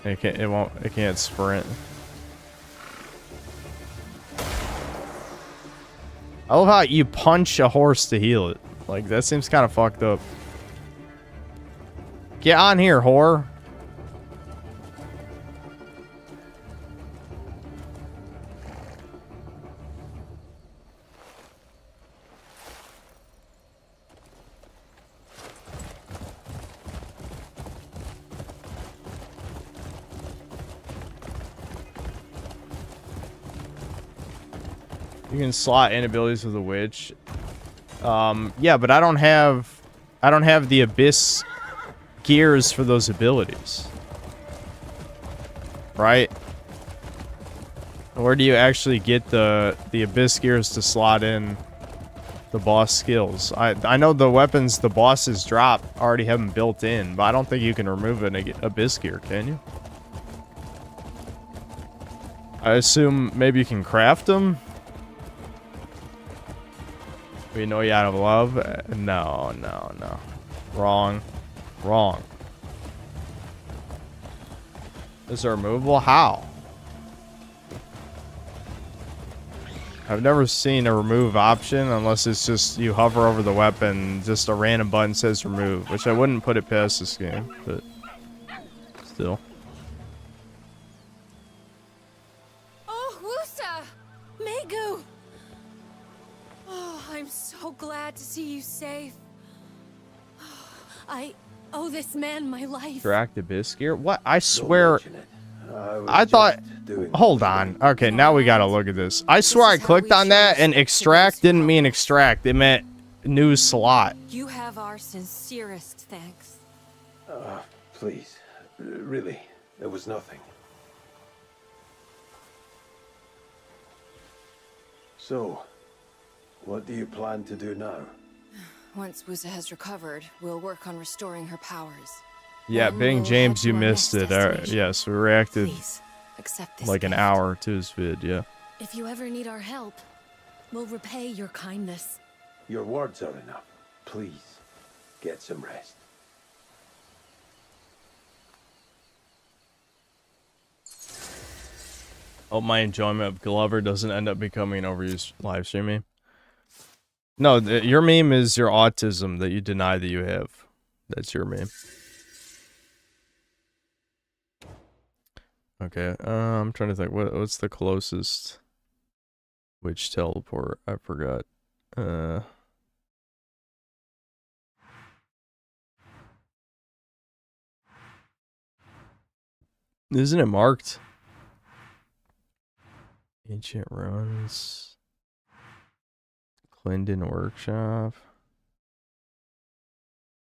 It can't sprint. I love how you punch a horse to heal it. Like, that seems kind of fucked up. Get on here, whore. You can slot inabilities with a witch. Yeah, but I don't have the abyss gears for those abilities. Right? Where do you actually get the abyss gears to slot in the boss skills? I know the weapons the bosses drop already have them built in, but I don't think you can remove an abyss gear, can you? I assume maybe you can craft them. We know you out of love? No. Wrong. Is it removable? How? I've never seen a remove option unless it's just you hover over the weapon, just a random button says remove, which I wouldn't put it past this game, but still. Igu! Oh, I'm so glad to see you safe. I owe this man my life. Extract abyss gear? What? I swear. I thought. Hold on. Okay, now we gotta look at this. I swear I clicked on that and extract didn't mean extract. It meant new slot. You have our sincerest thanks. Please. Really, it was nothing. So, what do you plan to do now? Once Wusa has recovered, we'll work on restoring her powers. Yeah, Then Bing we'll James, head you to our missed next it. destination. Yes, we reacted Please, accept this like an gift. hour to his vid, yeah. If you ever need our help, we'll repay your kindness. Your words are enough. Please, get some rest. Hope my enjoyment of Glover doesn't end up becoming an overused live stream meme. No, your meme is your autism that you deny that you have. That's your meme. Okay, I'm trying to think. What's the closest witch teleport? I forgot. Isn't it marked? Ancient Ruins. Clendon Workshop.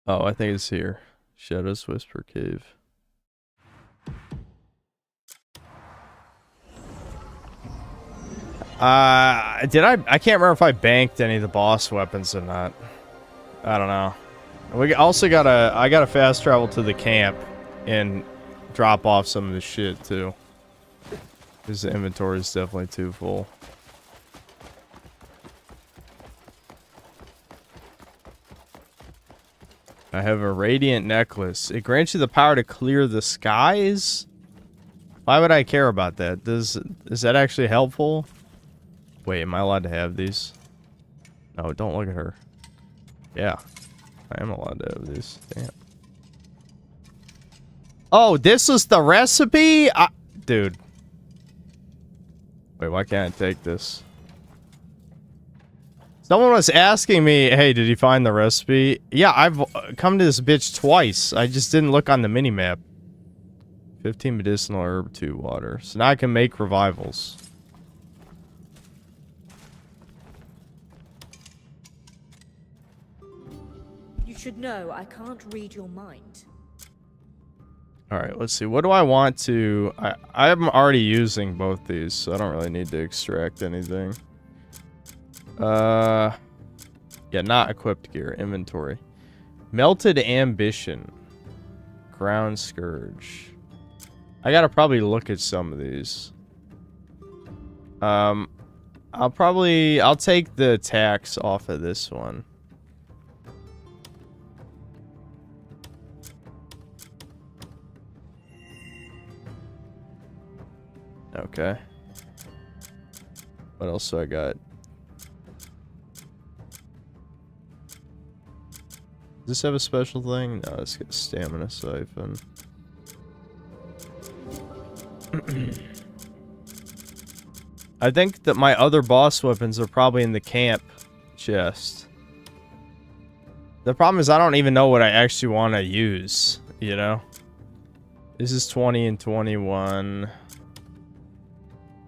Oh, I think it's here. Shadows Whisper Cave. I can't remember if I banked any of the boss weapons or not. I don't know. We also I gotta fast travel to the camp and drop off some of the shit too. Because the inventory is definitely too full. I have a radiant necklace. It grants you the power to clear the skies? Why would I care about that? Is that actually helpful? Wait, am I allowed to have these? No, don't look at her. Yeah. I am allowed to have these. Damn. Oh, this was the recipe? Dude. Wait, why can't I take this? Someone was asking me, hey, did you find the recipe? Yeah, I've come to this bitch twice. I just didn't look on the minimap. 15 medicinal herb, 2 water. So now I can make revivals. You should know I can't read your mind. Alright, let's see. What do I want to... I'm already using both these, so I don't really need to extract anything. Yeah, not equipped gear. Inventory. Melted Ambition. Ground Scourge. I gotta probably look at some of these. I'll take the tax off of this one. Okay. What else do I got? Does this have a special thing? No, it's got stamina siphon. I think that my other boss weapons are probably in the camp chest. The problem is I don't even know what I actually want to use, you know? This is 20 and 21.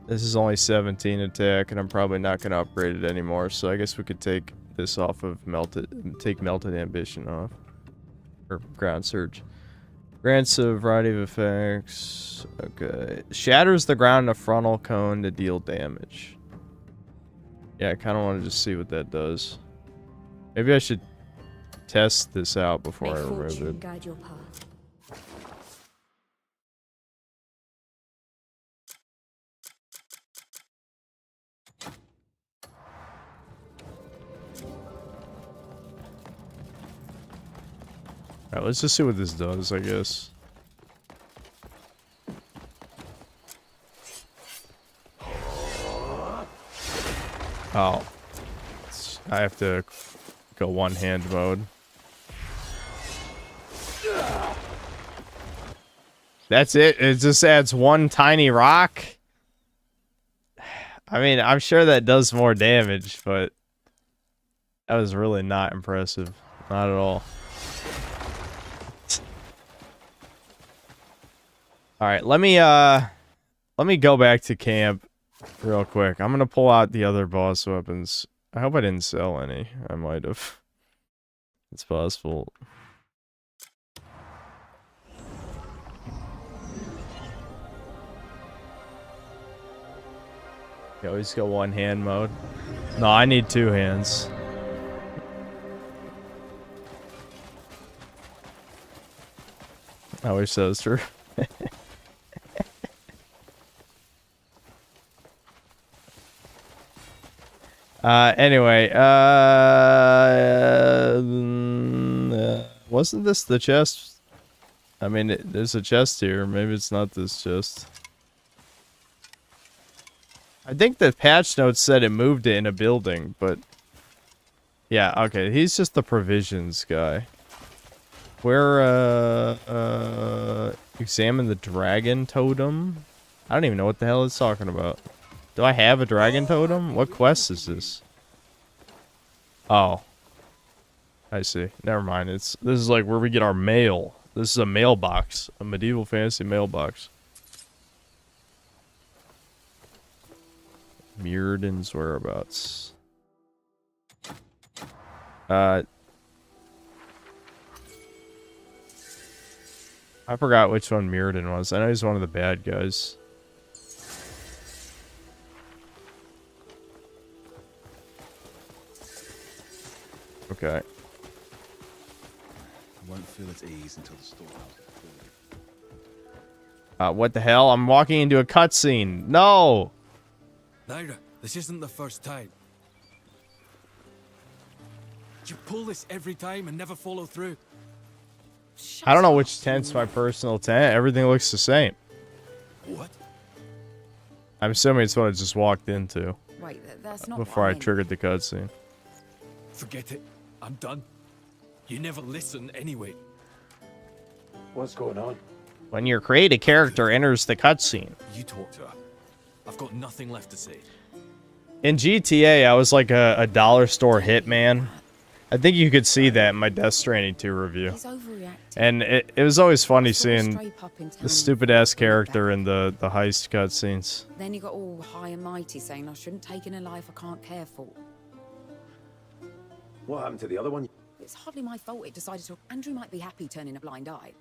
This is only 17 attack, and I'm probably not going to upgrade it anymore, so I guess we could take this off of Melted Ambition off. Or Ground Surge. Grants a variety of effects. Okay. Shatters the ground in a frontal cone to deal damage. Yeah, I kind of want to just see what that does. Maybe I should test this out before I remove it. Guide your path. Alright, let's just see what this does, I guess. Oh. I have to go one-hand mode. That's it? It just adds one tiny rock? I mean, I'm sure that does more damage, but that was really not impressive. Not at all. Alright, let me go back to camp real quick. I'm gonna pull out the other boss weapons. I hope I didn't sell any. I might have. It's possible. You always go one hand mode. No, I need two hands. I wish that was true. Anyway, wasn't this the chest? I mean, there's a chest here. Maybe it's not this chest. I think the patch notes said it moved it in a building, but... Yeah, okay, he's just the provisions guy. Where, examine the dragon totem? I don't even know what the hell it's talking about. Do I have a dragon totem? What quest is this? Oh. I see. Never mind. This is like where we get our mail. This is a mailbox. A medieval fantasy mailbox. Mirrodin's whereabouts. I forgot which one Mirrodin was. I know he's one of the bad guys. Okay. I won't feel at ease until the storehouse is full. What the hell? I'm walking into a cutscene. No! Naira, this isn't the first time. You pull this every time and never follow through. I don't know which tent's my personal tent. Everything looks the same. What? I'm assuming it's what I just walked into. Wait, that's not before I triggered the cutscene. Forget it. I'm done. You never listen anyway. What's going on? When your created character enters the cutscene. You talk to her. I've got nothing left to say. In GTA, I was like a dollar store hitman. I think you could see that in my Death Stranding 2 review. And it was always funny seeing the stupid-ass character in the heist cutscenes. Then you got all high and mighty saying I shouldn't take in a life I can't care for. What happened to the other one? It's hardly my fault it decided to. Andrew might be happy turning a blind eye.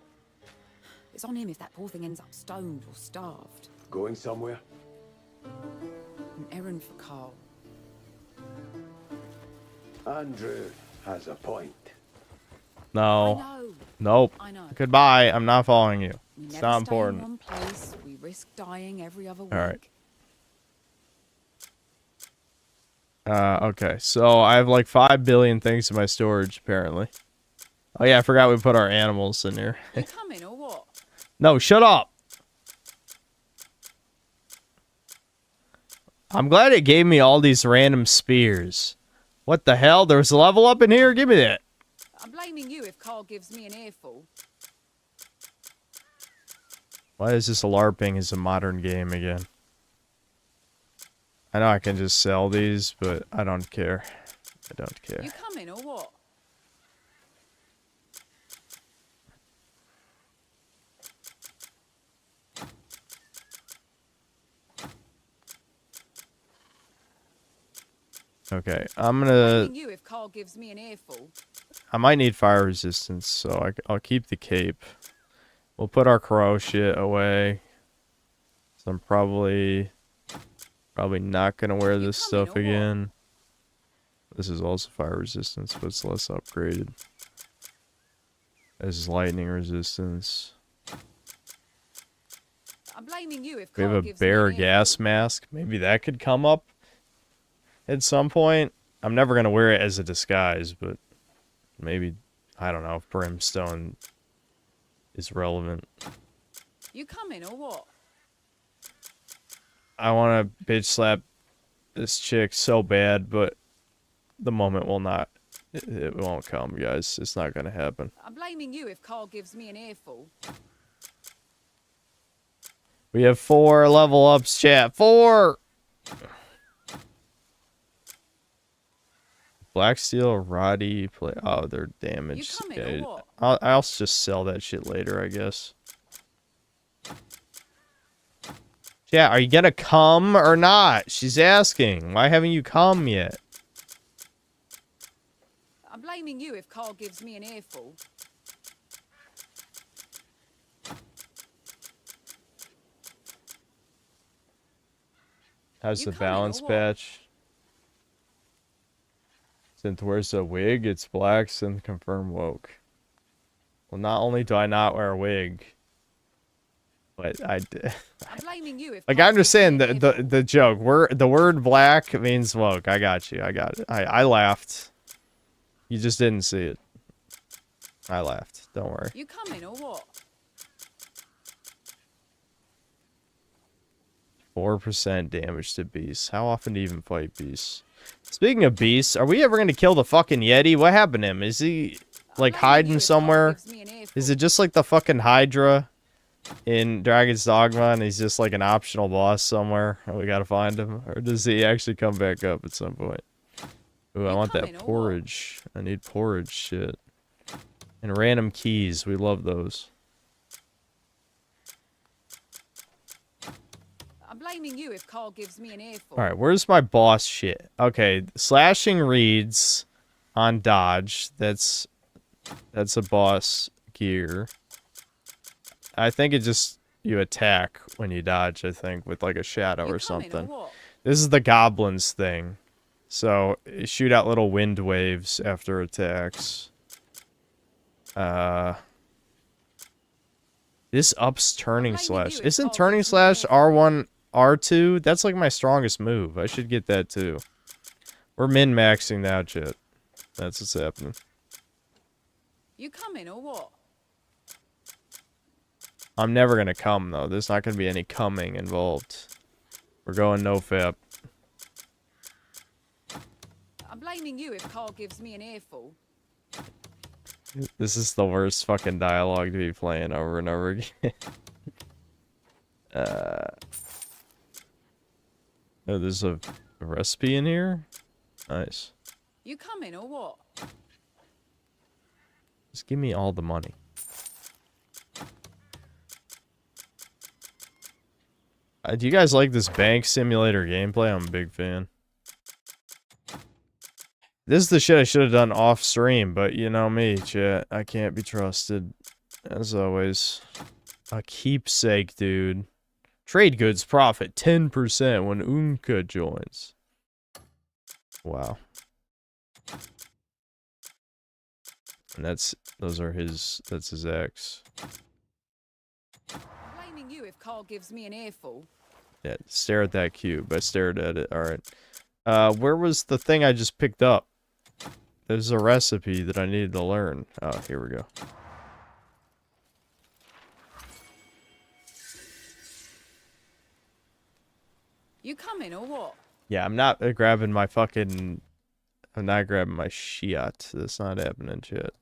It's on him if that poor thing ends up stoned or starved. Going somewhere? An errand for Carl. Andrew has a point. No. Nope. I know. Goodbye. I'm not following you. We It's never not stay important. in one place. We risk dying every other week. Alright. Okay. So I have like 5 billion things in my storage, apparently. Oh yeah, I forgot we put our animals in here. You coming or what? No, shut up! I'm glad it gave me all these random spears. What the hell? There's a level up in here? Give me that. I'm blaming you if Carl gives me an earful. Why is this LARPing is a modern game again? I know I can just sell these, but I don't care. I don't care. You coming or what? Okay, I'm gonna... You if Carl gives me an earful. I might need fire resistance, so I'll keep the cape. We'll put our crow shit away. So I'm probably not gonna wear this stuff again. This is also fire resistance, but it's less upgraded. This is lightning resistance. I'm blaming you if We have Carl a gives me bear an gas mask. Maybe that could come up at some point. I'm never gonna wear it as a disguise, but maybe, I don't know, if brimstone is relevant. You coming or what? I want to bitch slap this chick so bad, but the moment will not. It won't come, guys. It's not gonna happen. I'm blaming you if Carl gives me an earful. We have 4 level ups, chat. 4! Black steel, Roddy, play. Oh, they're damaged. You coming Yeah, or what? I'll just sell that shit later, I guess. Yeah, are you gonna come or not? She's asking. Why haven't you come yet? I'm blaming you if Carl gives me an earful. How's the balance patch? Synth wears a wig, it's black, synth confirm woke. Well, not only do I not wear a wig, but I'm blaming you if like, I understand the joke. The word black means woke. I got you. I got it. I laughed. You just didn't see it. I laughed. Don't worry. You coming or what? 4% damage to beasts. How often do you even fight beasts? Speaking of beasts, are we ever going to kill the fucking Yeti? What happened to him? Is he, like, hiding somewhere? Is it just like the fucking Hydra in Dragon's Dogma, and he's just like an optional boss somewhere, and we gotta find him? Or does he actually come back up at some point? Ooh, I want that porridge. I need porridge shit. And random keys. We love those. I'm blaming you if Carl gives me an earful. Alright, where's my boss shit? Okay, slashing reads on dodge. That's a boss gear. I think it just, you attack when you dodge, I think, with like a shadow or something. This is the goblins thing. So, you shoot out little wind waves after attacks. This ups turning slash. Isn't turning slash R1, R2? That's like my strongest move. I should get that too. We're min-maxing now, chat. That's what's happening. You coming or what? I'm never gonna come, though. There's not gonna be any coming involved. We're going no fap. I'm blaming you if Carl gives me an earful. This is the worst fucking dialogue to be playing over and over again. Oh, there's a recipe in here? Nice. You coming or what? Just give me all the money. Do you guys like this bank simulator gameplay? I'm a big fan. This is the shit I should have done off stream, but you know me, chat. I can't be trusted. As always. A keepsake, dude. Trade goods profit 10% when Unka joins. Wow. And that's his ex. Blaming you if Carl gives me an earful. Yeah, stare at that cube. I stared at it. Alright. Where was the thing I just picked up? There's a recipe that I needed to learn. Oh, here we go. You coming or what? Yeah, I'm not grabbing my fucking... I'm not grabbing my shit. That's not happening, shit.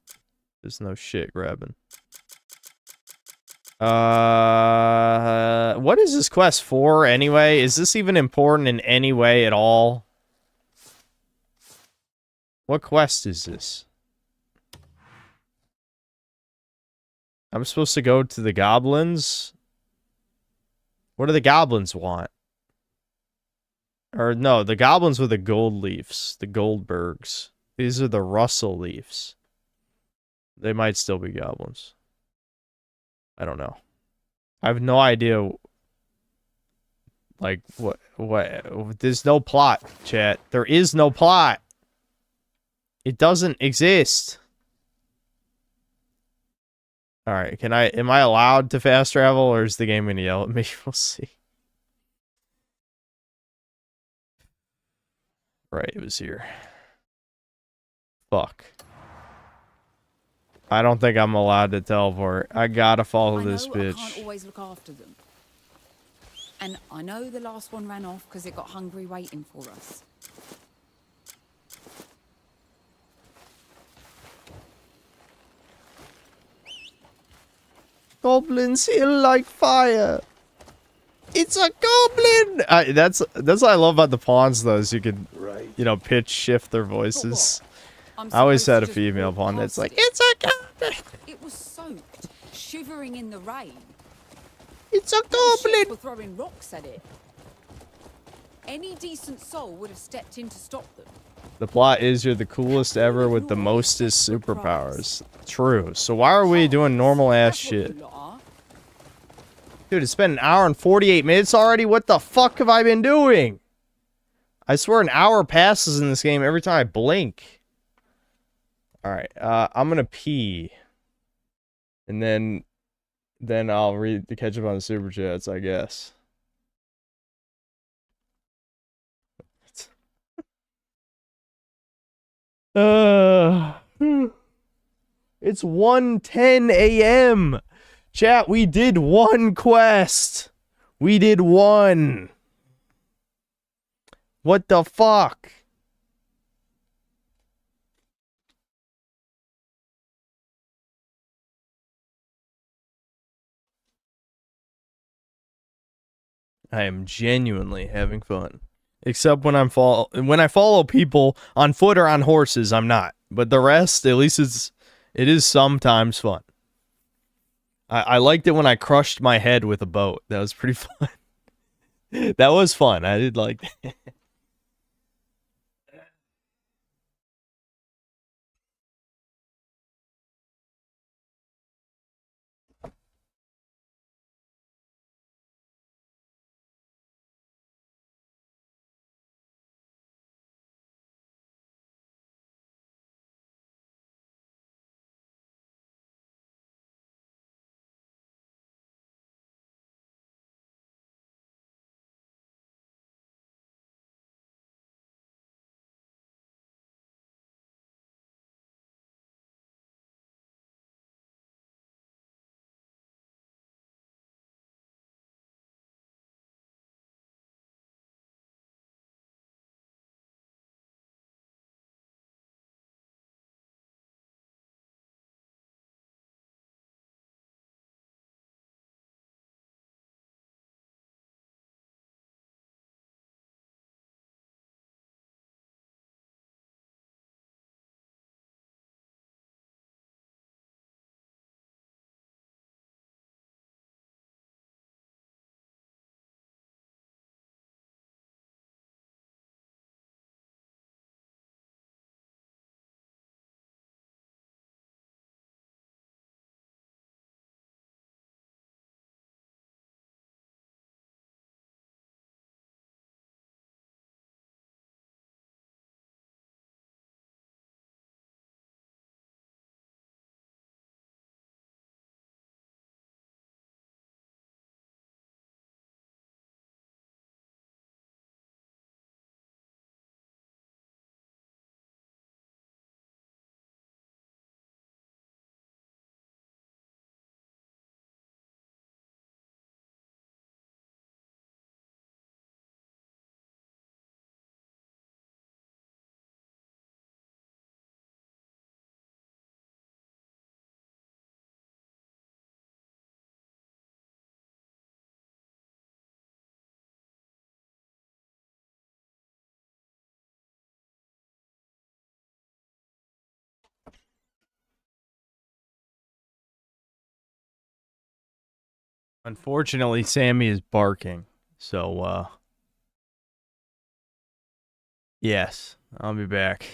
There's no shit grabbing. What is this quest for, anyway? Is this even important in any way at all? What quest is this? I'm supposed to go to the goblins? What do the goblins want? Or no, the goblins were the gold leafs. The Goldbergs. These are the Russell leaves. They might still be goblins. I don't know. I have no idea. Like, what? There's no plot, chat. There is no plot. It doesn't exist. Alright, am I allowed to fast travel, or is the game gonna yell at me? We'll see. Right, it was here. Fuck. I don't think I'm allowed to teleport. I gotta follow this bitch. I can't always look after them. And I know the last one ran off because it got hungry waiting for us. Goblins hill like fire. It's a goblin. That's what I love about the pawns, though. Is you can you know, pitch shift their voices. I'm I always supposed had to a just female walk pawn that's past like, it. it's a goblin. It was soaked, shivering in the rain. It's a Little ships goblin. were throwing rocks at it. Any decent soul would have stepped in to stop them. The plot is you're the coolest ever with the mostest superpowers. True. So why are we doing normal ass shit? Dude, it's been an hour and 48 minutes already? What the fuck have I been doing? I swear an hour passes in this game every time I blink. Alright, I'm gonna pee. And then I'll read the catch up on the super chats, I guess. It's 1:10 a.m. Chat, we did one quest. We did one. What the fuck? I am genuinely having fun. Except when when I follow people on foot or on horses, I'm not. But the rest, at least it is sometimes fun. I liked it when I crushed my head with a boat. That was pretty fun. That was fun. I did like that. Unfortunately, Sammy is barking. So, yes, I'll be back.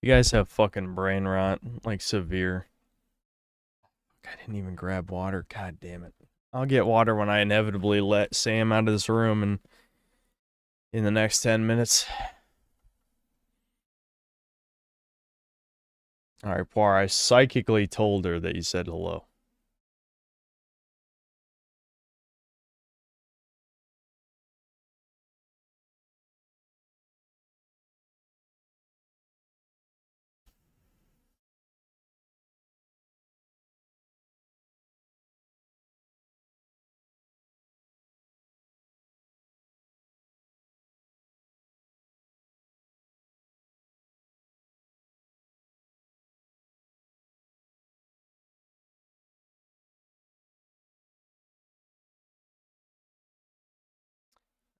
You guys have fucking brain rot, like severe. I didn't even grab water. God damn it. I'll get water when I inevitably let Sam out of this room and in the next 10 minutes. Alright, Poir, I psychically told her that you said hello.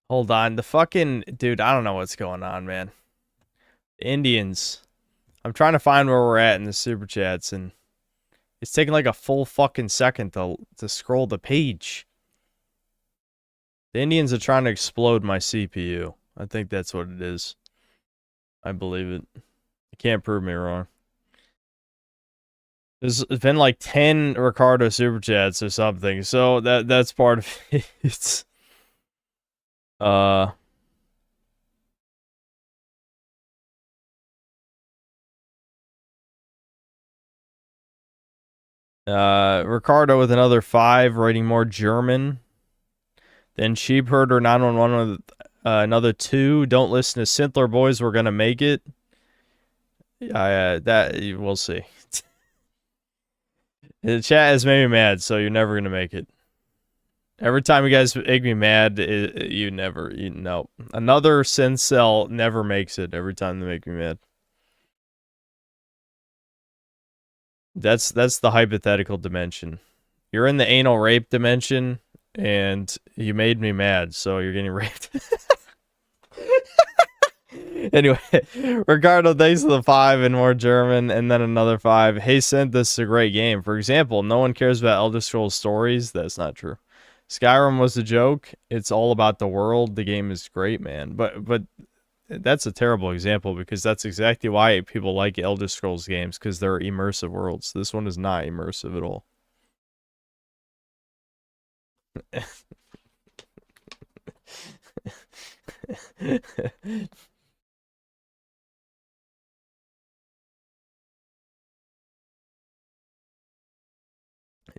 Hold on, the fucking... Dude, I don't know what's going on, man. The Indians. I'm trying to find where we're at in the super chats, and it's taking like a full fucking second to scroll the page. The Indians are trying to explode my CPU. I think that's what it is. I believe it. You can't prove me wrong. There's been like 10 Ricardo super chats or something, so that's part of it. It's Ricardo with another 5, writing more German. Then Sheepherder 911 with another 2. Don't listen to Sintler Boys, we're gonna make it. That we'll see. The chat has made me mad, so you're never gonna make it. Every time you guys make me mad, you know. Another Sincel never makes it every time they make me mad. That's the hypothetical dimension. You're in the anal rape dimension, and you made me mad, so you're getting raped. Anyway, Ricardo, thanks for the 5 and more German, and then another 5. Hey, Synth, this is a great game. For example, no one cares about Elder Scrolls stories. That's not true. Skyrim was a joke. It's all about the world. The game is great, man. But that's a terrible example, because that's exactly why people like Elder Scrolls games, because they're immersive worlds. This one is not immersive at all.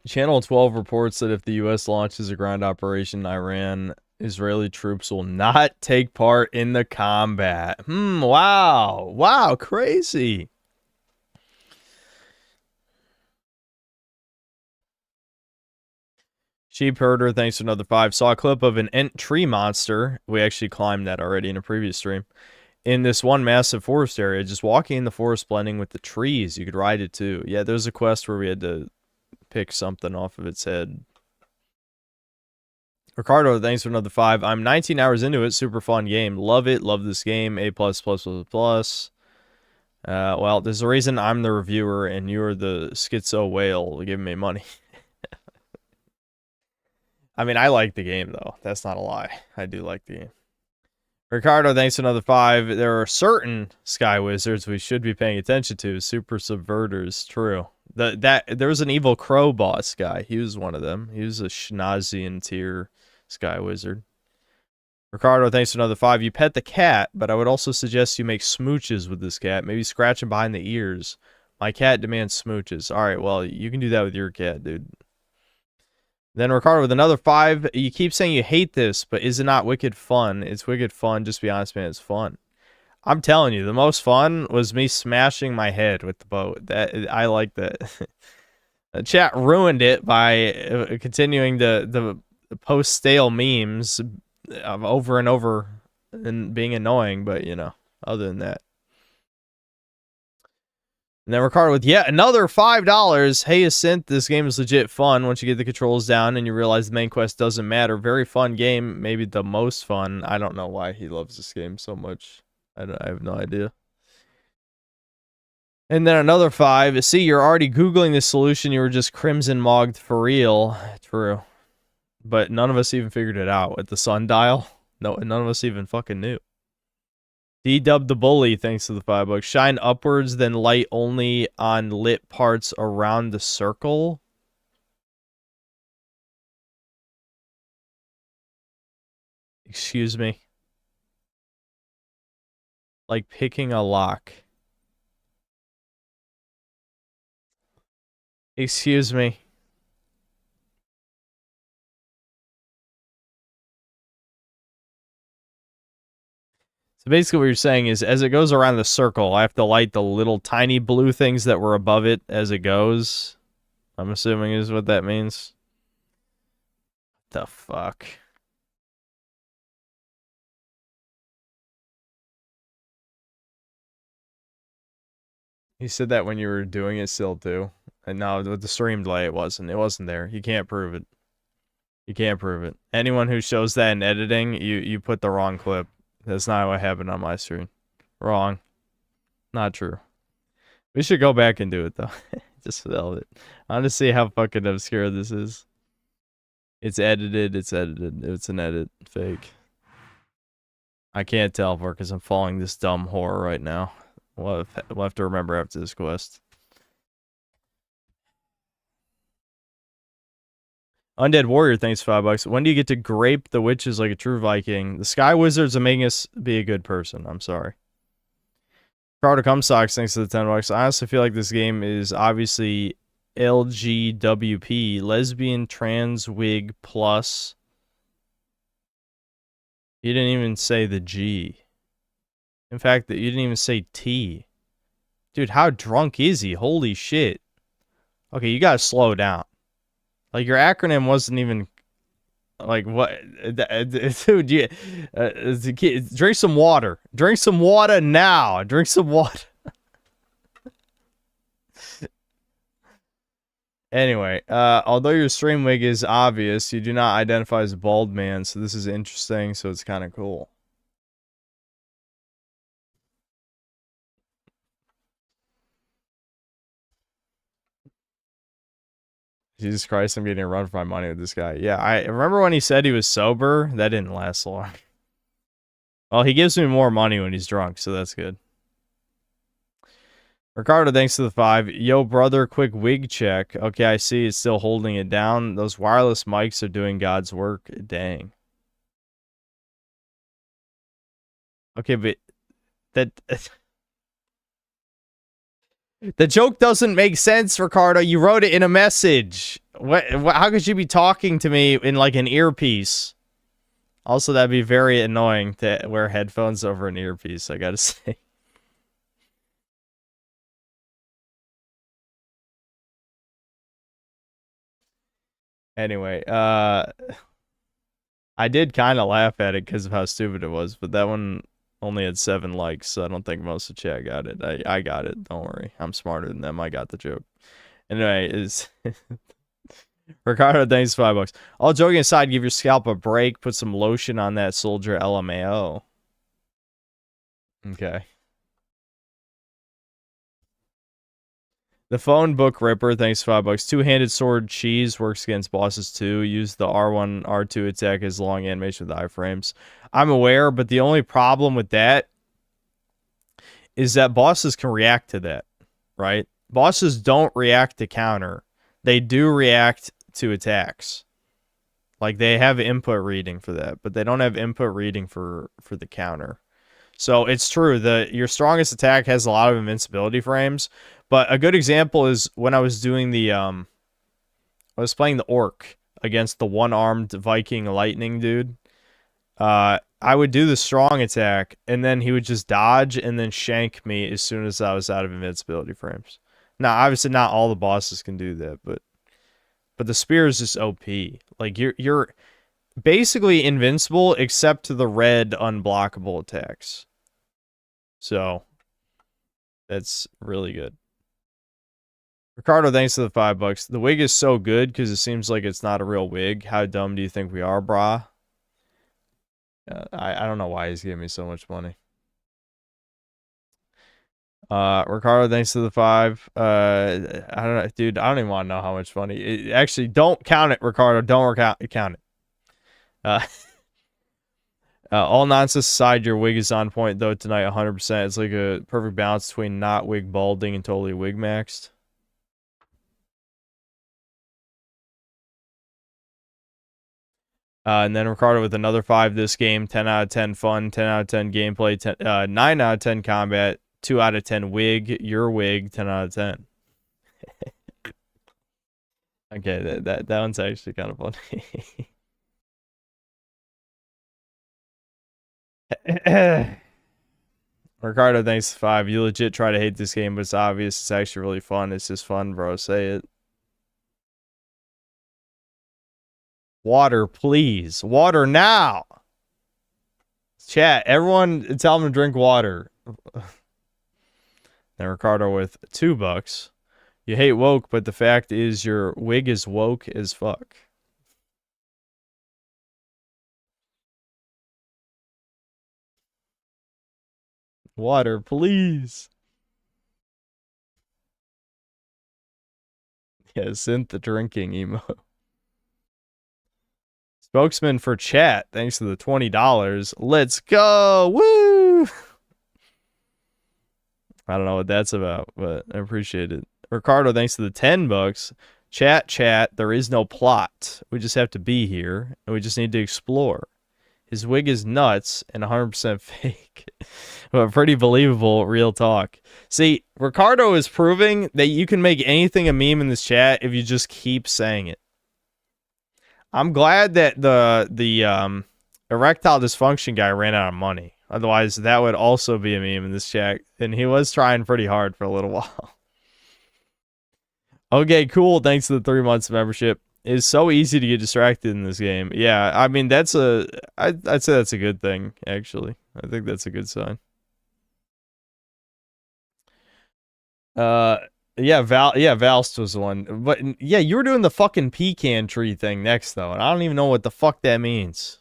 Channel 12 reports that if the U.S. launches a ground operation in Iran, Israeli troops will not take part in the combat. Wow. Wow, crazy. Sheepherder, thanks for another 5. Saw a clip of an Ent tree monster. We actually climbed that already in a previous stream. In this one massive forest area, just walking in the forest, blending with the trees. You could ride it too. Yeah, there's a quest where we had to pick something off of its head. Ricardo, thanks for another 5. I'm 19 hours into it. Super fun game. Love it. Love this game. A+++++. Well, there's a reason I'm the reviewer and you're the schizo whale giving me money. I mean, I like the game, though. That's not a lie. I do like the game. Ricardo, thanks for another 5. There are certain Sky Wizards we should be paying attention to. Super Subverters. True. There was an evil crow boss guy. He was one of them. He was a Schnazian tier Sky Wizard. Ricardo, thanks for another 5. You pet the cat, but I would also suggest you make smooches with this cat. Maybe scratch him behind the ears. My cat demands smooches. Alright, well, you can do that with your cat, dude. Then Ricardo with another 5. You keep saying you hate this, but is it not wicked fun? It's wicked fun. Just be honest, man. It's fun. I'm telling you, the most fun was me smashing my head with the boat. I like that. The chat ruined it by continuing the post stale memes over and over and being annoying, but you know, other than that. And then Ricardo with yet another $5. Hey, Ascent, this game is legit fun once you get the controls down and you realize the main quest doesn't matter. Very fun game, maybe the most fun. I don't know why he loves this game so much. I have no idea. And then another 5. See, you're already Googling the solution. You were just crimson mogged for real. True. But none of us even figured it out with the sundial. No, none of us even fucking knew. D-Dub the Bully, thanks to the $5. Shine upwards, then light only on lit parts around the circle. Excuse me. Like picking a lock. Excuse me. So basically what you're saying is as it goes around the circle, I have to light the little tiny blue things that were above it as it goes. I'm assuming is what that means. The fuck? He said that when you were doing it still too. And no, with the stream delay it wasn't. It wasn't there. You can't prove it. You can't prove it. Anyone who shows that in editing, you put the wrong clip. That's not what happened on my stream. Wrong. Not true. We should go back and do it though. Just for the hell of it. I want to see how fucking obscure this is. It's edited. It's edited. It's an edit. Fake. I can't tell because I'm following this dumb whore right now. We'll have to remember after this quest. Undead Warrior, thanks $5. When do you get to grape the witches like a true Viking? The Sky Wizards are making us be a good person. I'm sorry. Crowder Cumsocks, thanks to the $10. I honestly feel like this game is obviously LGWP, lesbian, trans, wig, plus. You didn't even say the G. In fact, you didn't even say T. Dude, how drunk is he? Holy shit. Okay, you gotta slow down. Like, your acronym wasn't even... Like, what? Dude, drink some water. Drink some water now. Drink some water. Anyway, although your stream wig is obvious, you do not identify as a bald man, so this is interesting, so it's kind of cool. Jesus Christ, I'm getting a run for my money with this guy. Yeah, I remember when he said he was sober. That didn't last long. Well, he gives me more money when he's drunk, so that's good. Ricardo, thanks to the 5. Yo, brother, quick wig check. Okay, I see it's still holding it down. Those wireless mics are doing God's work. Dang. Okay, but that... The joke doesn't make sense, Ricardo. You wrote it in a message. What? How could you be talking to me in like an earpiece? Also, that'd be very annoying to wear headphones over an earpiece, I gotta say. Anyway, I did kind of laugh at it because of how stupid it was, but that one only had 7 likes, so I don't think most of chat got it. I got it. Don't worry. I'm smarter than them. I got the joke. Anyway, is Ricardo, thanks $5. All joking aside, give your scalp a break. Put some lotion on that soldier. LMAO. Okay. The phone book ripper, thanks $5. Two-handed sword cheese works against bosses too. Use the R1, R2 attack as long animation with iframes. I'm aware, but the only problem with that is that bosses can react to that, right? Bosses don't react to counter. They do react to attacks. Like, they have input reading for that, but they don't have input reading for the counter. So it's true that your strongest attack has a lot of invincibility frames, but a good example is when I was doing the I was playing the orc against the one-armed Viking lightning dude. I would do the strong attack, and then he would just dodge and then shank me as soon as I was out of invincibility frames. Now, obviously, not all the bosses can do that, but the spear is just OP. Like, you're basically invincible except to the red unblockable attacks. So, that's really good. Ricardo, thanks to the $5. The wig is so good because it seems like it's not a real wig. How dumb do you think we are, brah? I don't know why he's giving me so much money. Ricardo, thanks to the 5. I don't know, dude. I don't even want to know how much money. Actually, don't count it, Ricardo. Don't count it. All nonsense aside, your wig is on point though tonight, 100%. It's like a perfect balance between not wig balding and totally wig maxed. And then Ricardo with another 5 this game. 10 out of 10 fun, 10 out of 10 gameplay, 9 out of 10 combat, 2 out of 10 wig. Your wig, 10 out of 10. Okay, that one's actually kind of funny. Ricardo, thanks for 5. You legit try to hate this game, but it's obvious. It's actually really fun. It's just fun, bro. Say it. Water, please. Water now. Chat, everyone tell them to drink water. Then Ricardo with $2. You hate woke, but the fact is your wig is woke as fuck. Water, please. Yeah, synth the drinking emo. Spokesman for chat, thanks to the $20. Let's go! Woo! I don't know what that's about, but I appreciate it. Ricardo, thanks to the $10. Chat, there is no plot. We just have to be here, and we just need to explore. His wig is nuts and 100% fake. But pretty believable, real talk. See, Ricardo is proving that you can make anything a meme in this chat if you just keep saying it. I'm glad that the erectile dysfunction guy ran out of money. Otherwise, that would also be a meme in this chat. And he was trying pretty hard for a little while. Okay, cool. Thanks to the 3 months membership. It's so easy to get distracted in this game. Yeah, I mean, I'd say that's a good thing, actually. I think that's a good sign. Yeah, Valst was the one. But yeah, you were doing the fucking pecan tree thing next, though. And I don't even know what the fuck that means.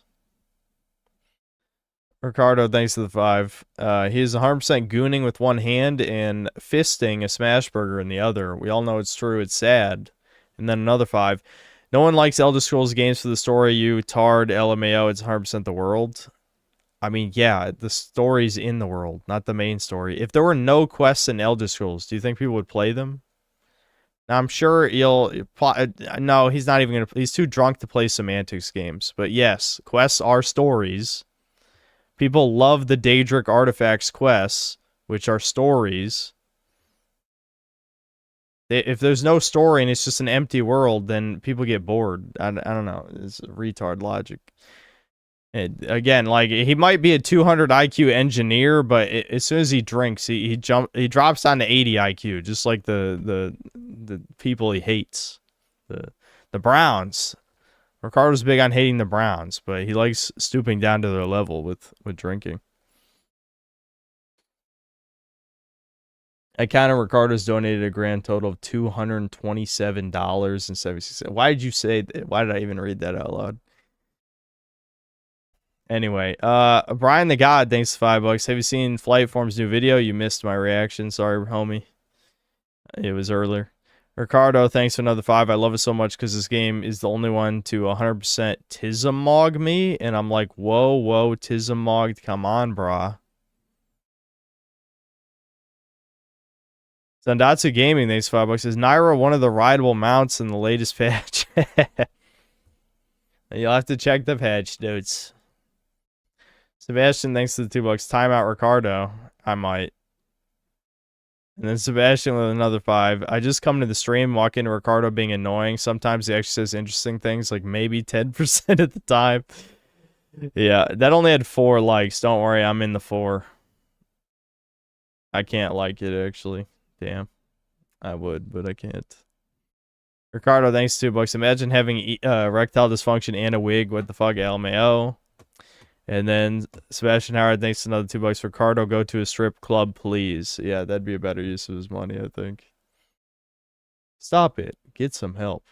Ricardo, thanks to the 5. He's 100% gooning with one hand and fisting a smash burger in the other. We all know it's true. It's sad. And then another 5. No one likes Elder Scrolls games for the story. You tard LMAO. It's 100% the world. I mean, yeah, the story's in the world, not the main story. If there were no quests in Elder Scrolls, do you think people would play them? Now, I'm sure no, he's not even going to... He's too drunk to play semantics games. But yes, quests are stories. People love the Daedric Artifacts quests, which are stories. If there's no story and it's just an empty world, then people get bored. I don't know. It's retard logic. And again, like, he might be a 200 IQ engineer, but as soon as he drinks, he drops down to 80 IQ, just like the people he hates. The Browns. Ricardo's big on hating the Browns, but he likes stooping down to their level with drinking. Account of Ricardo's donated a grand total of $227.76. Why did you say that? Why did I even read that out loud? Anyway, Brian the God, thanks for $5. Have you seen Flightform's new video? You missed my reaction. Sorry, homie. It was earlier. Ricardo, thanks for another 5. I love it so much because this game is the only one to 100% Tismog me. And I'm like, whoa, Tismogged. Come on, brah. Zandatsu Gaming, thanks for $5. Is Naira one of the rideable mounts in the latest patch? You'll have to check the patch notes. Sebastian, thanks to the $2. Timeout Ricardo. I might. And then Sebastian with another 5. I just come to the stream, walk into Ricardo being annoying. Sometimes he actually says interesting things, like maybe 10% at the time. Yeah, that only had 4 likes. Don't worry, I'm in the 4. I can't like it, actually. Damn. I would, but I can't. Ricardo, thanks to $2. Imagine having erectile dysfunction and a wig. What the fuck, LMAO? And then Sebastian Howard, thanks to another $2. Ricardo, go to a strip club, please. Yeah, that'd be a better use of his money, I think. Stop it. Get some help.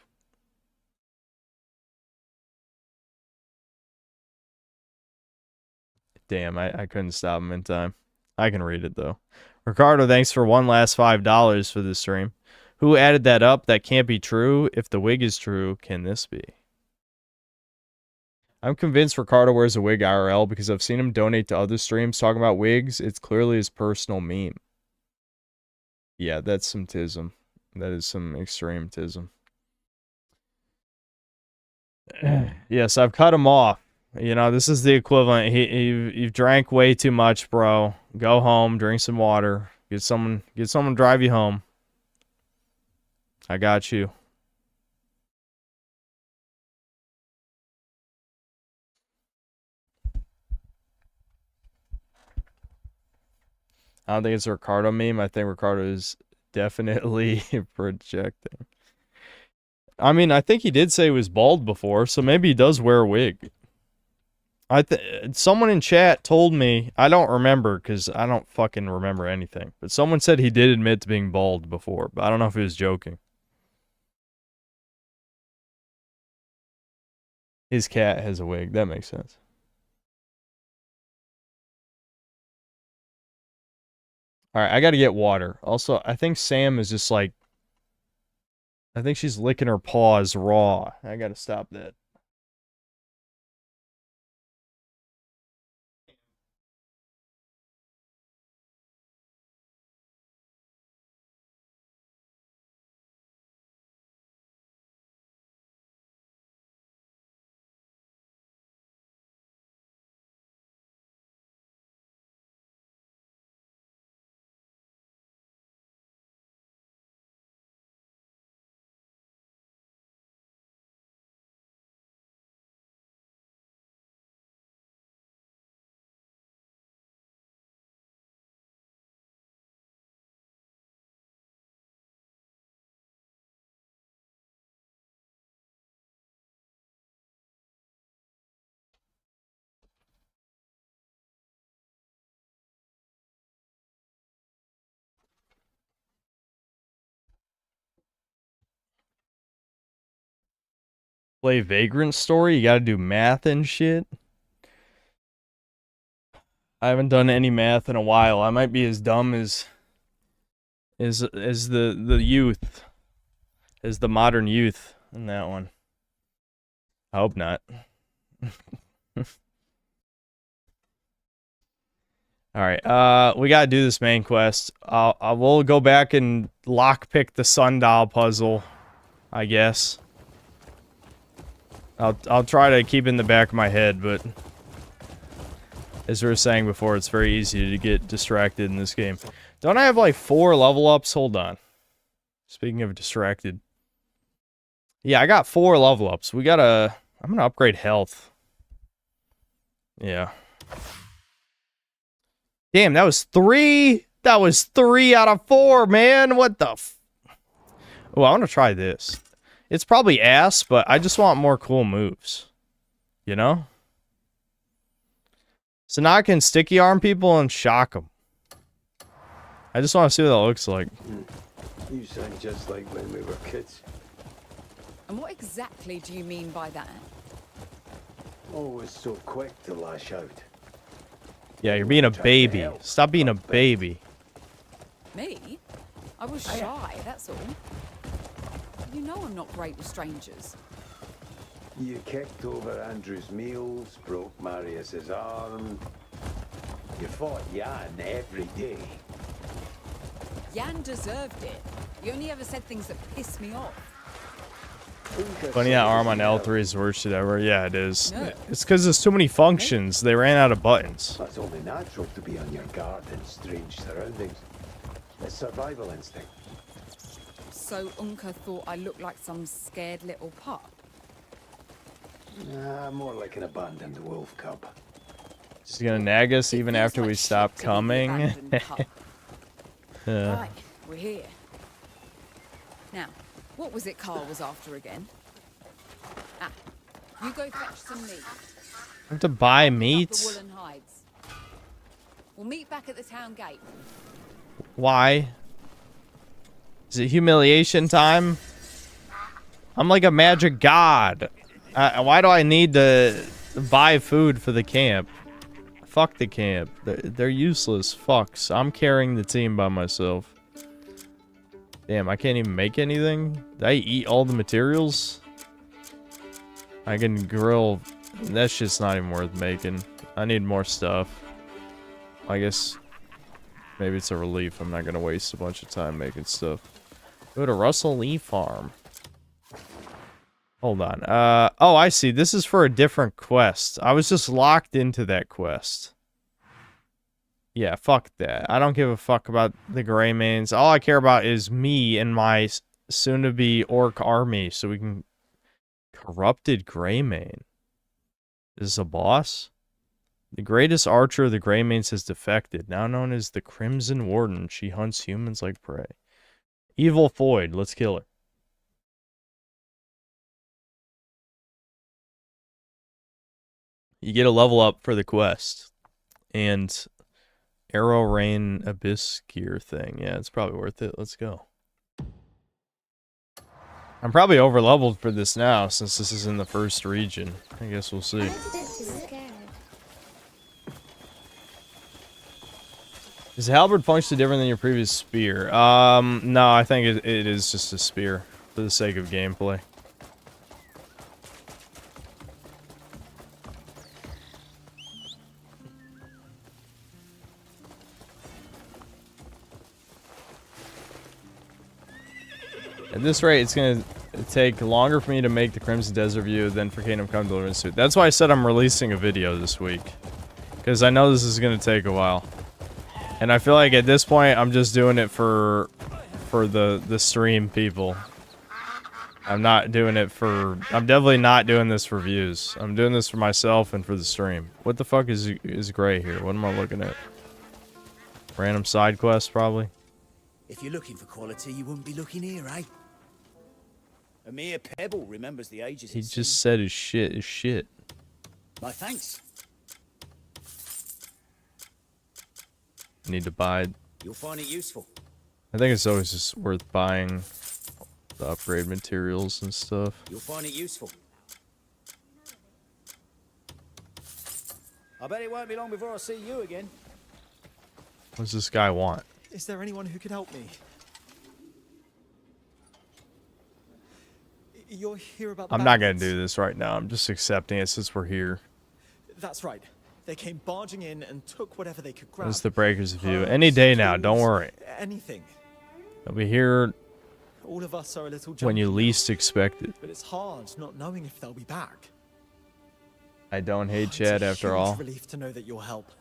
Damn, I couldn't stop him in time. I can read it, though. Ricardo, thanks for one last $5 for this stream. Who added that up? That can't be true. If the wig is true, can this be? I'm convinced Ricardo wears a wig IRL because I've seen him donate to other streams talking about wigs. It's clearly his personal meme. Yeah, that's some tism. That is some extreme tism. Yes, I've cut him off. You know, this is the equivalent. You've drank way too much, bro. Go home, drink some water. Get someone to drive you home. I got you. I don't think it's a Ricardo meme. I think Ricardo is definitely projecting. I mean, I think he did say he was bald before, so maybe he does wear a wig. Someone in chat told me, I don't remember because I don't fucking remember anything, but someone said he did admit to being bald before, but I don't know if he was joking. His cat has a wig. That makes sense. All right, I got to get water. Also, I think Sam is just like, I think she's licking her paws raw. I got to stop that. Play Vagrant Story? You gotta do math and shit? I haven't done any math in a while. I might be as dumb as the youth. As the modern youth in that one. I hope not. Alright, we gotta do this main quest. I will go back and lockpick the sundial puzzle, I guess. I'll try to keep it in the back of my head, but as we were saying before, it's very easy to get distracted in this game. Don't I have like 4 level ups? Hold on. Speaking of distracted. Yeah, I got 4 level ups. I'm gonna upgrade health. Yeah. Damn, that was 3? That was 3 out of 4, man. What the Oh, I want to try this. It's probably ass, but I just want more cool moves. You know? So now I can sticky arm people and shock them. I just want to see what that looks like. You sound just like when we were kids. And what exactly do you mean by that? Always so quick to lash out. Yeah, you're being a baby. Stop being a baby. Me? I was shy, that's all. You know I'm not great with strangers. You kicked over Andrew's meals, broke Marius's arm. You fought Jan every day. Jan deserved it. You only ever said things that pissed me off. Funny that arm on L3 is the worst shit ever. Yeah, it is. No. It's because there's too many functions. They ran out of buttons. That's only natural to be on your guard in strange surroundings. It's survival instinct. So Unka thought I looked like some scared little pup? More like an abandoned wolf cub. She's gonna nag us even after we stop coming. Right, we're here. Now, what was it Carl was after again? Ah, you go fetch some meat. I have to buy The meat? woolen hides. We'll meet back at the town gate. Why? Is it humiliation time? I'm like a magic god. Why do I need to buy food for the camp? Fuck the camp. They're useless fucks. I'm carrying the team by myself. Damn, I can't even make anything? Did I eat all the materials? I can grill That shit's not even worth making. I need more stuff. I guess maybe it's a relief. I'm not gonna waste a bunch of time making stuff. Go to Russell Lee Farm. Hold on. Oh, I see. This is for a different quest. I was just locked into that quest. Yeah, fuck that. I don't give a fuck about the Greymanes. All I care about is me and my soon-to-be orc army, so we can... Corrupted Greymane. Is this a boss? The greatest archer of the Greymanes has defected. Now known as the Crimson Warden, she hunts humans like prey. Evil Foyd. Let's kill her. You get a level up for the quest. And... Arrow Rain Abyss gear thing. Yeah, it's probably worth it. Let's go. I'm probably over leveled for this now since this is in the first region. I guess we'll see. Is the halberd functionally different than your previous spear? No, I think it is just a spear for the sake of gameplay. At this rate, it's going to take longer for me to make the Crimson Desert View than for Kingdom Come Deliverance Suit. That's why I said I'm releasing a video this week. Because I know this is going to take a while. And I feel like at this point, I'm just doing it for the stream people. I'm not doing it for... I'm definitely not doing this for views. I'm doing this for myself and for the stream. What the fuck is gray here? What am I looking at? Random side quest, probably? If you're looking for quality, you wouldn't be looking here, eh? A mere pebble remembers the ages. He just said his shit is shit. My thanks. Need to buy... You'll find it useful. I think it's always just worth buying the upgrade materials and stuff. You'll find it useful. I bet it won't be long before I see you again. What does this guy want? Is there anyone who could help me? You're here about the I'm not gonna bandits. do this right now. I'm just accepting it since we're here. That's right. They came barging in and took whatever they could grab. This is the Breaker's View. Any day now, don't worry. Anything. They'll be here All of us are a little when you jumpy, least expect it. but it's hard not knowing if they'll be back. I don't hate It's Chad a after huge all. relief to know that you'll help.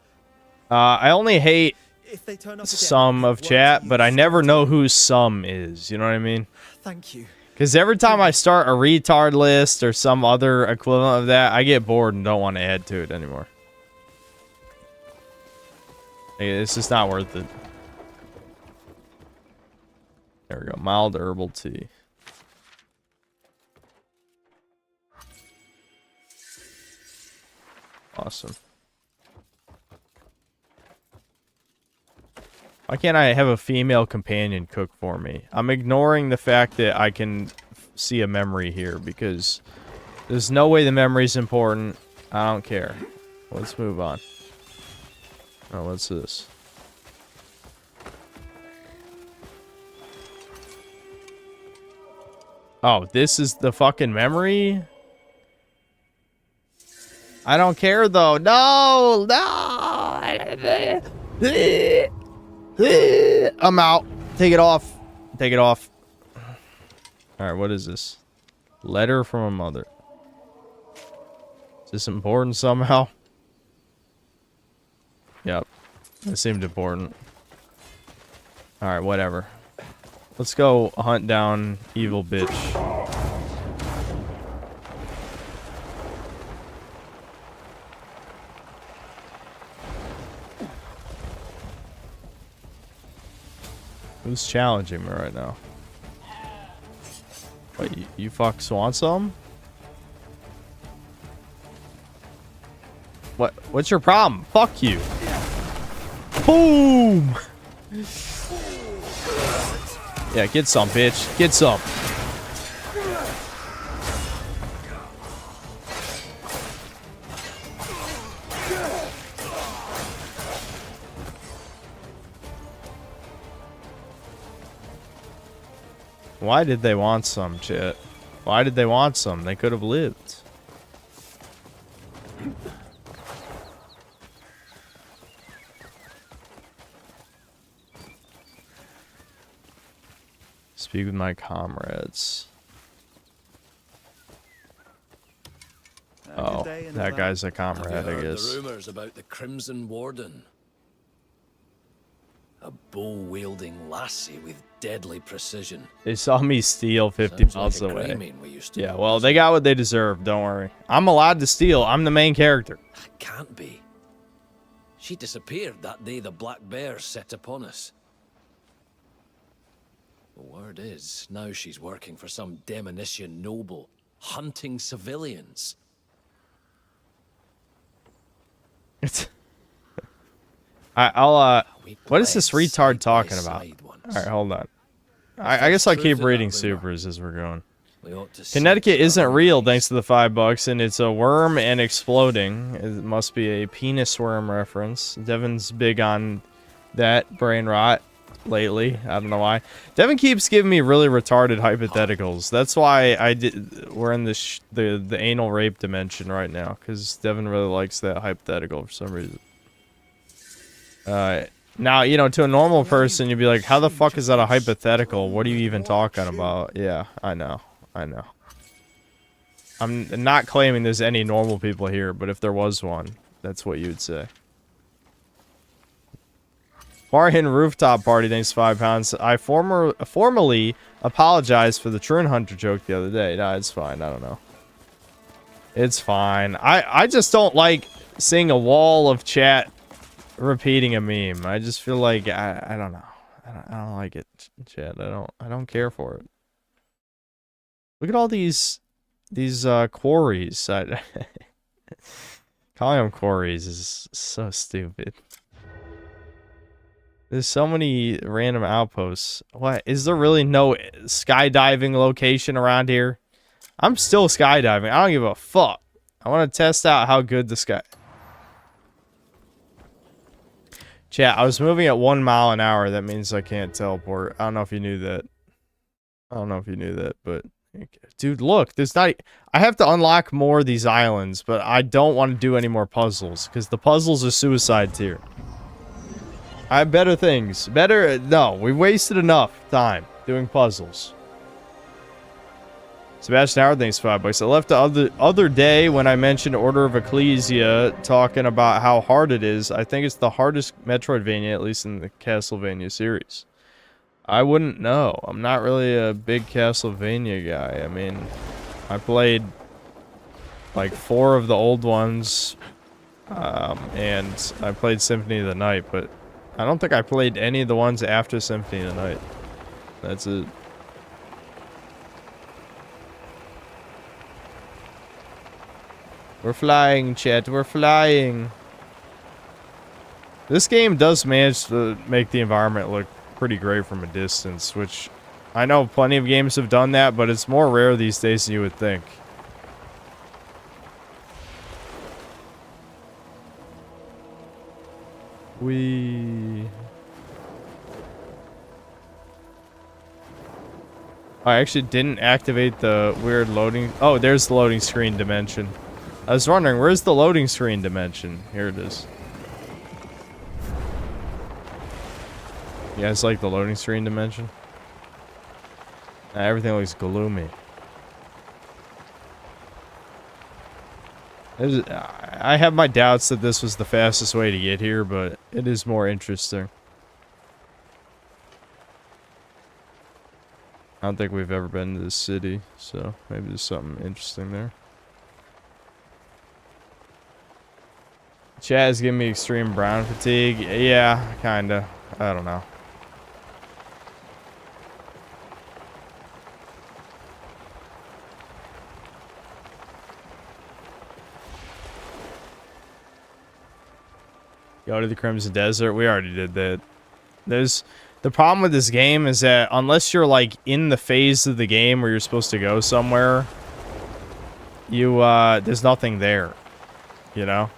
I only hate If they turn up again, some of chat, but I never know who some is. You know what I mean? Thank you. Because every time I start a retard list or some other equivalent of that, I get bored and don't want to add to it anymore. It's just not worth it. There we go. Mild herbal tea. Awesome. Why can't I have a female companion cook for me? I'm ignoring the fact that I can see a memory here because there's no way the memory's important. I don't care. Let's move on. Oh, what's this? Oh, this is the fucking memory? I don't care though. No! No! I'm out. Take it off. Take it off. Alright, what is this? Letter from a mother. Is this important somehow? Yep. It seemed important. Alright, whatever. Let's go hunt down evil bitch. Who's challenging me right now? Wait, you fucks want some? What's your problem? Fuck you. Boom! Yeah, get some, bitch. Get some. Why did they want some, chat? Why did they want some? They could have lived. Speak with my comrades. Oh, that guy's a comrade, I guess. The rumors about the Crimson Warden. A bow-wielding lassie with deadly precision. They saw me steal 50 miles like a away. Greymane we used to Yeah, know, well, doesn't they got what they deserve. Don't worry. I'm allowed to steal. I'm the main character. Can't be. She disappeared that day the Black Bear set upon us. The word is, now she's working for some Demonician noble, hunting civilians. What is this retard talking about? Alright, hold on. I guess I'll keep reading supers as we're going. Connecticut isn't real thanks to the $5, and it's a worm and exploding. It must be a penis worm reference. Devin's big on that brain rot lately. I don't know why. Devin keeps giving me really retarded hypotheticals. That's why we're in the anal rape dimension right now, because Devin really likes that hypothetical for some reason. Now, you know, to a normal person, you'd be like, how the fuck is that a hypothetical? What are you even talking about? Yeah, I know. I'm not claiming there's any normal people here, but if there was one, that's what you would say. Marhin Rooftop Party, thanks £5. I formally apologized for the Trun Hunter joke the other day. No, it's fine. I don't know. It's fine. I just don't like seeing a wall of chat repeating a meme. I just feel like I don't know. I don't like it, chat. I don't care for it. Look at all these quarries. Calling them quarries is so stupid. There's so many random outposts. What? Is there really no skydiving location around here? I'm still skydiving. I don't give a fuck. I want to test out how good the sky... Chat, I was moving at 1 mile an hour. That means I can't teleport. I don't know if you knew that. But... Dude, look. There's not... I have to unlock more of these islands, but I don't want to do any more puzzles, because the puzzles are suicide tier. I have better things. No, we wasted enough time doing puzzles. Sebastian Howard, thanks $5. I left the other day when I mentioned Order of Ecclesia, talking about how hard it is. I think it's the hardest Metroidvania, at least in the Castlevania series. I wouldn't know. I'm not really a big Castlevania guy. I mean, I played like 4 of the old ones, and I played Symphony of the Night, but I don't think I played any of the ones after Symphony of the Night. That's it. We're flying, chat. We're flying. This game does manage to make the environment look pretty great from a distance, which I know plenty of games have done that, but it's more rare these days than you would think. I actually didn't activate the weird loading. Oh, there's the loading screen dimension. I was wondering, where's the loading screen dimension? Here it is. You guys like the loading screen dimension? Everything looks gloomy. I have my doubts that this was the fastest way to get here, but it is more interesting. I don't think we've ever been to this city, so maybe there's something interesting there. Chat is giving me extreme brown fatigue. Yeah, kinda. I don't know. Go to the Crimson Desert. We already did that. The problem with this game is that unless you're like in the phase of the game where you're supposed to go somewhere, there's nothing there. You know?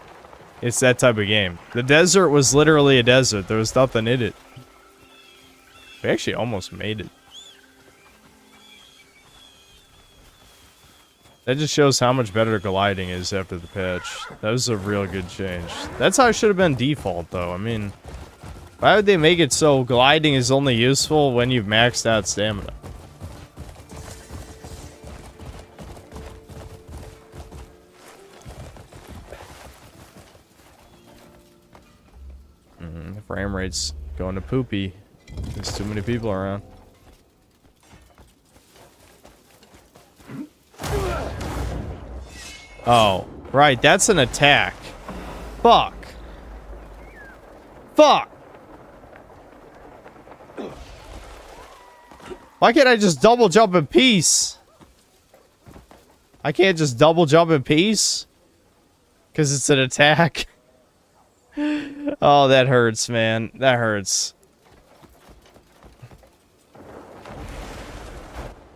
It's that type of game. The desert was literally a desert. There was nothing in it. We actually almost made it. That just shows how much better gliding is after the patch. That was a real good change. That's how it should have been default, though. I mean, why would they make it so gliding is only useful when you've maxed out stamina? rate's going to poopy. There's too many people around. Oh, right, that's an attack. Fuck. Fuck. Why can't I just double jump in peace? I can't just double jump in peace? Because it's an attack. Oh, that hurts, man. That hurts.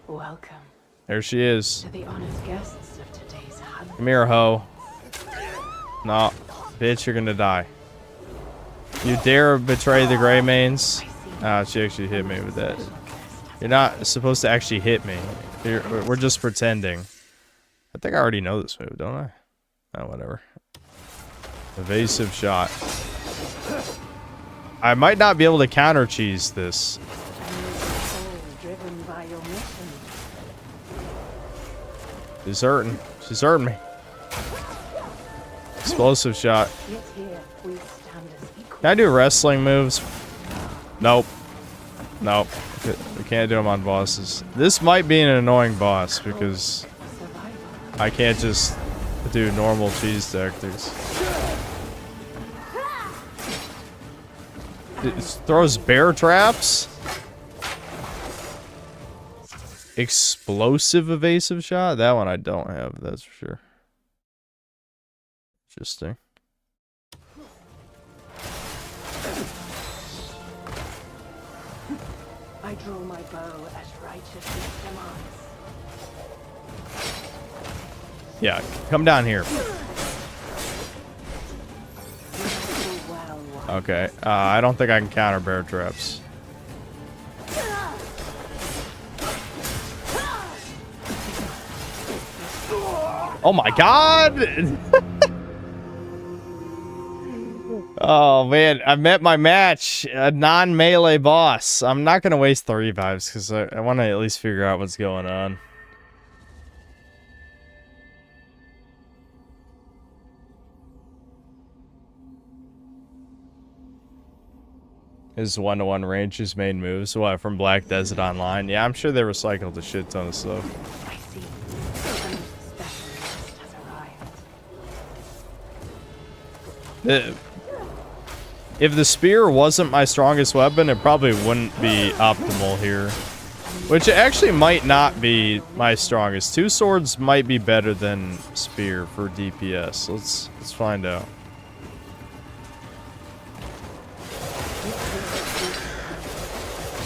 Welcome. There she is. To the honored guests of today's hunt. Come here, ho. No, bitch, you're gonna die. You dare betray the Grey Mains? Ah, she actually hit me with that. You're not supposed to actually hit me. We're just pretending. I think I already know this move, don't I? Oh, whatever. Evasive shot. I might not be able to counter cheese this. Driven by your mission. She's hurting. She's hurting me. Explosive shot. Yet here we stand as equal. Can I do wrestling moves? Nope. Nope. We can't do them on bosses. This might be an annoying boss because I can't just do normal cheese tactics. It throws bear traps? Explosive evasive shot? That one I don't have, that's for sure. Interesting. I draw my bow as righteousness demands. Yeah, come down here. Okay, I don't think I can counter bear traps. Oh my god! Oh man, I met my match, a non-melee boss. I'm not gonna waste 3 revives because I want to at least figure out what's going on. His 1-to-1 range, his main moves. What, from Black Desert Online? Yeah, I'm sure they recycled a shit ton of stuff. If the spear wasn't my strongest weapon, it probably wouldn't be optimal here. Which actually might not be my strongest. 2 swords might be better than spear for DPS. Let's find out.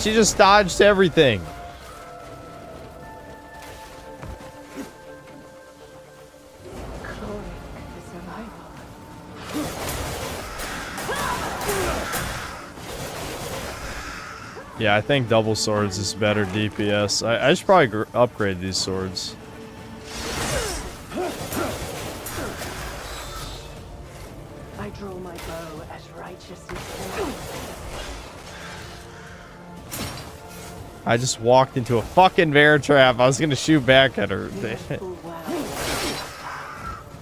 She just dodged everything. Yeah, I think double swords is better DPS. I should probably upgrade these swords. I draw my bow as righteousness demands. I just walked into a fucking bear trap. I was gonna shoot back at her.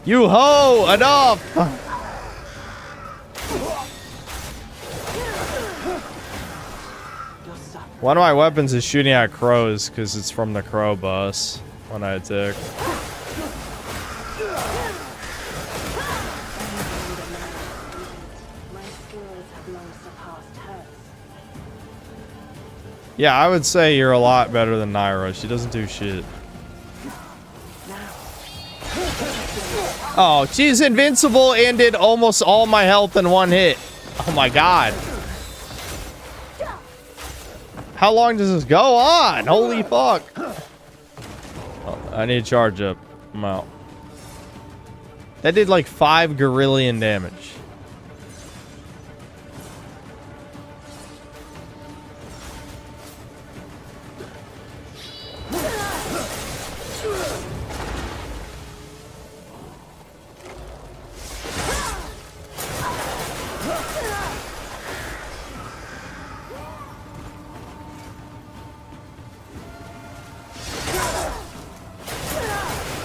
You ho! Enough! One of my weapons is shooting at crows because it's from the crow boss when I attack. Yeah, I would say you're a lot better than Naira. She doesn't do shit. Oh, she's invincible and did almost all my health in 1 hit. Oh my god. How long does this go on? Holy fuck. Oh, I need to charge up. I'm out. That did like 5 Gorillion damage.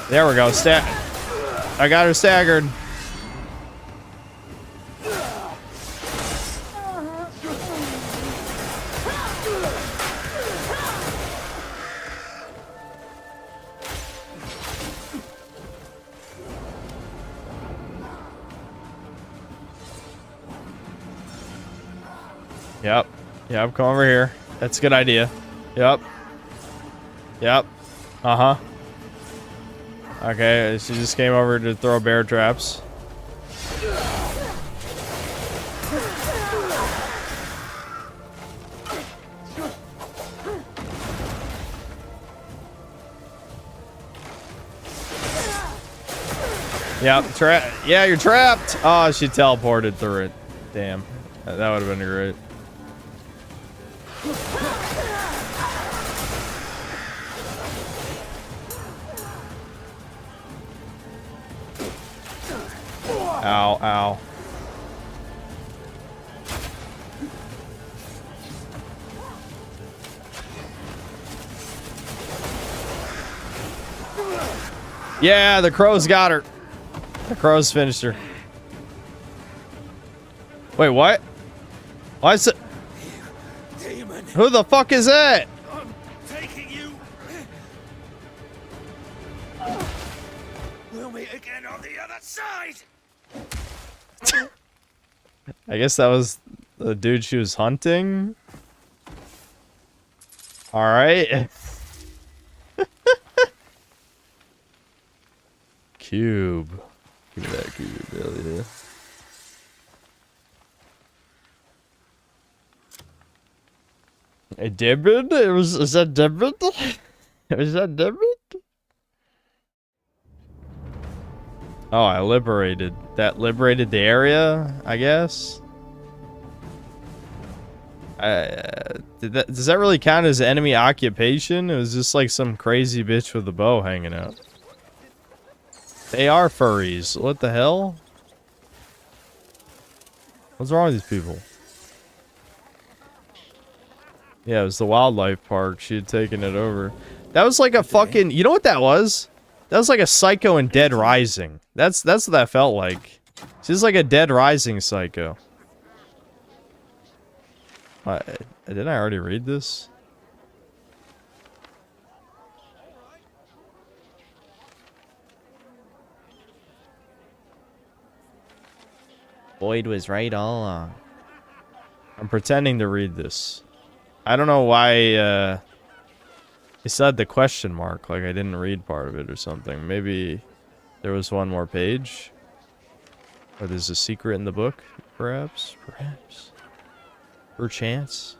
There we go. I got her staggered. Yep. Yep, come over here. That's a good idea. Yep. Yep. Uh-huh. Okay, she just came over to throw bear traps. Yep, yeah, you're trapped. Oh, she teleported through it. Damn. That would have been great. Ow, ow. Yeah, the crows got her. The crows finished her. Wait, what? Why is it? Demon. Who the fuck is that? I'm taking you. We'll meet again on the other side. I guess that was the dude she was hunting. All right. Cube. Give me that cube, really. A debit? Is that debit? Is that debit? Oh, I liberated. That liberated the area, I guess. Does that really count as enemy occupation? It was just like some crazy bitch with a bow hanging out. They are furries. What the hell? What's wrong with these people? Yeah, it was the wildlife park. She had taken it over. That was like a fucking... You know what that was? That was like a Psycho in Dead Rising. That's what that felt like. She's like a Dead Rising Psycho. Didn't I already read this? Boyd was right all along. I'm pretending to read this. I don't know why it said the question mark, like I didn't read part of it or something. Maybe there was one more page. Or there's a secret in the book, perhaps? Perhaps. Perchance.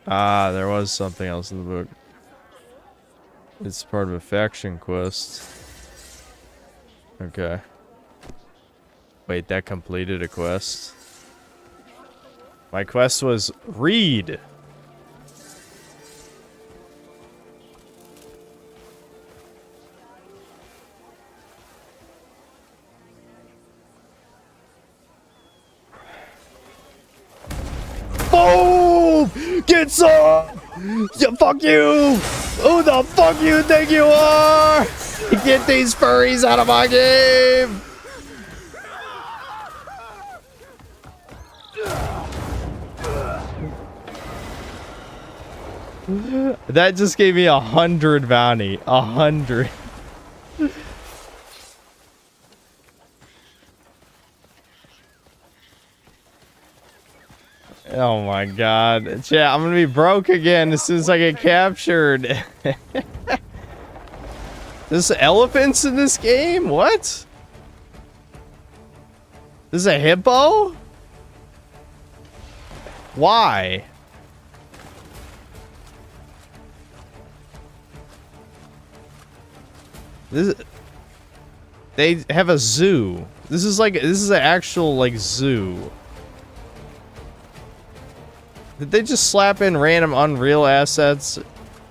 Ah, there was something else in the book. It's part of a faction quest. Okay. Wait, that completed a quest? My quest was read. Boom! Get some! Yeah, fuck you! Who the fuck you think you are? Get these furries out of my game! That just gave me 100 bounty. 100. Oh my god. Chat, I'm gonna be broke again as soon as I get captured. There's elephants in this game? What? This is a hippo? Why? They have a zoo. This is an actual like zoo. Did they just slap in random Unreal assets?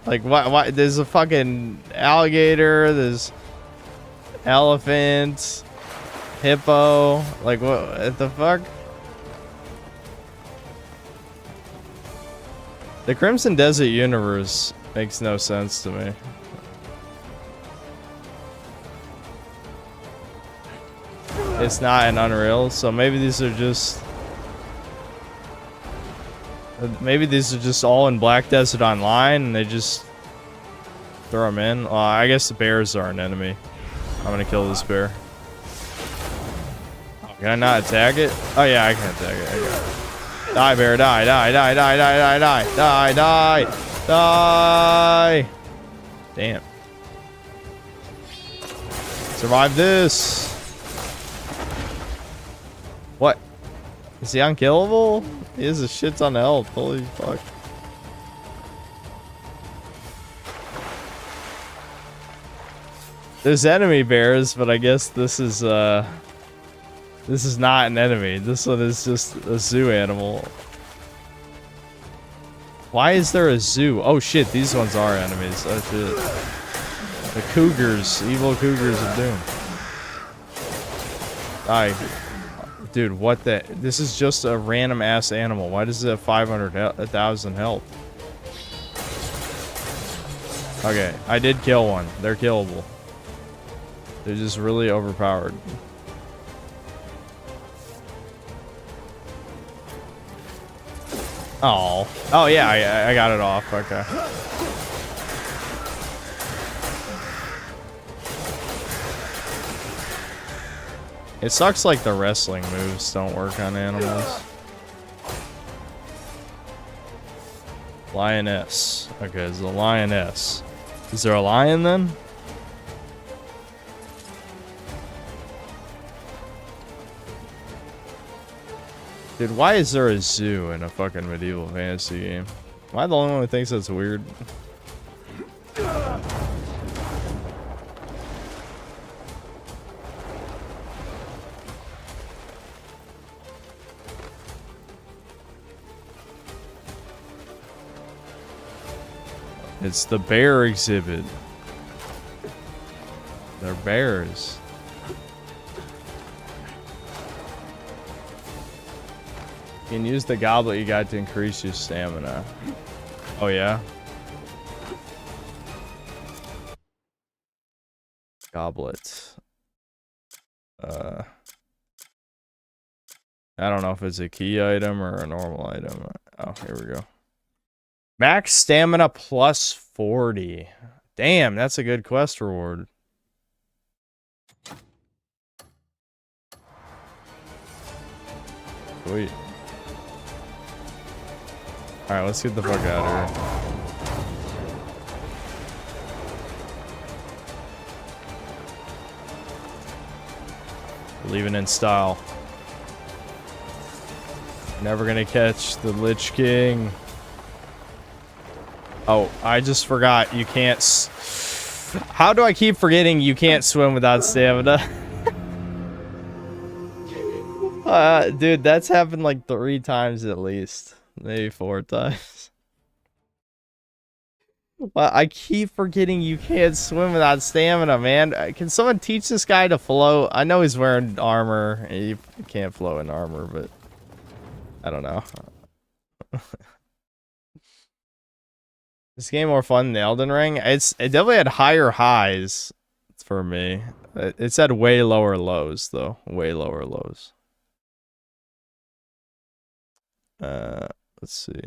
Like why there's a fucking alligator, there's elephant, hippo, like what the fuck? The Crimson Desert universe makes no sense to me. It's not an Unreal, so maybe these are just... Maybe these are just all in Black Desert Online, and they just throw them in. I guess the bears are an enemy. I'm gonna kill this bear. Oh Can I not attack it? Oh yeah, I can attack it. I got it. Die, bear, die, die, die, die, die, die, die, die, die, die. Damn. Survive this. What? Is he unkillable? He has a shit ton of health. Holy fuck. There's enemy bears, but I guess this is not an enemy. This one is just a zoo animal. Why is there a zoo? Oh shit, these ones are enemies. Oh shit. The cougars, evil cougars of doom. Dude, what the? This is just a random ass animal. Why does it have 1,000 health? Okay, I did kill one. They're killable. They're just really overpowered. Oh yeah, I got it off. Okay. It sucks like the wrestling moves don't work on animals. Lioness. Okay, it's a lioness. Is there a lion then? Dude, why is there a zoo in a fucking medieval fantasy game? Am I the only one who thinks that's weird? It's the bear exhibit. They're bears. You can use the goblet you got to increase your stamina. Oh yeah? Goblet. I don't know if it's a key item or a normal item. Oh, here we go. Max stamina plus 40. Damn, that's a good quest reward. Sweet. Alright, let's get the fuck out of here. Leaving in style. Never gonna catch the Lich King. Oh, I just forgot. You can't... How do I keep forgetting you can't swim without stamina? Dude, that's happened like 3 times at least. Maybe 4 times. Well, I keep forgetting you can't swim without stamina, man. Can someone teach this guy to float? I know he's wearing armor. He can't float in armor, but... I don't know. This game more fun than Elden Ring. It definitely had higher highs for me. It's had way lower lows though. Way lower lows. Let's see.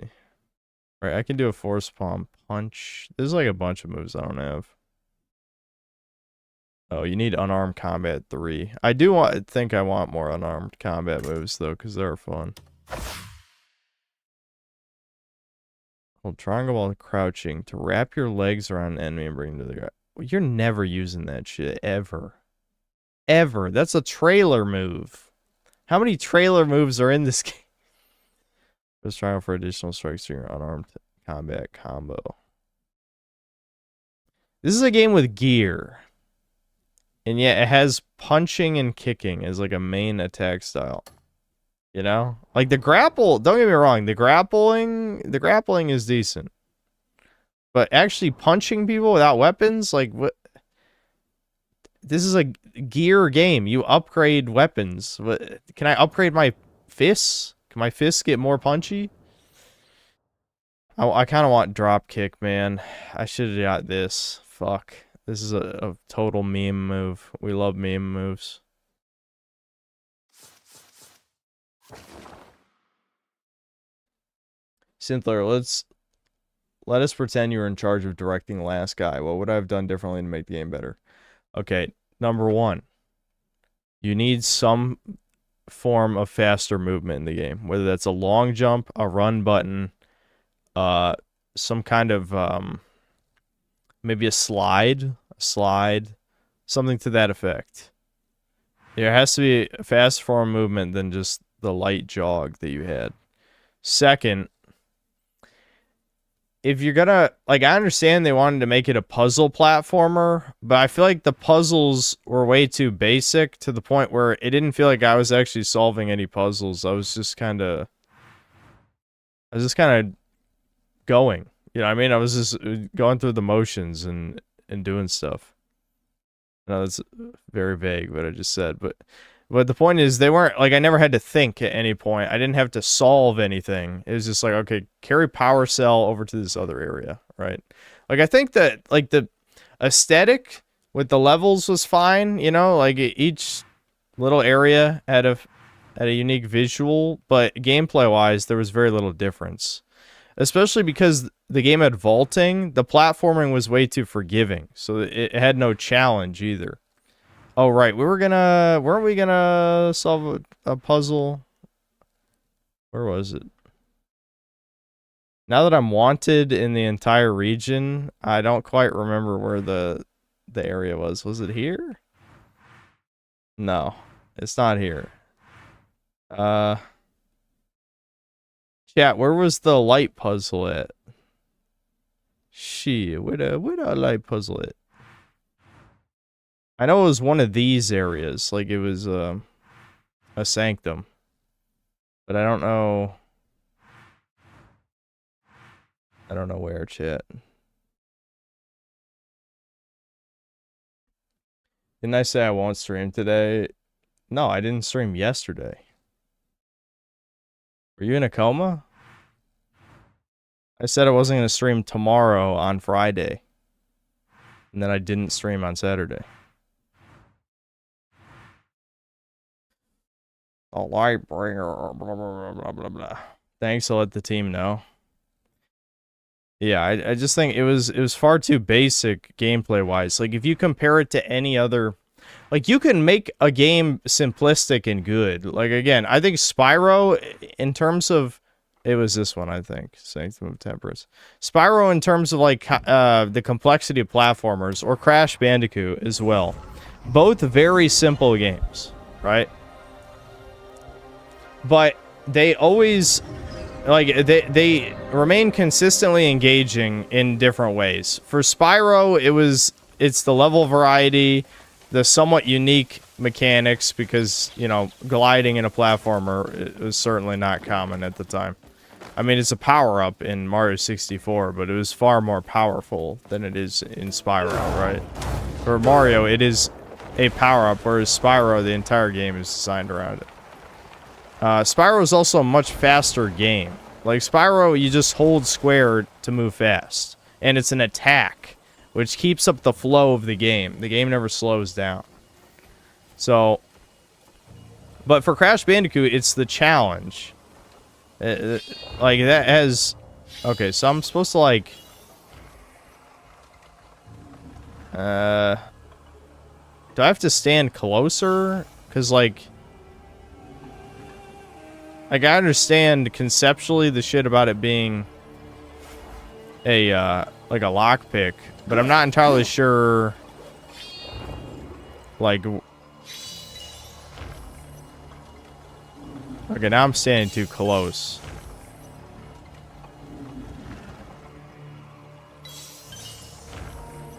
All right, I can do a force palm punch. There's like a bunch of moves I don't have. Oh, you need unarmed combat 3. I do think I want more unarmed combat moves though, because they're fun. Hold triangle while crouching to wrap your legs around an enemy and bring them to the ground. You're never using that shit, ever. Ever. That's a trailer move. How many trailer moves are in this game? Just trying for additional strikes to your unarmed combat combo. This is a game with gear. And yet it has punching and kicking as like a main attack style. You know? Like the grapple, don't get me wrong, the grappling is decent. But actually punching people without weapons, like what? This is a gear game. You upgrade weapons. What, can I upgrade my fists? Can my fists get more punchy? I kind of want drop kick, man. I should have got this. Fuck. This is a total meme move. We love meme moves. Synthler, let us pretend you were in charge of directing the last guy. What would I have done differently to make the game better? Okay, number 1. You need some form of faster movement in the game, whether that's a long jump, a run button, some kind of maybe a slide, something to that effect. There has to be a faster form of movement than just the light jog that you had. Second, if you're gonna, like, I understand they wanted to make it a puzzle platformer, but I feel like the puzzles were way too basic to the point where it didn't feel like I was actually solving any puzzles. I was just kind of going. You know what I mean? I was just going through the motions and doing stuff. No, that's very vague what I just said, but the point is they weren't, like, I never had to think at any point. I didn't have to solve anything. It was just like, okay, carry power cell over to this other area, right? Like, I think that, like, the aesthetic with the levels was fine, you know, like each little area had a unique visual, but gameplay wise there was very little difference. Especially because the game had vaulting, the platforming was way too forgiving, so it had no challenge either. Oh, right, weren't we gonna solve a puzzle? Where was it? Now that I'm wanted in the entire region, I don't quite remember where the area was. Was it here? No, it's not here. Chat, where was the light puzzle at? Shit, where the light puzzle at? I know it was one of these areas, like it was a sanctum. But I don't know where, chat. Didn't I say I won't stream today? No, I didn't stream yesterday. Were you in a coma? I said I wasn't going to stream tomorrow on Friday. And then I didn't stream on Saturday. A light bringer, blah, blah, blah, blah, blah. Thanks, I'll let the team know. Yeah, I just think it was far too basic gameplay-wise. Like, if you compare it to any other... Like, you can make a game simplistic and good. Like, again, I think Spyro, in terms of... It was this one, I think. Sanctum of Temperance. Spyro, in terms of, like, the complexity of platformers, or Crash Bandicoot as well. Both very simple games, right? But they always... Like, they remain consistently engaging in different ways. For Spyro, it's the level variety... the somewhat unique mechanics, because, you know, gliding in a platformer was certainly not common at the time. I mean, it's a power-up in Mario 64, but it was far more powerful than it is in Spyro, right? For Mario, it is a power-up, whereas Spyro, the entire game is designed around it. Spyro is also a much faster game. Like, Spyro, you just hold square to move fast, and it's an attack, which keeps up the flow of the game. The game never slows down. So, but for Crash Bandicoot, it's the challenge. Like, that has... Okay, so I'm supposed to, like... do I have to stand closer? Because, like... Like, I understand conceptually the shit about it being a, like a lockpick, but I'm not entirely sure, like... Okay, now I'm standing too close.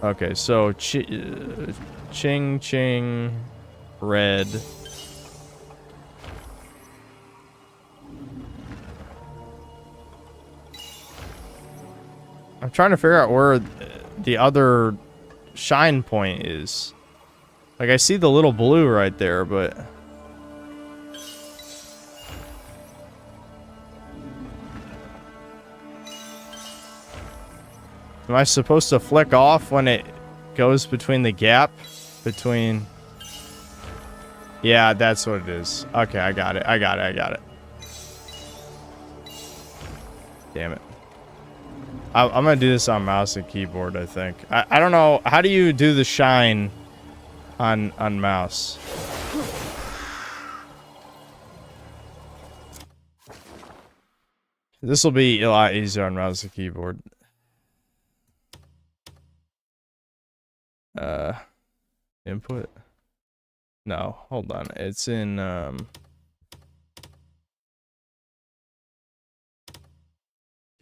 Okay, so ching ching red. I'm trying to figure out where the other shine point is. Like, I see the little blue right there, but... Am I supposed to flick off when it goes between the gap? Between... Yeah, that's what it is. Okay, I got it. I got it. Damn it. I'm gonna do this on mouse and keyboard, I think. I don't know. How do you do the shine on mouse? This will be a lot easier on mouse and keyboard. Input? No, hold on. It's in,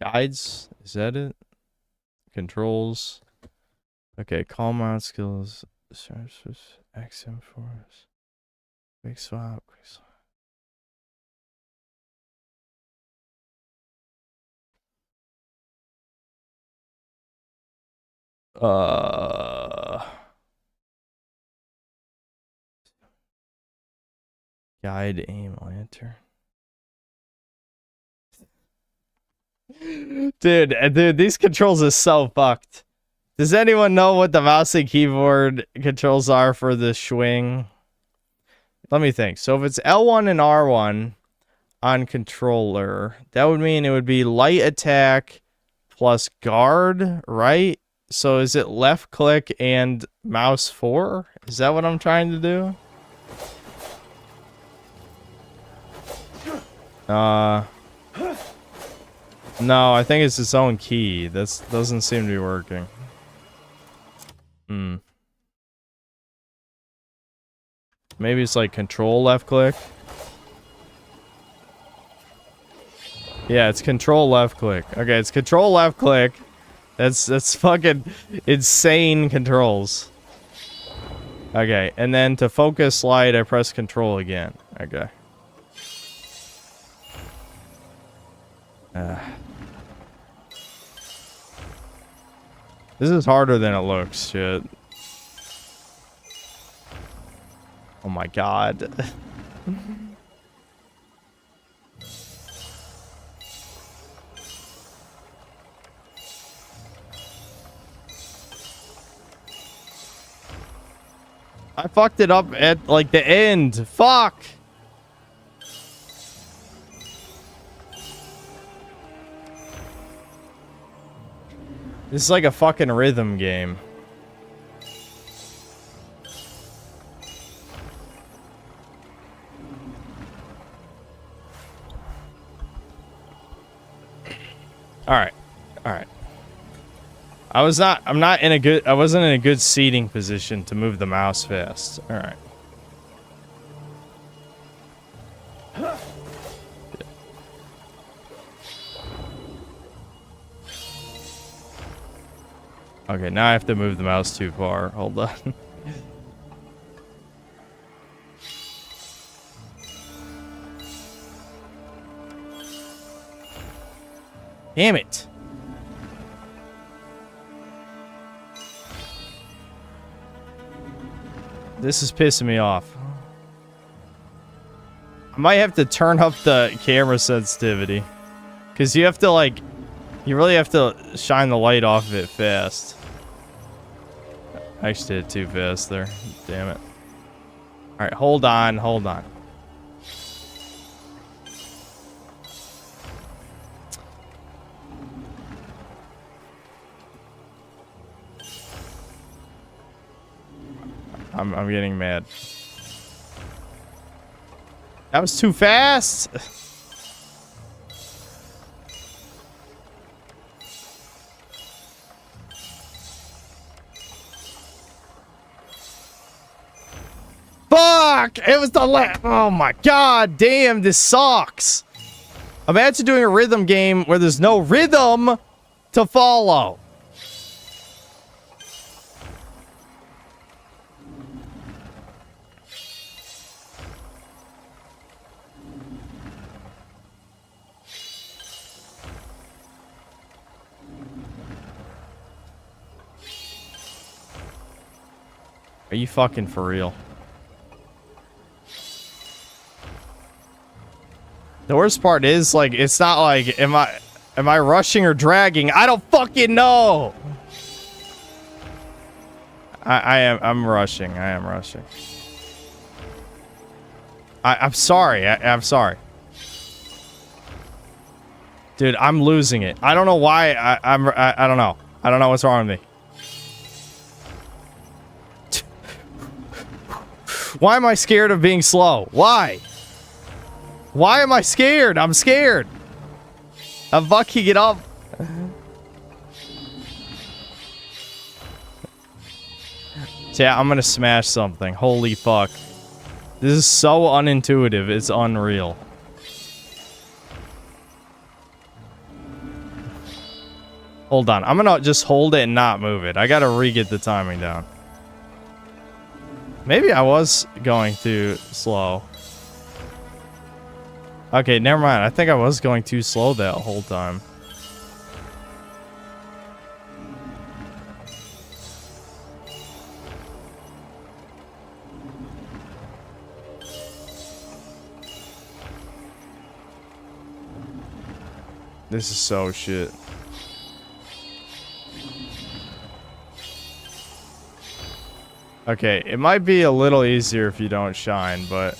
guides? Is that it? Controls. Okay, call mouse skills. XM force. Quick swap. Quick swap. Guide aim lantern. Dude, these controls are so fucked. Does anyone know what the mouse and keyboard controls are for the swing? Let me think. So if it's L1 and R1 on controller, that would mean it would be light attack plus guard, right? So is it left click and mouse 4? Is that what I'm trying to do? No, I think it's its own key. This doesn't seem to be working. Maybe it's like control left click. Yeah, it's control left click. Okay, it's control left click. That's fucking insane controls. Okay, and then to focus slide, I press control again. Okay. This is harder than it looks, shit. Oh my god. I fucked it up at like the end. Fuck. This is like a fucking rhythm game. Alright. Alright. I wasn't in a good seating position to move the mouse fast. Alright. Okay, now I have to move the mouse too far. Hold on. Damn it. This is pissing me off. I might have to turn up the camera sensitivity. Because you have to, like... You really have to shine the light off of it fast. I actually did it too fast there. Damn it. Alright, hold on, hold on. I'm getting mad. That was too fast! Fuck! It was the oh my god, damn, this sucks. Imagine doing a rhythm game where there's no rhythm to follow. Are you fucking for real? The worst part is, like, it's not like, am I rushing or dragging? I don't fucking know. I'm rushing. I am rushing. I'm sorry. I'm sorry. Dude, I'm losing it. I don't know why. I don't know. I don't know what's wrong with me. Why am I scared of being slow? Why? Why am I scared? I'm scared. I'm fucking it up. Yeah, I'm gonna smash something. Holy fuck. This is so unintuitive. It's unreal. Hold on. I'm gonna just hold it and not move it. I gotta re-get the timing down. Maybe I was going too slow. Okay, never mind. I think I was going too slow that whole time. This is so shit. Okay, it might be a little easier if you don't shine, but...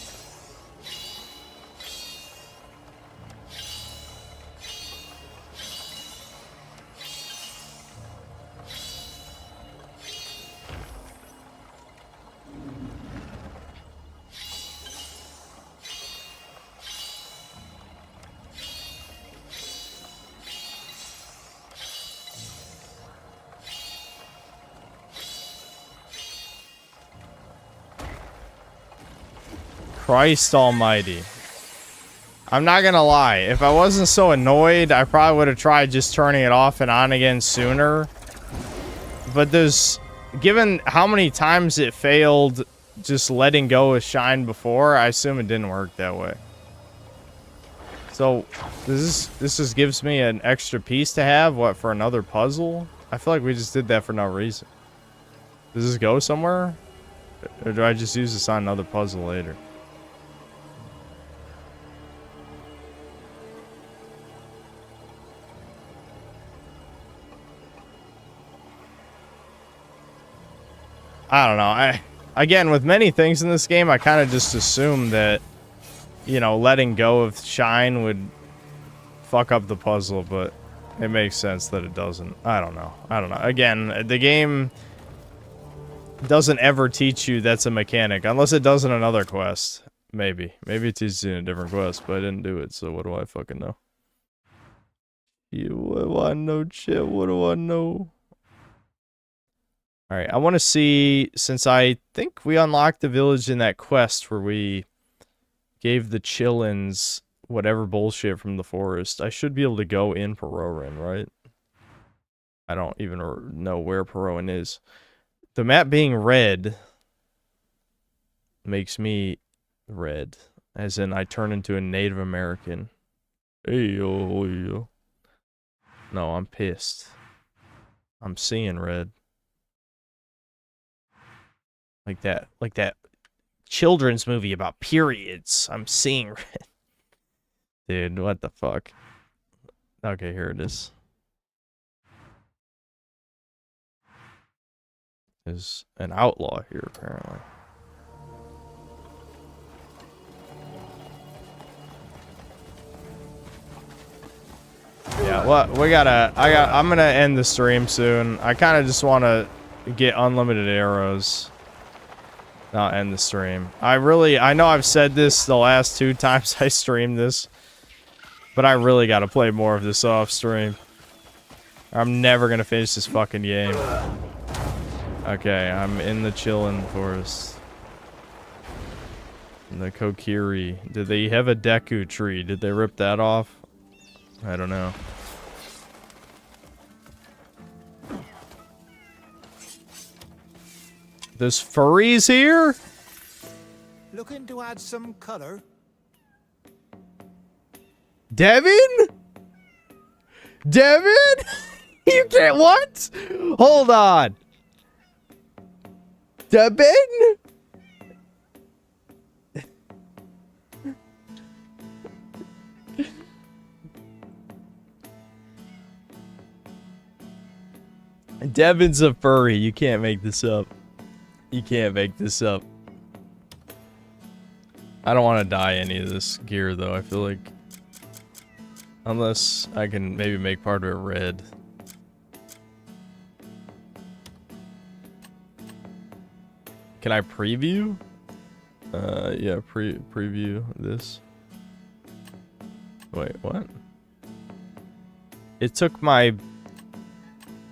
Christ almighty. I'm not gonna lie. If I wasn't so annoyed, I probably would have tried just turning it off and on again sooner. But there's... Given how many times it failed just letting go of shine before, I assume it didn't work that way. So, this just gives me an extra piece to have, what, for another puzzle? I feel like we just did that for no reason. Does this go somewhere? Or do I just use this on another puzzle later? I don't know. Again, with many things in this game, I kind of just assume that, you know, letting go of shine would fuck up the puzzle, but it makes sense that it doesn't. I don't know. Again, the game doesn't ever teach you that's a mechanic, unless it does in another quest. Maybe. Maybe it teaches you in a different quest, but I didn't do it, so what do I fucking know? What do I know, shit? What do I know? Alright, I want to see, since I think we unlocked the village in that quest where we gave the Chillins whatever bullshit from the forest, I should be able to go in Perorin, right? I don't even know where Perorin is. The map being red makes me red, as in I turn into a Native American. Hey, yo. No, I'm pissed. I'm seeing red. Like that children's movie about periods. I'm seeing red. Dude, what the fuck? Okay, here it is. There's an outlaw here, apparently. Yeah, well, I'm gonna end the stream soon. I kind of just want to get unlimited arrows. Not end the stream. I know I've said this the last 2 times I streamed this, but I really gotta play more of this off stream. I'm never gonna finish this fucking game. Okay, I'm in the Chillin Forest. In the Kokiri. Did they have a Deku tree? Did they rip that off? I don't know. There's furries here? Looking to add some color? Devin? Devin? You can't, what? Hold on. Devin? Devin's a furry. You can't make this up. You can't make this up. I don't want to dye any of this gear, though. I feel like... Unless I can maybe make part of it red. Can I preview? Yeah, preview this. Wait, what? It took my...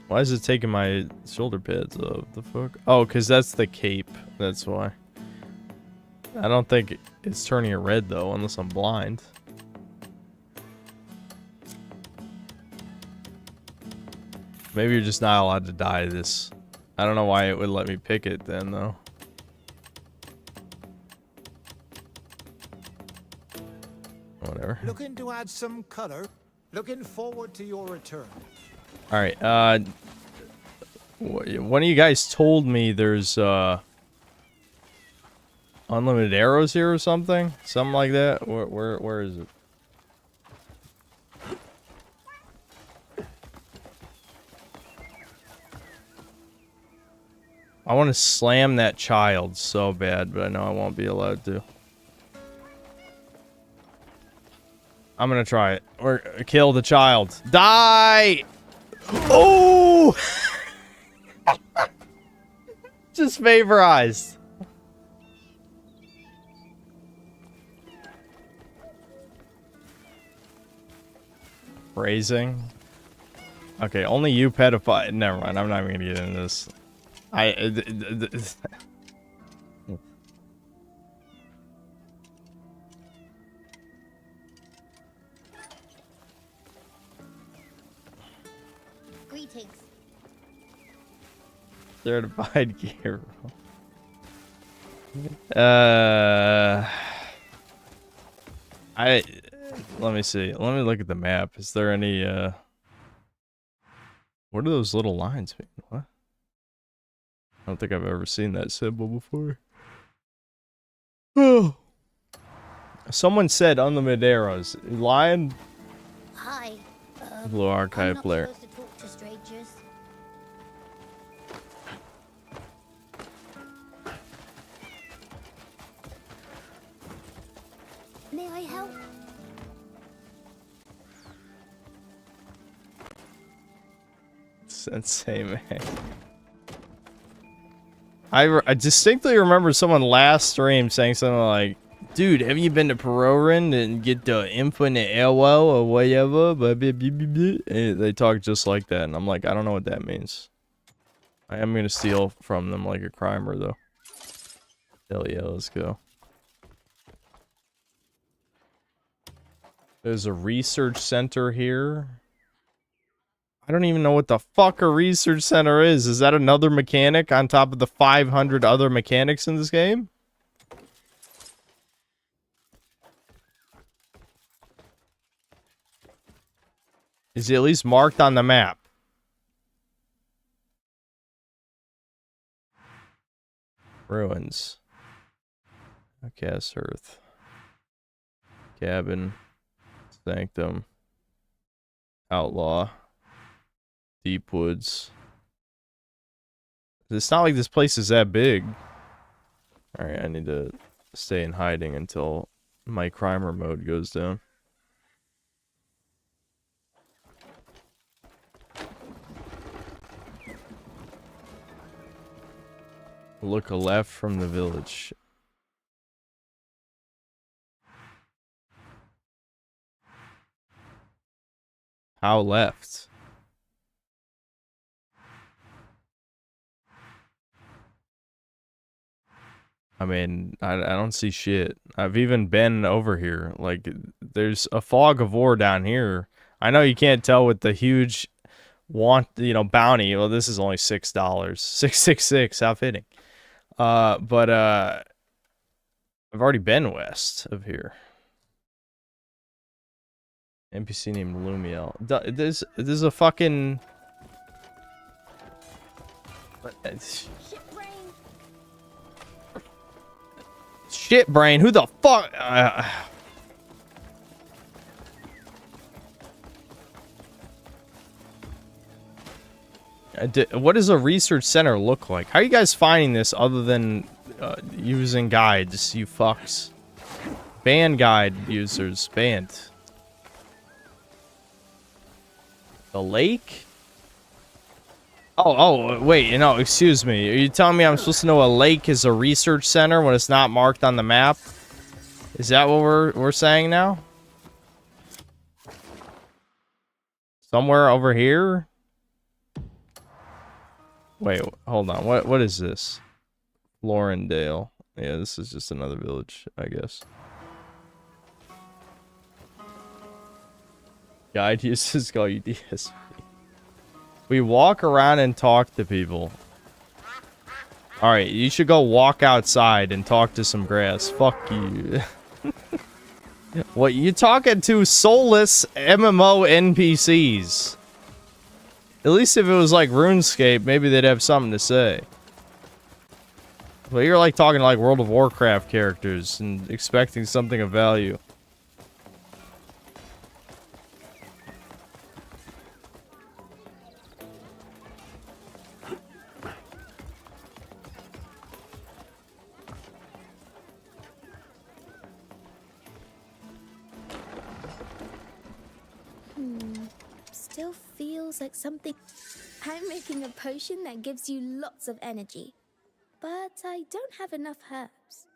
Why is it taking my shoulder pads off? The fuck? Oh, because that's the cape. That's why. I don't think it's turning it red, though, unless I'm blind. Maybe you're just not allowed to dye this. I don't know why it would let me pick it then, though. Whatever. Looking to add some color. Looking forward to your return. Alright, one of you guys told me there's, unlimited arrows here or something? Something like that? Where is it? I want to slam that child so bad, but I know I won't be allowed to. I'm gonna try it. Or kill the child. Die! Oh! Just vaporized. Phrasing. Okay, only you pedophile. Never mind. I'm not even gonna get into this. Greetings. Certified gear. Let me see. Let me look at the map. Is there any what are those little lines mean? What? I don't think I've ever seen that symbol before. Oh. Someone said unlimited arrows. Lion? Hi. Blue archive I'm player. not supposed to talk to strangers. May I help? Sensei, man. I distinctly remember someone last stream saying something like, dude, have you been to Perorin and get the infinite arrow or whatever? And they talk just like that, and I'm like, I don't know what that means. I am gonna steal from them like a crimer, though. Hell yeah, let's go. There's a research center here. I don't even know what the fuck a research center is. Is that another mechanic on top of the 500 other mechanics in this game? Is it at least marked on the map? Ruins. Cast Earth. Cabin. Sanctum. Outlaw. Deep Woods. It's not like this place is that big. Alright, I need to stay in hiding until my crimer mode goes down. Look left from the village. How left? I mean, I don't see shit. I've even been over here. Like, there's a fog of war down here. I know you can't tell with the huge bounty. Well, this is only $6. 666, how fitting. But I've already been west of here. NPC named Lumiel. This is a fucking... Shit brain, who the fuck? What does a research center look like? How are you guys finding this other than using guides, you fucks? Ban guide users, banned. The lake? Oh, wait, no, excuse me. Are you telling me I'm supposed to know a lake is a research center when it's not marked on the map? Is that what we're saying now? Somewhere over here? Wait, hold on. What is this? Laurendale. Yeah, this is just another village, I guess. Guide uses call you DSP. We walk around and talk to people. Alright, you should go walk outside and talk to some grass. Fuck you. What, you talking to soulless MMO NPCs? At least if it was like RuneScape, maybe they'd have something to say. But you're like talking to like World of Warcraft characters and expecting something of value. Still feels like something. I'm making a potion that gives you lots of energy, but I don't have enough herbs.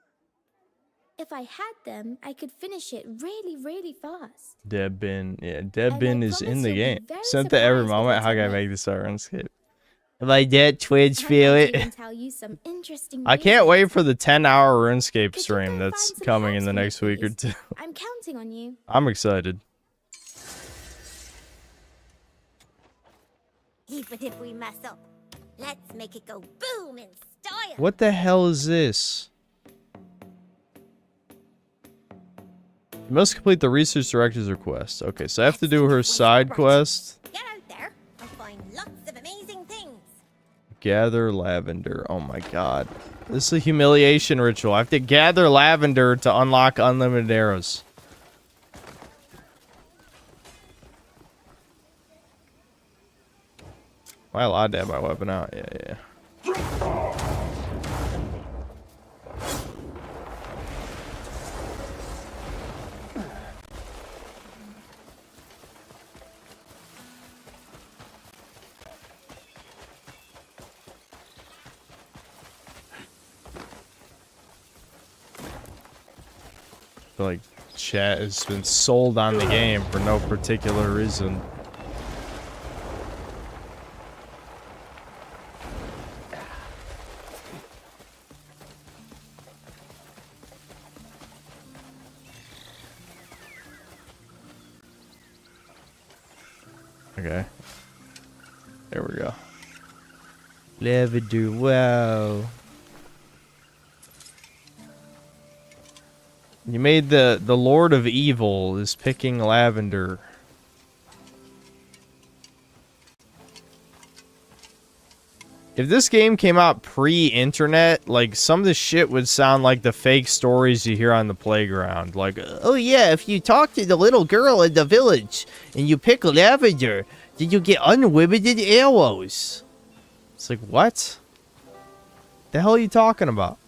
If I had them, I could finish it really, really fast. Debbin, yeah, Debbin is in the you'll be game. very Sent to every surprised moment. with How what can I I make this our RuneScape? Like that, Twitch I feel might it. even tell you some interesting I can't reasons. wait for the 10-hour RuneScape stream that's coming in the next week or two. I'm counting on you. I'm excited. Even if we mess up, let's make it go boom in style. What the hell is this? You must complete the research director's request. Okay, so I have to do her side quest. Get out there and find lots of amazing things. Gather lavender. Oh my god. This is a humiliation ritual. I have to gather lavender to unlock unlimited arrows. Am I allowed to have my weapon out? Yeah. I feel like chat has been sold on the game for no particular reason. Okay. There we go. Lavender, wow. You made the Lord of Evil is picking lavender. If this game came out pre-internet, like, some of this shit would sound like the fake stories you hear on the playground. Like, oh yeah, if you talk to the little girl in the village and you pick lavender, then you get unlimited arrows. It's like, what? The hell are you talking about?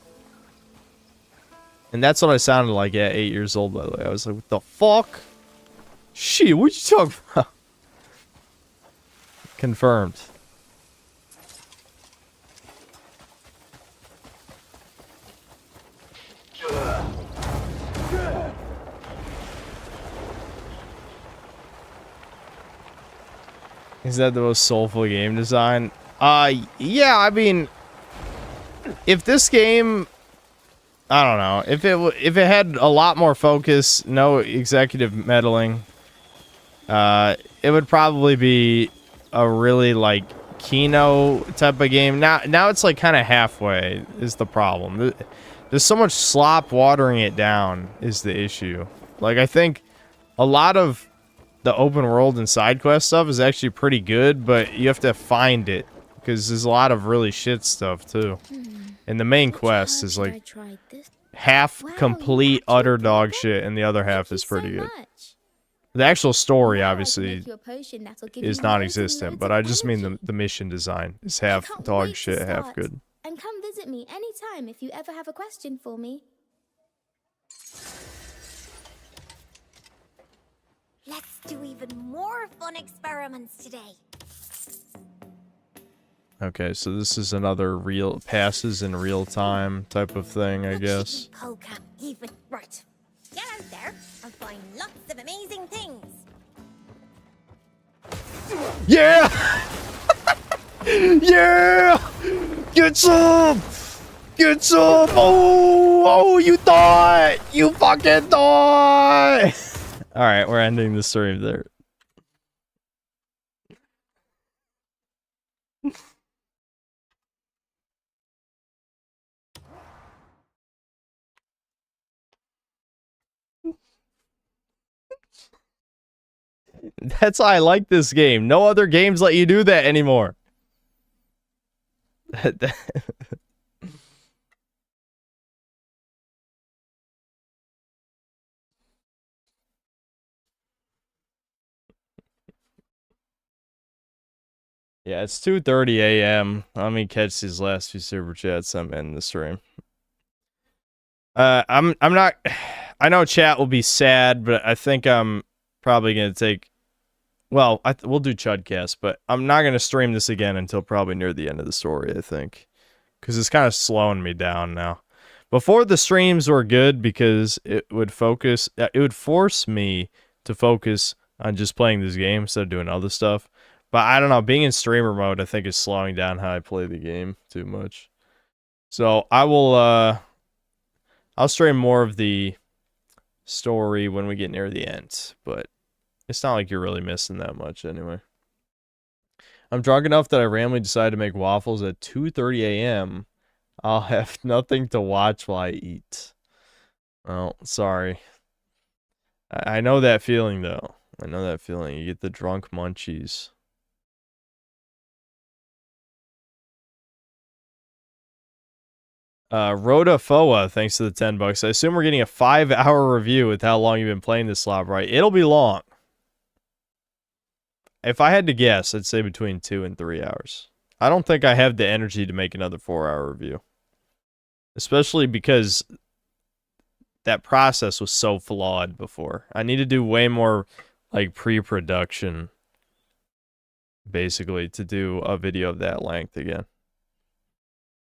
And that's what I sounded like at 8 years old, by the way. I was like, what the fuck? Shit, what you talking about? Confirmed. Is that the most soulful game design? Yeah, I mean, if this game, I don't know, if it had a lot more focus, no executive meddling, it would probably be a really like Kino type of game. Now it's like kind of halfway is the problem. There's so much slop watering it down is the issue. Like, I think a lot of the open world and side quest stuff is actually pretty good, but you have to find it because there's a lot of really shit stuff too. And the main quest is like half complete utter dog shit and the other half is pretty good. The actual story obviously is non-existent, but I just mean the mission design is half dog shit, half good. And come visit me anytime if you ever have a question for me. Let's do even more fun experiments today. Okay, so this is another real passes in real time type of thing, I guess. Even right. Get out there and find lots of amazing things. Yeah! Yeah! Get some! Get some! Oh, you thought! You fucking thought! Alright, we're ending the stream there. That's why I like this game. No other games let you do that anymore. Yeah, it's 2:30 a.m. Let me catch these last few super chats. I'm ending the stream. I'm not. I know chat will be sad, but I think I'm probably gonna take. Well, we'll do Chudcast, but I'm not gonna stream this again until probably near the end of the story. I think, because it's kind of slowing me down now. Before, the streams were good because it would focus. It would force me to focus on just playing this game instead of doing other stuff. But I don't know, being in streamer mode, I think is slowing down how I play the game too much. So I will, I'll stream more of the story when we get near the end, but it's not like you're really missing that much anyway. I'm drunk enough that I randomly decided to make waffles at 2:30 a.m. I'll have nothing to watch while I eat. Well, sorry. I know that feeling, though. I know that feeling. You get the drunk munchies. Rhoda Foa, thanks to the $10. I assume we're getting a 5-hour review with how long you've been playing this slot, right? It'll be long. If I had to guess, I'd say between 2 and 3 hours. I don't think I have the energy to make another 4-hour review. Especially because that process was so flawed before. I need to do way more, like, pre-production, basically, to do a video of that length again.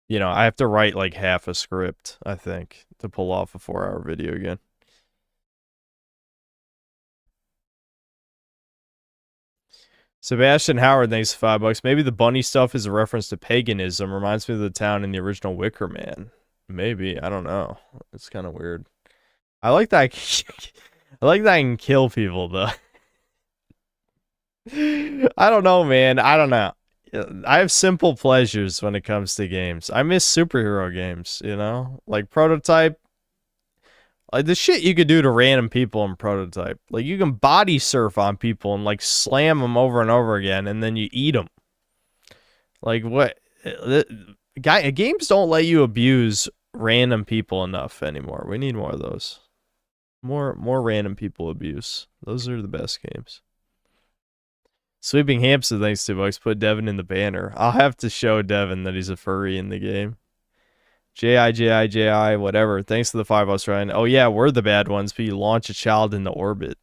You know, I have to write like half a script, I think, to pull off a 4-hour video again. Sebastian Howard, thanks for $5. Maybe the bunny stuff is a reference to paganism. Reminds me of the town in the original Wicker Man. Maybe, I don't know. It's kind of weird. I like that. I like that I can kill people though. I don't know, man. I don't know. I have simple pleasures when it comes to games. I miss superhero games, you know? Like Prototype. Like the shit you could do to random people in Prototype. Like you can body surf on people and like slam them over and over again and then you eat them. Like what? Games don't let you abuse random people enough anymore. We need more of those. More random people abuse. Those are the best games. Sweeping Hamster, thanks to $2. Put Devin in the banner. I'll have to show Devin that he's a furry in the game. J-I, whatever. Thanks to the $5, Ryan. Oh yeah, we're the bad ones, but you launch a child into orbit.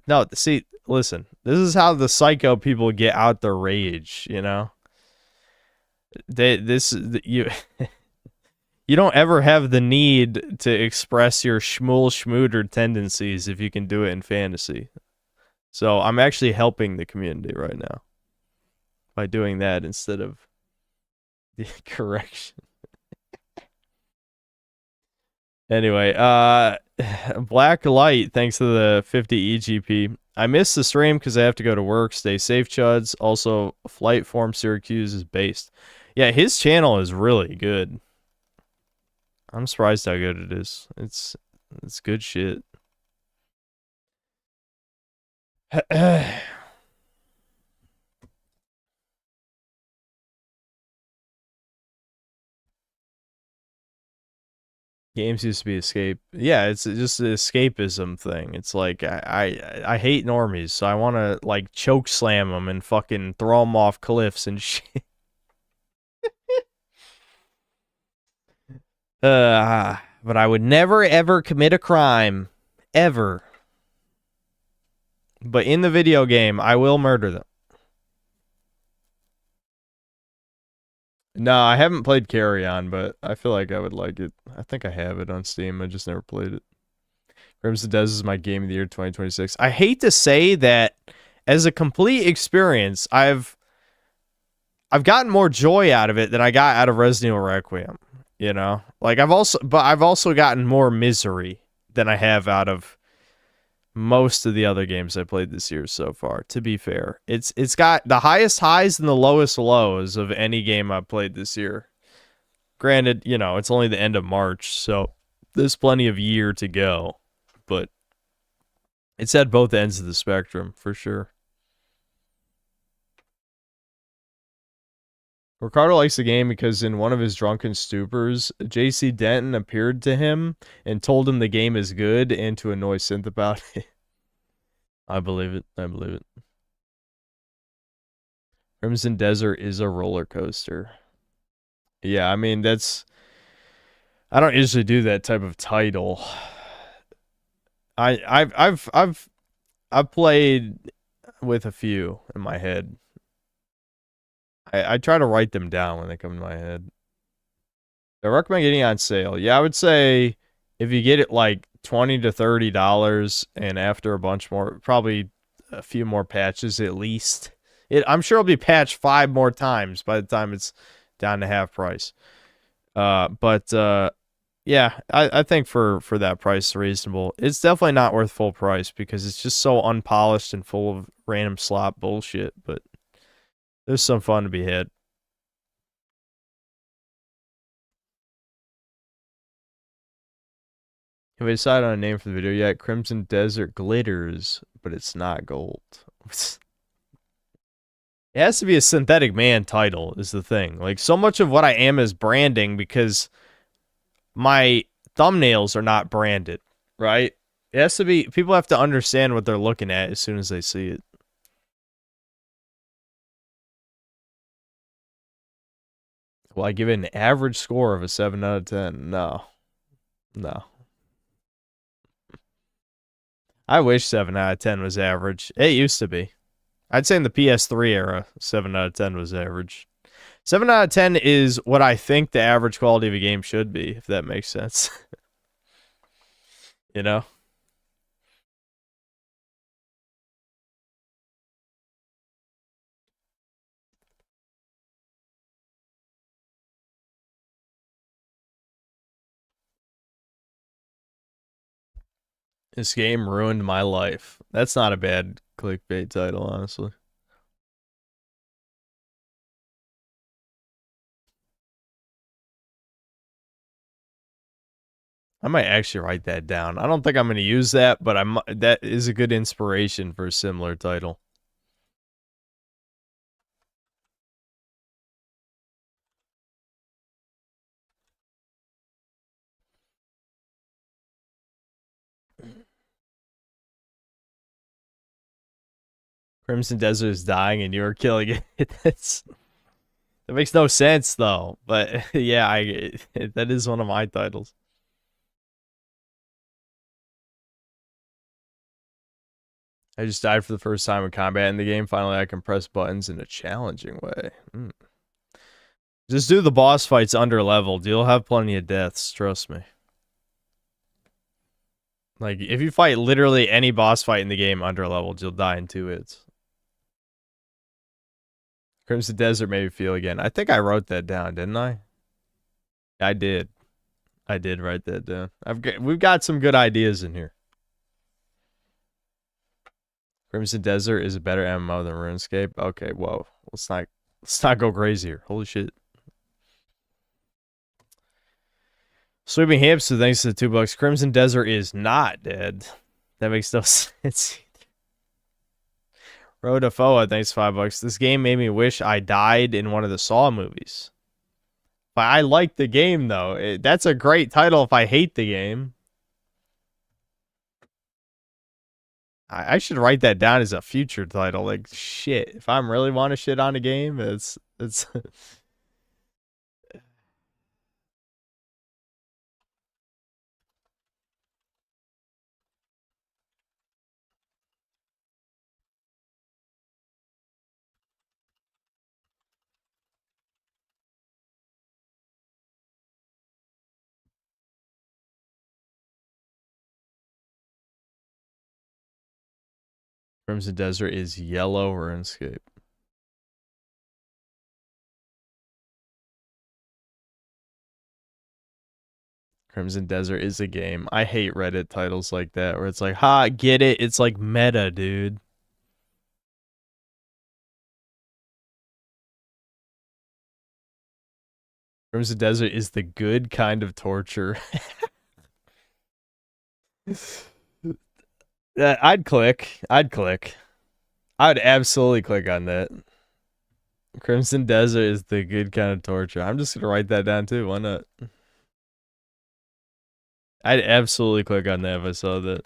No, see, listen. This is how the psycho people get out their rage, you know? You don't ever have the need to express your schmooter tendencies if you can do it in fantasy. So I'm actually helping the community right now by doing that instead of the correction. Anyway, Black Light, thanks to the 50 EGP. I missed the stream because I have to go to work. Stay safe, Chuds. Also, Flight Form Syracuse is based. Yeah, his channel is really good. I'm surprised how good it is. It's good shit. Games used to be escape. Yeah, it's just an escapism thing. It's like I hate normies, so I want to like choke slam them and fucking throw them off cliffs and shit. But I would never ever commit a crime, ever. But in the video game, I will murder them. No, I haven't played Carry On, but I feel like I would like it. I think I have it on Steam. I just never played it. Crimson Des is my game of the year 2026. I hate to say that as a complete experience, I've gotten more joy out of it than I got out of Resident Evil Requiem. You know, like I've also gotten more misery than I have out of most of the other games I played this year so far. To be fair, it's got the highest highs and the lowest lows of any game I've played this year. Granted, you know, it's only the end of March, so there's plenty of year to go, but it's at both ends of the spectrum for sure. Ricardo likes the game because in one of his drunken stupors, JC Denton appeared to him and told him the game is good and to annoy Synth about it. I believe it. I believe it. Crimson Desert is a roller coaster. Yeah, I mean I don't usually do that type of title. I've played with a few in my head. I try to write them down when they come to my head. I recommend getting on sale. Yeah, I would say if you get it like $20 to $30 and after a bunch more, probably a few more patches at least. I'm sure it'll be patched 5 more times by the time it's down to half price. Yeah, I think for that price it's reasonable. It's definitely not worth full price because it's just so unpolished and full of random slop bullshit, but there's some fun to be had. Have we decided on a name for the video yet? Crimson Desert glitters, but it's not gold. It has to be a Synthetic Man title, is the thing. Like, so much of what I am is branding because my thumbnails are not branded, right? It has to be, people have to understand what they're looking at as soon as they see it. Will I give it an average score of a 7 out of 10? No. No. I wish 7 out of 10 was average. It used to be. I'd say in the PS3 era, 7 out of 10 was average. 7 out of 10 is what I think the average quality of a game should be, if that makes sense. You know? This game ruined my life. That's not a bad clickbait title, honestly. I might actually write that down. I don't think I'm going to use that, but that is a good inspiration for a similar title. Crimson Desert is dying and you're killing it. That makes no sense though. But yeah, that is one of my titles. I just died for the first time in combat in the game. Finally, I can press buttons in a challenging way. Just do the boss fights under leveled. You'll have plenty of deaths, trust me. Like, if you fight literally any boss fight in the game under leveled, you'll die in 2 hits. Crimson Desert made me feel again. I think I wrote that down, didn't I? I did. I did write that down. We've got some good ideas in here. Crimson Desert is a better MMO than RuneScape. Okay, whoa. Let's not go crazy here. Holy shit. Sweeping Hamster, thanks to the $2. Crimson Desert is not dead. That makes no sense. Rodafoa, thanks $5. This game made me wish I died in one of the Saw movies. But I like the game, though. That's a great title if I hate the game. I should write that down as a future title. Like, shit. If I'm really want to shit on a game, it's... Crimson Desert is yellow RuneScape. Crimson Desert is a game. I hate Reddit titles like that where it's like, ha, get it? It's like meta, dude. Crimson Desert is the good kind of torture. I'd click. I would absolutely click on that. Crimson Desert is the good kind of torture. I'm just gonna write that down too. Why not? I'd absolutely click on that if I saw that.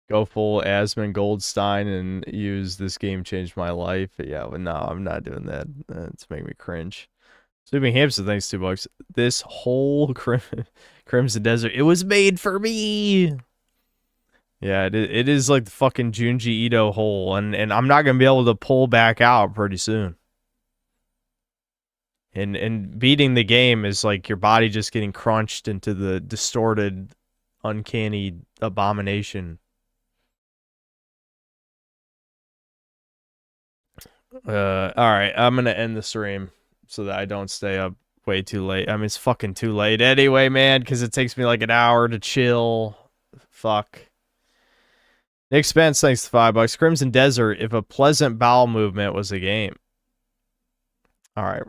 Go full Asmund Goldstein and use this game changed my life. Yeah, but no, I'm not doing that. It's making me cringe. Sleeping Hamster, thanks $2. This whole Crimson Desert, it was made for me. Yeah, it is like the fucking Junji Ito hole, and I'm not gonna be able to pull back out pretty soon. And beating the game is like your body just getting crunched into the distorted, uncanny abomination. Alright, I'm gonna end the stream so that I don't stay up way too late. I mean, it's fucking too late anyway, man, because it takes me like an hour to chill. Fuck. Nick Spence, thanks to $5. Crimson Desert, if a pleasant bowel movement was a game. Alright.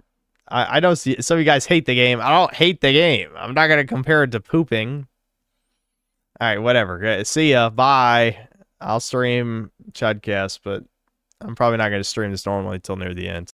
I don't see some of you guys hate the game. I don't hate the game. I'm not gonna compare it to pooping. Alright, whatever. See ya. Bye. I'll stream Chudcast, but I'm probably not gonna stream this normally till near the end.